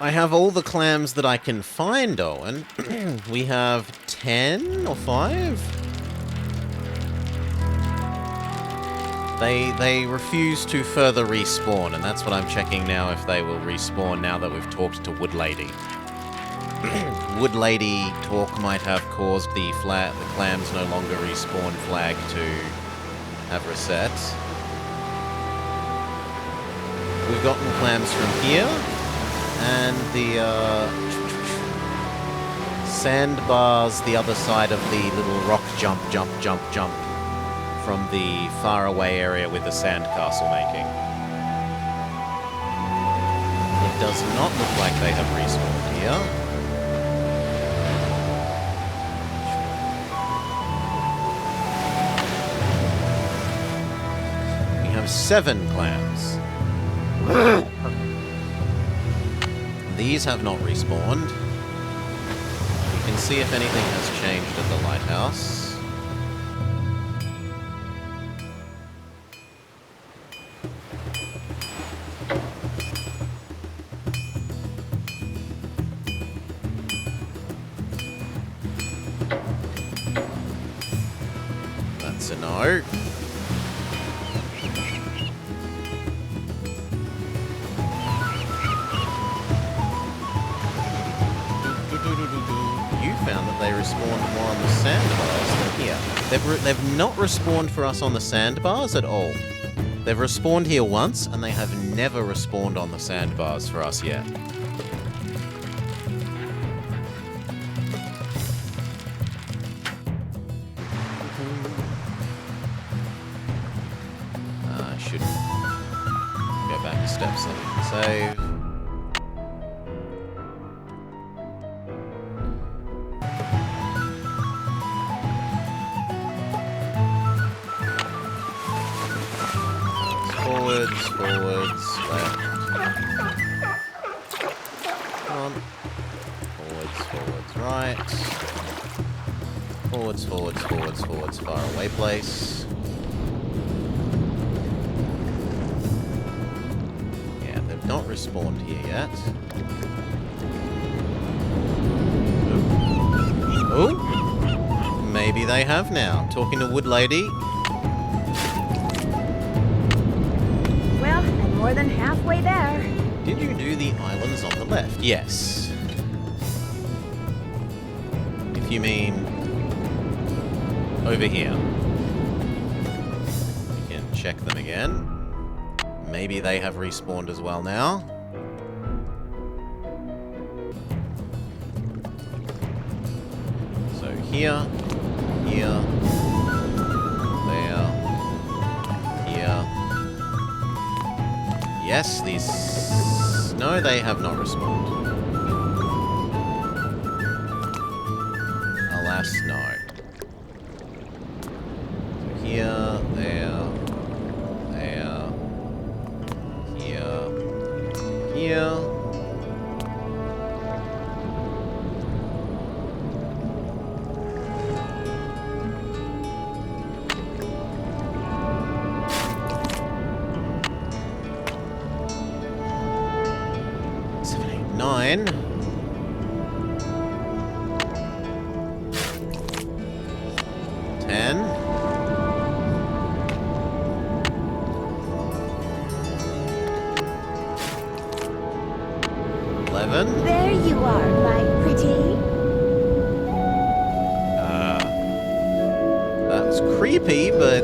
I have all the clams that I can find, Owen. We have 10 or 5? They refuse to further respawn, and that's what I'm checking now, if they will respawn now that we've talked to Wood Lady. Wood Lady talk might have caused the clams no longer respawn flag to have reset. We've gotten clams from here, and the sandbars the other side of the little rock jump from the faraway area with the sandcastle making. It does not look like they have respawned here. We have 7 clams. These have not respawned. We can see if anything has changed at the lighthouse. That's a no. Found that they respawned more on the sandbars than here. They've not respawned for us on the sandbars at all. They've respawned here once, and they have never respawned on the sandbars for us yet. I should go back a step so we can save. Forwards, left. Come on. Forwards, right. Forwards, far away place. Yeah, they've not respawned here yet. Oh, maybe they have now. Talking to Wood Lady. More than halfway there. Did you do the islands on the left? Yes. If you mean over here. We can check them again. Maybe they have respawned as well now. So here, there, here. Yes, these... No, they have not respawned. Alas, no. So here, there, here. Nine. Ten. 11. There you are, my pretty. That's creepy, but...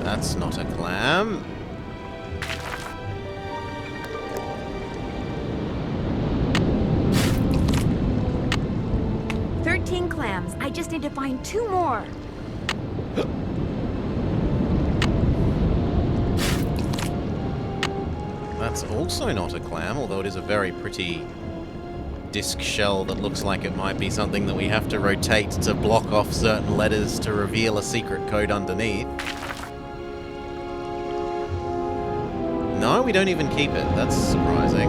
That's not a clam. Clams. I just need to find 2 more. That's also not a clam, although it is a very pretty disc shell that looks like it might be something that we have to rotate to block off certain letters to reveal a secret code underneath. No, we don't even keep it. That's surprising.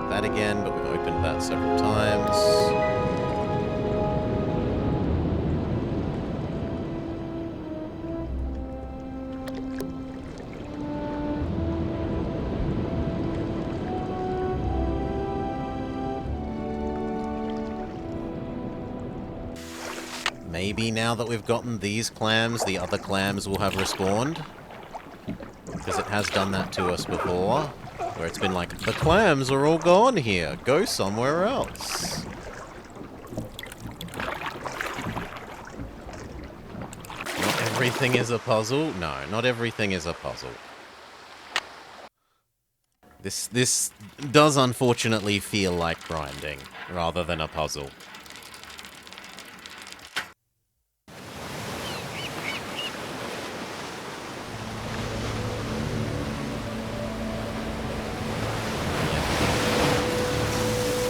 That again, but we've opened that several times. Maybe now that we've gotten these clams, the other clams will have respawned. Because it has done that to us before. Where it's been like, the clams are all gone here. Go somewhere else. Not everything is a puzzle. No, not everything is a puzzle. This does unfortunately feel like grinding, rather than a puzzle.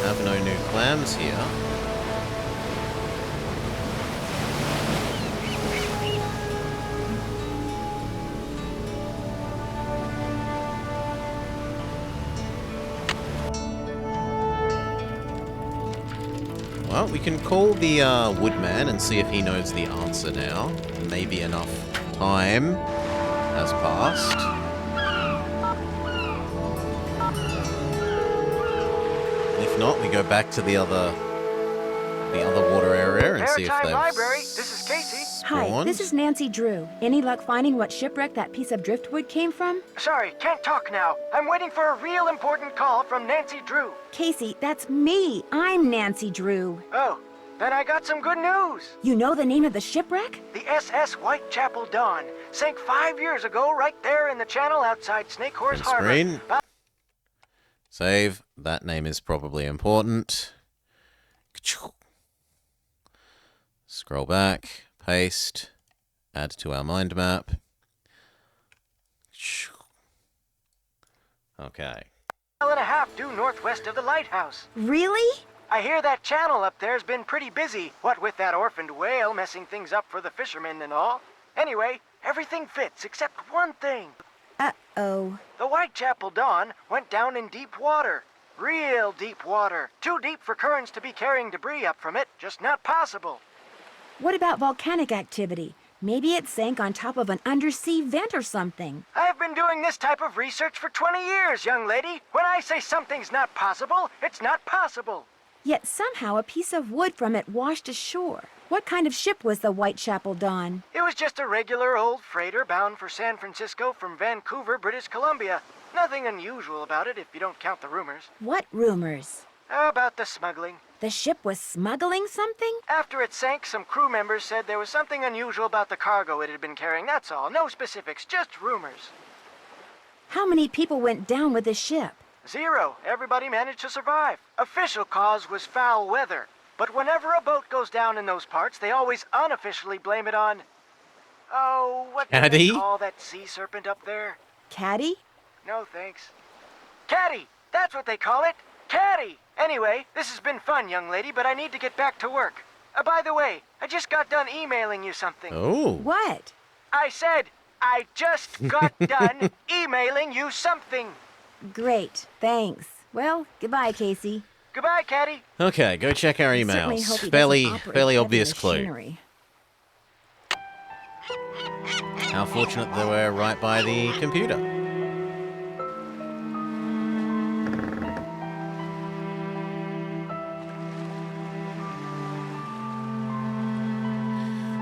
Have no new clams here. Well, we can call the woodman and see if he knows the answer now. Maybe enough time has passed. If not, we go back to the other water area and see if they've Library, this is Casey. Hi, this is Nancy Drew. Any luck finding what shipwreck that piece of driftwood came from? Sorry, can't talk now. I'm waiting for a real important call from Nancy Drew. Casey, that's me. I'm Nancy Drew. Oh, then I got some good news. You know the name of the shipwreck? The SS Whitechapel Dawn sank 5 years ago right there in the channel outside Snake Horse Harbor. Screen. Save. That name is probably important. Scroll back. Paste. Add to our mind map. Okay. Mile and a half due northwest of the lighthouse. Really? I hear that channel up there's been pretty busy, what with that orphaned whale messing things up for the fishermen and all. Anyway, everything fits except one thing. Uh-oh. The Whitechapel Dawn went down in deep water. Real deep water. Too deep for currents to be carrying debris up from it. Just not possible. What about volcanic activity? Maybe it sank on top of an undersea vent or something. I've been doing this type of research for 20 years, young lady. When I say something's not possible, it's not possible. Yet somehow a piece of wood from it washed ashore. What kind of ship was the Whitechapel Dawn? It was just a regular old freighter bound for San Francisco from Vancouver, British Columbia. Nothing unusual about it if you don't count the rumors. What rumors? About the smuggling. The ship was smuggling something? After it sank, some crew members said there was something unusual about the cargo it had been carrying. That's all. No specifics, just rumors. How many people went down with the ship? 0. Everybody managed to survive. Official cause was foul weather. But whenever a boat goes down in those parts, they always unofficially blame it on... Oh, what do they call that sea serpent up there? Caddy? No, thanks. Caddy! That's what they call it! Caddy! Anyway, this has been fun, young lady, but I need to get back to work. By the way, I just got done emailing you something. Oh. What? I said, I just got done emailing you something. Great, thanks. Well, goodbye, Casey. Goodbye, Caddy. Okay, go check our emails. Fairly obvious clue. How fortunate they were right by the computer.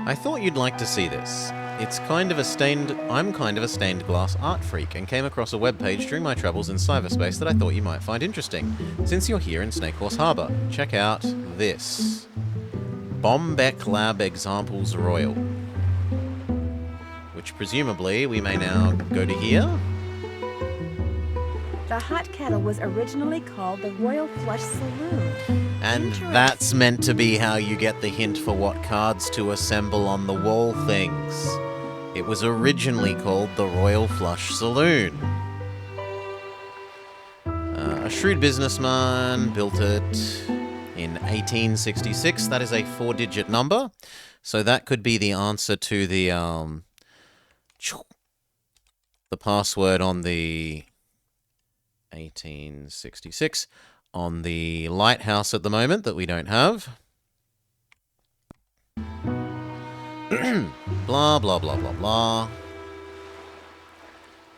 I thought you'd like to see this. It's kind of a I'm kind of a stained glass art freak and came across a webpage during my travels in cyberspace that I thought you might find interesting, since you're here in Snake Horse Harbor. Check out this. Bombeck Lab Examples Royal. Which presumably we may now go to here. The hot kettle was originally called the Royal Flush Saloon. And that's meant to be how you get the hint for what cards to assemble on the wall things. It was originally called the Royal Flush Saloon. A shrewd businessman built it in 1866. That is a 4-digit number. So that could be the answer to the password on the 1866 on the lighthouse at the moment that we don't have. Blah, blah, blah, blah, blah.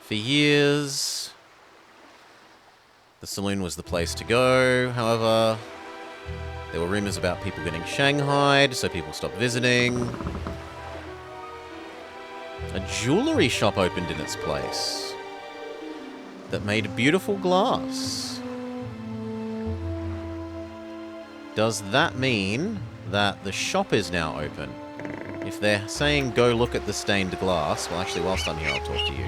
For years, the saloon was the place to go. However, there were rumors about people getting shanghaied, so people stopped visiting. A jewelry shop opened in its place that made beautiful glass. Does that mean that the shop is now open? If they're saying go look at the stained glass, well, actually, whilst I'm here, I'll talk to you.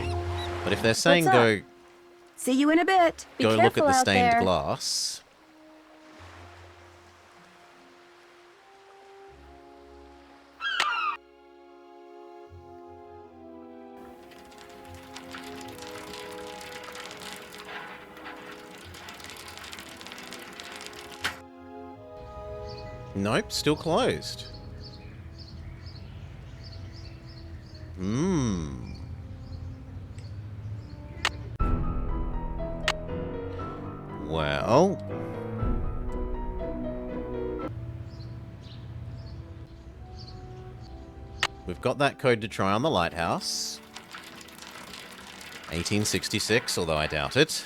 But if they're saying go... See you in a bit. Be go look at careful the out stained there. glass... Nope, still closed. Well... we've got that code to try on the lighthouse. 1866, although I doubt it.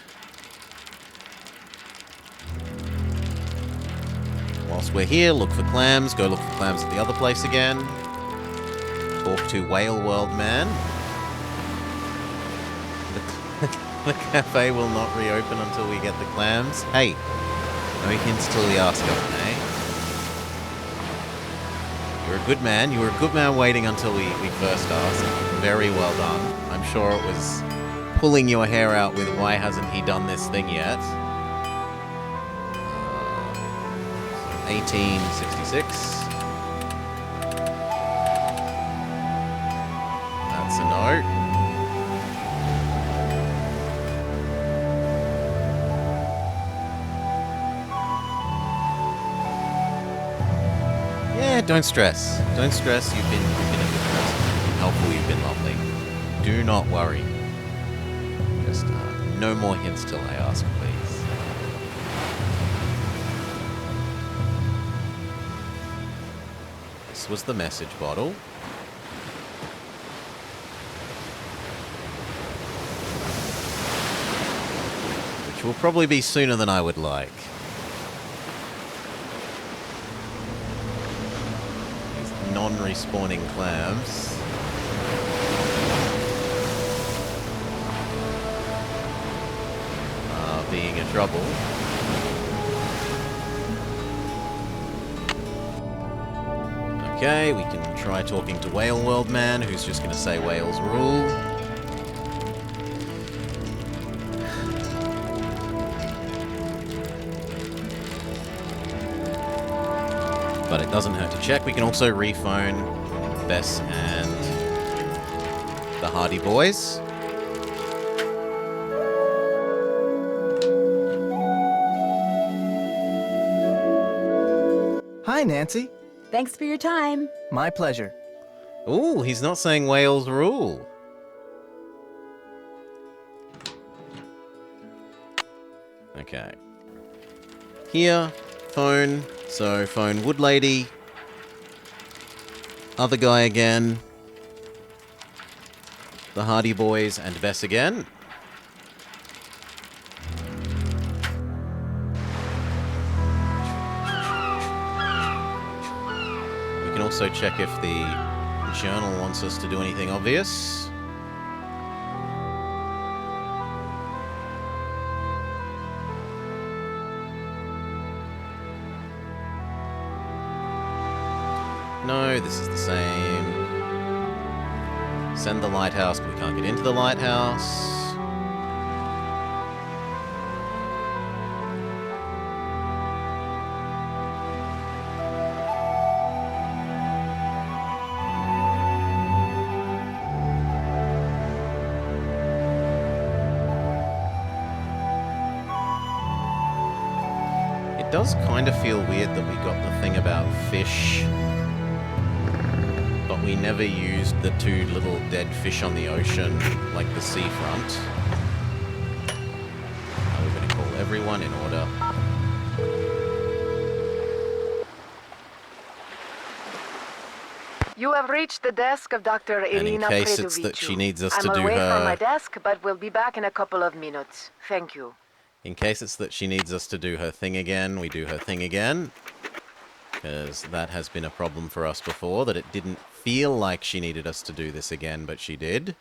Whilst we're here, look for clams. Go look for clams at the other place again. Talk to Whale World Man. The cafe will not reopen until we get the clams. Hey, no hints till we ask them, eh? You're a good man. You were a good man waiting until we first asked. Very well done. I'm sure it was pulling your hair out with why hasn't he done this thing yet? 1866. That's a no. Yeah, don't stress. Don't stress. You've been a good person. You've been helpful. You've been lovely. Do not worry. Just no more hints till I ask, please. This was the message bottle. Which will probably be sooner than I would like. These non-respawning clams. Are being a trouble. Okay, we can try talking to Whale World Man, who's just going to say whales rule. But it doesn't hurt to check. We can also rephone Bess and the Hardy Boys. Hi, Nancy. Thanks for your time. My pleasure. Ooh, he's not saying whales rule. Okay. Here, phone. So, phone Wood Lady. Other guy again. The Hardy Boys and Bess again. We can also check if the journal wants us to do anything obvious. No, this is the same. Send the lighthouse, but we can't get into the lighthouse. does kind of feel weird that we got the thing about fish, but we never used the 2 little dead fish on the ocean, like the seafront. We're going to call everyone in order. You have reached the desk of Dr. And in Irina case it's that she needs us to do I'm away from my her... desk, but will be back in a couple of minutes. Thank you. In case it's that she needs us to do her thing again, we do her thing again. Because that has been a problem for us before, that it didn't feel like she needed us to do this again, but she did.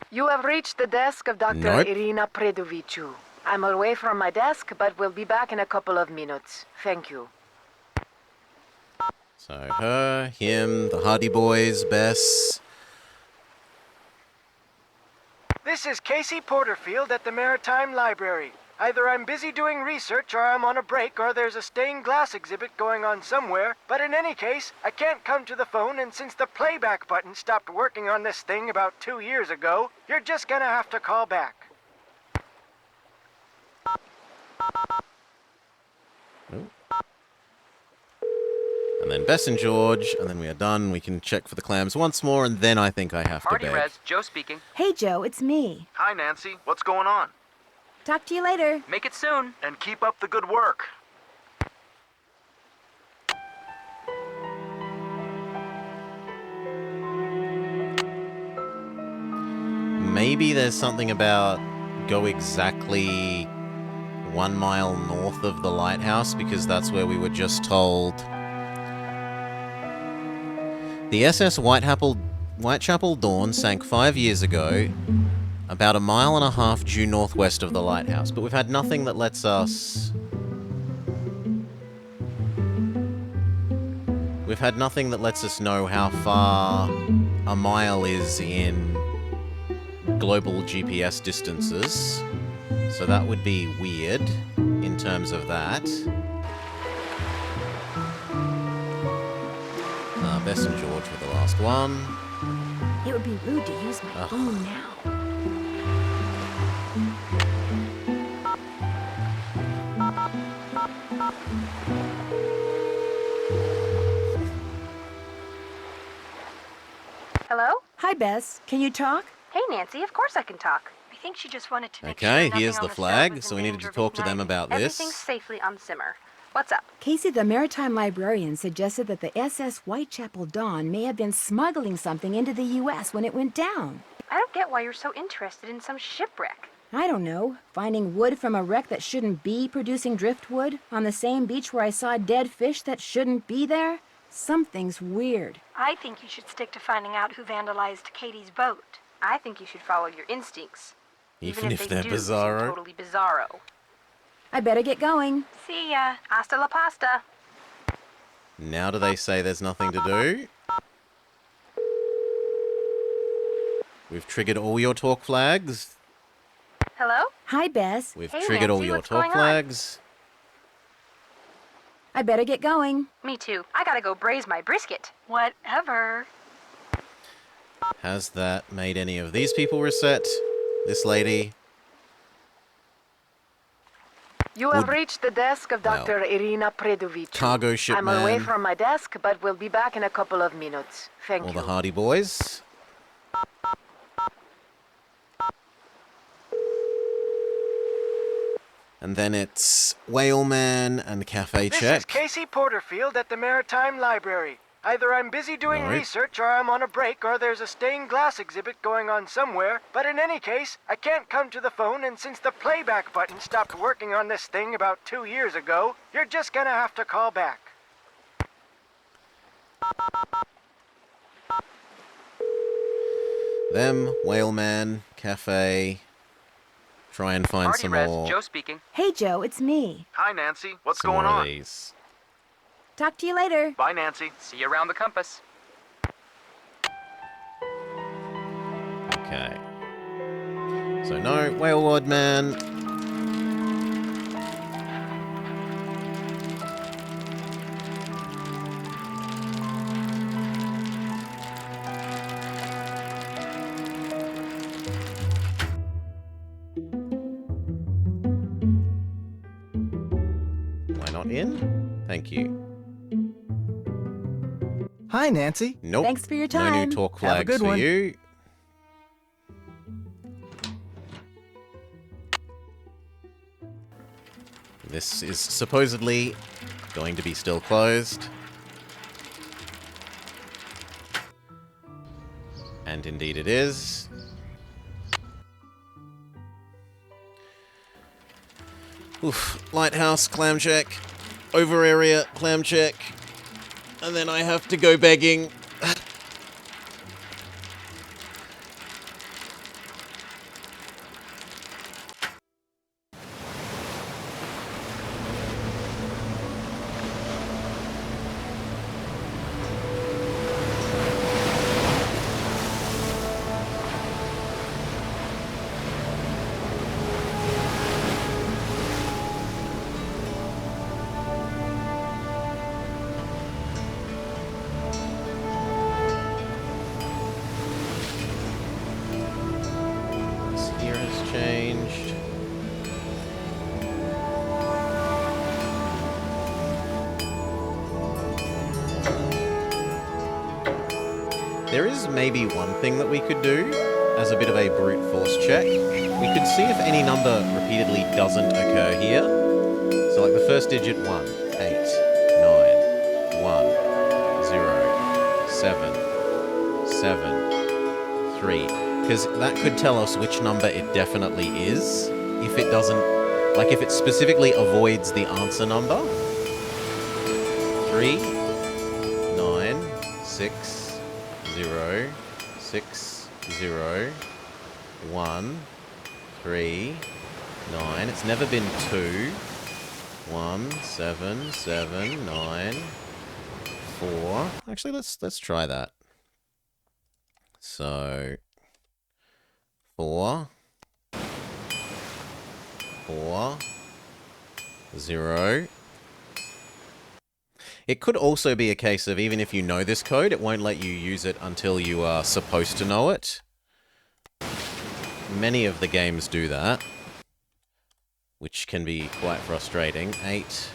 You have reached the desk of Dr. Nope. Irina Predoviciu. I'm away from my desk, but will be back in a couple of minutes. Thank you. So her, him, the Hardy Boys, Bess. This is Casey Porterfield at the Maritime Library. Either I'm busy doing research, or I'm on a break, or there's a stained glass exhibit going on somewhere. But in any case, I can't come to the phone, and since the playback button stopped working on this thing about 2 years ago, you're just gonna have to call back. And then Bess and George, and then we are done. We can check for the clams once more, and then I think I have to Party beg. Res, Joe speaking. Hey, Joe, it's me. Hi, Nancy. What's going on? Talk to you later. Make it soon. And keep up the good work. Maybe there's something about go exactly 1 mile north of the lighthouse, because that's where we were just told. The SS Whitechapel Dawn sank 5 years ago, about 1.5 miles due northwest of the lighthouse, but we've had nothing that lets us... We've had nothing that lets us know how far a mile is in global GPS distances, so that would be weird in terms of that. Bess and George were the last one. It would be rude to use my phone now. Hello? Hi, Bess. Can you talk? Hey, Nancy, of course I can talk. I think she just wanted to make Okay, sure nothing here's on the stove flag, was so in we needed to danger of talk to them igniting. about Everything's this. safely on simmer. What's up? Casey, the Maritime Librarian, suggested that the SS Whitechapel Dawn may have been smuggling something into the U.S. when it went down. I don't get why you're so interested in some shipwreck. I don't know. Finding wood from a wreck that shouldn't be producing driftwood on the same beach where I saw dead fish that shouldn't be there? Something's weird. I think you should stick to finding out who vandalized Katie's boat. I think you should follow your instincts. Even if they they're do seem bizarro. totally bizarro. I better get going. See ya. Hasta la pasta. Now do they say there's nothing to do? We've triggered all your talk flags. Hello? Hi, Bess. We've Hey, triggered all Nancy, your what's talk going on? flags. I better get going. Me too. I gotta go braise my brisket. Whatever. Has that made any of these people reset? This lady? You have Would- reached the desk of Dr. Irina Predoviciu. Cargo ship I'm away man. from my desk, but will be back in a couple of minutes. Thank All you. the Hardy Boys? And then it's Whaleman and Cafe This Check. is Casey Porterfield at the Maritime Library. Either I'm busy doing research, or I'm on a break, or there's a stained glass exhibit going on somewhere. But in any case, I can't come to the phone, and since the playback button stopped working on this thing about 2 years ago, you're just gonna have to call back. Them, Whaleman, Cafe. Try and find Party some Res, more. Joe speaking. Hey, Joe, it's me. Hi, Nancy. What's some going more of on? these. Talk to you later. Bye, Nancy. See you around the compass. Okay. So no, Whalewood Man. Why not in? Thank you. Hi, Nancy. Nope. Thanks for your No new time. talk Have a flags good for one. you. This is supposedly going to be still closed. And indeed it is. Oof. Lighthouse, clam check. Over area, clam check. And then I have to go begging. This here has changed. There is maybe one thing that we could do as a bit of a brute force check. We could see if any number repeatedly doesn't occur here. So like the first digit 1, 8, 9, 1, 0, 7, 7, 3. Because that could tell us which number it definitely is. If it doesn't, like if it specifically avoids the answer number. 3, 9, 6, 0, 6, 0, 1, 3, 9. It's never been 2. 1, 7, 7, 9, 4. Actually, let's try that. So 4, 4, 0. It could also be a case of even if you know this code, it won't let you use it until you are supposed to know it. Many of the games do that, which can be quite frustrating. 8,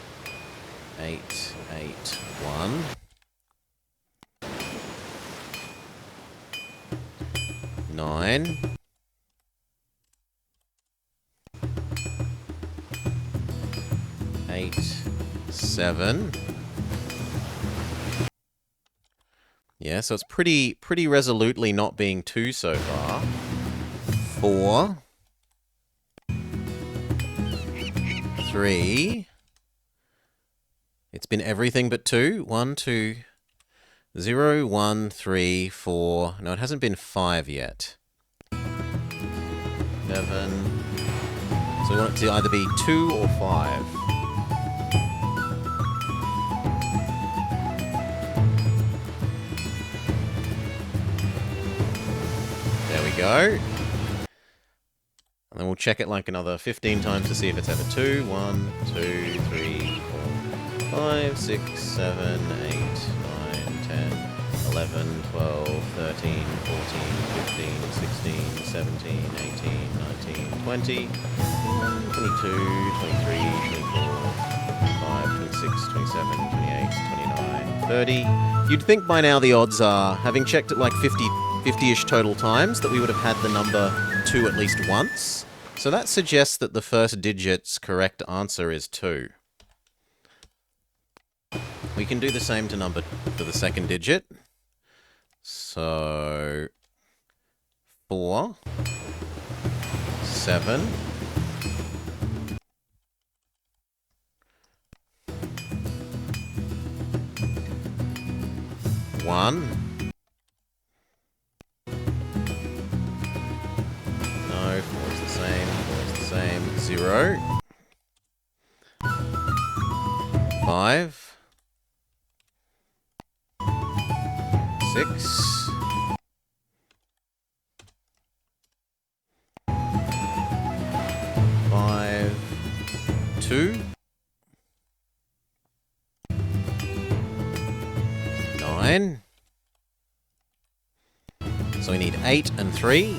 8, 8, 1. 9. 8, 7. Yeah, so it's pretty resolutely not being 2 so far. 4. 3. It's been everything but 2. 1, 2, 0, 1, 3, 4. No, it hasn't been 5 yet. 7. So we want it to either be 2 or 5. There we go. And then we'll check it like another 15 times to see if it's ever 2. 1, 2, 3, 4, 5, 6, 7, 8, 9, 10, 11, 12, 13, 14, 15, 16, 17, 18, 19, 20, 22, 23, 24, 25, 26, 27, 28, 29, 30. You'd think by now the odds are, having checked it like 50-ish total times, that we would have had the number 2 at least once. So that suggests that the first digit's correct answer is 2. We can do the same to number for the second digit. So 4, 7, 1. No, 4 is the same. 4 is the same. 0. 5. 6. 5. 2. 9. So we need 8 and 3.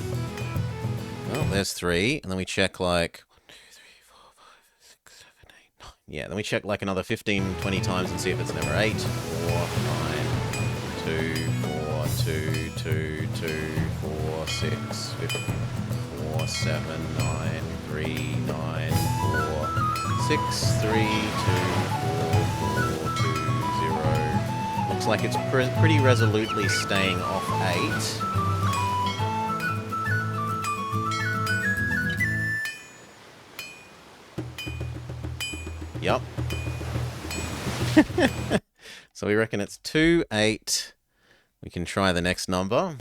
Well, there's 3. And then we check like 1, 2, 3, 4, 5, 6, 7, 8, 9. Yeah, then we check like another 15, 20 times and see if it's never 8. 4, 9, 2, 4, 2, 2, 2, 4, 6, 4, 7, 9, 3, 9, 4, 6, 3, 2, 4, 4, 2, 0. Looks like it's pretty resolutely staying off 8. Yep. So we reckon it's 2, 8. We can try the next number.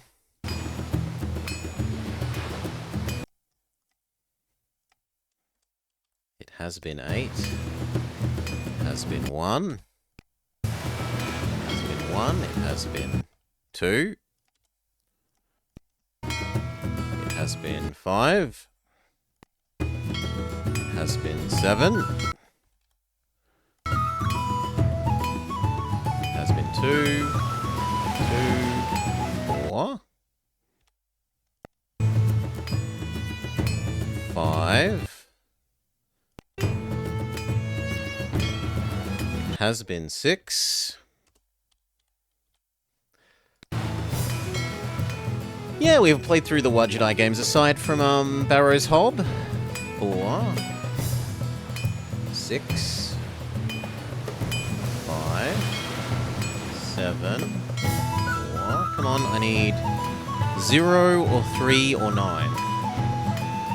It has been 8. It has been 1. It has been 1. It has been 2. It has been 5. It has been 7. It has been 2, 4, 5. It has been 6. Yeah, we've played through the Wadjidai games aside from Barrow's Hob. 4, 6, 5, 7, 4. Come on, I need 0 or 3 or 9.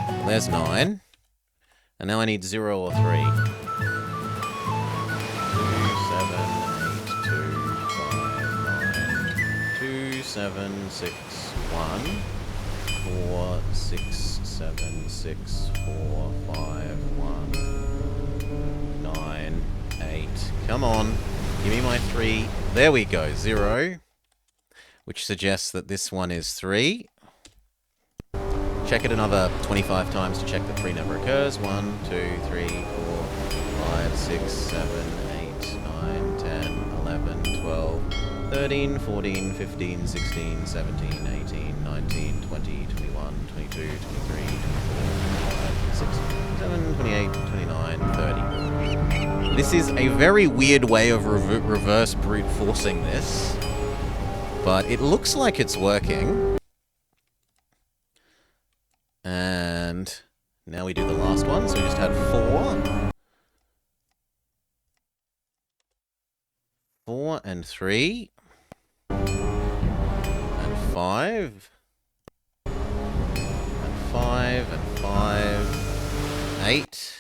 Well, there's 9. And now I need 0 or 3. 2, 7, 8, 2, 5, 9. 2, 7, 6, 1. 4, 6, 7, 6, 4, 5, 1. 9, 8. Come on. Give me my 3. There we go. 0. Which suggests that this one is 3. Check it another 25 times to check that 3 never occurs. 1, 2, 3, 4, 5, 6, 7, 8, 9, 10, 11, 12, 13, 14, 15, 16, 17, 18, 19, 20, 21, 22, 23, 24, 25, 26, 27, 28, 29, 30. This is a very weird way of reverse brute forcing this, but it looks like it's working. And now we do the last one, so we just had 4. 4 and 3. And 5. And 5 and 5. 8.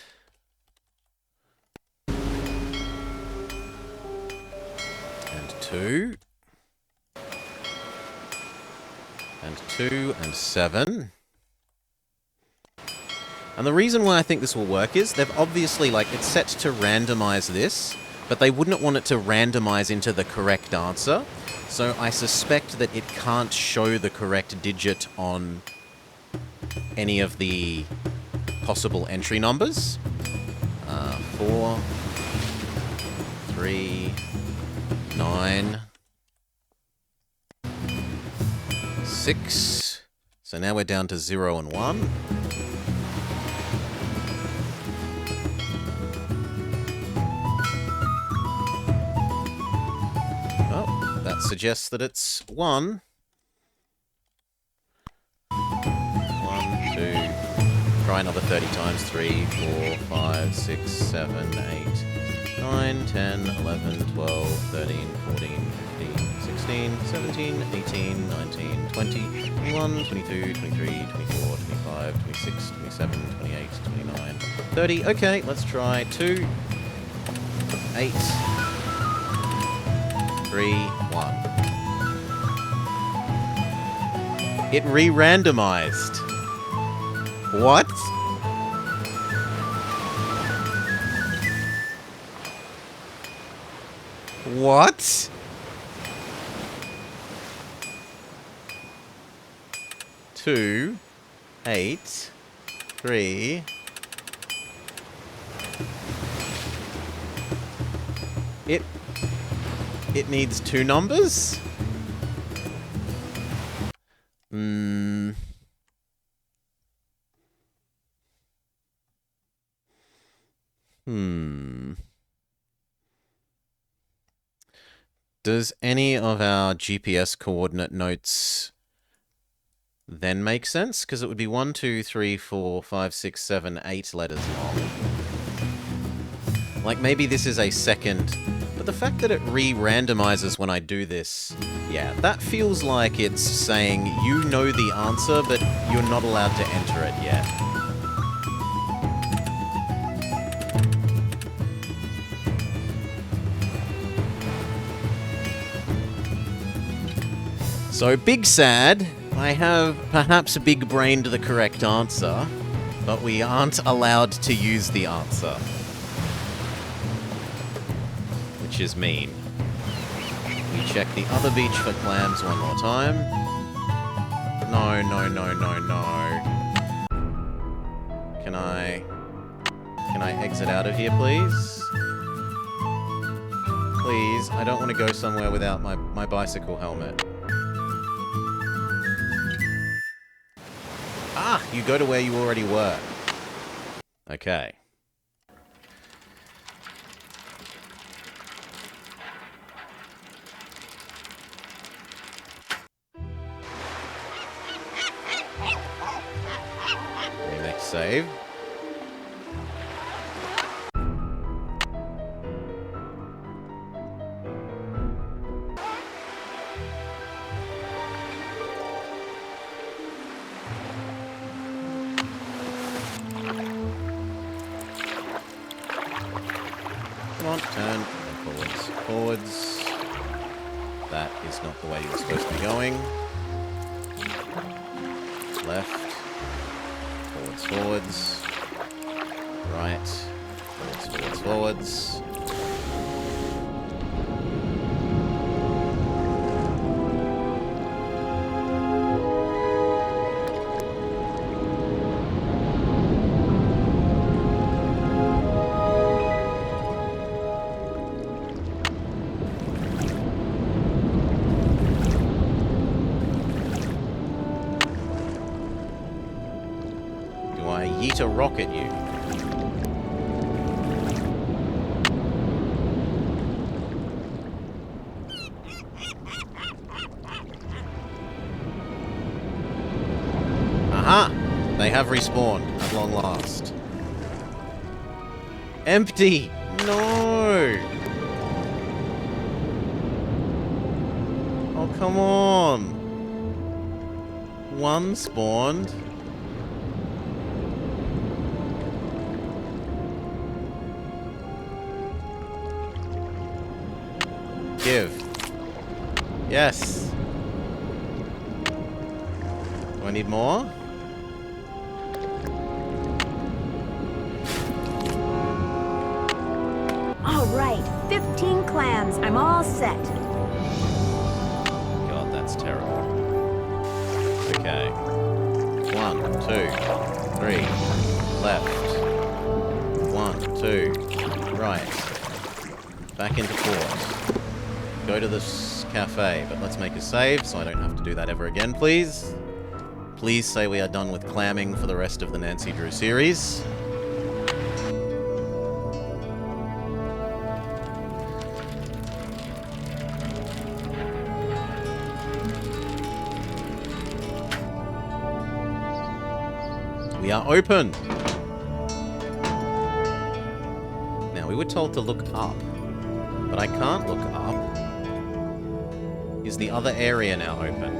And 2. And 2 and 7. And the reason why I think this will work is they've obviously, like, it's set to randomize this, but they wouldn't want it to randomize into the correct answer. So I suspect that it can't show the correct digit on any of the possible entry numbers. 4, 3, 9, 6. So now we're down to 0 and 1. That suggests that it's 1. 1, 2. Try try another 30 times. 3, 4, 5, 6, 7, 8, 9, 10, 11, 12, 13, 14, 15, 16, 17, 18, 19, 20, 21, 22, 23, 24, 25, 26, 27, 28, 29, 30. Okay, let's try 2, 8, 3, 1. It re-randomized. What? What? Two, 8, 3. It needs 2 numbers? Does any of our GPS coordinate notes then make sense? Because it would be 1, 2, 3, 4, 5, 6, 7, 8 letters long. Like, maybe this is a second... But the fact that it re-randomizes when I do this, yeah, that feels like it's saying you know the answer, but you're not allowed to enter it yet. So, big sad, I have perhaps big-brained the correct answer, but we aren't allowed to use the answer. Which is mean. We check the other beach for clams one more time. No, no, no, no, no. Can I exit out of here, please? Please, I don't want to go somewhere without my bicycle helmet. Ah, you go to where you already were. Okay. Next save. Turn, forwards, forwards. That is not the way you're supposed to be going. Left, forwards, forwards. Right, forwards, forwards, forwards. To rocket you. Aha! They have respawned at long last. Empty! No! Oh, come on! One spawned. Give. Yes. Do I need more? All right, 15 clams. I'm all set. God, that's terrible. Okay. 1, 2, 3. Left. 1, 2. Right. Back into port. Go to this cafe, but let's make a save so I don't have to do that ever again, please. Please say we are done with clamming for the rest of the Nancy Drew series. We We are open. Now, we were told to look up, but I can't look up. Is the other area now open?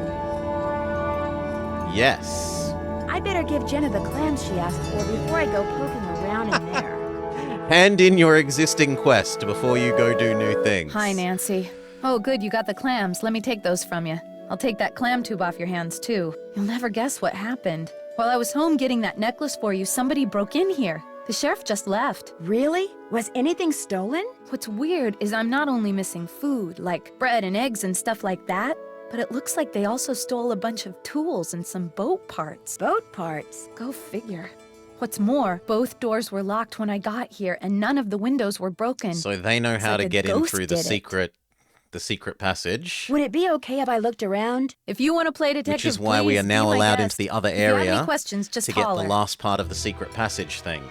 Yes. I better give Jenna the clams she asked for before I go poking around in there. Hand in your existing quest before you go do new things. Hi, Nancy. Oh, good, you got the clams. Let me take those from you. I'll take that clam tube off your hands, too. You'll never guess what happened. While I was home getting that necklace for you, somebody broke in here. The sheriff just left. Really? Was anything stolen? What's weird is I'm not only missing food, like bread and eggs and stuff like that, but it looks like they also stole a bunch of tools and some boat parts. Boat parts? Go figure. What's more, both doors were locked when I got here, and none of the windows were broken. So they know how like to a get in ghost through the did secret passage. Would it be okay if I looked around? If you want to play detective, Which is why we please are now be my allowed guest. into the other If you have area any questions, just to get holler. the last part of the secret passage thing.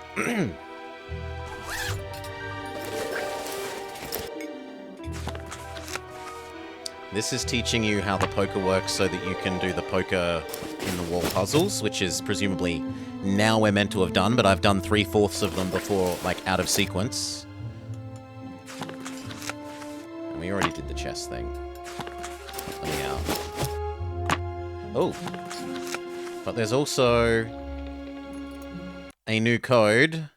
This is teaching you how the poker works so that you can do the poker in the wall puzzles, which is presumably now we're meant to have done, but I've done 3/4 of them before, like, out of sequence. And we already did the chess thing. Let me out. Oh. But there's also a new code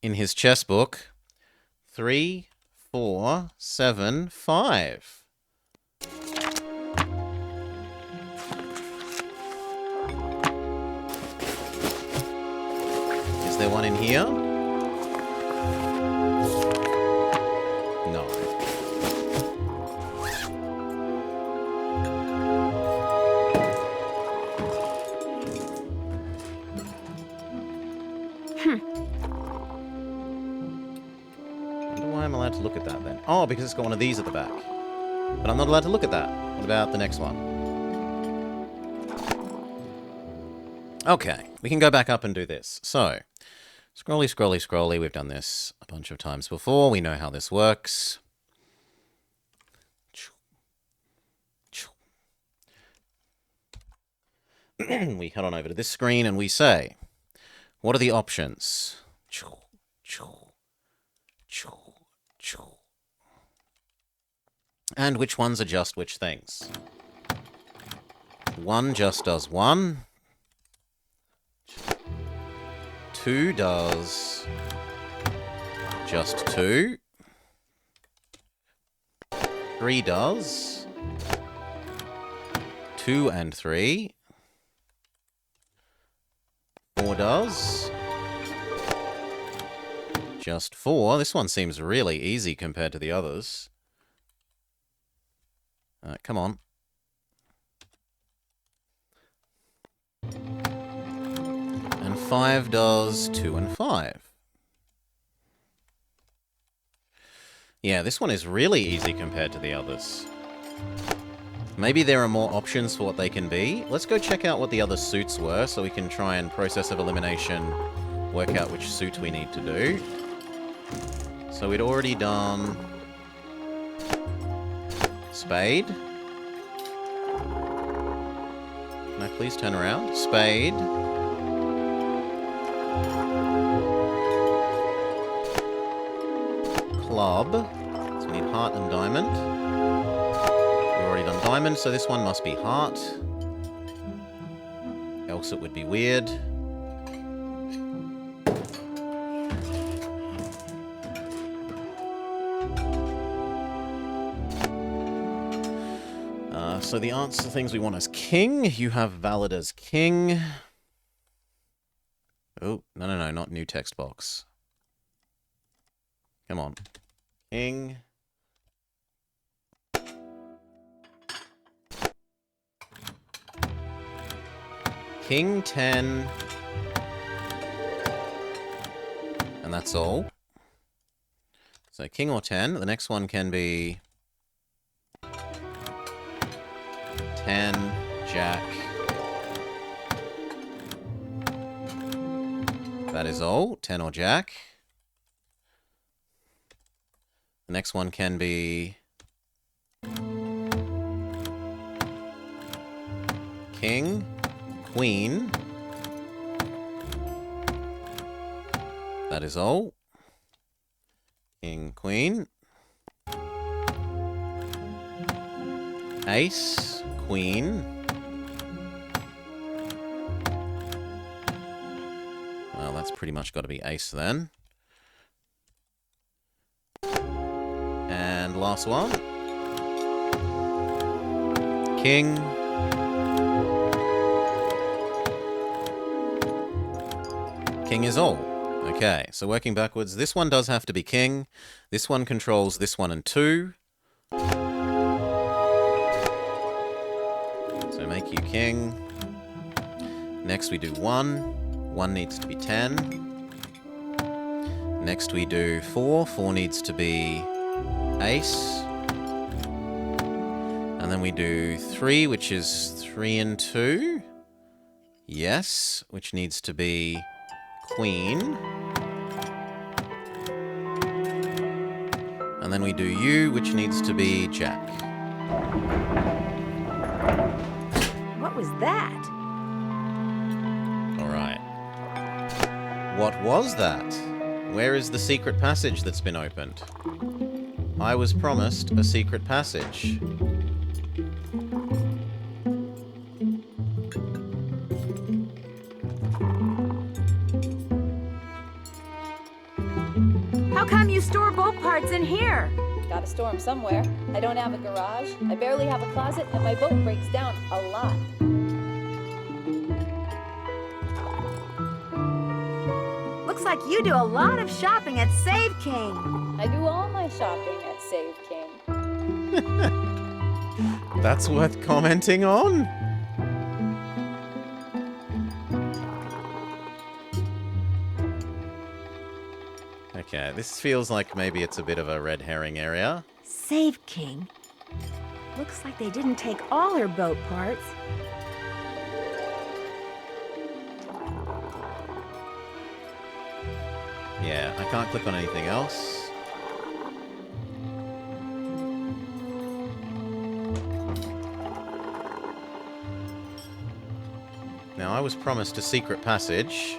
in his chess book. 3, 4, 7, 5. Is there one in here? No. Why am I allowed to look at that then? Oh, because it's got one of these at the back. But I'm not allowed to look at that. What about the next one? Okay, we can go back up and do this. So, scrolly, scrolly, scrolly. We've done this a bunch of times before. We know how this works. We head on over to this screen and we say, what are the options? And which ones are just which things? 1 just does 1. 2 does just 2. 3 does 2 and 3. 4 does just 4. This one seems really easy compared to the others. Come on. And 5 does 2 and 5. Yeah, this one is really easy compared to the others. Maybe there are more options for what they can be. Let's go check out what the other suits were so we can try and process of elimination work out which suit we need to do. So we'd already done spade. Can I please turn around? Spade. Club. So we need heart and diamond. We've already done diamond, so this one must be heart. Else it would be weird. So the answer to things we want is king. You have valid as king. Oh, no, not new text box. Come on. King. King 10. And that's all. So king or 10. The next one can be 10, jack. That is all. 10 or jack. The next one can be king, queen, That is all. King, queen. Ace, queen. Well, that's pretty much got to be ace then. And last one. King. King is all. Okay, so working backwards, this one does have to be king. This one controls this one and 2. So make you king. Next we do 1. 1 needs to be 10. Next we do 4. 4 needs to be ace. And then we do 3, which is 3 and 2. Yes, which needs to be queen. And then we do you, which needs to be jack. What was that? All right. What was that? Where is the secret passage that's been opened? I was promised a secret passage. How come you store boat parts in here? Gotta store them somewhere. I don't have a garage, I barely have a closet, and my boat breaks down a lot. Looks like you do a lot of shopping at Save King. I do all my shopping at Save King. That's worth commenting on? Okay, this feels like maybe it's a bit of a red herring area. Save King? Looks like they didn't take all her boat parts. Yeah, I can't click on anything else. Now, I was promised a secret passage,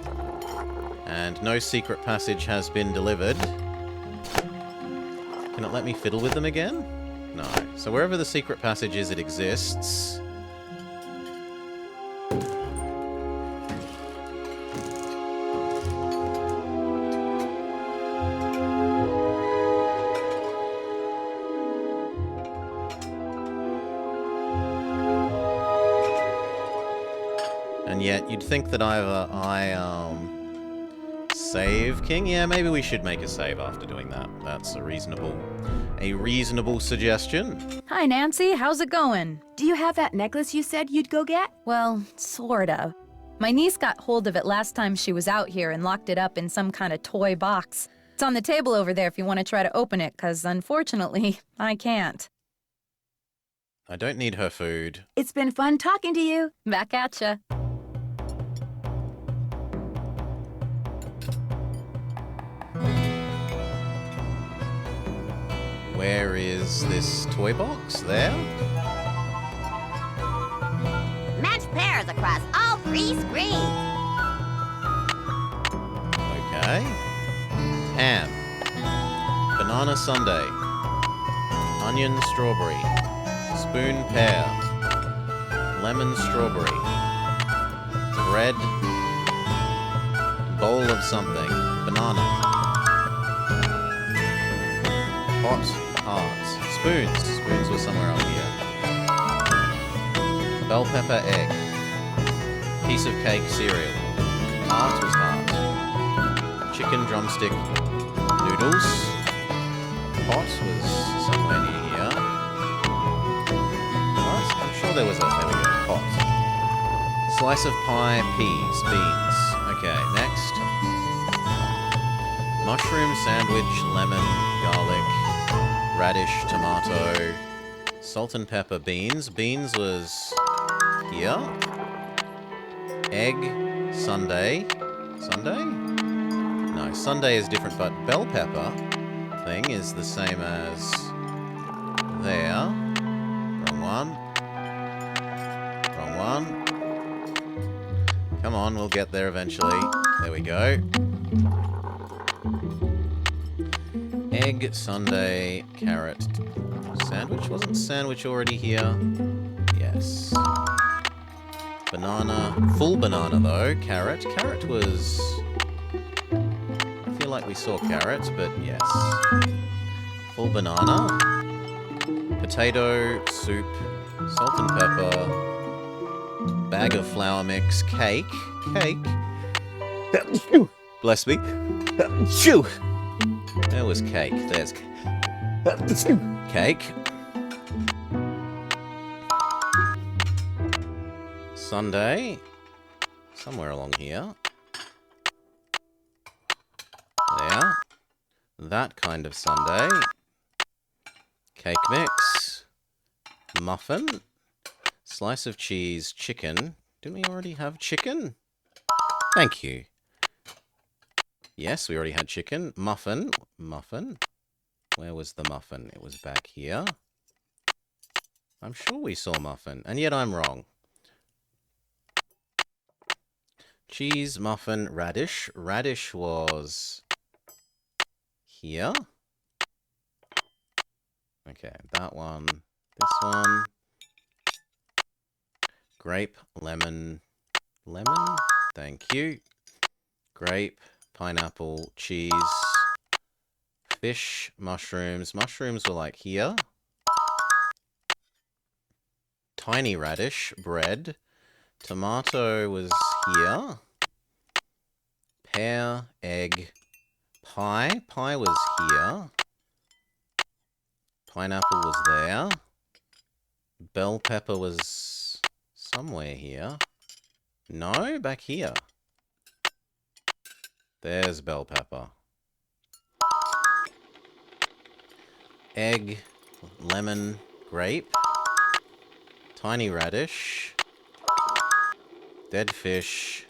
and no secret passage has been delivered. Can it let me fiddle with them again? No. So wherever the secret passage is, it exists. And yet, you'd think that either save King? Yeah, maybe we should make a save after doing that. That's a reasonable suggestion. Hi, Nancy. How's it going? Do you have that necklace you said you'd go get? Well, sort of. My niece got hold of it last time she was out here and locked it up in some kind of toy box. It's on the table over there if you want to try to open it, because unfortunately, I can't. I don't need her food. It's been fun talking to you. Back at ya. Where is this toy box? There? Match pairs across all 3 screens. Okay. Ham. Banana sundae. Onion strawberry. Spoon pear. Lemon strawberry. Bread. Bowl of something. Banana. Hot hearts. Spoons. Spoons were somewhere up here. Bell pepper egg. Piece of cake cereal. Heart was heart. Chicken drumstick noodles. Pot was somewhere near here. What? I'm sure there was a... There we go. Pot. Slice of pie, peas, beans. Okay, next. Mushroom sandwich, lemon, garlic, radish, tomato, salt and pepper, beans. Beans was here. Egg, sundae. Sundae? No, sundae is different, but bell pepper thing is the same as there. Wrong one. Wrong one. Come on, we'll get there eventually. There we go. Egg, sundae, carrot, sandwich? Wasn't sandwich already here? Yes. Banana. Full banana, though. Carrot. Carrot was... I feel like we saw carrot, but yes. Full banana. Potato, soup, salt and pepper, bag of flour mix, cake. Cake. Bless me. There was cake. There's cake. Sundae. Somewhere along here. There. That kind of sundae. Cake mix. Muffin. Slice of cheese. Chicken. Didn't we already have chicken? Thank you. Yes, we already had chicken. Muffin. Muffin. Where was the muffin? It was back here. I'm sure we saw muffin, and yet I'm wrong. Cheese, muffin, radish. Radish was here. Okay, that one. This one. Grape, lemon. Lemon? Thank you. Grape, pineapple, cheese. Fish, mushrooms. Mushrooms were like here. Tiny radish, bread. Tomato was here. Pear, egg, pie. Pie was here. Pineapple was there. Bell pepper was somewhere here. No, back here. There's bell pepper. Egg, lemon, grape. Tiny radish. Dead fish.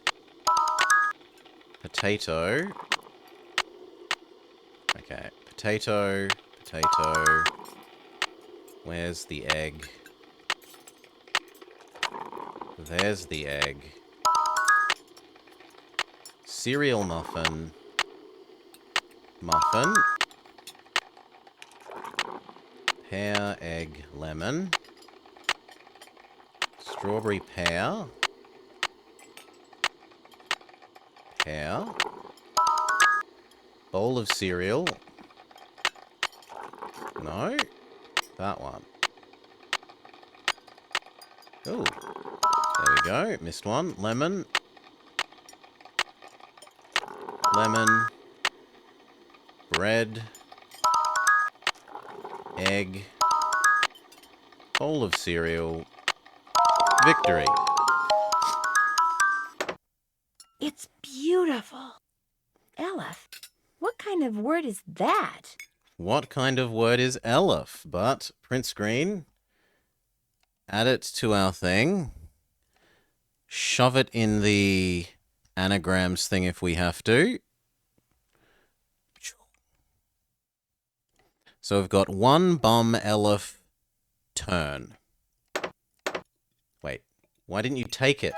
Potato. Okay, potato, potato. Where's the egg? There's the egg. Cereal muffin. Muffin. Pear, egg, lemon. Strawberry pear. Pear. Bowl of cereal. No. That one. Oh. There we go. Missed one. Lemon. Lemon. Bread. Egg. Bowl of cereal. Victory. It's beautiful. Elif, what kind of word is that? What kind of word is elif? But, Prince Green, add it to our thing. Shove it in the anagrams thing if we have to. So we've got one bum elif turn. Wait, why didn't you take it?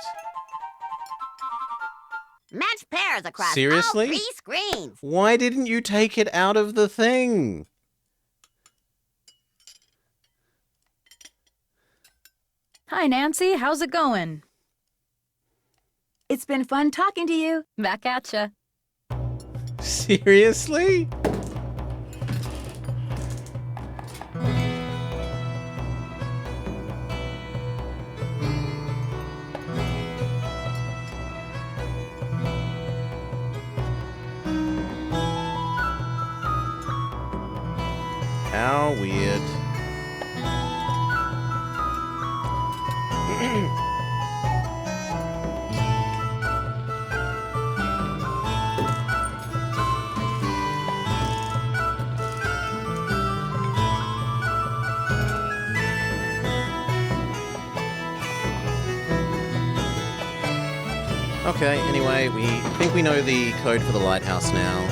Match pairs across Seriously? all 3 screens. Why didn't you take it out of the thing? Hi, Nancy. How's it going? It's been fun talking to you. Back at ya. Seriously? How weird. Okay, anyway, we think we know the code for the lighthouse now.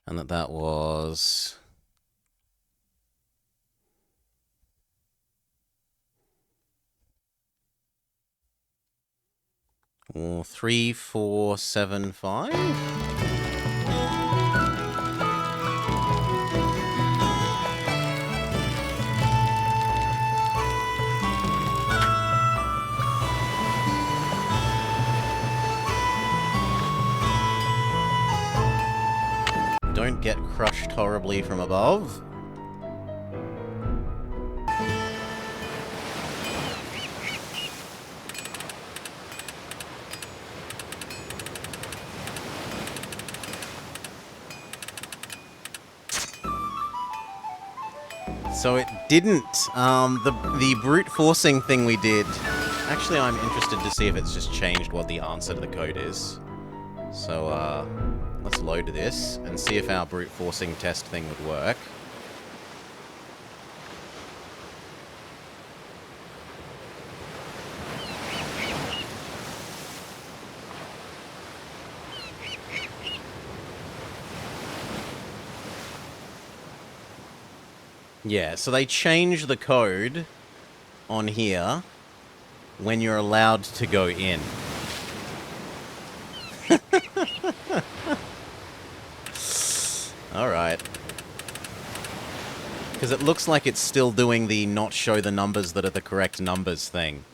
And that was... Or 3, 4, 7, 5? Don't get crushed horribly from above. So it didn't, the brute forcing thing we did. Actually, I'm interested to see if it's just changed what the answer to the code is. So, let's load this and see if our brute forcing test thing would work. Yeah, so they change the code on here when you're allowed to go in. Alright. Because it looks like it's still doing the not show the numbers that are the correct numbers thing.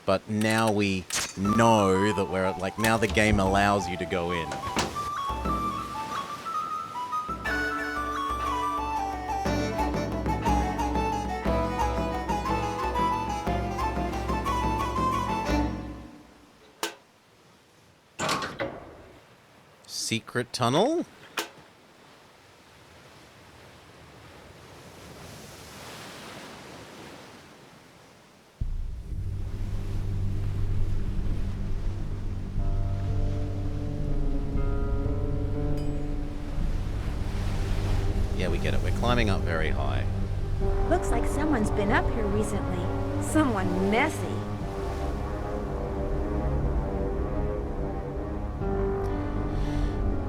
But now we know that we're, like, now the game allows you to go in. Secret tunnel? Yeah, we get it. We're climbing up very high. Looks like someone's been up here recently. Someone messy.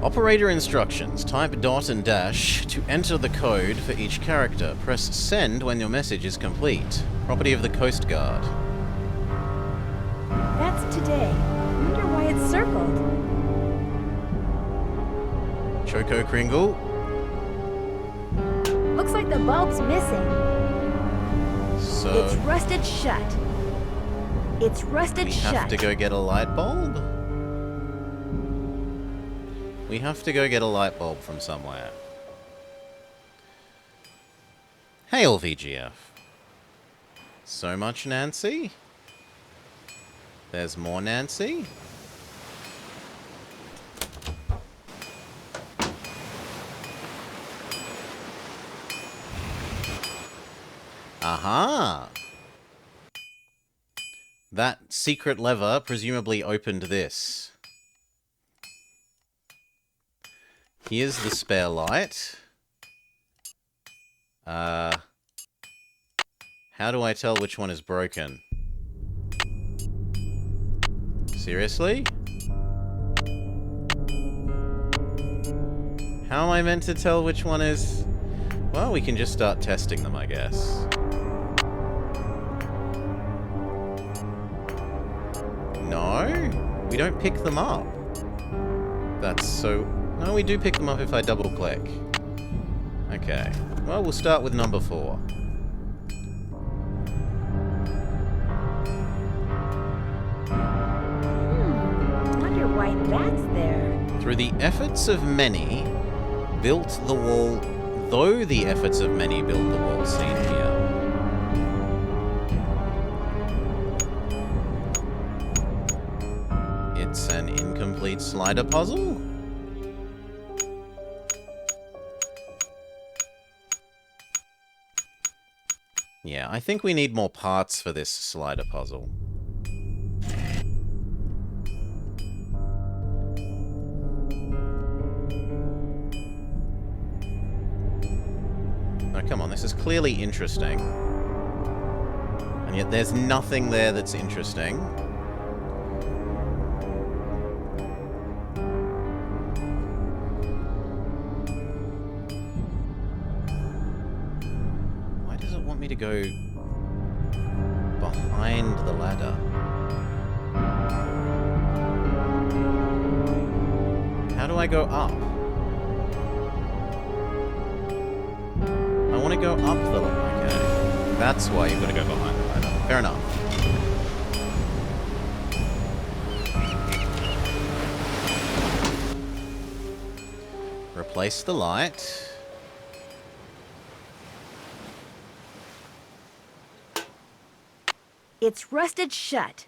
Operator instructions. Type dot and dash to enter the code for each character. Press send when your message is complete. Property of the Coast Guard. That's today. Wonder why it's circled. Choco Kringle. Looks like the bulb's missing. So It's rusted shut. It's rusted shut. we have to go get a light bulb? We have to go get a light bulb from somewhere. Hail, VGF. So much Nancy. There's more Nancy. Aha! That secret lever presumably opened this. Here's the spare light. How do I tell which one is broken? Seriously? How am I meant to tell which one is... Well, we can just start testing them, I guess. No? We don't pick them up. That's so... No, we do pick them up if I double-click. Okay. Well, we'll start with number 4. Wonder why that's there. Through the efforts of many, built the wall... Though the efforts of many built the wall seen here. It's an incomplete slider puzzle? Yeah, I think we need more parts for this slider puzzle. Oh, come on, this is clearly interesting. And yet there's nothing there that's interesting. To go behind the ladder. do I go up? I want to go up the... Okay. That's why you've got to go behind the ladder. Fair enough. Replace the light. It's rusted shut.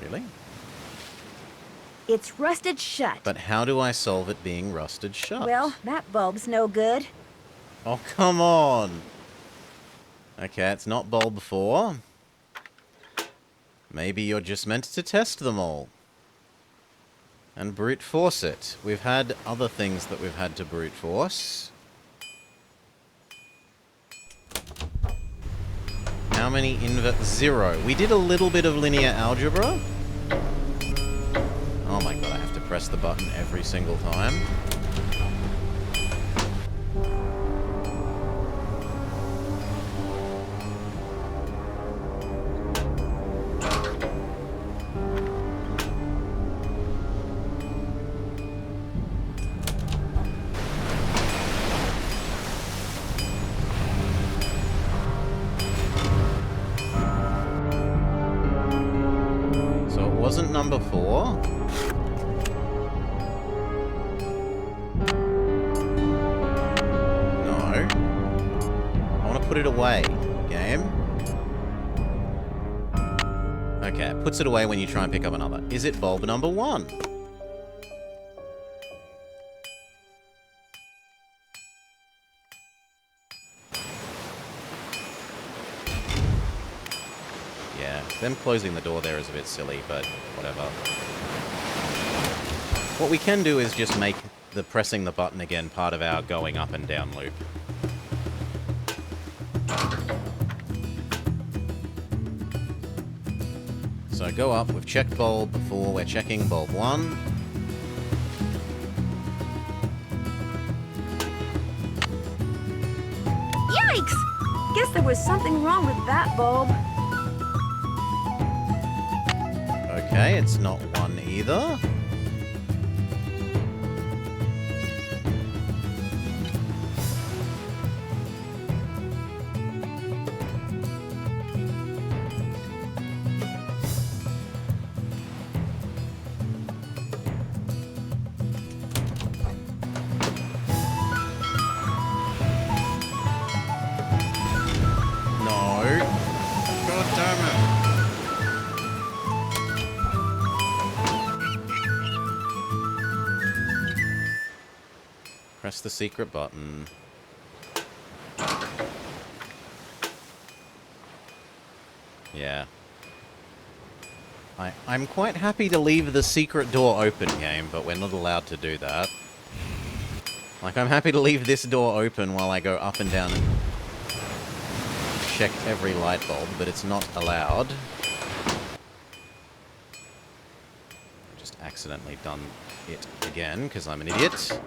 Really? It's rusted shut. But how do I solve it being rusted shut? Well, that bulb's no good. Oh, come on. Okay, it's not bulb 4. Maybe you're just meant to test them all. And brute force it. We've had other things that we've had to brute force. How many 0. We did a little bit of linear algebra. Oh my god, I have to press the button every single time. Wasn't number 4? No. I want to put it away, game. Okay, it puts it away when you try and pick up another. Is it bulb number 1? Them closing the door there is a bit silly, but whatever. What we can do is just make the pressing the button again part of our going up and down loop. So go up, we've checked bulb 4, we're checking bulb 1. Yikes! Guess there was something wrong with that bulb. Okay, it's not 1 either. No. God damn it. Press the secret button. Yeah. I'm quite happy to leave the secret door open, game, but we're not allowed to do that. Like, I'm happy to leave this door open while I go up and down and check every light bulb, but it's not allowed. I've just accidentally done it again, because I'm an idiot.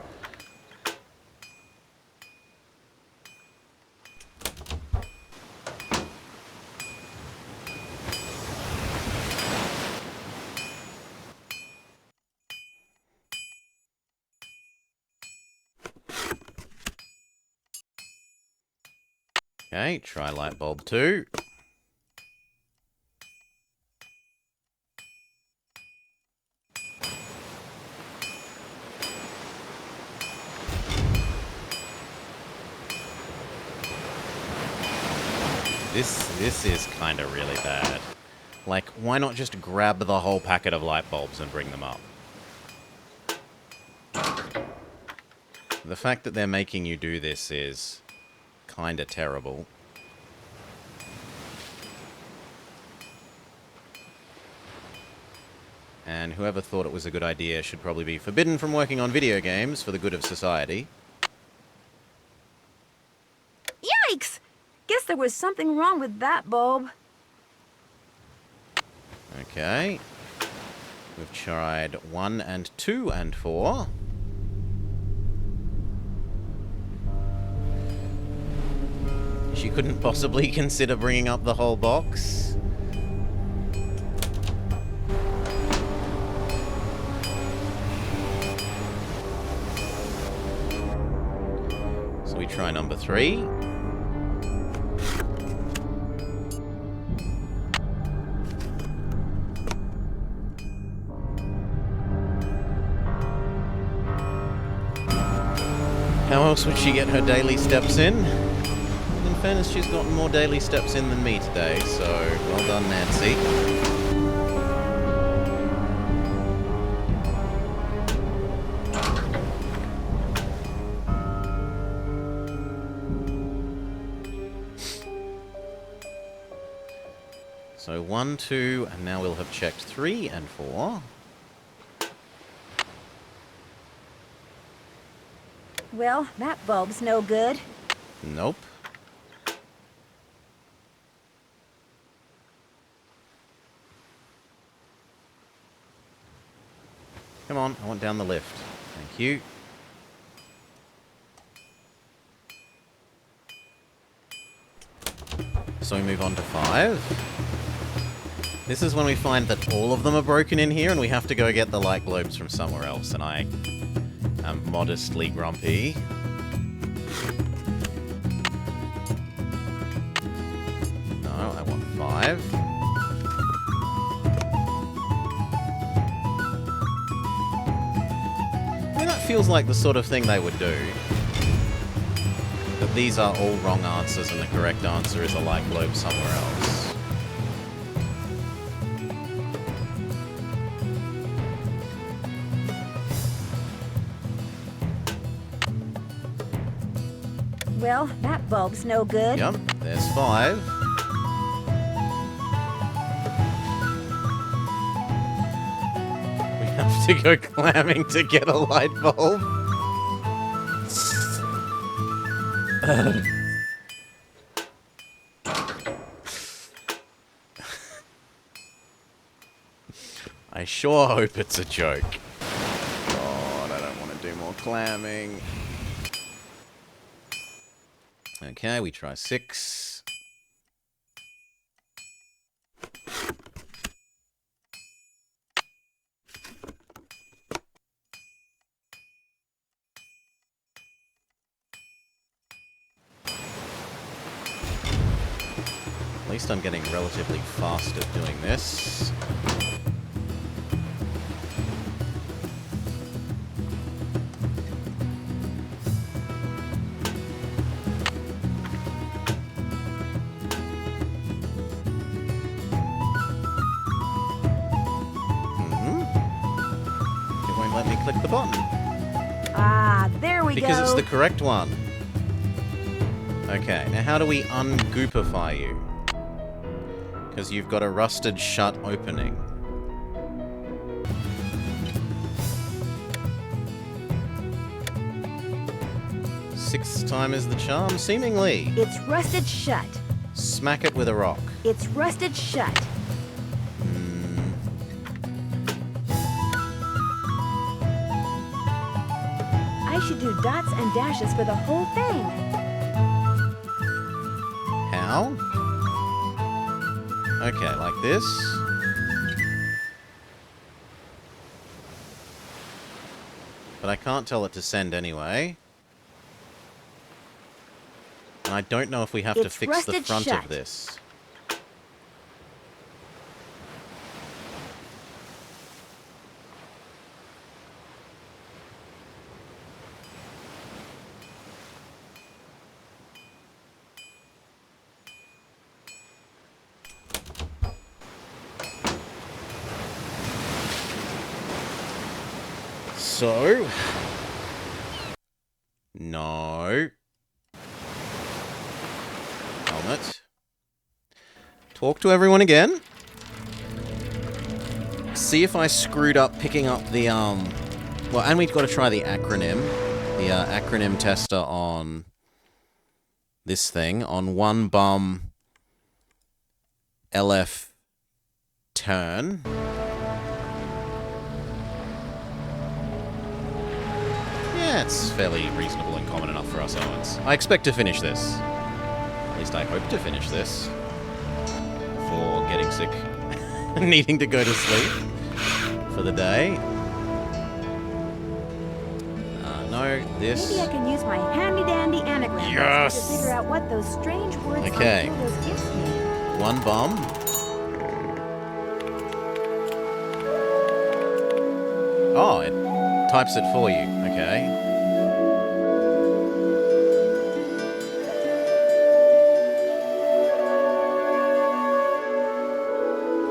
Okay, try light bulb 2. This is kind of really bad. Like, why not just grab the whole packet of light bulbs and bring them up? The fact that they're making you do this is kinda terrible. And whoever thought it was a good idea should probably be forbidden from working on video games for the good of society. Yikes! Guess there was something wrong with that bulb. Okay. We've tried 1 and 2 and 4. She couldn't possibly consider bringing up the whole box. try number 3. How else would she get her daily steps in? In fairness, she's gotten more daily steps in than me today, so well done, Nancy. So 1, 2, and now we'll have checked 3 and 4. Well, that bulb's no good. Nope. Come on, I want down the lift. Thank you. So we move on to 5. This is when we find that all of them are broken in here and we have to go get the light globes from somewhere else, and I am modestly grumpy. No, I want 5. I mean, that feels like the sort of thing they would do. But these are all wrong answers and the correct answer is a light globe somewhere else. Well, that bulb's no good. Yep, there's 5. We have to go clamming to get a light bulb. I sure hope it's a joke. God, I don't want to do more clamming. Okay, we try 6. At least I'm getting relatively fast at doing this. Let me click the button. Ah, there we go. Because it's the correct one. Okay, now how do we ungoopify you? Because you've got a rusted shut opening. Sixth time is the charm, seemingly. It's rusted shut. Smack it with a rock. It's rusted shut. I should do dots and dashes for the whole thing. How? Okay, like this. But I can't tell it to send anyway. And I don't know if we have to fix the front of this. So, no. Helmet. Talk to everyone again. See if I screwed up picking up the, well, and we've got to try the acronym. The acronym tester on this thing. On one bum LF turn. Yeah, it's fairly reasonable and common enough for us Owens. I expect to finish this. At least I hope to finish this. Before getting sick. Needing to go to sleep for the day. No, this. Maybe I can use my handy-dandy anagram To figure out what those strange words Okay. on Hilda's gifts mean. One bomb. Oh, it types it for you. Okay.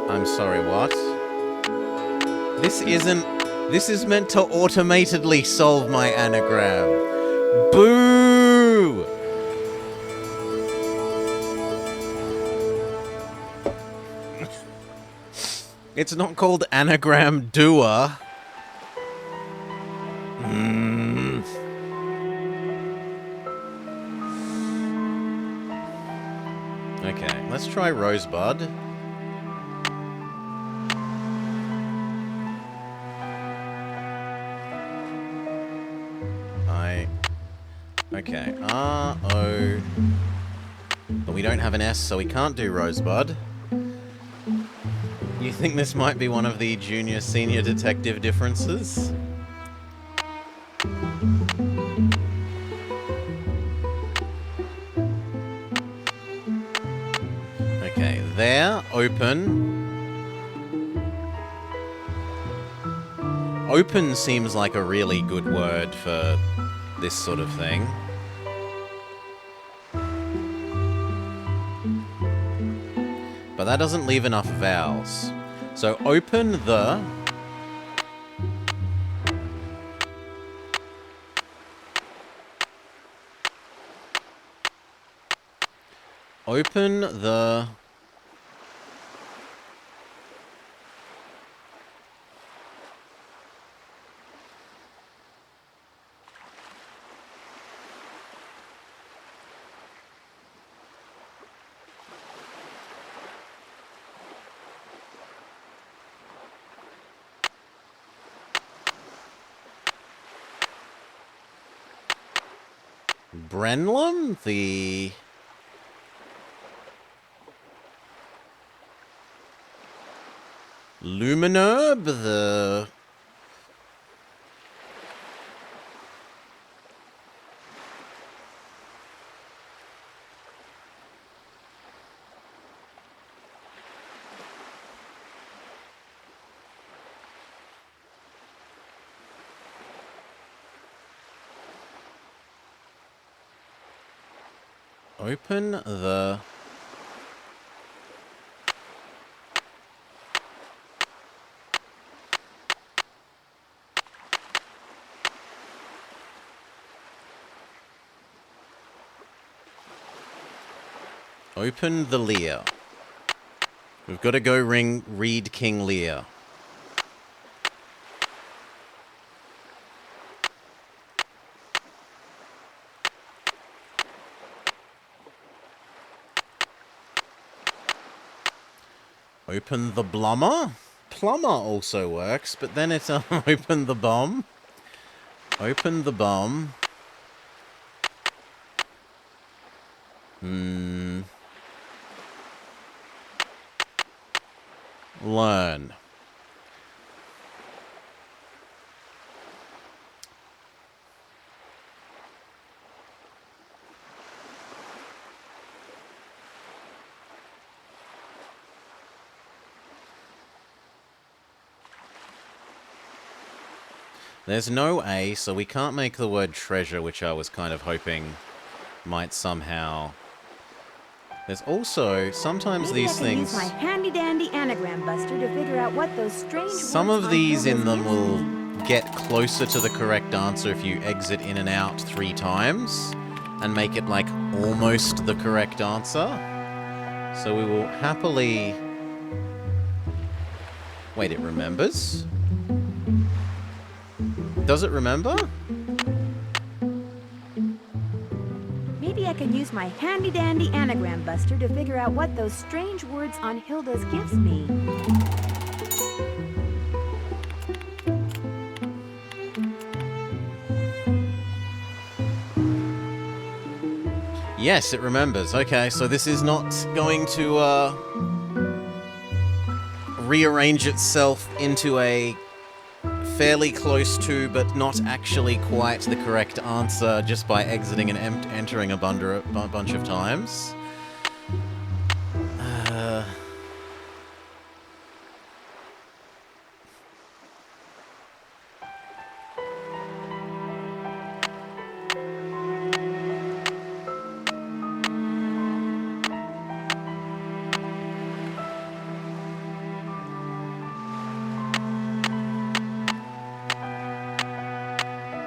I'm sorry, what? This is meant to automatedly solve my anagram. Boo! It's not called Anagram Doer. Okay, let's try Rosebud. Okay, R-O... But we don't have an S, so we can't do Rosebud. You think this might be one of the junior-senior detective differences? Okay, there, open. Open seems like a really good word for this sort of thing. But that doesn't leave enough vowels. So open the... Open the... Brenlum? The... Luminerb? The... Open the... Open the Lear. We've got to go read King Lear. Open the Blummer? Plumber also works, but then it's open the bomb. Open the bomb. Learn. There's no A, so we can't make the word treasure, which I was kind of hoping might somehow... There's also, sometimes Maybe these I can things... use my handy-dandy anagram buster to figure out what those strange Some words of on these in Hilda's them gifts will mean. get closer to the correct answer if you exit in and out 3 times and make it like almost the correct answer. So we will happily... Wait, it remembers? Does it remember? Maybe I can use my handy-dandy anagram buster to figure out what those strange words on Hilda's gifts mean. Yes, it remembers. Okay, so this is not going to rearrange itself into a fairly close to, but not actually quite the correct answer just by exiting and entering a bunch of times.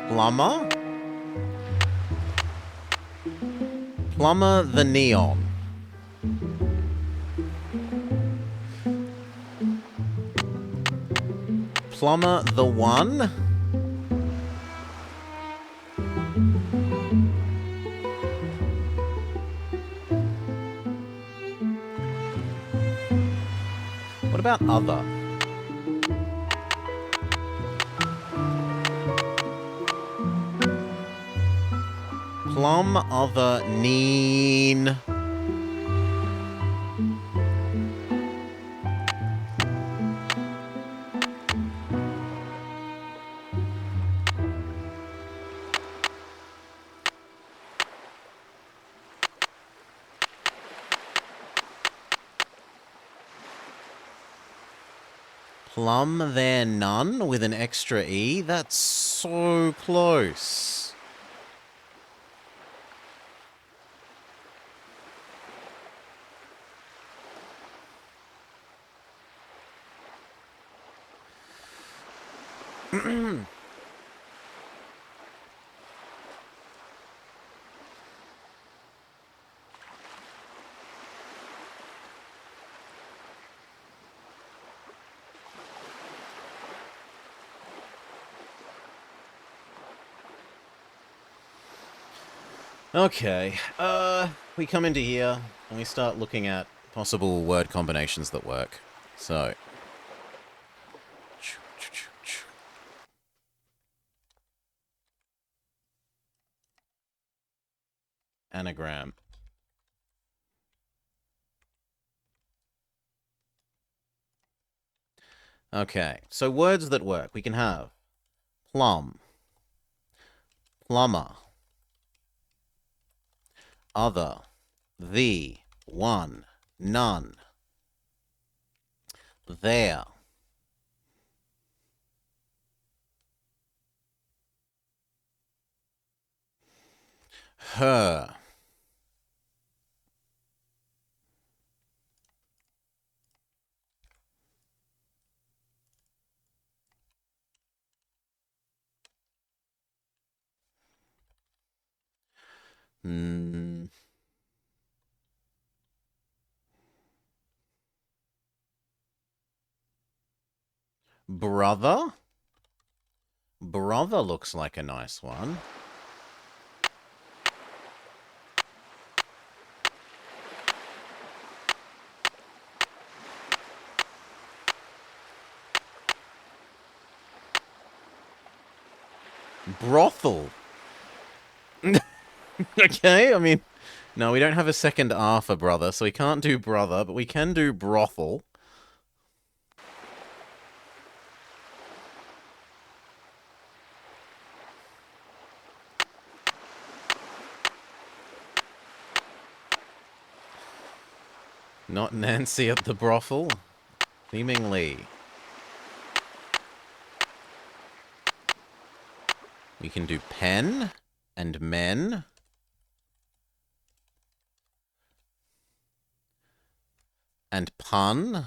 Plumber? Plumber the Neon. Plumber the One? What about other? Plum other neen. Plum there none with an extra E? That's so close. Okay, we come into here and we start looking at possible word combinations that work. So, anagram. Okay, so words that work. We can have plum, plumber, other, the, one, none, there, her, brother? Brother looks like a nice one. Brothel. Okay, I mean, no, we don't have a second R for brother, so we can't do brother, but we can do brothel. Not Nancy at the brothel. Seemingly. We can do pen and men. And pun.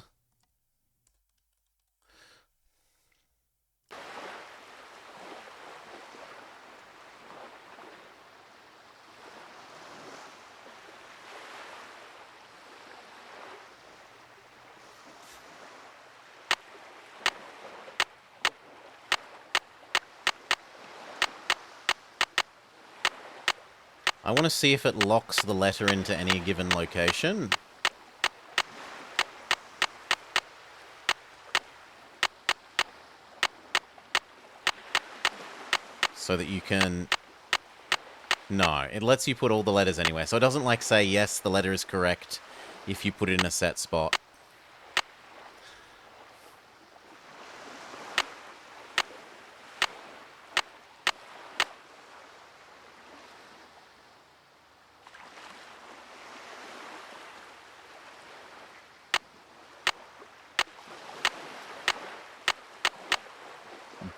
I want to see if it locks the letter into any given location. So that you can... No, it lets you put all the letters anywhere. So it doesn't like say, yes, the letter is correct if you put it in a set spot.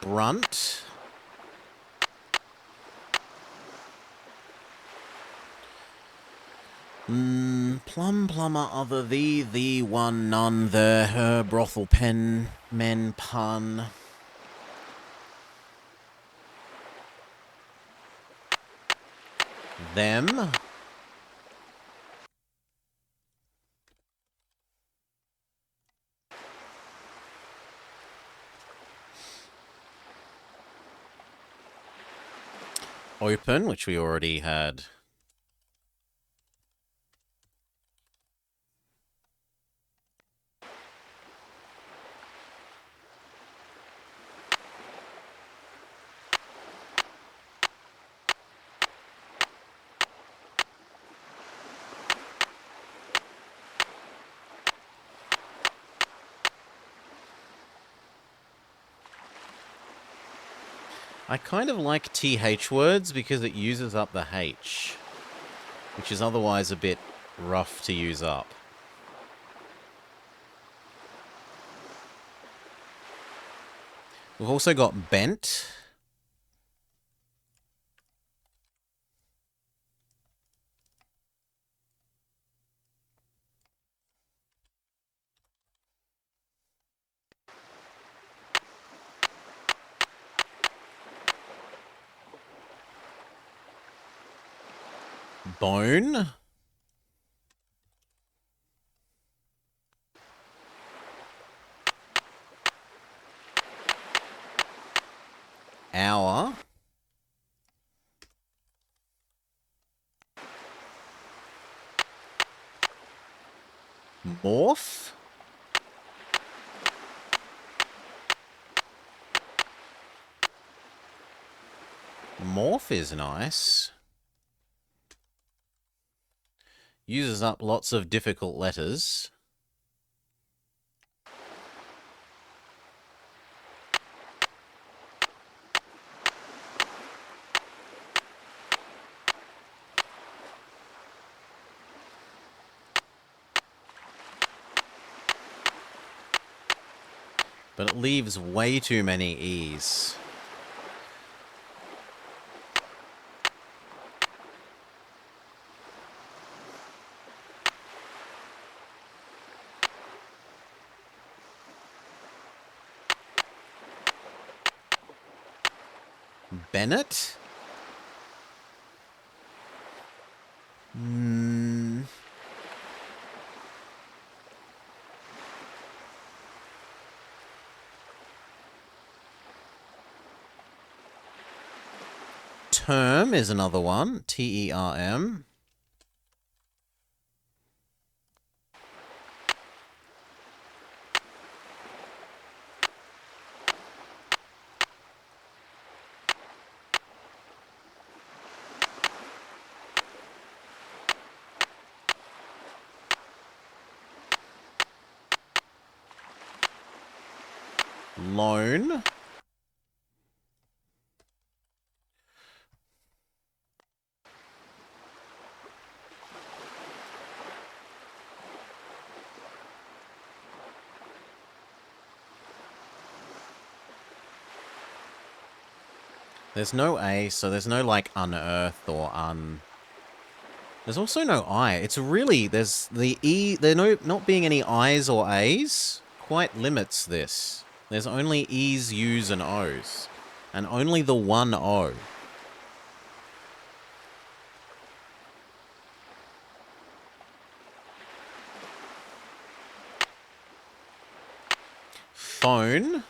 Brunt. Plum, plumber, other, the, one, none, the, her, brothel, pen, men, pun. Them. Open, which we already had. I kind of like TH words because it uses up the H, which is otherwise a bit rough to use up. We've also got bent. Bone. Hour. Morph. Morph is nice. Uses up lots of difficult letters. But it leaves way too many E's. Bennett? Term is another one. T-E-R-M. Loan. There's no A, so there's no, like, unearth or There's also no I. It's really, there's the E, not being any I's or A's quite limits this. There's only E's, U's, and O's. And only the one O. Phone.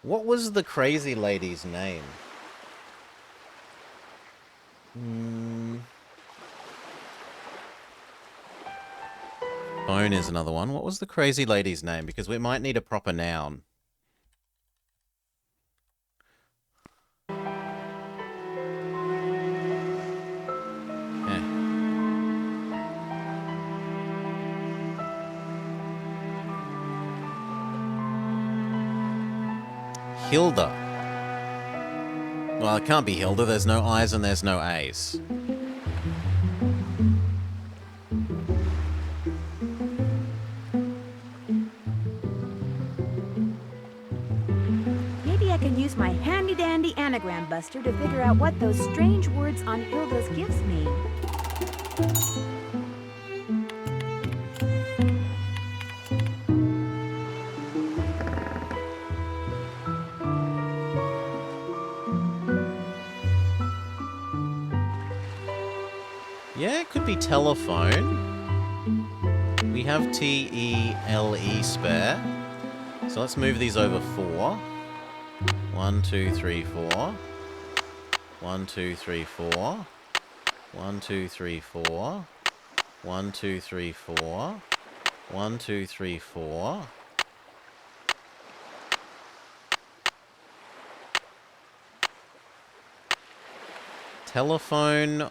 What was the crazy lady's name? Phone is another one. What was the crazy lady's name? Because we might need a proper noun. Hilda. Well, it can't be Hilda. There's no I's and there's no A's. Maybe I can use my handy-dandy anagram buster to figure out what those strange words on Hilda's gifts mean. Yeah, it could be telephone. We have T-E-L-E spare. So let's move these over 4. 1, 2, 3, 4. 1, 2, 3, 4. 1, 2, 3, 4. 1, 2, 3, 4. 1, 2, 3, 4. Telephone.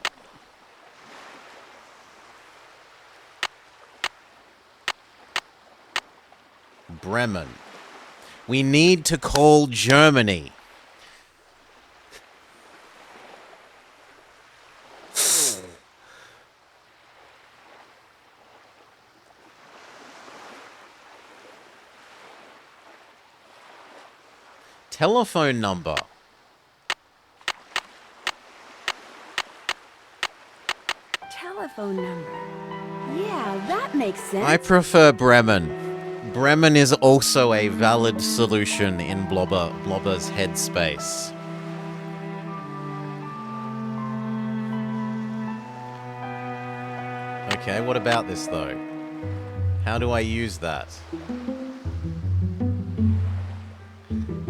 Bremen. We need to call Germany. Telephone number. Telephone number. Yeah, that makes sense. I prefer Bremen. Bremen is also a valid solution in Blobber's headspace. Okay, what about this though? How do I use that?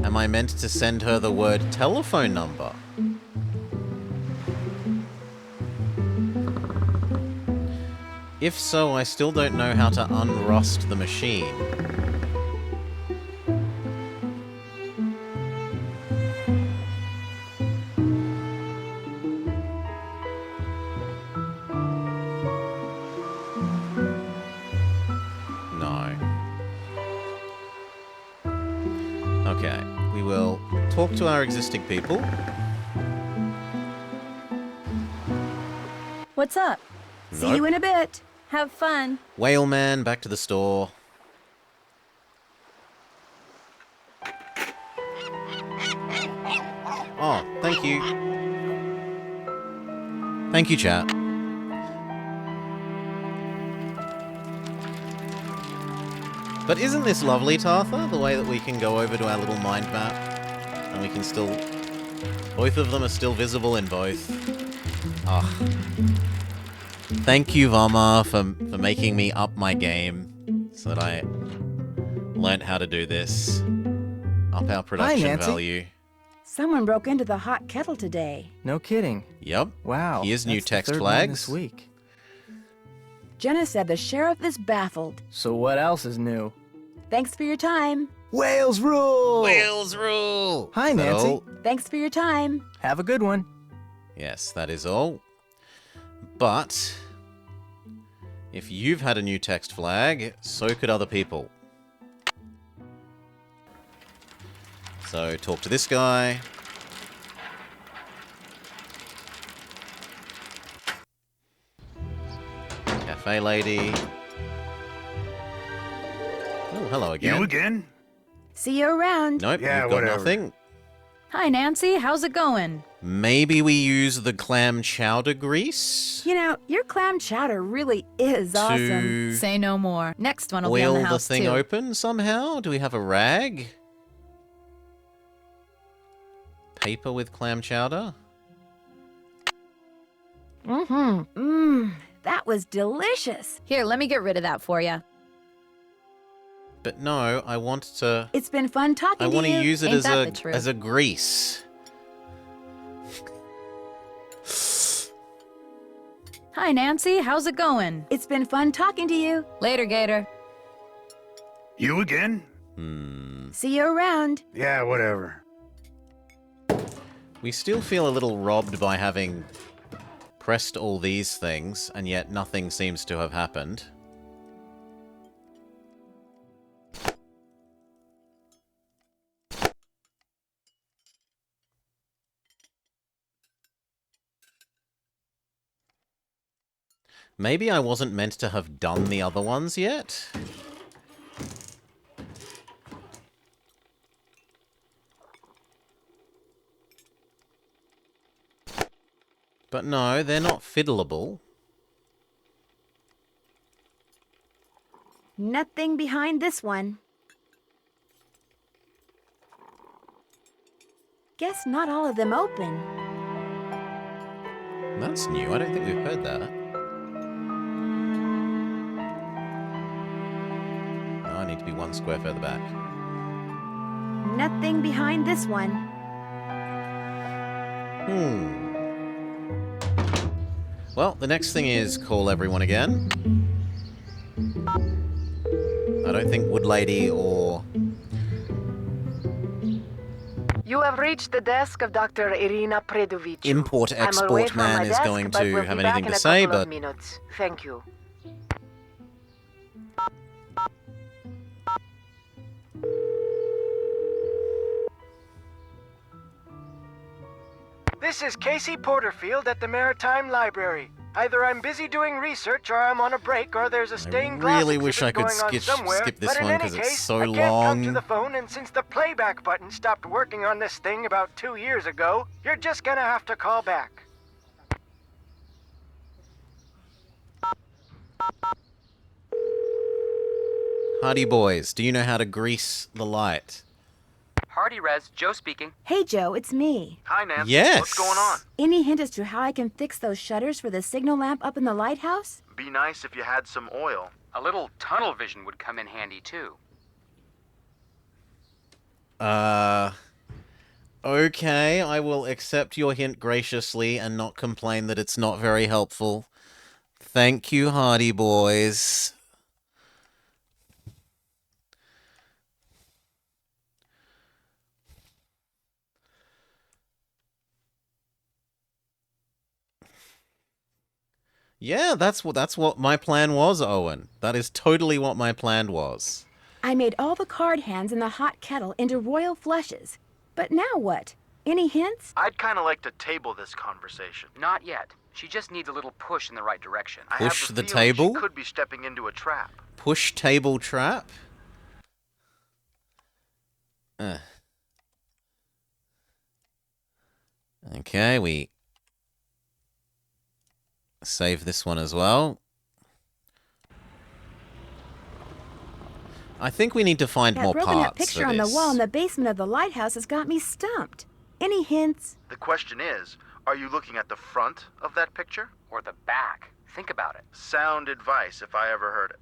Am I meant to send her the word telephone number? If so, I still don't know how to unrust the machine. No. Okay, we will talk to our existing people. What's up? See you in a bit. Have fun. Whale man, back to the store. Oh, thank you. Thank you, chat. But isn't this lovely, Tartha? The way that we can go over to our little mind map and we can still... Both of them are still visible in both. Ah. Thank you, Vama, for making me up my game so that I learnt how to do this. Up our production Nancy. value. Someone broke into the hot kettle today. No kidding. Yep. Wow. Here's new that's the text third one flags. this week. Jenna said the sheriff is baffled. So what else is new? Thanks for your time. Wales rule! Wales rule! Hi, Is that Nancy. all? Thanks for your time. Have a good one. Yes, that is all. But if you've had a new text flag, so could other people. So talk to this guy. Cafe lady. Oh, hello again. You again? See you around. Nope, Yeah, you've got whatever. nothing. Hi, Nancy. How's it going? Maybe we use the clam chowder grease You know, your clam chowder really is awesome. to Say no more. Next one will be on oil the the house, thing too. open somehow? Do we have a rag? Paper with clam chowder? That was delicious. Here, let me get rid of that for you. But no, I want to... It's been fun talking I to want you. to use it Ain't that the truth? as a grease. Hi, Nancy. How's it going? It's been fun talking to you. Later, Gator. You again? See you around. Yeah, whatever. We still feel a little robbed by having pressed all these things, and yet nothing seems to have happened. Maybe I wasn't meant to have done the other ones yet? But no, they're not fiddleable. Nothing behind this one. Guess not all of them open. That's new. I don't think we've heard that. Oh, I need to be one square further back. Nothing behind this one. Well, the next thing is call everyone again. I don't think Wood Lady or... You have reached the desk of Dr. Irina Predovic. Import-export man is going to have anything to say, but... Minutes. Thank you. This is Casey Porterfield at the Maritime Library. Either I'm busy doing research, or I'm on a break, or there's a stained glass really wish I exhibit could going on somewhere. skip this but in one, any 'cause it's case, so I can't long. come to the phone, and since the playback button stopped working on this thing about 2 years ago, you're just gonna have to call back. Hardy boys, do you know how to grease the light? Hardy Res, Joe speaking. Hey, Joe, it's me. Hi, Nancy. Yes. What's going on? Any hint as to how I can fix those shutters for the signal lamp up in the lighthouse? Be nice if you had some oil. A little tunnel vision would come in handy, too. Okay, I will accept your hint graciously and not complain that it's not very helpful. Thank you, Hardy boys. Yeah, that's what my plan was, Owen. That is totally what my plan was. I made all the card hands in the hot kettle into royal flushes. But now what? Any hints? I'd kind of like to table this conversation. Not yet. She just needs a little push in the right direction. I have Push the feeling table? She could be stepping into a trap. Push table trap? Okay, we save this one as well. I think we need to find more That broken up parts picture for on the this. wall in the basement of the lighthouse has got me stumped. Any hints? The question is, are you looking at the front of that picture? Or the back. Think about it. Sound advice if I ever heard it.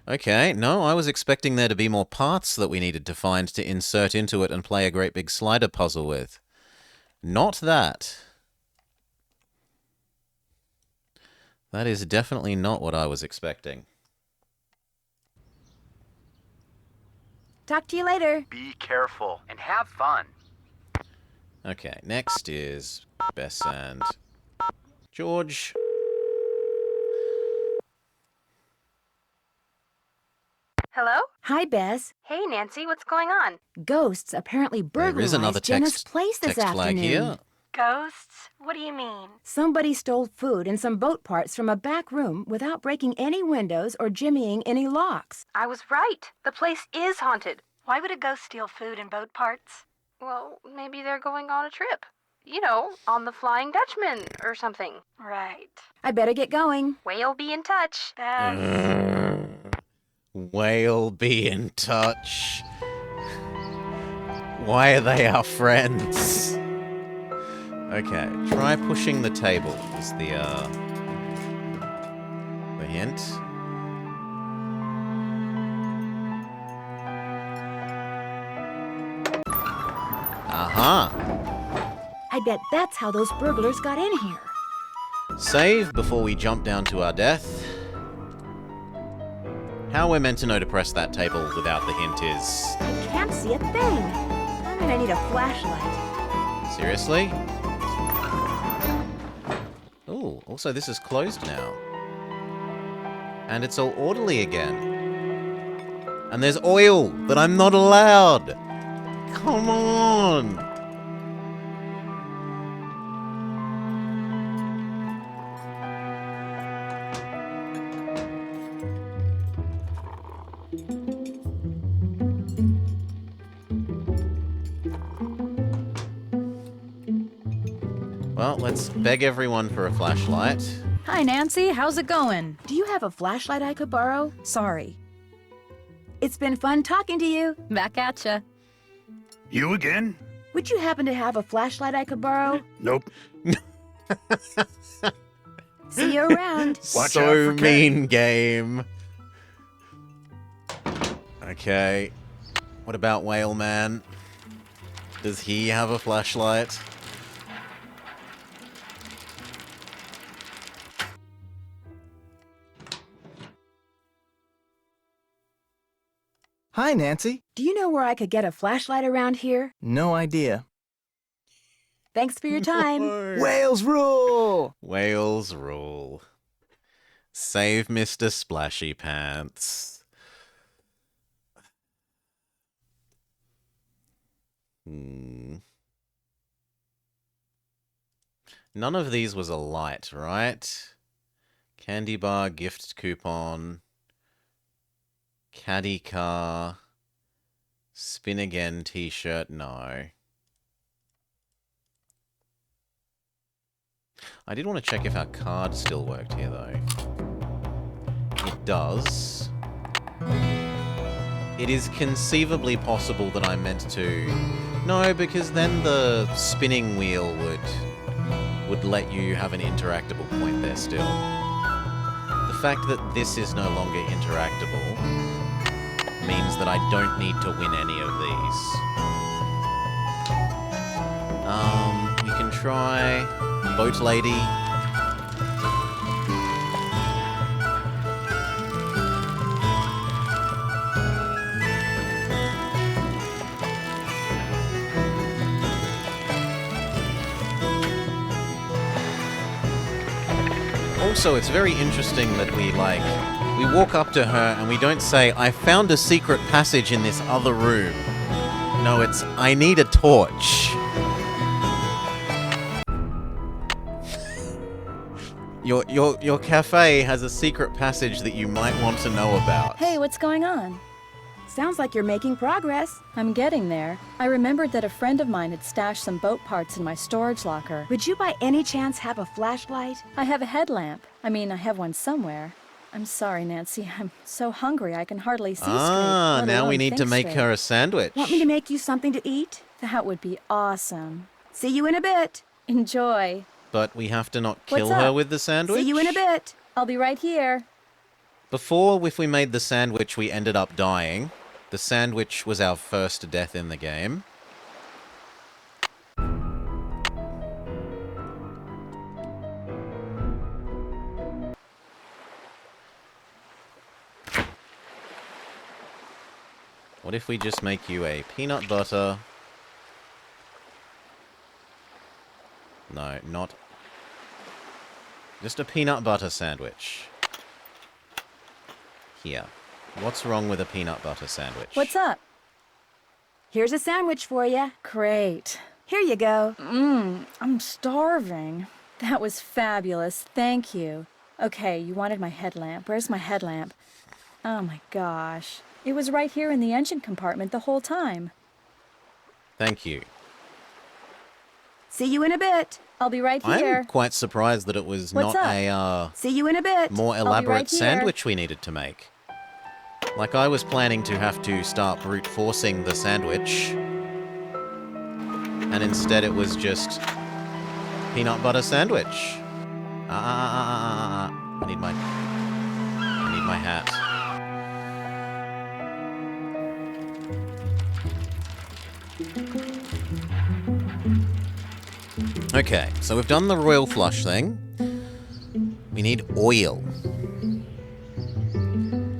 Okay, no, I was expecting there to be more parts that we needed to find to insert into it and play a great big slider puzzle with. Not that. That is definitely not what I was expecting. Talk to you later. Be careful. And have fun. Okay, next is Bess and George. Hello? Hi, Bess. Hey, Nancy, what's going on? Ghosts apparently There is another burglarized Jenna's text place this flag afternoon. here. Ghosts? What do you mean? Somebody stole food and some boat parts from a back room without breaking any windows or jimmying any locks. I was right. The place is haunted. Why would a ghost steal food and boat parts? Well, maybe they're going on a trip. You know, on the Flying Dutchman or something. Right. I better get going. Whale be in touch. Whale be in touch. Why are they our friends? Okay, try pushing the table is the hint. Aha! I bet that's how those burglars got in here. Save before we jump down to our death. How we're meant to know to press that table without the hint is... I can't see a thing. I'm gonna need a flashlight. Seriously? Ooh, also this is closed now. And it's all orderly again. And there's oil that I'm not allowed. Come on. Well, let's beg everyone for a flashlight. Hi, Nancy. How's it going? Do you have a flashlight I could borrow? Sorry. It's been fun talking to you. Back at ya. You again? Would you happen to have a flashlight I could borrow? Nope. See you around. Watch so out for mean game. Okay. What about Whale Man? Does he have a flashlight? Hi, Nancy. Do you know where I could get a flashlight around here? No idea. Thanks for your time. Whales rule! Whales rule. Save Mr. Splashy Pants. None of these was a light, right? Candy bar, gift coupon, caddy car, spin again t-shirt, no. I did want to check if our card still worked here, though. It does. It is conceivably possible that I meant to... No, because then the spinning wheel would let you have an interactable point there still. The fact that this is no longer interactable means that I don't need to win any of these. We can try Boat Lady. Also, it's very interesting that we walk up to her and we don't say, I found a secret passage in this other room. No, it's, I need a torch. Your cafe has a secret passage that you might want to know about. Hey, what's going on? Sounds like you're making progress. I'm getting there. I remembered that a friend of mine had stashed some boat parts in my storage locker. Would you by any chance have a flashlight? I have a headlamp. I mean, I have one somewhere. I'm sorry, Nancy. I'm so hungry I can hardly see straight. let Now we alone need to think make straight. her a sandwich. Want me to make you something to eat? That would be awesome. See you in a bit. Enjoy. But we have to not kill What's her up? with the sandwich? See you in a bit. I'll be right here. Before, if we made the sandwich, we ended up dying. The sandwich was our first death in the game. What if we just make you a peanut butter... No, not... Just a peanut butter sandwich. Here. What's wrong with a peanut butter sandwich? What's up? Here's a sandwich for you. Great. Here you go. I'm starving. That was fabulous. Thank you. Okay, you wanted my headlamp. Where's my headlamp? Oh my gosh. It was right here in the engine compartment the whole time. Thank you. See you in a bit. I'll be right here. I'm quite surprised that it was What's not up? a See you in a bit. more be elaborate right here. sandwich we needed to make. Like, I was planning to have to start brute forcing the sandwich. And instead it was just peanut butter sandwich. I need my hat. Okay, so we've done the royal flush thing. We need oil.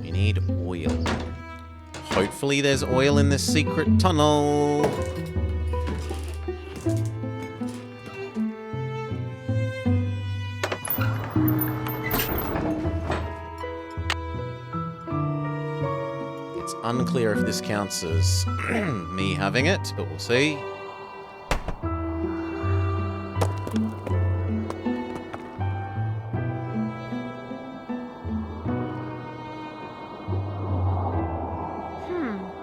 We need oil. Hopefully there's oil in this secret tunnel. It's unclear if this counts as me having it, but we'll see.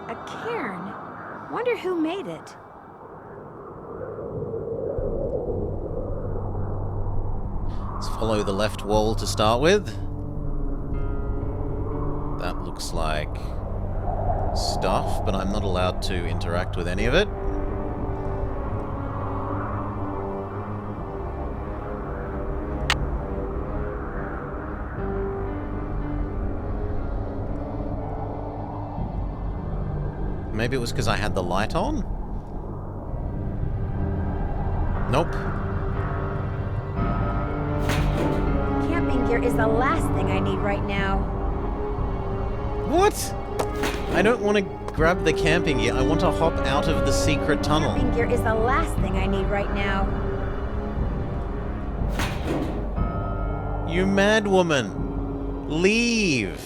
A cairn. Wonder who made it. follow the left wall to start with. That looks like stuff, but I'm not allowed to interact with any of it. Maybe it was because I had the light on? Nope. Camping gear is the last thing I need right now. What? I don't want to grab the camping gear. I want to hop out of the secret tunnel. Camping gear is the last thing I need right now. You mad woman. Leave.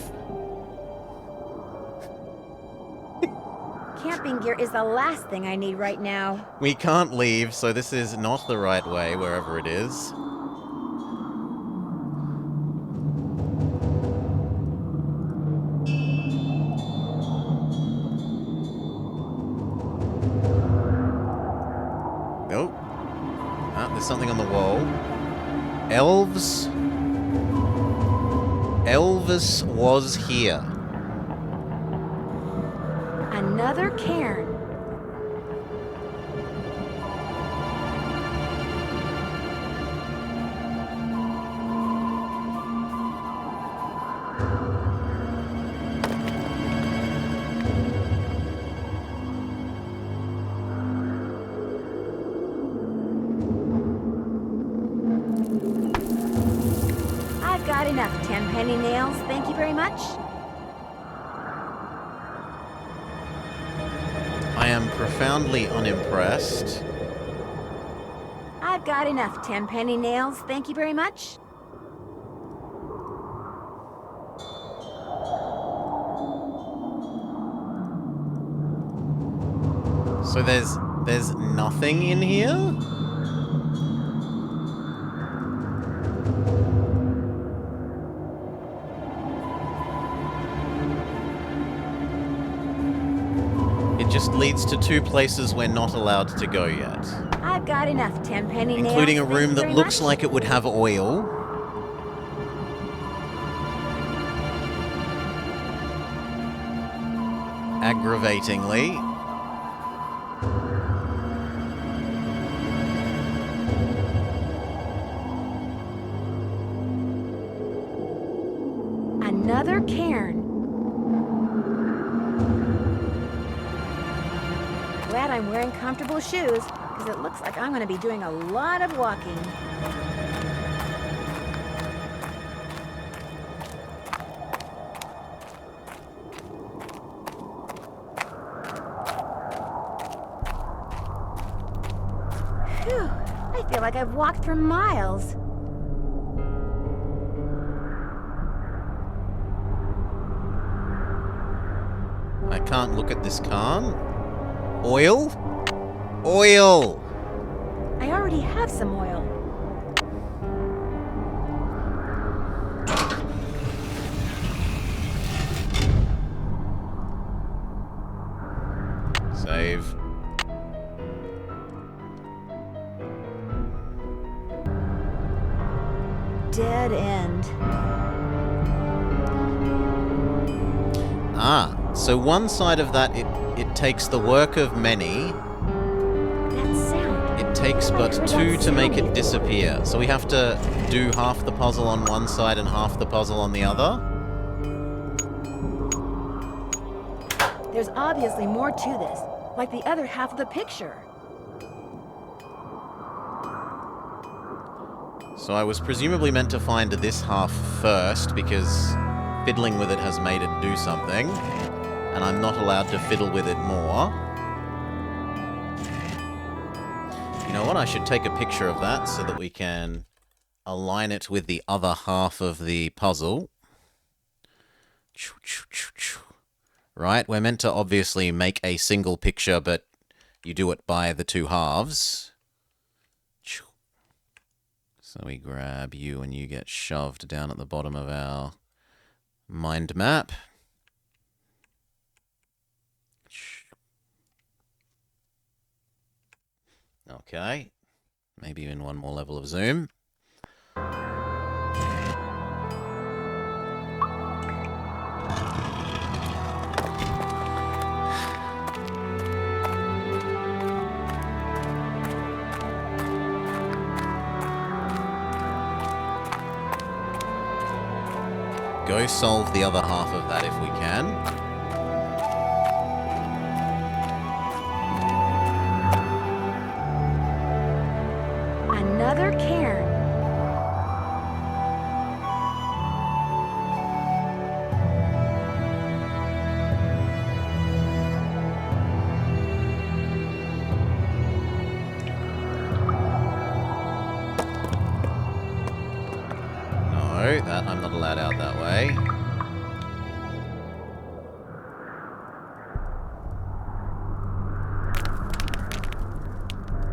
Camping gear is the last thing I need right now. We can't leave, so this is not the right way, wherever it is. Nope. Ah, there's something on the wall. Elves. Elvis was here. Another cairn. I've got enough 10-penny nails, thank you very much. I am profoundly unimpressed. I've got enough 10-penny nails, thank you very much. So there's nothing in here? It just leads to two places we're not allowed to go yet. I've got enough 10-penny nails. Including a thank room you that very looks much. like it would have oil. Aggravatingly. Another cairn. Glad I'm wearing comfortable shoes, because it looks like I'm going to be doing a lot of walking. Phew, I feel like I've walked for miles. I can't look at this cairn. Oil? Oil! I already have some oil. Save. Dead end. Ah, so one side of that, it takes the work of many. That sound. It takes but two to make it disappear. So we have to do half the puzzle on one side and half the puzzle on the other. There's obviously more to this, like the other half of the picture. So I was presumably meant to find this half first because fiddling with it has made it do something, and I'm not allowed to fiddle with it more. You know what? I should take a picture of that so that we can align it with the other half of the puzzle. Right, we're meant to obviously make a single picture, but you do it by the two halves. So we grab you and you get shoved down at the bottom of our mind map. Okay. Maybe even one more level of zoom. go solve the other half of that if we can. Another cairn. No, that I'm not allowed out that way.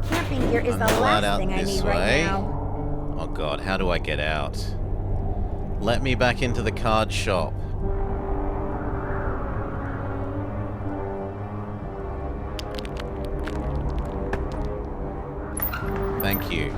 Camping gear is I'm the not allowed last out thing I this need right way. now. Oh god, how do I get out? Let me back into the card shop. Thank you.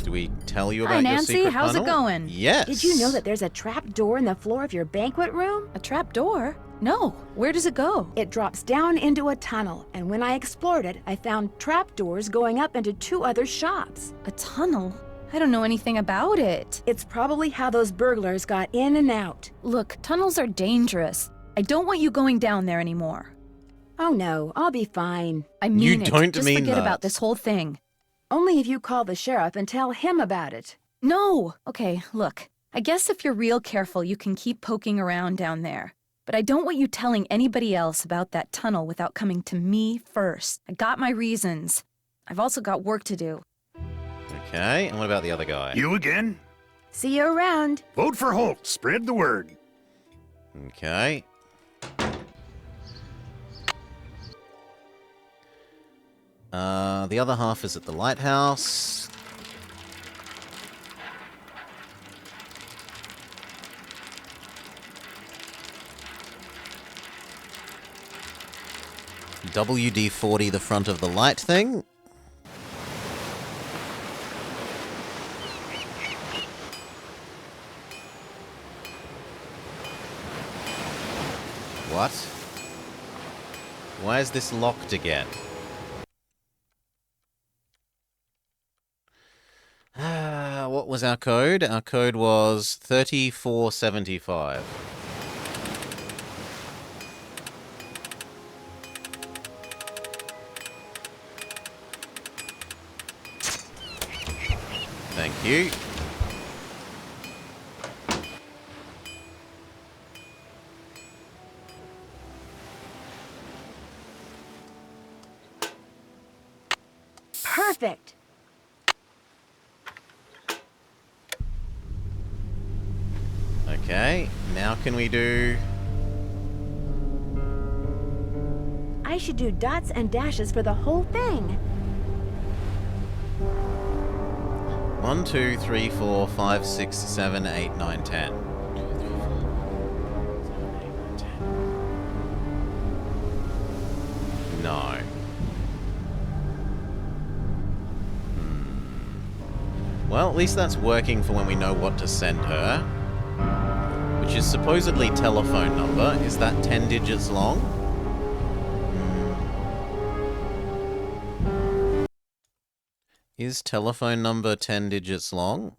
Do we tell you about Hi, your Nancy. secret How's tunnel? it going? Yes. Did you know that there's a trap door in the floor of your banquet room? A trap door? No. Where does it go? It drops down into a tunnel, and when I explored it, I found trap doors going up into 2 other shops. A tunnel? I don't know anything about it. It's probably how those burglars got in and out. Look, tunnels are dangerous. I don't want you going down there anymore. Oh no, I'll be fine. I mean You it. don't Just mean forget that. about this whole thing. Only if you call the sheriff and tell him about it. No! Okay, look. I guess if you're real careful, you can keep poking around down there. But I don't want you telling anybody else about that tunnel without coming to me first. I got my reasons. I've also got work to do. Okay, and what about the other guy? You again? See you around. Vote for Holt. Spread the word. Okay. The other half is at the lighthouse. WD-40, the front of the light thing. What? Why is this locked again? What was our code? Our code was 3475. Thank you. Perfect. Okay, now can we do... I should do dots and dashes for the whole thing. 1, 2, 3, 4, 5, 6, 7, 8, 9, 10. No. Well, at least that's working for when we know what to send her. Which is supposedly telephone number. Is that 10 digits long? Is telephone number 10 digits long?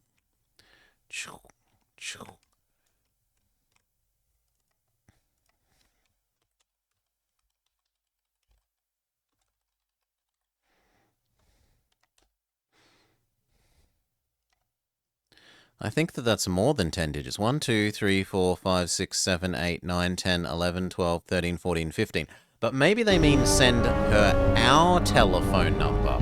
I think that that's more than 10 digits. 1, 2, 3, 4, 5, 6, 7, 8, 9, 10, 11, 12, 13, 14, 15. But maybe they mean send her our telephone number.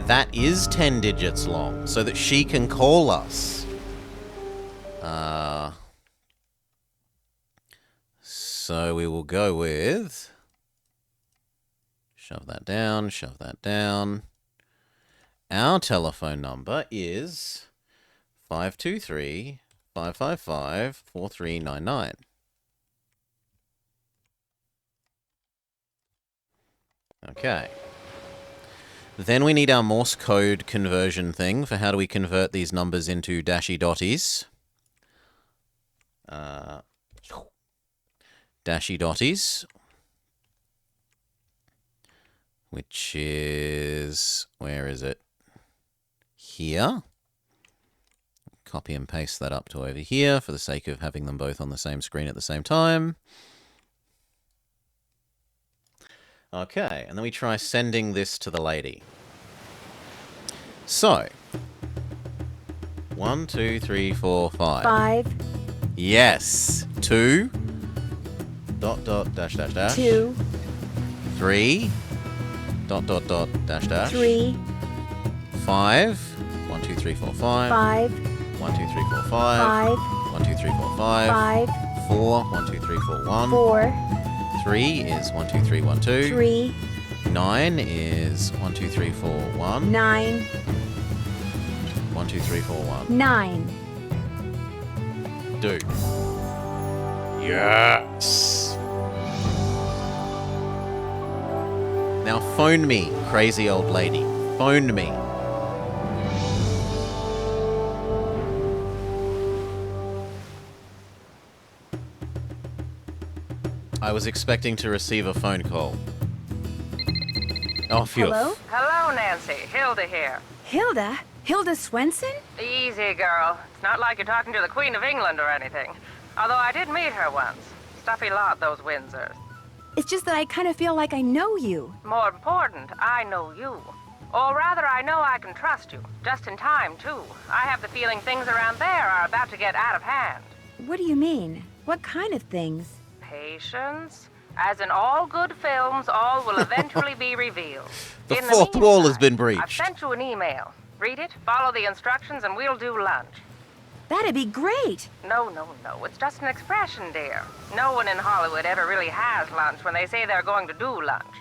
That is 10 digits long, so that she can call us. So we will go with... Shove that down, shove that down. Our telephone number is 523-555-4399. Okay. Then we need our Morse code conversion thing for how do we convert these numbers into dashy dotties. Dashy dotties. which is... where is it? Here. Copy and paste that up to over here for the sake of having them both on the same screen at the same time. Okay, and then we try sending this to the lady. So, 1, 2, 3, 4, 5. 5. Yes. 2. ... dash. 2. 3. ... dash. 3. 5. 1, 2, 3, 4, 5. 5. 1, 2, 3, 4, 5. 5. 1, 2, 3, 4, 5. 5. 4. 1, 2, 3, 4, 1. 4. 3 is 1, 2, 3, 1, 2. 3. 9 is 1, 2, 3, 4, 1. 9. 1, 2, 3, 4, 1. 9. Do. Yes. Now phone me, crazy old lady. Phone me. I was expecting to receive a phone call. Oh, phew. Hello? Hello, Nancy. Hilda here. Hilda? Hilda Swenson? Easy, girl. It's not like you're talking to the Queen of England or anything. Although I did meet her once. Stuffy lot, those Windsors. It's just that I kind of feel like I know you. More important, I know you. Or rather, I know I can trust you. Just in time, too. I have the feeling things around there are about to get out of hand. What do you mean? What kind of things? Patience. As in all good films, all will eventually be revealed. The In fourth meantime, wall has been I've breached. sent you an email. Read it, follow the instructions, and we'll do lunch. That'd be great. No. It's just an expression, dear. No one in Hollywood ever really has lunch when they say they're going to do lunch.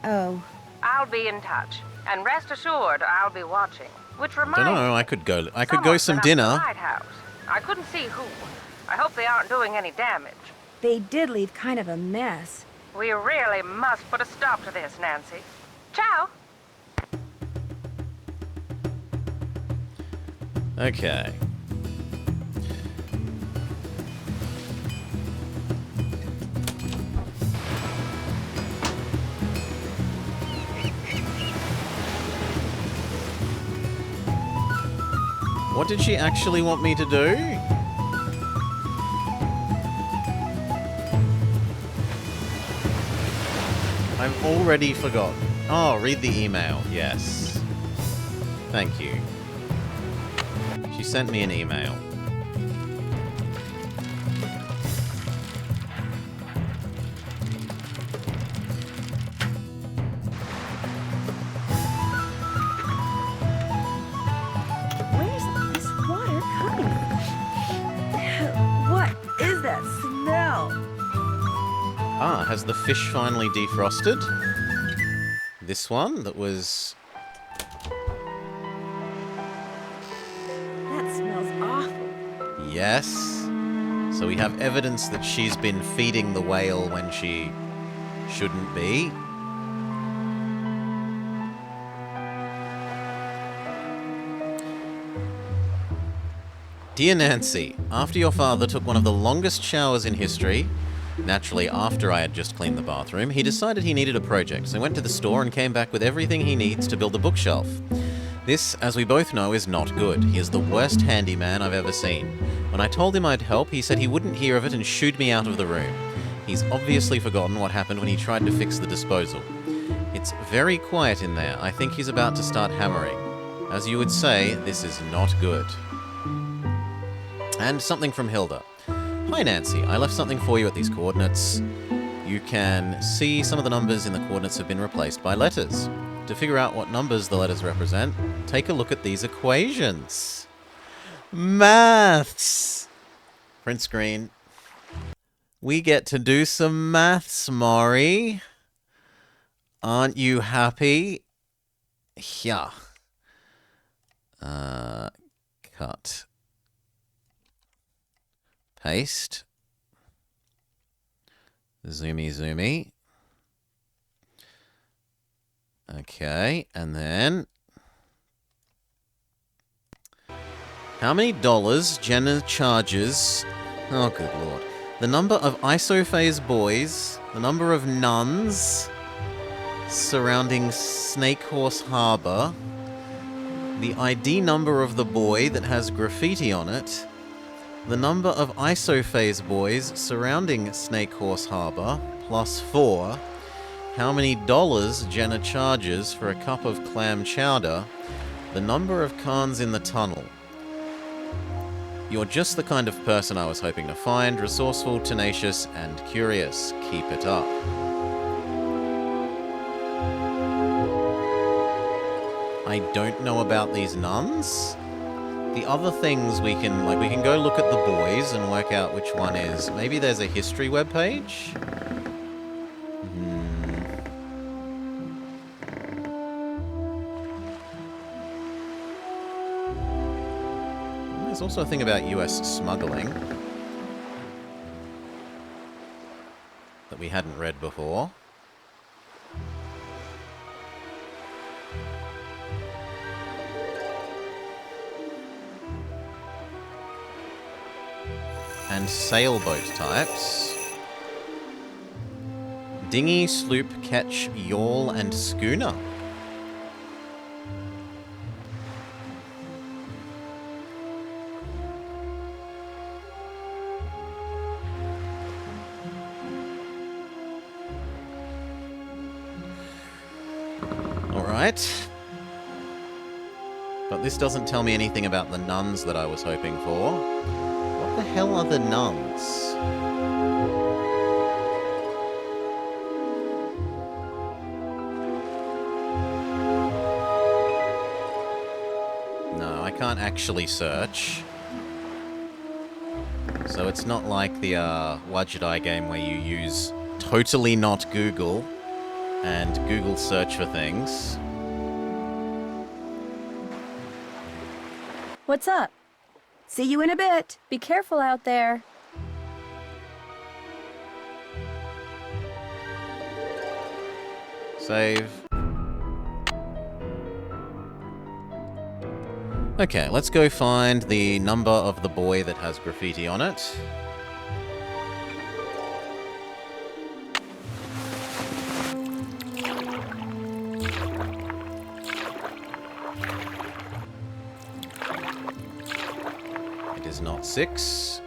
Oh. I'll be in touch. And rest assured, I'll be watching. Which reminds Don't know. me, I could go someone's some been up to the dinner. White House. I couldn't see who. I hope they aren't doing any damage. They did leave kind of a mess. We really must put a stop to this, Nancy. Ciao. Okay. What did she actually want me to do? I've already forgotten. Oh, read the email. Yes. Thank you. She sent me an email. Where's this water coming from? What is that smell? Ah, has the fish finally defrosted? This one that was... That smells awful. Yes. So we have evidence that she's been feeding the whale when she shouldn't be. Dear Nancy, after your father took one of the longest showers in history, naturally after I had just cleaned the bathroom, he decided he needed a project, so went to the store and came back with everything he needs to build a bookshelf. This, as we both know, is not good. He is the worst handyman I've ever seen. When I told him I'd help, he said he wouldn't hear of it and shooed me out of the room. He's obviously forgotten what happened when he tried to fix the disposal. It's very quiet in there. I think he's about to start hammering. As you would say, this is not good. And something from Hilda. Hi Nancy, I left something for you at these coordinates. You can see some of the numbers in the coordinates have been replaced by letters. To figure out what numbers the letters represent, take a look at these equations. Maths! Print screen. We get to do some maths, Maury. Aren't you happy? Yeah. Cut. Paste. Zoomy. Okay, and then... How many dollars Jenna charges... Oh, good lord. The number of isophase boys, the number of nuns, surrounding Snake Horse Harbor, the ID number of the buoy that has graffiti on it, the number of isophase buoys surrounding Snake Horse Harbor, +4, how many dollars Jenna charges for a cup of clam chowder, the number of cans in the tunnel. You're just the kind of person I was hoping to find, resourceful, tenacious, and curious. Keep it up. I don't know about these nuns. The other things we can go look at the boys and work out which one is. Maybe there's a history webpage? There's also a thing about US smuggling that we hadn't read before. And sailboat types. Dinghy, sloop, ketch, yawl, and schooner. Alright. But this doesn't tell me anything about the nuns that I was hoping for. What the hell are the nuns? No, I can't actually search. So it's not like the Wajidai game where you use totally not Google and Google search for things. What's up? See you in a bit. Be careful out there. Save. Okay, let's go find the number of the buoy that has graffiti on it. It is not 6.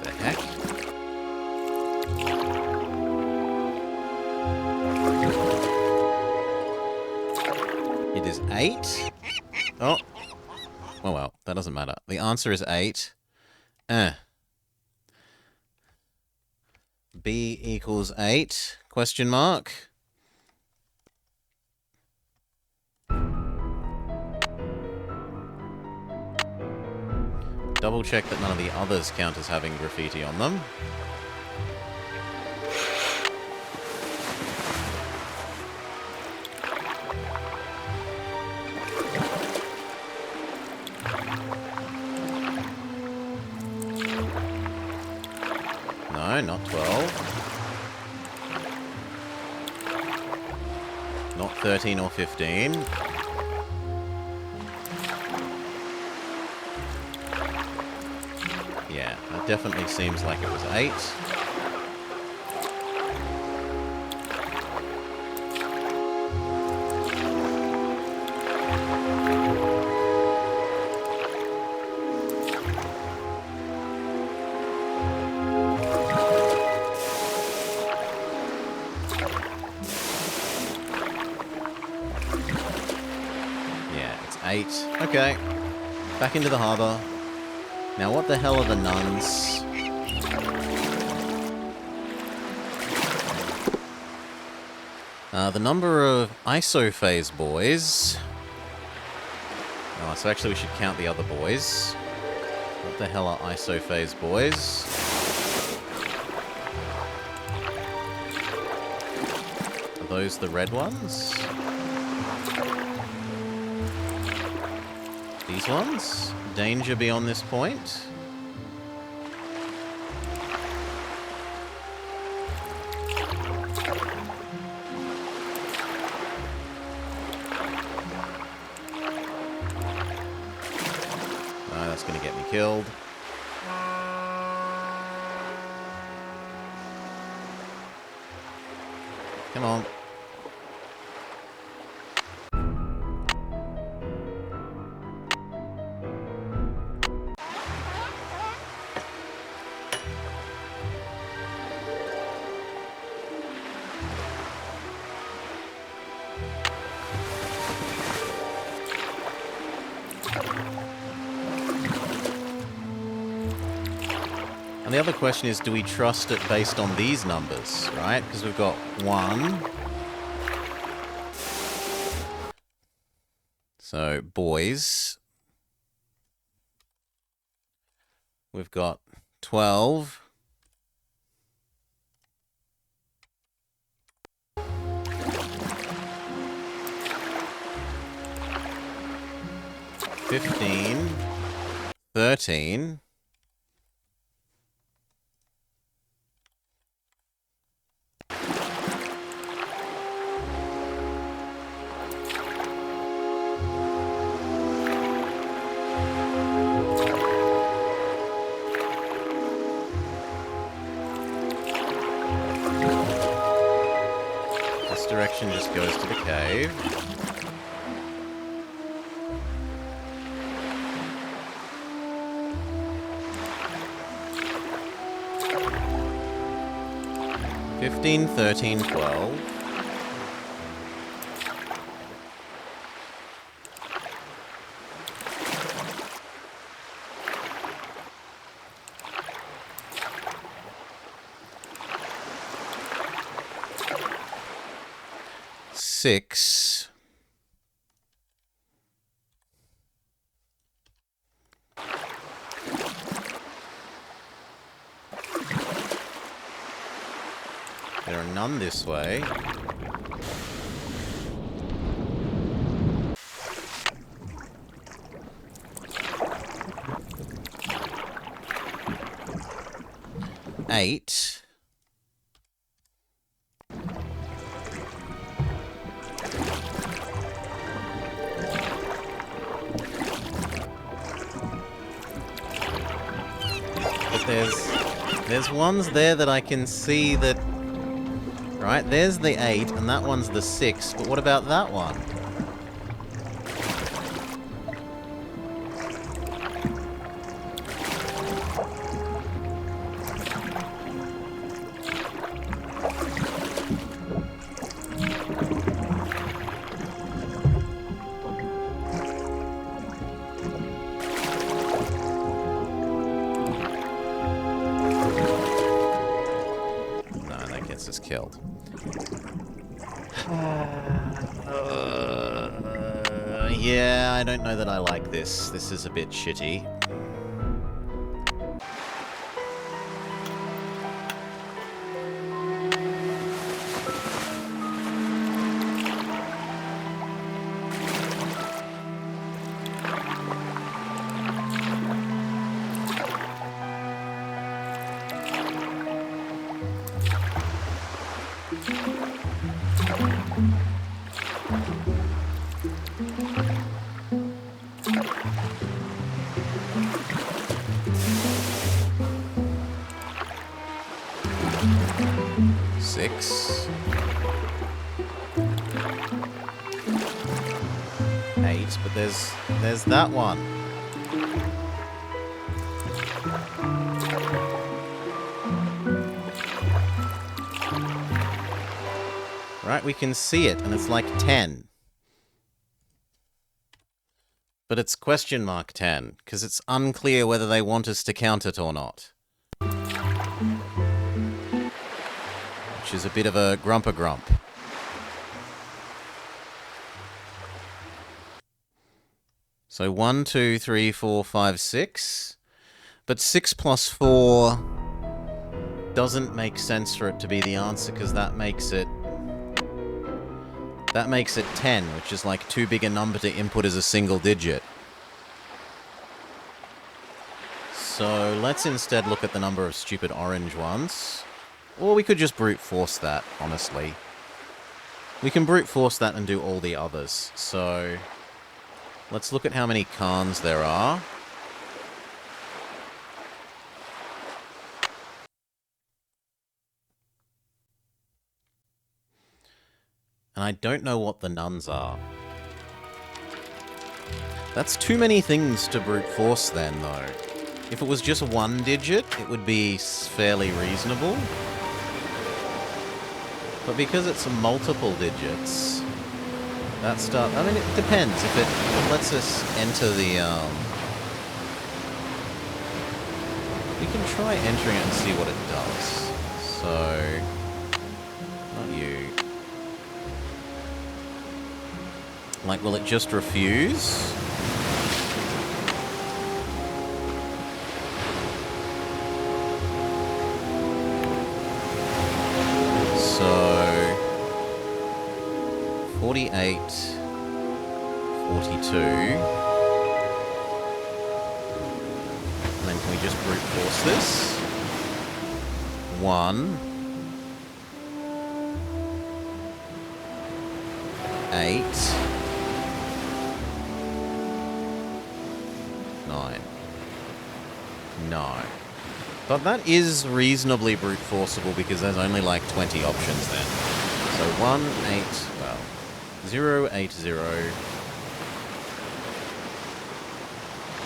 The heck? It is 8. Oh. Oh well, that doesn't matter. The answer is 8. B equals 8? Question mark. Double check that none of the others count as having graffiti on them. No, not 12. Not 13 or 15. Yeah, that definitely seems like it was 8. Yeah, it's 8. Okay. Back into the harbour. Now, what the hell are the nuns? The number of isophase boys. Oh, so actually we should count the other boys. What the hell are isophase boys? Are those the red ones? These ones? Danger beyond this point? killed. Come on. And the other question is, do we trust it based on these numbers, right? Because we've got 1. So, boys. We've got 12. $15, $13, this direction just goes to the cave. $15, $13, $12. $6. There are none this way. $8. But there's ones there that I can see that. Right, there's the 8, and that one's the 6, but what about that one? No, that gets us killed. Yeah, I don't know that I like this. This is a bit shitty. Six. 8, but there's that one. Right, we can see it, and it's like 10. But it's question mark 10, because it's unclear whether they want us to count it or not. Which is a bit of a grump. So 1, 2, 3, 4, 5, 6. But 6 plus 4 doesn't make sense for it to be the answer, because that makes it 10, which is like too big a number to input as a single digit. So let's instead look at the number of stupid orange ones. Or we could just brute force that, honestly. We can brute force that and do all the others. So let's look at how many Khans there are. And I don't know what the nuns are. That's too many things to brute force then, though. If it was just one digit, it would be fairly reasonable. But because it's multiple digits, that stuff... I mean, it depends. If it lets us enter the... We can try entering it and see what it does. So... Not you. Like, will it just refuse? So... 48... 42... And then can we just brute force this? 1... 8... 9. No. But that is reasonably brute forceable because there's only like 20 options then. So 1, 8, well, 0, 8, 0,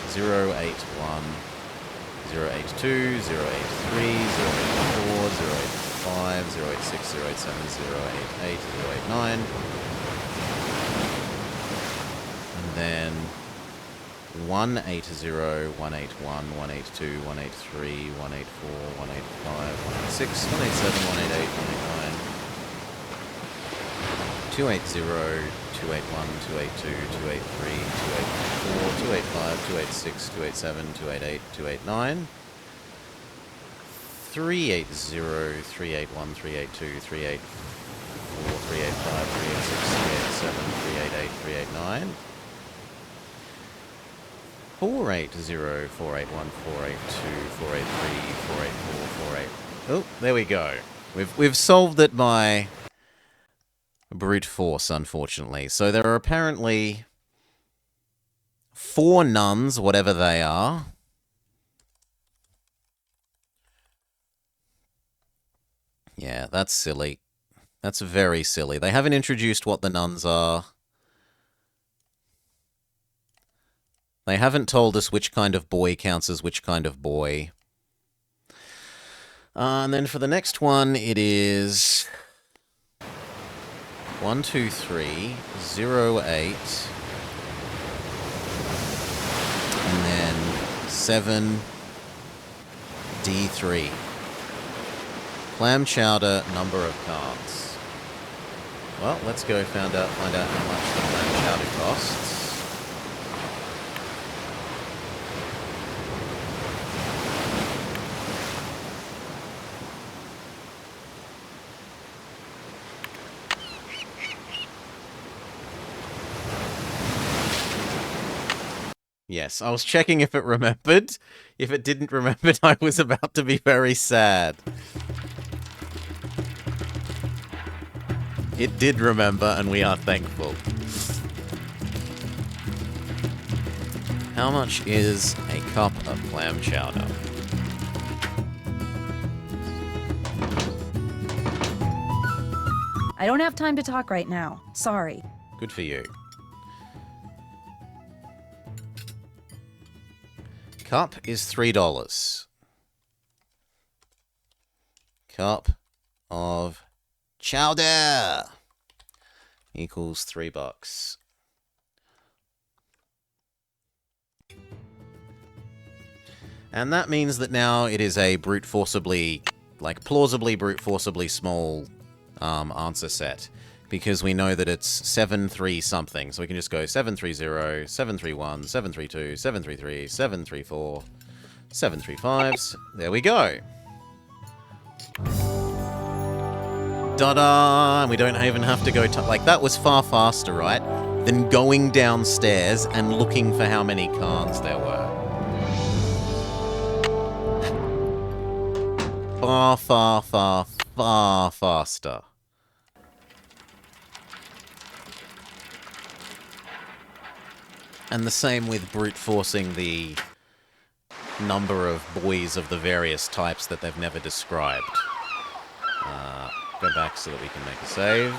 0, 8, 1, 0, 8, 2, 0, 8, 3, 0, 8, 4, 0, 8, 5, 0, 8, 6, 0, 8, 7, 0, 8, 8, 0, 8, 9. And then 180, 181, 182, 183, 184, 185, 186, 187, 188, 189, 280, 281, 282, 283, 284, 285, 286, 287, 288, 289, 380, 381, 382, 384, 385, 386, 387, 388, 389, 480, 481, 482, 483, 484, 48. Oh, there we go. We've solved it by brute force, unfortunately. So there are apparently 4 nuns, whatever they are. Yeah, that's silly. That's very silly. They haven't introduced what the nuns are. They haven't told us which kind of boy counts as which kind of boy. And then for the next one, it is 1, 2, 3, 0, 8, and then 7, D3. Clam chowder, number of cards. Well, let's go find out how much the clam chowder costs. Yes, I was checking if it remembered. If it didn't remember, I was about to be very sad. It did remember, and we are thankful. How much is a cup of clam chowder? I don't have time to talk right now. Sorry. Good for you. Cup is $3. Cup of chowder equals $3. And that means that now it is a brute forcibly, like plausibly brute forcibly small answer set. Because we know that it's 7-3 something. So we can just go 730, 731, 732, 733, 734, 735. There we go. Ta-da! We don't even have to go... like, that was far faster, right? Than going downstairs and looking for how many cards there were. Far, far, far, far faster. And the same with brute forcing the number of boys of the various types that they've never described. Go back so that we can make a save.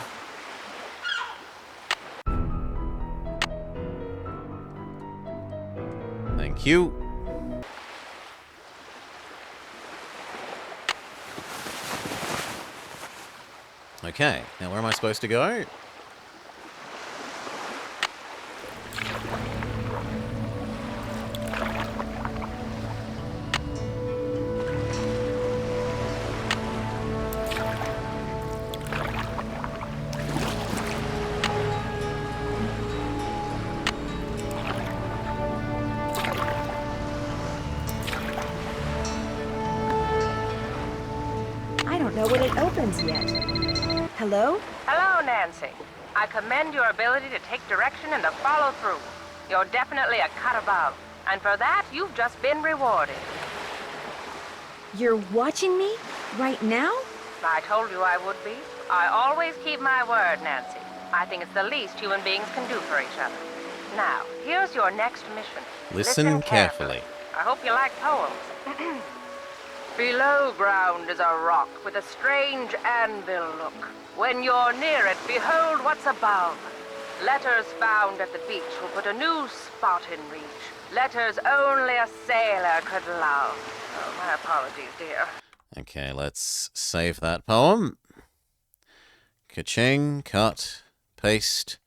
Thank you. Okay, now where am I supposed to go? I don't know when it opens yet. Hello? Hello, Nancy. I commend your ability to take direction and to follow through. You're definitely a cut above, and for that, you've just been rewarded. You're watching me? Right now? I told you I would be. I always keep my word, Nancy. I think it's the least human beings can do for each other. Now, here's your next mission. Listen carefully. I hope you like poems. Below ground is a rock with a strange anvil look. When you're near it, behold what's above. Letters found at the beach will put a new spot in reach. Letters only a sailor could love. Oh, my apologies, dear. Okay, let's save that poem. Ka-ching, cut, paste.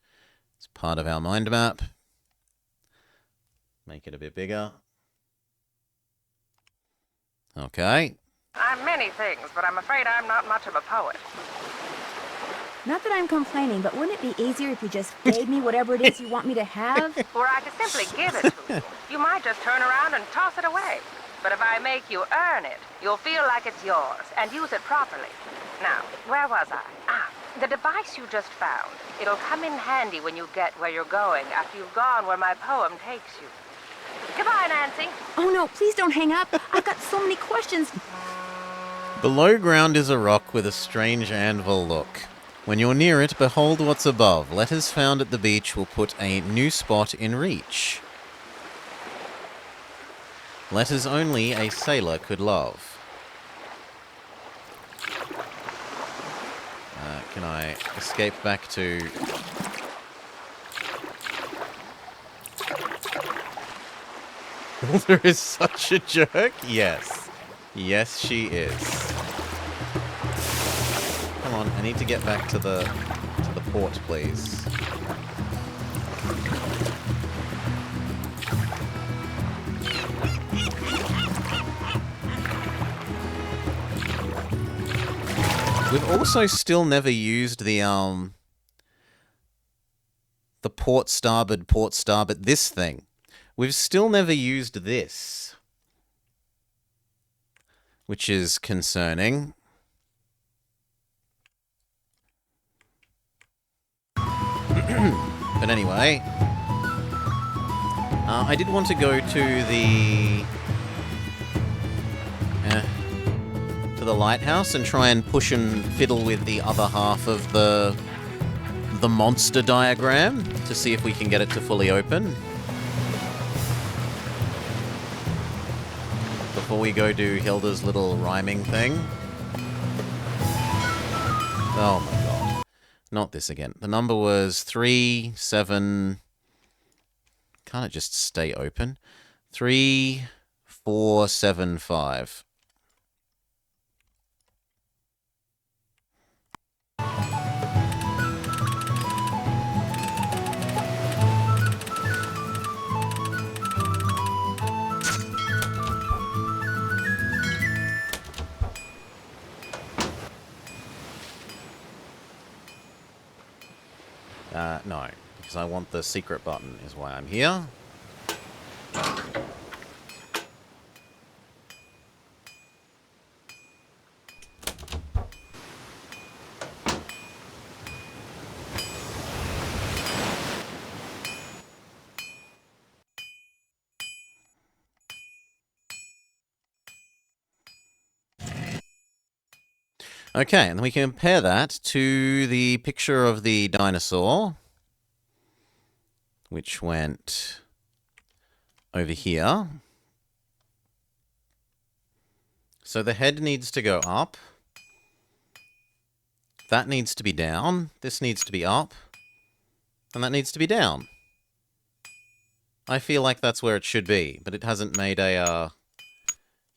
It's part of our mind map. Make it a bit bigger. Okay. I'm many things, but I'm afraid I'm not much of a poet. Not that I'm complaining, but wouldn't it be easier if you just gave me whatever it is you want me to have? Or I could simply give it to you. You might just turn around and toss it away. But if I make you earn it, you'll feel like it's yours and use it properly. Now, where was I? The device you just found. It'll come in handy when you get where you're going after you've gone where my poem takes you. Goodbye, Nancy. Oh no, please don't hang up. I've got so many questions. Below ground is a rock with a strange anvil look. When you're near it, behold what's above. Letters found at the beach will put a new spot in reach. Letters only a sailor could love. Can I escape back to... Walter is such a jerk? Yes. Yes, she is. Come on, I need to get back to the port, please. We've also still never used the port starboard, this thing. We've still never used this, which is concerning. But anyway, I did want to go to the lighthouse and try and push and fiddle with the other half of the monster diagram to see if we can get it to fully open before we go do Hilda's little rhyming thing. Oh my god. Not this again. The number was 3, 7... Can't it just stay open? 3, 4, 7, 5. No, because I want the secret button is why I'm here. Okay, and then we can compare that to the picture of the dinosaur, which went over here. So the head needs to go up. That needs to be down. This needs to be up. And that needs to be down. I feel like that's where it should be, but it hasn't made a,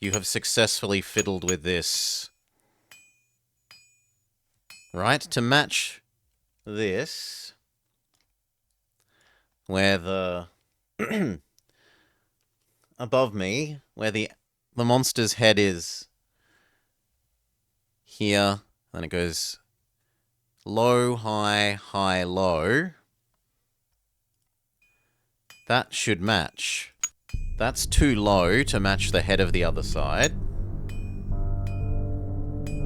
you have successfully fiddled with this. Right, to match this, where the, above me, where the monster's head is here, then it goes low, high, high, low. That should match. That's too low to match the head of the other side.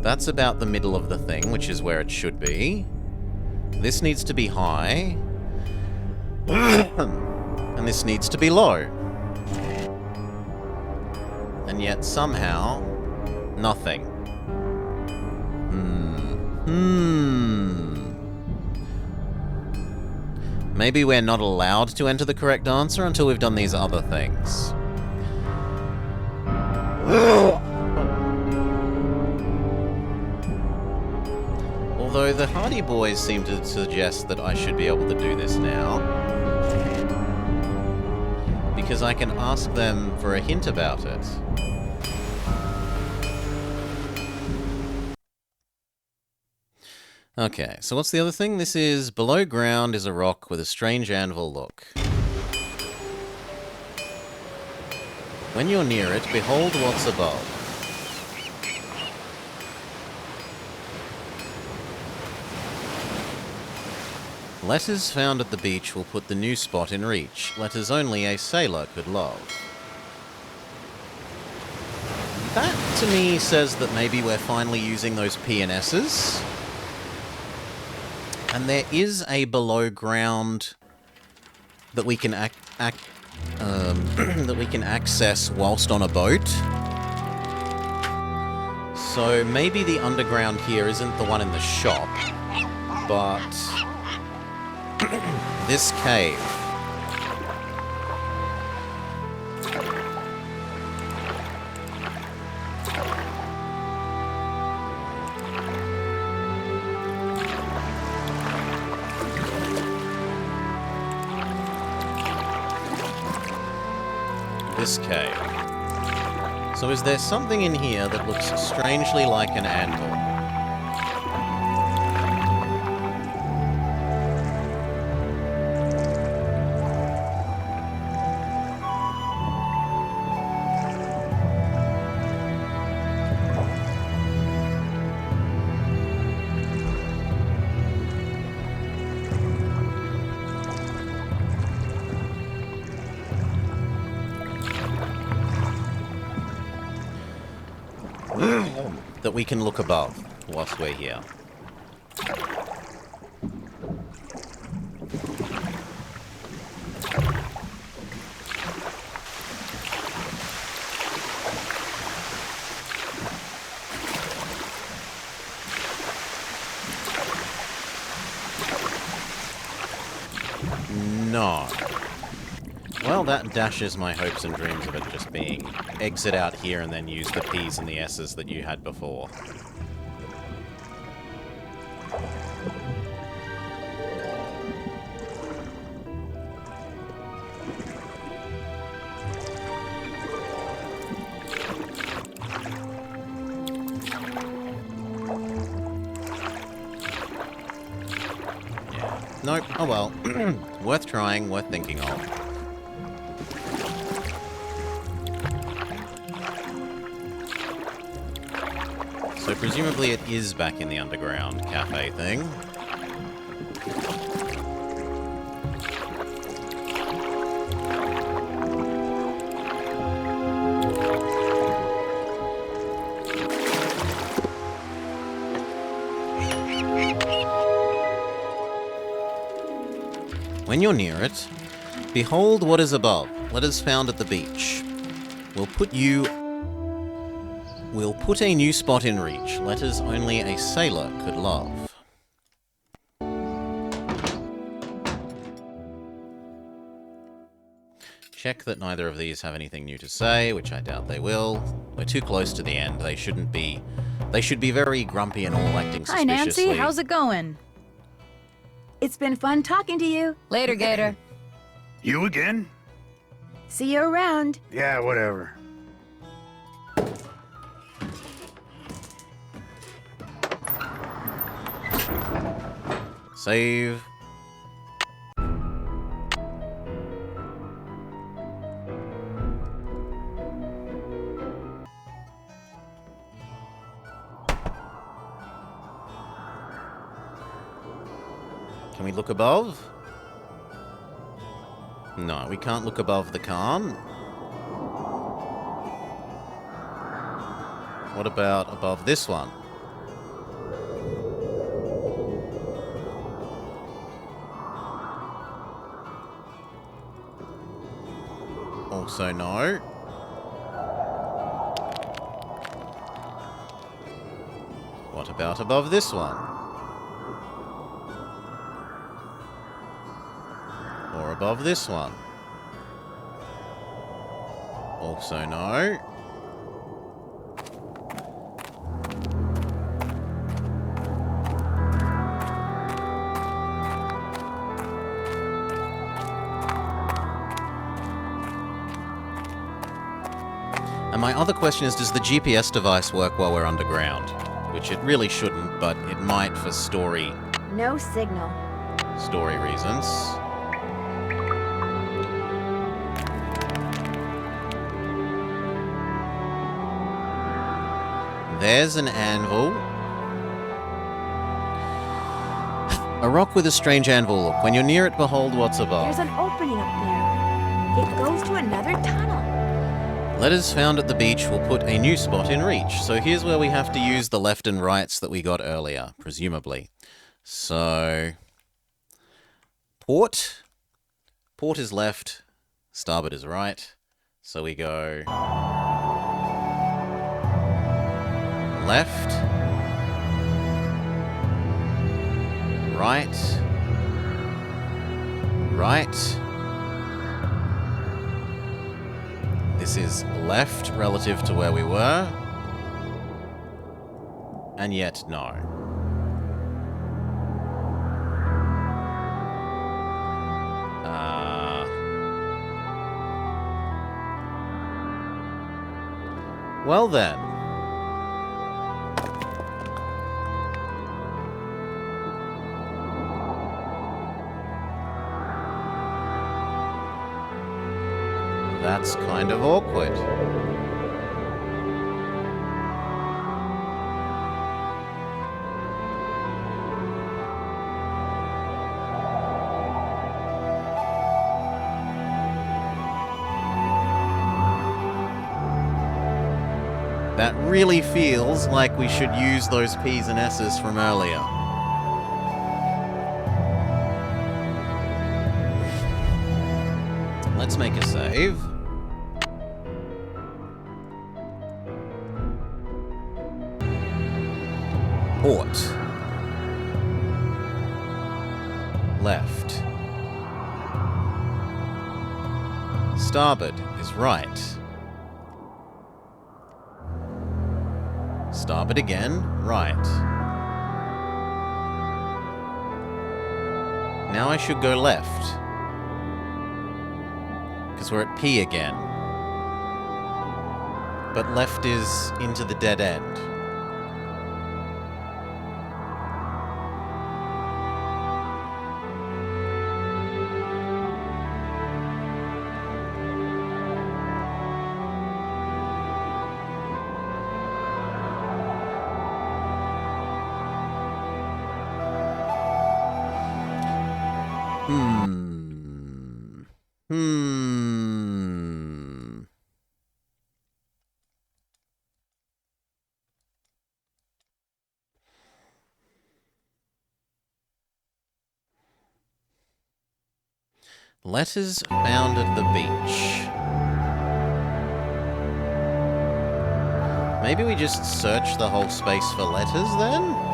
That's about the middle of the thing, which is where it should be. This needs to be high. And this needs to be low. And yet somehow, nothing. Maybe we're not allowed to enter the correct answer until we've done these other things. Although the Hardy Boys seem to suggest that I should be able to do this now. Because I can ask them for a hint about it. Okay, so what's the other thing? This is below ground is a rock with a strange anvil look. When you're near it, behold what's above. Letters found at the beach will put the new spot in reach. Letters only a sailor could love. That, to me, says that maybe we're finally using those P and S's. And there is a below ground that we can that we can access whilst on a boat. So maybe the underground here isn't the one in the shop, but this cave. This cave. So is there something in here that looks strangely like an anvil? That we can look above whilst we're here. No. Well, that dashes my hopes and dreams of it just being exit out here and then use the P's and the S's that you had before. Yeah. Nope. Oh well. Worth trying, worth thinking of. So presumably it is back in the underground cafe thing. When you're near it, behold what is above. Letters found at the beach. We'll put a new spot in reach. Letters only a sailor could love. Check that neither of these have anything new to say, which I doubt they will. We're too close to the end. They shouldn't be... They should be very grumpy and all acting suspiciously. Hi, Nancy. How's it going? It's been fun talking to you. Later, Gator. You again? See you around. Yeah, whatever. Save. Can we look above? No, we can't look above the calm. What about above this one? Also no. What about above this one? Or above this one? Also no. And my other question is, does the GPS device work while we're underground? Which it really shouldn't, but it might for story No signal. reasons. There's an anvil. A rock with a strange anvil look. When you're near it, behold what's above. There's an opening up there. It goes to another tunnel. Letters found at the beach will put a new spot in reach. So here's where we have to use the left and rights that we got earlier, presumably. So, port. Port is left, starboard is right. So we go left, right, right. This is left relative to where we were. And yet, no. Well then. That's kind of awkward. That really feels like we should use those P's and S's from earlier. Let's make a save. Port. Left. Starboard is right. Starboard again, right. Now I should go left. Because we're at P again. But left is into the dead end. Letters found at the beach. Maybe we just search the whole space for letters then?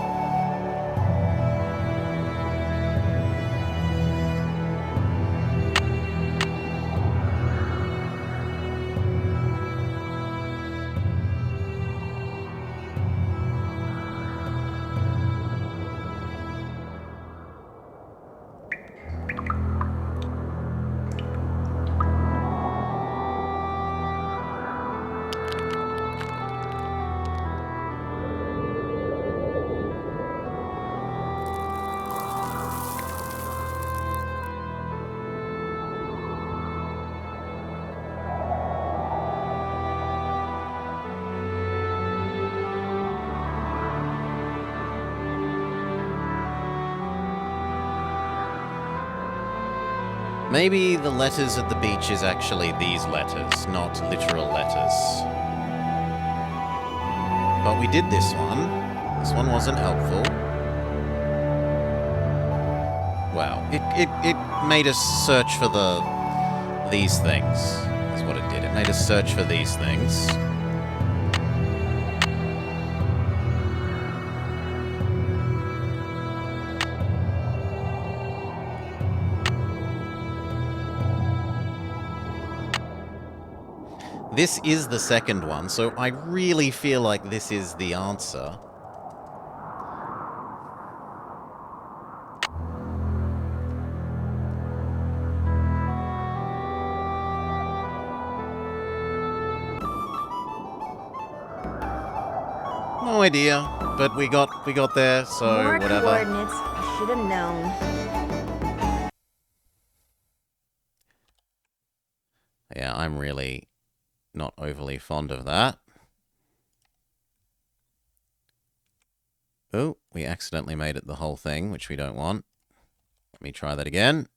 Maybe the letters at the beach is actually these letters, not literal letters. But we did this one. This one wasn't helpful. Wow. It made us search for these things, is what it did. It made us search for these things. This is the second one, so I really feel like this is the answer. No idea, but we got there, so More whatever. coordinates. I should have known. Yeah, I'm really not overly fond of that. Oh, we accidentally made it the whole thing, which we don't want. Let me try that again.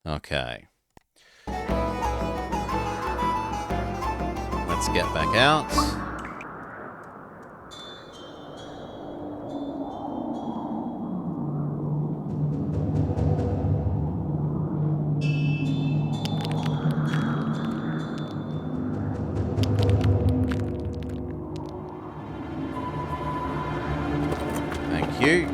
Okay. Let's get back out. Thank you.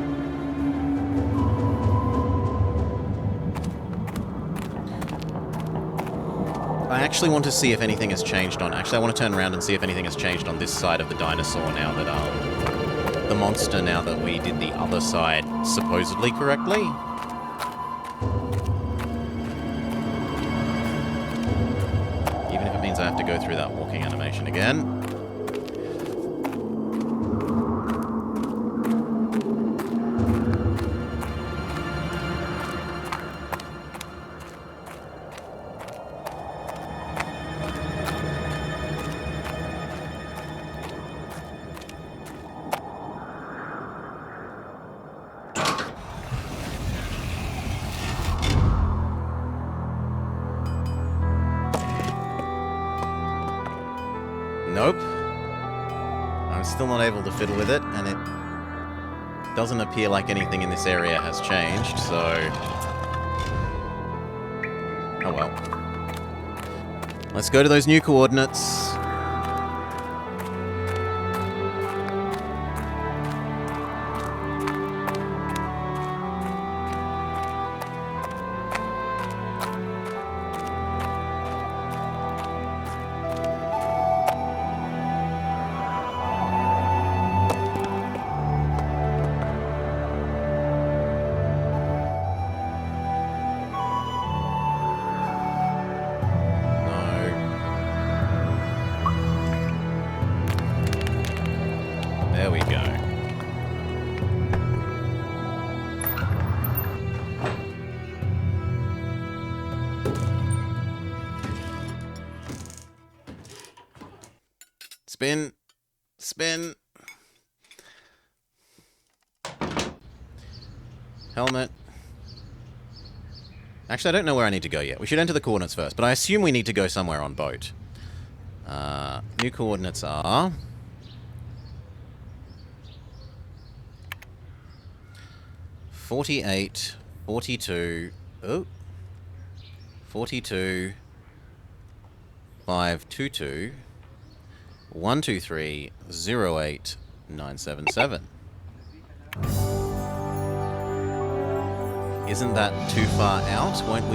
I actually want to see if anything has changed on... Actually, I want to turn around and see if anything has changed on this side of the dinosaur now that, the monster, now that we did the other side supposedly correctly. Even if it means I have to go through that walking animation again. Nope. I'm still not able to fiddle with it, and it doesn't appear like anything in this area has changed, so... Oh well. Let's go to those new coordinates. There we go. Spin. Spin. Helmet. Actually, I don't know where I need to go yet. We should enter the coordinates first, but I assume we need to go somewhere on boat. New coordinates are... 48, 42, 42, 522, 123, 08, 977. Isn't that too far out? Won't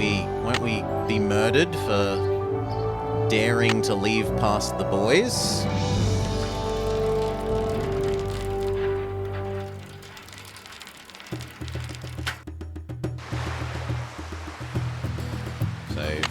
we be murdered for daring to leave past the boys? Save.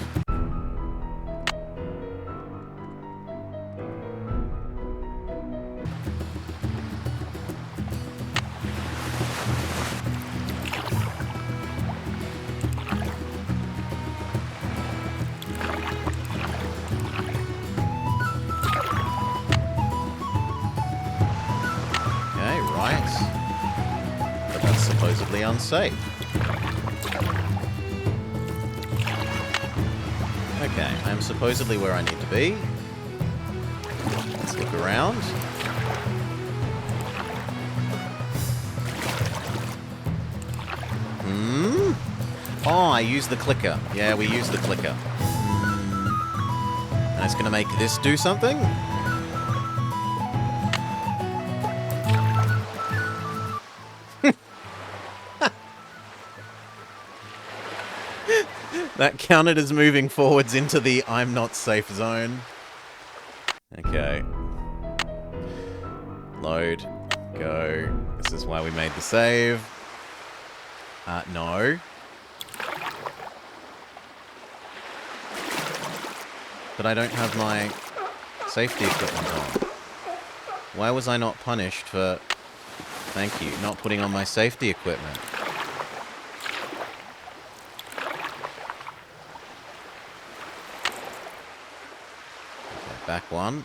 supposedly unsafe. Okay, I'm supposedly where I need to be. Let's look around. Oh, I use the clicker. Yeah, we use the clicker. And it's going to make this do something? That counted as moving forwards into the I'm not safe zone. Okay. Load. Go. This is why we made the save. No. But I don't have my safety equipment on. Why was I not punished for... Thank you. Not putting on my safety equipment. Okay, back one.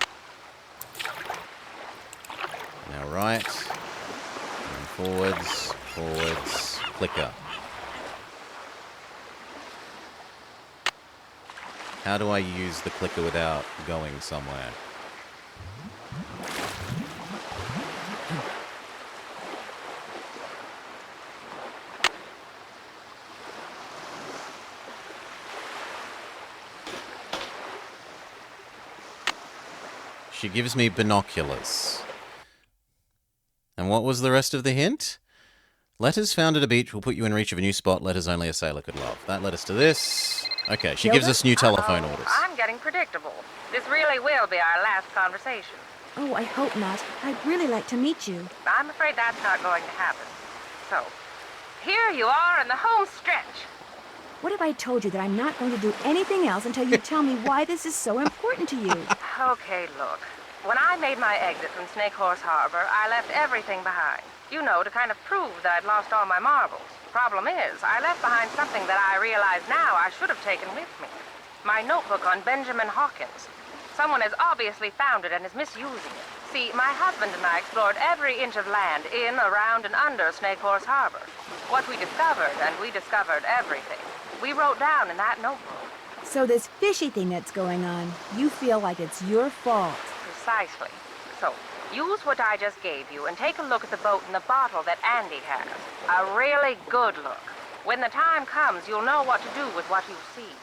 Now right. And forwards, forwards, clicker. How do I use the clicker without going somewhere? She gives me binoculars. And what was the rest of the hint? Letters found at a beach will put you in reach of a new spot. Letters only a sailor could love. That led us to this. Okay, she gives us new telephone orders. I'm getting predictable. This really will be our last conversation. Oh, I hope not. I'd really like to meet you. I'm afraid that's not going to happen. So, here you are in the home stretch. What if I told you that I'm not going to do anything else until you tell me why this is so important to you? Okay, look. When I made my exit from Snake Horse Harbor, I left everything behind. You know, to kind of prove that I'd lost all my marbles. Problem is, I left behind something that I realize now I should have taken with me. My notebook on Benjamin Hawkins. Someone has obviously found it and is misusing it. See, my husband and I explored every inch of land in, around, and under Snake Horse Harbor. What we discovered, and we discovered everything, we wrote down in that notebook. So this fishy thing that's going on, you feel like it's your fault. Precisely. So, use what I just gave you and take a look at the boat and the bottle that Andy has. A really good look. When the time comes, you'll know what to do with what you see.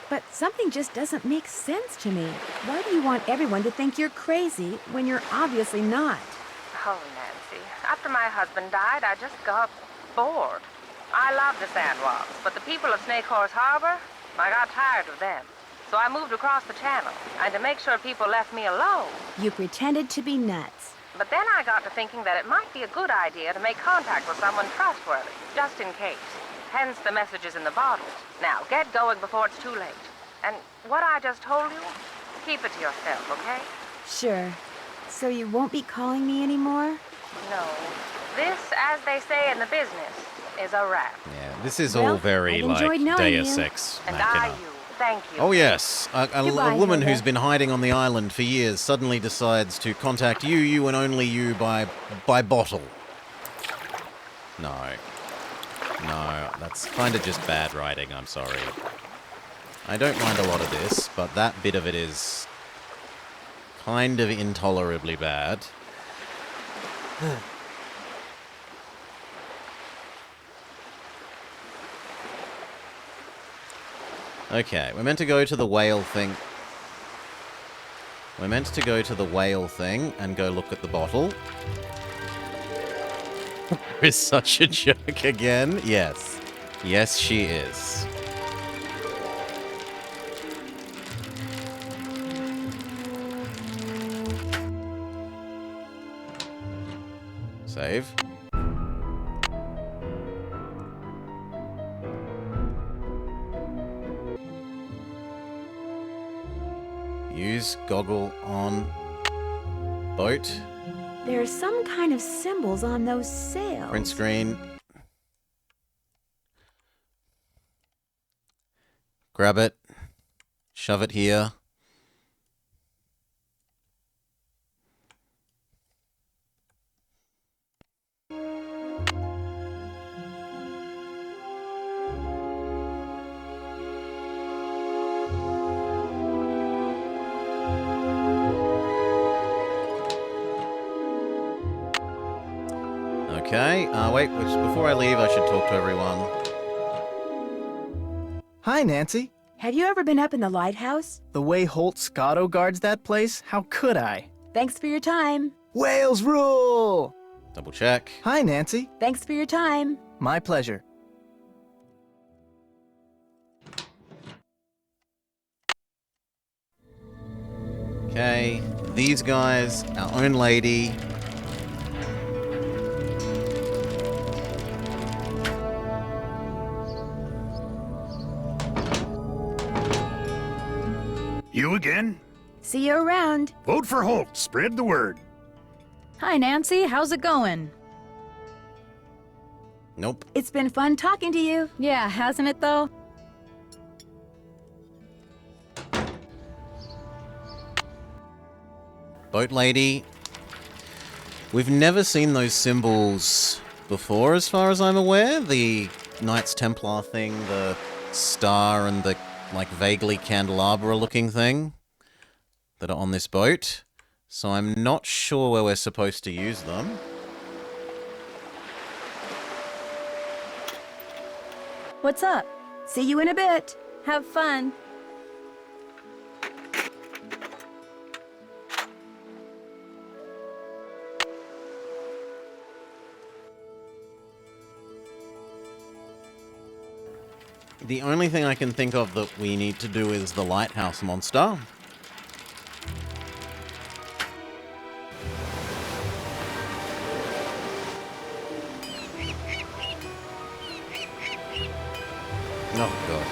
But something just doesn't make sense to me. Why do you want everyone to think you're crazy when you're obviously not? Oh, Nancy, after my husband died, I just got bored. I love the sandwalks, but the people of Snake Horse Harbor, I got tired of them. So I moved across the channel, and to make sure people left me alone. You pretended to be nuts. But then I got to thinking that it might be a good idea to make contact with someone trustworthy, just in case. Hence the messages in the bottles. Now, get going before it's too late. And what I just told you, keep it to yourself, okay? Sure. So you won't be calling me anymore? No. This, as they say in the business, is a wrap. Yeah, this is all very, like, Deus Ex Machina. Thank you. Oh, yes. A woman who's been hiding on the island for years suddenly decides to contact you and only you by bottle. No. No, that's kind of just bad writing, I'm sorry. I don't mind a lot of this, but that bit of it is kind of intolerably bad. Okay, we're meant to go to the whale thing. We're meant to go to the whale thing and go look at the bottle. Is such a jerk again? Yes. Yes, she is. Save. Use goggle on boat. There's some kind of symbols on those sails. Print screen. Grab it. Shove it here. Okay, wait, before I leave, I should talk to everyone. Hi, Nancy. Have you ever been up in the lighthouse? The way Holt Scotto guards that place, how could I? Thanks for your time. Whales rule! Double check. Hi, Nancy. Thanks for your time. My pleasure. Okay, these guys, our own lady. You again? See you around. Vote for Holt. Spread the word. Hi, Nancy. How's it going? Nope. It's been fun talking to you. Yeah, hasn't it, though? Boat lady. We've never seen those symbols before, as far as I'm aware. The Knights Templar thing, the star, and the, like, vaguely candelabra-looking thing that are on this boat. So I'm not sure where we're supposed to use them. What's up? See you in a bit. Have fun. The only thing I can think of that we need to do is the lighthouse monster. Oh god.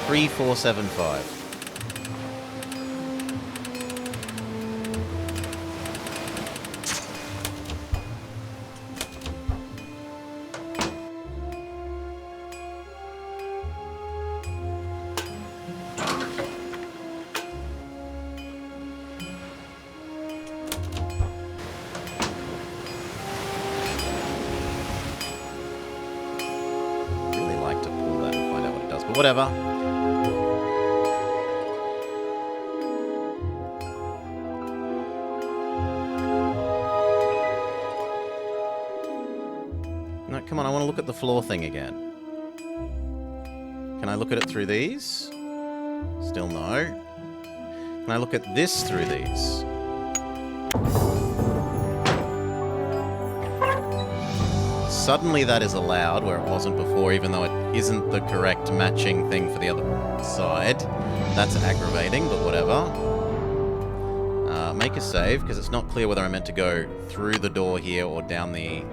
3475. Whatever. No, come on, I want to look at the floor thing again. Can I look at it through these? Still no. Can I look at this through these? Suddenly that is allowed, where it wasn't before, even though it isn't the correct matching thing for the other side. That's aggravating, but whatever. Make a save, because it's not clear whether I'm meant to go through the door here or down the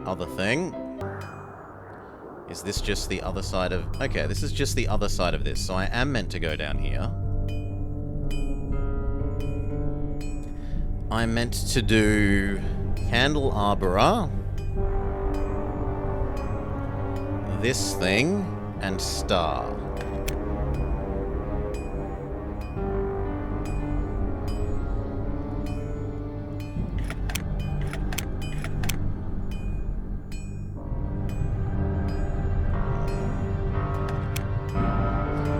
other thing. Is this just the other side of... Okay, this is just the other side of this, so I am meant to go down here. I'm meant to do... Candelabra, this thing, and star.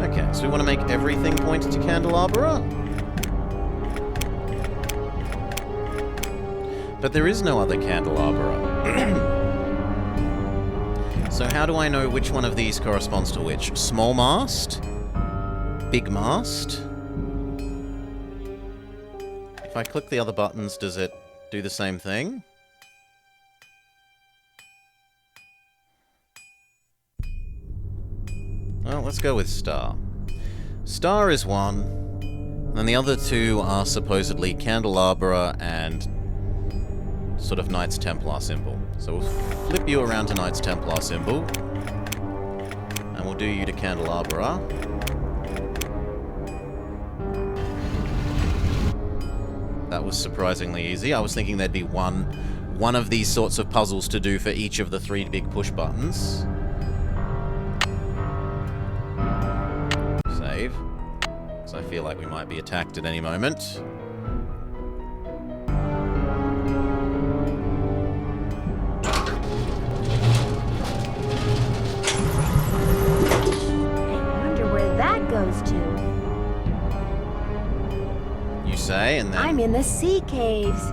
Okay, so we want to make everything point to candelabra? But there is no other candelabra. So how do I know which one of these corresponds to which? Small mast? Big mast? If I click the other buttons, does it do the same thing? Well, let's go with star. Star is one, and the other two are supposedly candelabra and sort of Knights Templar symbol. So we'll flip you around to Knights Templar symbol, and we'll do you to candelabra. That was surprisingly easy. I was thinking there'd be one of these sorts of puzzles to do for each of the 3 big push buttons. Save. Because I feel like we might be attacked at any moment. Goes to. You say, and then... I'm in the sea caves.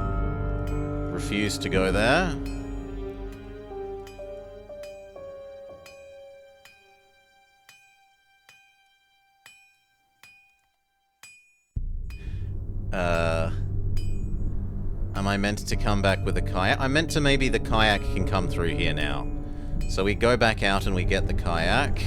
refuse to go there. Am I meant to come back with a kayak? I meant to maybe the kayak can come through here now. So we go back out and we get the kayak.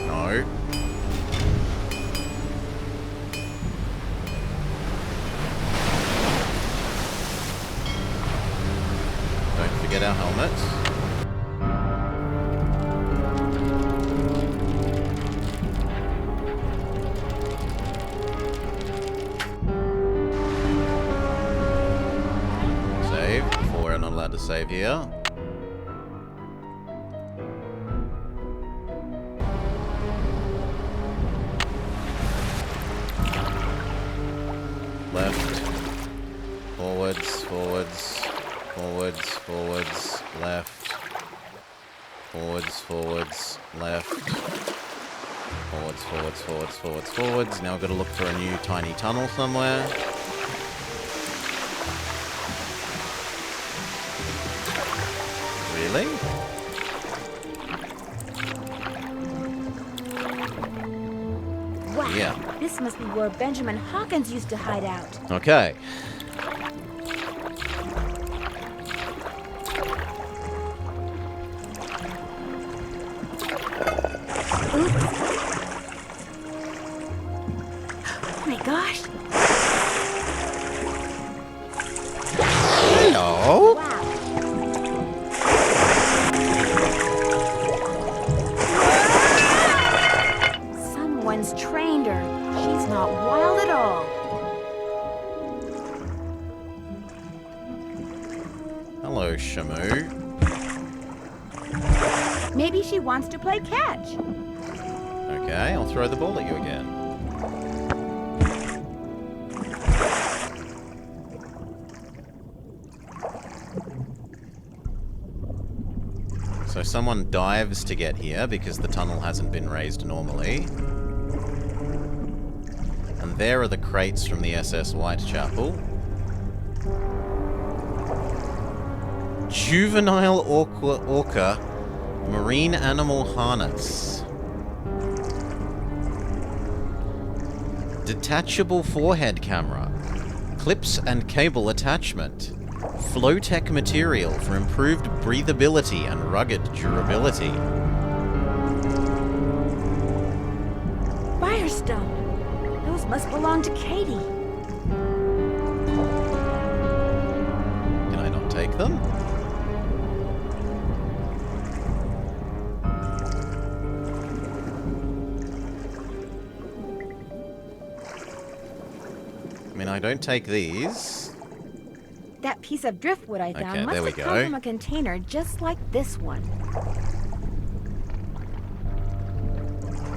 No. Don't forget our helmets. To save here. Left. Forwards, forwards, forwards, forwards, left. Forwards, forwards, left. Forwards, forwards, forwards, forwards, forwards. Now I've got to look for a new tiny tunnel somewhere. Really? Wow, yeah. This must be where Benjamin Hawkins used to hide out. Okay. Oops. Oh my gosh. Hello? Wow. Someone's trained her. She's not wild at all. Hello, Shamu. Maybe she wants to play catch. Okay, I'll throw the ball at you again. So someone dives to get here because the tunnel hasn't been raised normally. And there are the crates from the SS Whitechapel. Juvenile orca marine animal harness. Detachable forehead camera. Clips and cable attachment. Flow-tech material for improved breathability and rugged durability. Firestone. Those must belong to Katie. Can I not take them? I mean, I don't take these. That piece of driftwood I found Okay, must there we have come go. from a container just like this one.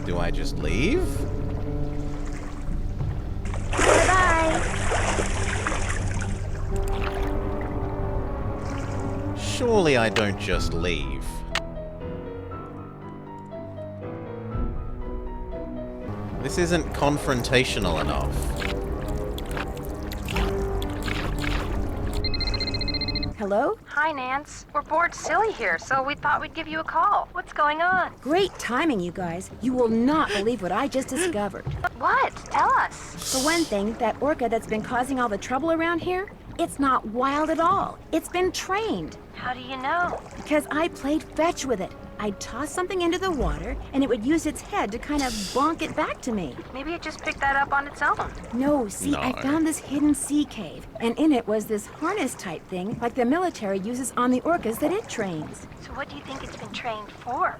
Do I just leave? Bye-bye. Surely I don't just leave. This isn't confrontational enough. Hello? Hi, Nance. We're bored silly here, so we thought we'd give you a call. What's going on? Great timing, you guys. You will not believe what I just discovered. What? Tell us. For one thing, that orca that's been causing all the trouble around here, it's not wild at all. It's been trained. How do you know? Because I played fetch with it. I'd toss something into the water, and it would use its head to kind of bonk it back to me. Maybe it just picked that up on its own. No, see, I No. found this hidden sea cave, and in it was this harness-type thing like the military uses on the orcas that it trains. So what do you think it's been trained for?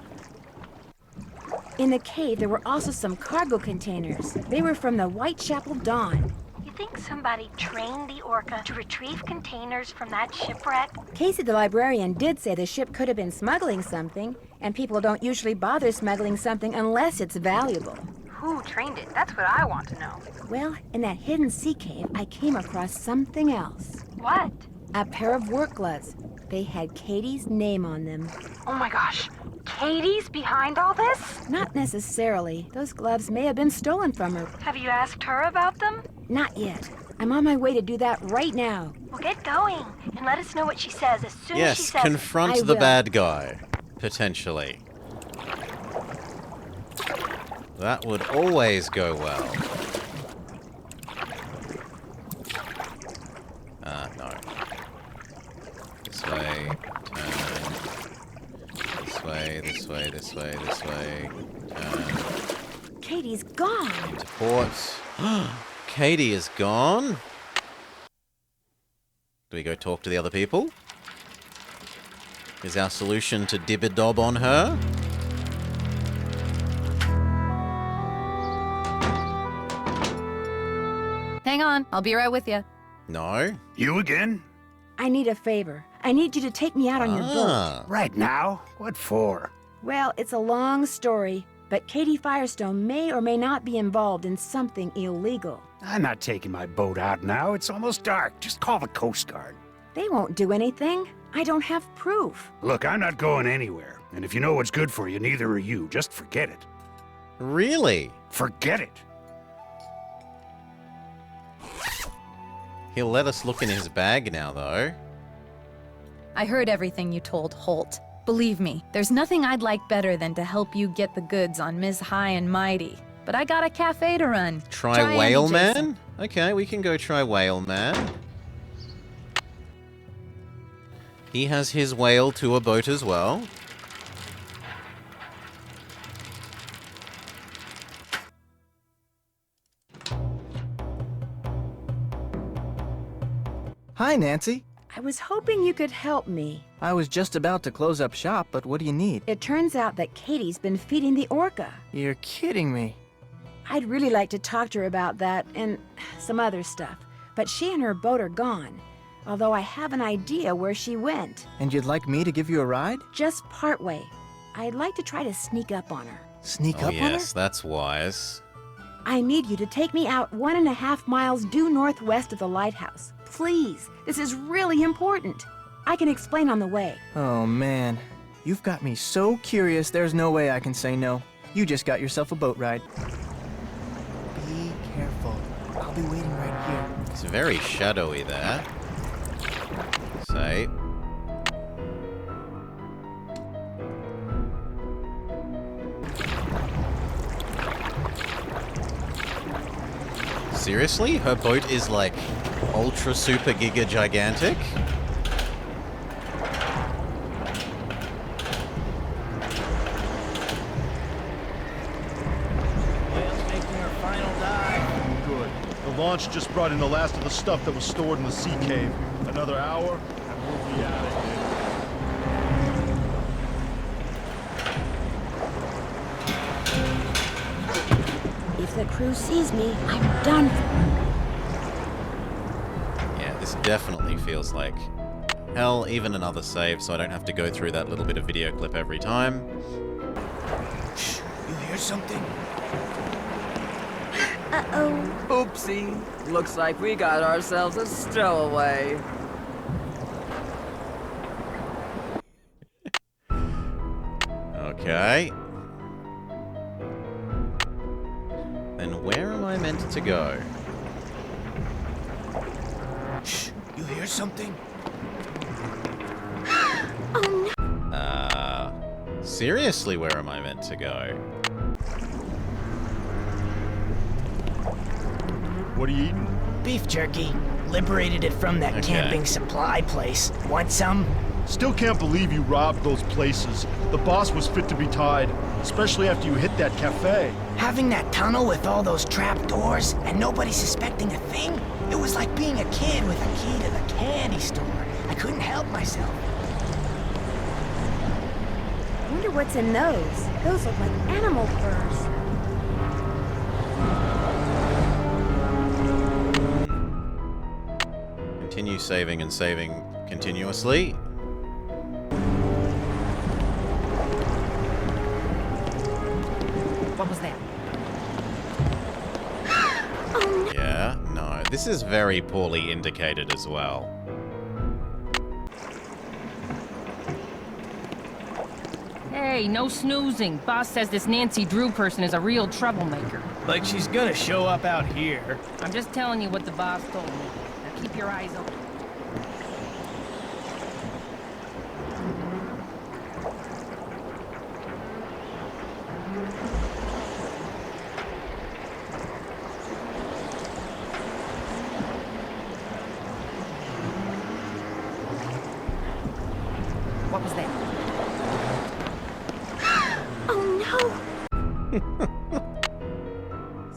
In the cave, there were also some cargo containers. They were from the Whitechapel Dawn. You think somebody trained the orca to retrieve containers from that shipwreck? Casey the librarian did say the ship could have been smuggling something, and people don't usually bother smuggling something unless it's valuable. Who trained it? That's what I want to know. Well, in that hidden sea cave, I came across something else. What? A pair of work gloves. They had Katie's name on them. Oh my gosh. Katie's behind all this? Not necessarily. Those gloves may have been stolen from her. Have you asked her about them? Not yet. I'm on my way to do that right now. Well, get going and let us know what she says as soon as she Yes, says confront I the will. bad guy. Potentially. That would always go well. No. This way, turn. This way, this way, this way, this way. Turn. Katie's gone. Into port. Katie is gone. Do we go talk to the other people? Is our solution to dib-a-dob on her? Hang on, I'll be right with you. No. You again? I need a favor. I need you to take me out on your boat. Right now? What for? Well, it's a long story, but Katie Firestone may or may not be involved in something illegal. I'm not taking my boat out now. It's almost dark. Just call the Coast Guard. They won't do anything. I don't have proof. Look, I'm not going anywhere. And if you know what's good for you, neither are you. Just forget it. Really? Forget it. He'll let us look in his bag now, though. I heard everything you told Holt. Believe me, there's nothing I'd like better than to help you get the goods on Ms. High and Mighty. But I got a cafe to run. Try Whale Man? Okay, we can go try Whale Man. He has his whale tour boat as well. Hi, Nancy. I was hoping you could help me. I was just about to close up shop, but what do you need? It turns out that Katie's been feeding the orca. You're kidding me. I'd really like to talk to her about that and some other stuff, but she and her boat are gone, although I have an idea where she went. And you'd like me to give you a ride? Just partway. I'd like to try to sneak up on her. Sneak Oh up on her? yes, that's wise. I need you to take me out 1.5 miles due northwest of the lighthouse. Please, this is really important. I can explain on the way. Oh, man. You've got me so curious, there's no way I can say no. You just got yourself a boat ride. Be careful. I'll be waiting right here. It's very shadowy there. Say. Seriously? Her boat is like ultra super giga gigantic? Good. The launch just brought in the last of the stuff that was stored in the sea cave. Another hour, and we'll be out of here. If the crew sees me, I'm done for. Yeah, this definitely feels like hell, even another save, so I don't have to go through that little bit of video clip every time. Shh, you hear something? Uh-oh. Oopsie. Looks like we got ourselves a stowaway. Okay. Then where am I meant to go? Shh, you hear something? Oh no. Seriously, where am I meant to go? What are you eating? Beef jerky. Liberated it from that Okay. camping supply place. Want some? Still can't believe you robbed those places. The boss was fit to be tied, especially after you hit that cafe. Having that tunnel with all those trap doors and nobody suspecting a thing? It was like being a kid with a key to the candy store. I couldn't help myself. I wonder what's in those. Those look like animal furs. Continue saving and saving continuously. What was that? Yeah, no. This is very poorly indicated as well. Hey, no snoozing. Boss says this Nancy Drew person is a real troublemaker. Like she's gonna show up out here. I'm just telling you what the boss told me. Now keep your eyes open. What was that? Oh no!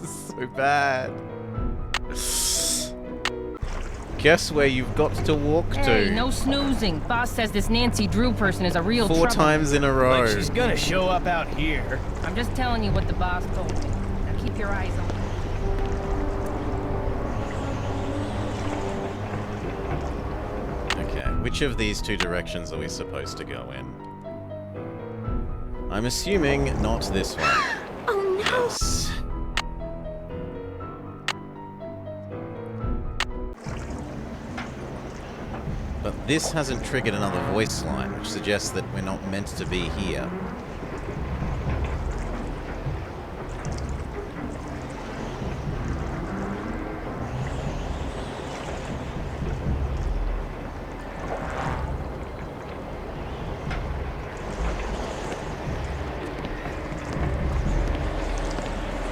This is so bad. Guess where you've got to walk Hey, to. no snoozing. Boss says this Nancy Drew person is a real 4 troublemaker. times in a row. Like she's gonna show up out here. I'm just telling you what the boss told me. Now keep your eyes open. Okay, which of these 2 directions are we supposed to go in? I'm assuming not this one. Oh no! Yes. But this hasn't triggered another voice line, which suggests that we're not meant to be here.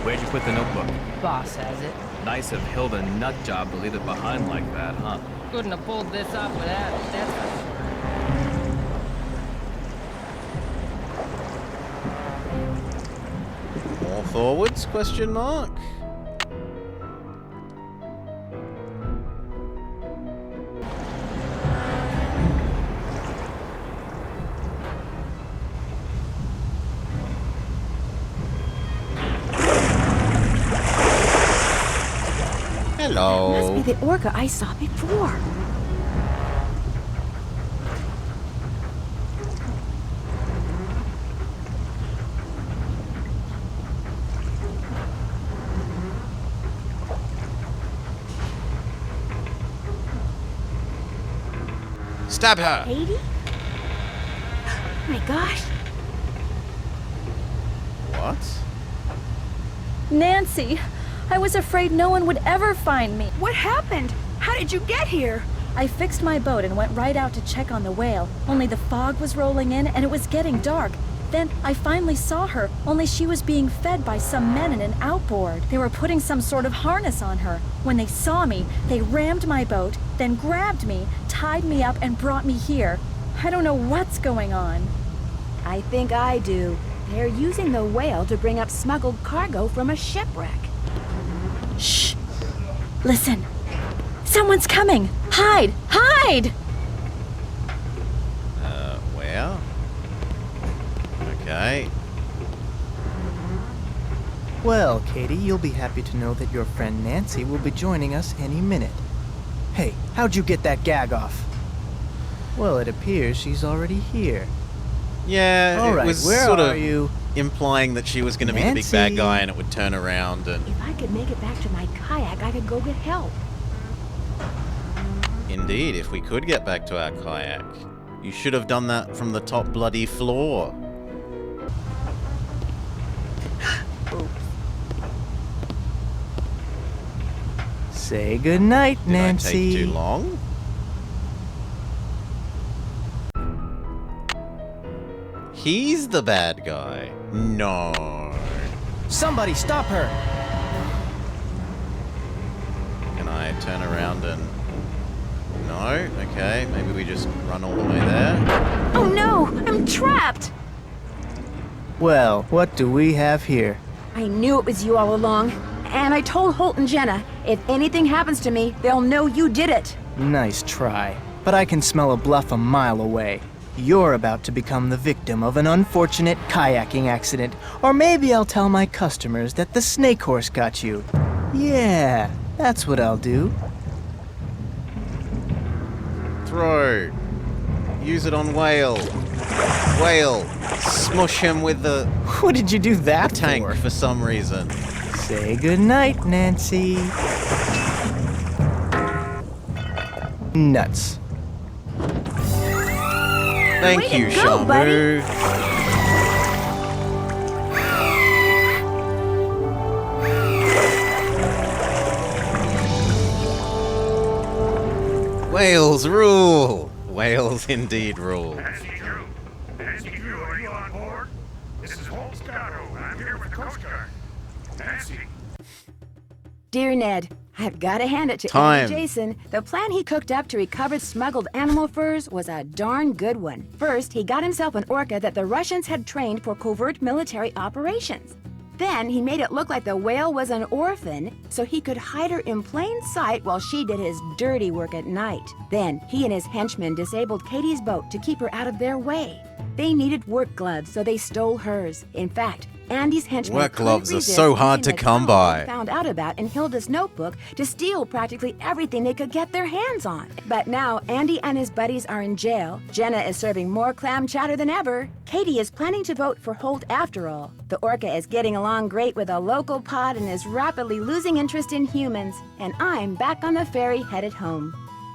Where'd you put the notebook? Boss has it. Nice of Hilda Nutjob to leave it behind like that, huh? Couldn't have pulled this off without it, that's for sure. More forwards? Question mark. Hello. It must be the orca I saw before. Stab her! Katie? Oh my gosh. What? Nancy, I was afraid no one would ever find me. What happened? How did you get here? I fixed my boat and went right out to check on the whale, only the fog was rolling in and it was getting dark. Then I finally saw her, only she was being fed by some men in an outboard. They were putting some sort of harness on her. When they saw me, they rammed my boat, then grabbed me, tied me up, and brought me here. I don't know what's going on. I think I do. They're using the whale to bring up smuggled cargo from a shipwreck. Shh! Listen. Someone's coming! Hide! Hide! Where? Okay. Well, Katie, you'll be happy to know that your friend Nancy will be joining us any minute. Hey, how'd you get that gag off? Well, it appears she's already here. Yeah, All it right, was where sort are of you? implying that she was going to be the big bad guy and it would turn around and... If I could make it back to my kayak, I could go get help. Indeed, if we could get back to our kayak. You should have done that from the top bloody floor. Say goodnight, Did Nancy. I take too long? He's the bad guy. No. Somebody stop her! Can I turn around and... No? Okay, maybe we just run all the way there. Oh no! I'm trapped! Well, what do we have here? I knew it was you all along. And I told Holt and Jenna, if anything happens to me, they'll know you did it. Nice try. But I can smell a bluff a mile away. You're about to become the victim of an unfortunate kayaking accident. Or maybe I'll tell my customers that the snake horse got you. Yeah, that's what I'll do. Throw. Use it on whale. Whale. Smush him with the... What did you do that tank for some reason. Say goodnight, Nancy. Nuts. Thank you, Shamu. Whales rule! Whales indeed rule. Nancy Drew. Nancy Drew, are you on board? This is Holmes Scotto. I'm here with the Coast Guard. Nancy. Dear Ned, I've got to hand it to Time. Andy Jason. The plan he cooked up to recover smuggled animal furs was a darn good one. First, he got himself an orca that the Russians had trained for covert military operations. Then he made it look like the whale was an orphan, so he could hide her in plain sight while she did his dirty work at night. Then he and his henchmen disabled Katie's boat to keep her out of their way. They needed work gloves, so they stole hers. In fact, Andy's henchmen Work couldn't gloves are resist so hard using to the come tunnel by. they found out about in Hilda's notebook to steal practically everything they could get their hands on. But now Andy and his buddies are in jail. Jenna is serving more clam chowder than ever. Katie is planning to vote for Holt after all. The orca is getting along great with a local pod and is rapidly losing interest in humans. And I'm back on the ferry headed home.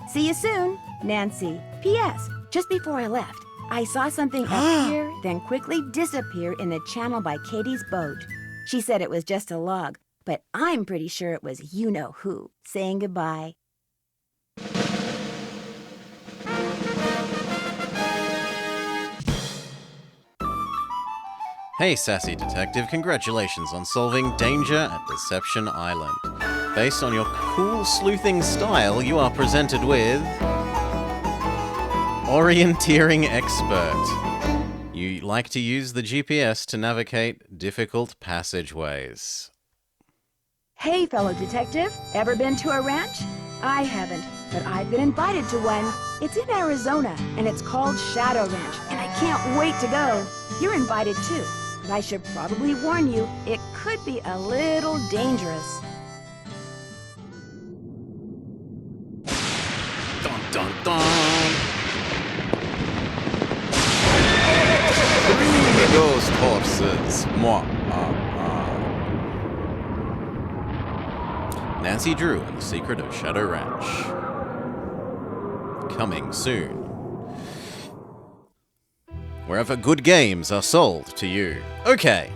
See you soon, Nancy. P.S. Just before I left, I saw something appear, then quickly disappear in the channel by Katie's boat. She said it was just a log, but I'm pretty sure it was you-know-who saying goodbye. Hey, sassy detective, congratulations on solving Danger at Deception Island. Based on your cool sleuthing style, you are presented with Orienteering Expert. You like to use the GPS to navigate difficult passageways. Hey, fellow detective, ever been to a ranch? I haven't, but I've been invited to one. It's in Arizona, and it's called Shadow Ranch, and I can't wait to go. You're invited too, but I should probably warn you, it could be a little dangerous. Dun dun dun! The ghost horses. Mwah. Nancy Drew and the Secret of Shadow Ranch. Coming soon. Wherever good games are sold to you. Okay.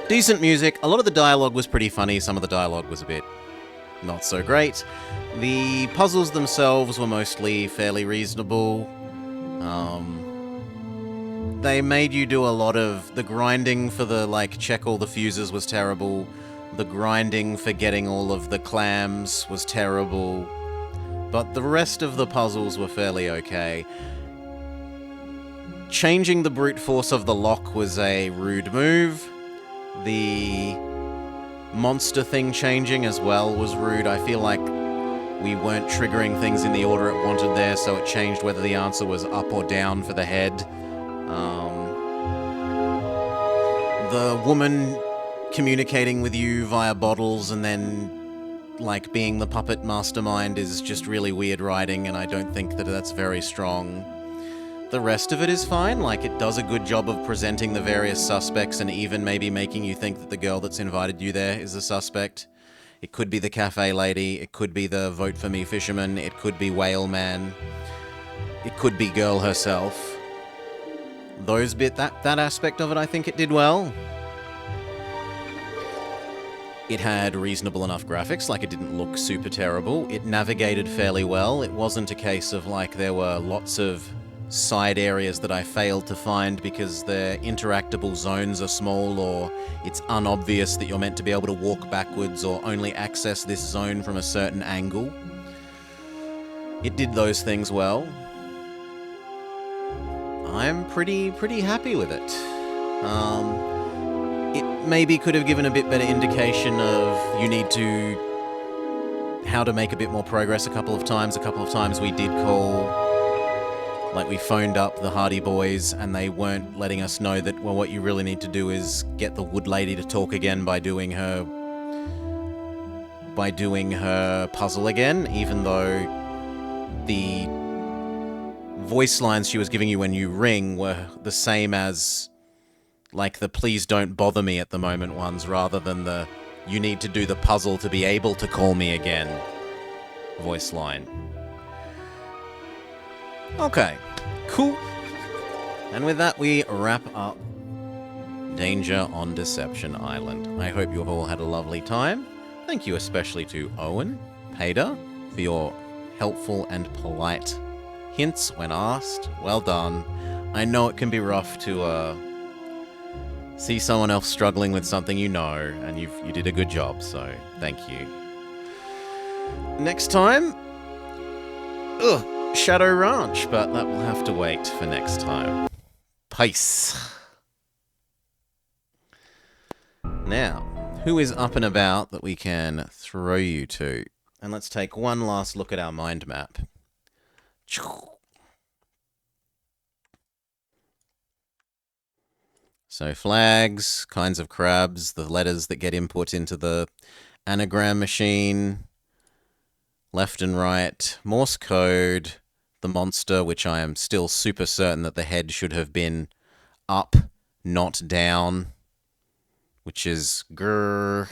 Decent music. A lot of the dialogue was pretty funny. Some of the dialogue was a bit not so great. The puzzles themselves were mostly fairly reasonable. They made you do a lot of... The grinding for the, check all the fuses was terrible. The grinding for getting all of the clams was terrible. But the rest of the puzzles were fairly okay. Changing the brute force of the lock was a rude move. The monster thing changing as well was rude. I feel like we weren't triggering things in the order it wanted there, so it changed whether the answer was up or down for the head. The woman communicating with you via bottles and then, being the puppet mastermind is just really weird writing, and I don't think that that's very strong. The rest of it is fine, it does a good job of presenting the various suspects and even maybe making you think that the girl that's invited you there is a suspect. It could be the cafe lady, it could be the Vote For Me fisherman, it could be Whale Man, it could be girl herself. That aspect of it, I think it did well. It had reasonable enough graphics, it didn't look super terrible. It navigated fairly well. It wasn't a case of there were lots of side areas that I failed to find because their interactable zones are small, or it's unobvious that you're meant to be able to walk backwards or only access this zone from a certain angle. It did those things well. I'm pretty happy with it. It maybe could have given a bit better indication of how to make a bit more progress a couple of times. A couple of times we did call, we phoned up the Hardy Boys and they weren't letting us know that, well, what you really need to do is get the wood lady to talk again by doing her puzzle again, even though the voice lines she was giving you when you ring were the same as the please don't bother me at the moment ones, rather than the you need to do the puzzle to be able to call me again voice line. Okay, cool. And with that, we wrap up Danger on Deception Island. I hope you all had a lovely time. Thank you especially to Owen, Pader, for your helpful and polite. Hints when asked. Well done. I know it can be rough to see someone else struggling with something you know, and you did a good job, so thank you. Next time, Shadow Ranch, but that will have to wait for next time. Peace. Now, who is up and about that we can throw you to? And let's take one last look at our mind map. So flags, kinds of crabs, the letters that get input into the anagram machine, left and right, Morse code, the monster, which I am still super certain that the head should have been up, not down, which is grrr.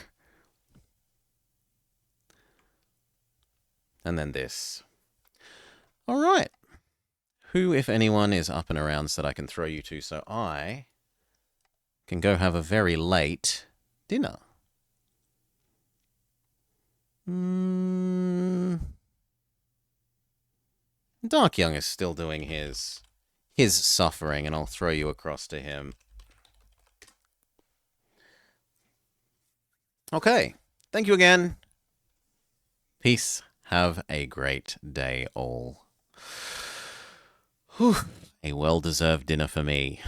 And then this. All right. Who, if anyone, is up and around so that I can throw you to so I can go have a very late dinner? Dark Young is still doing his suffering, and I'll throw you across to him. Okay. Thank you again. Peace. Have a great day, all. Whew. A well-deserved dinner for me.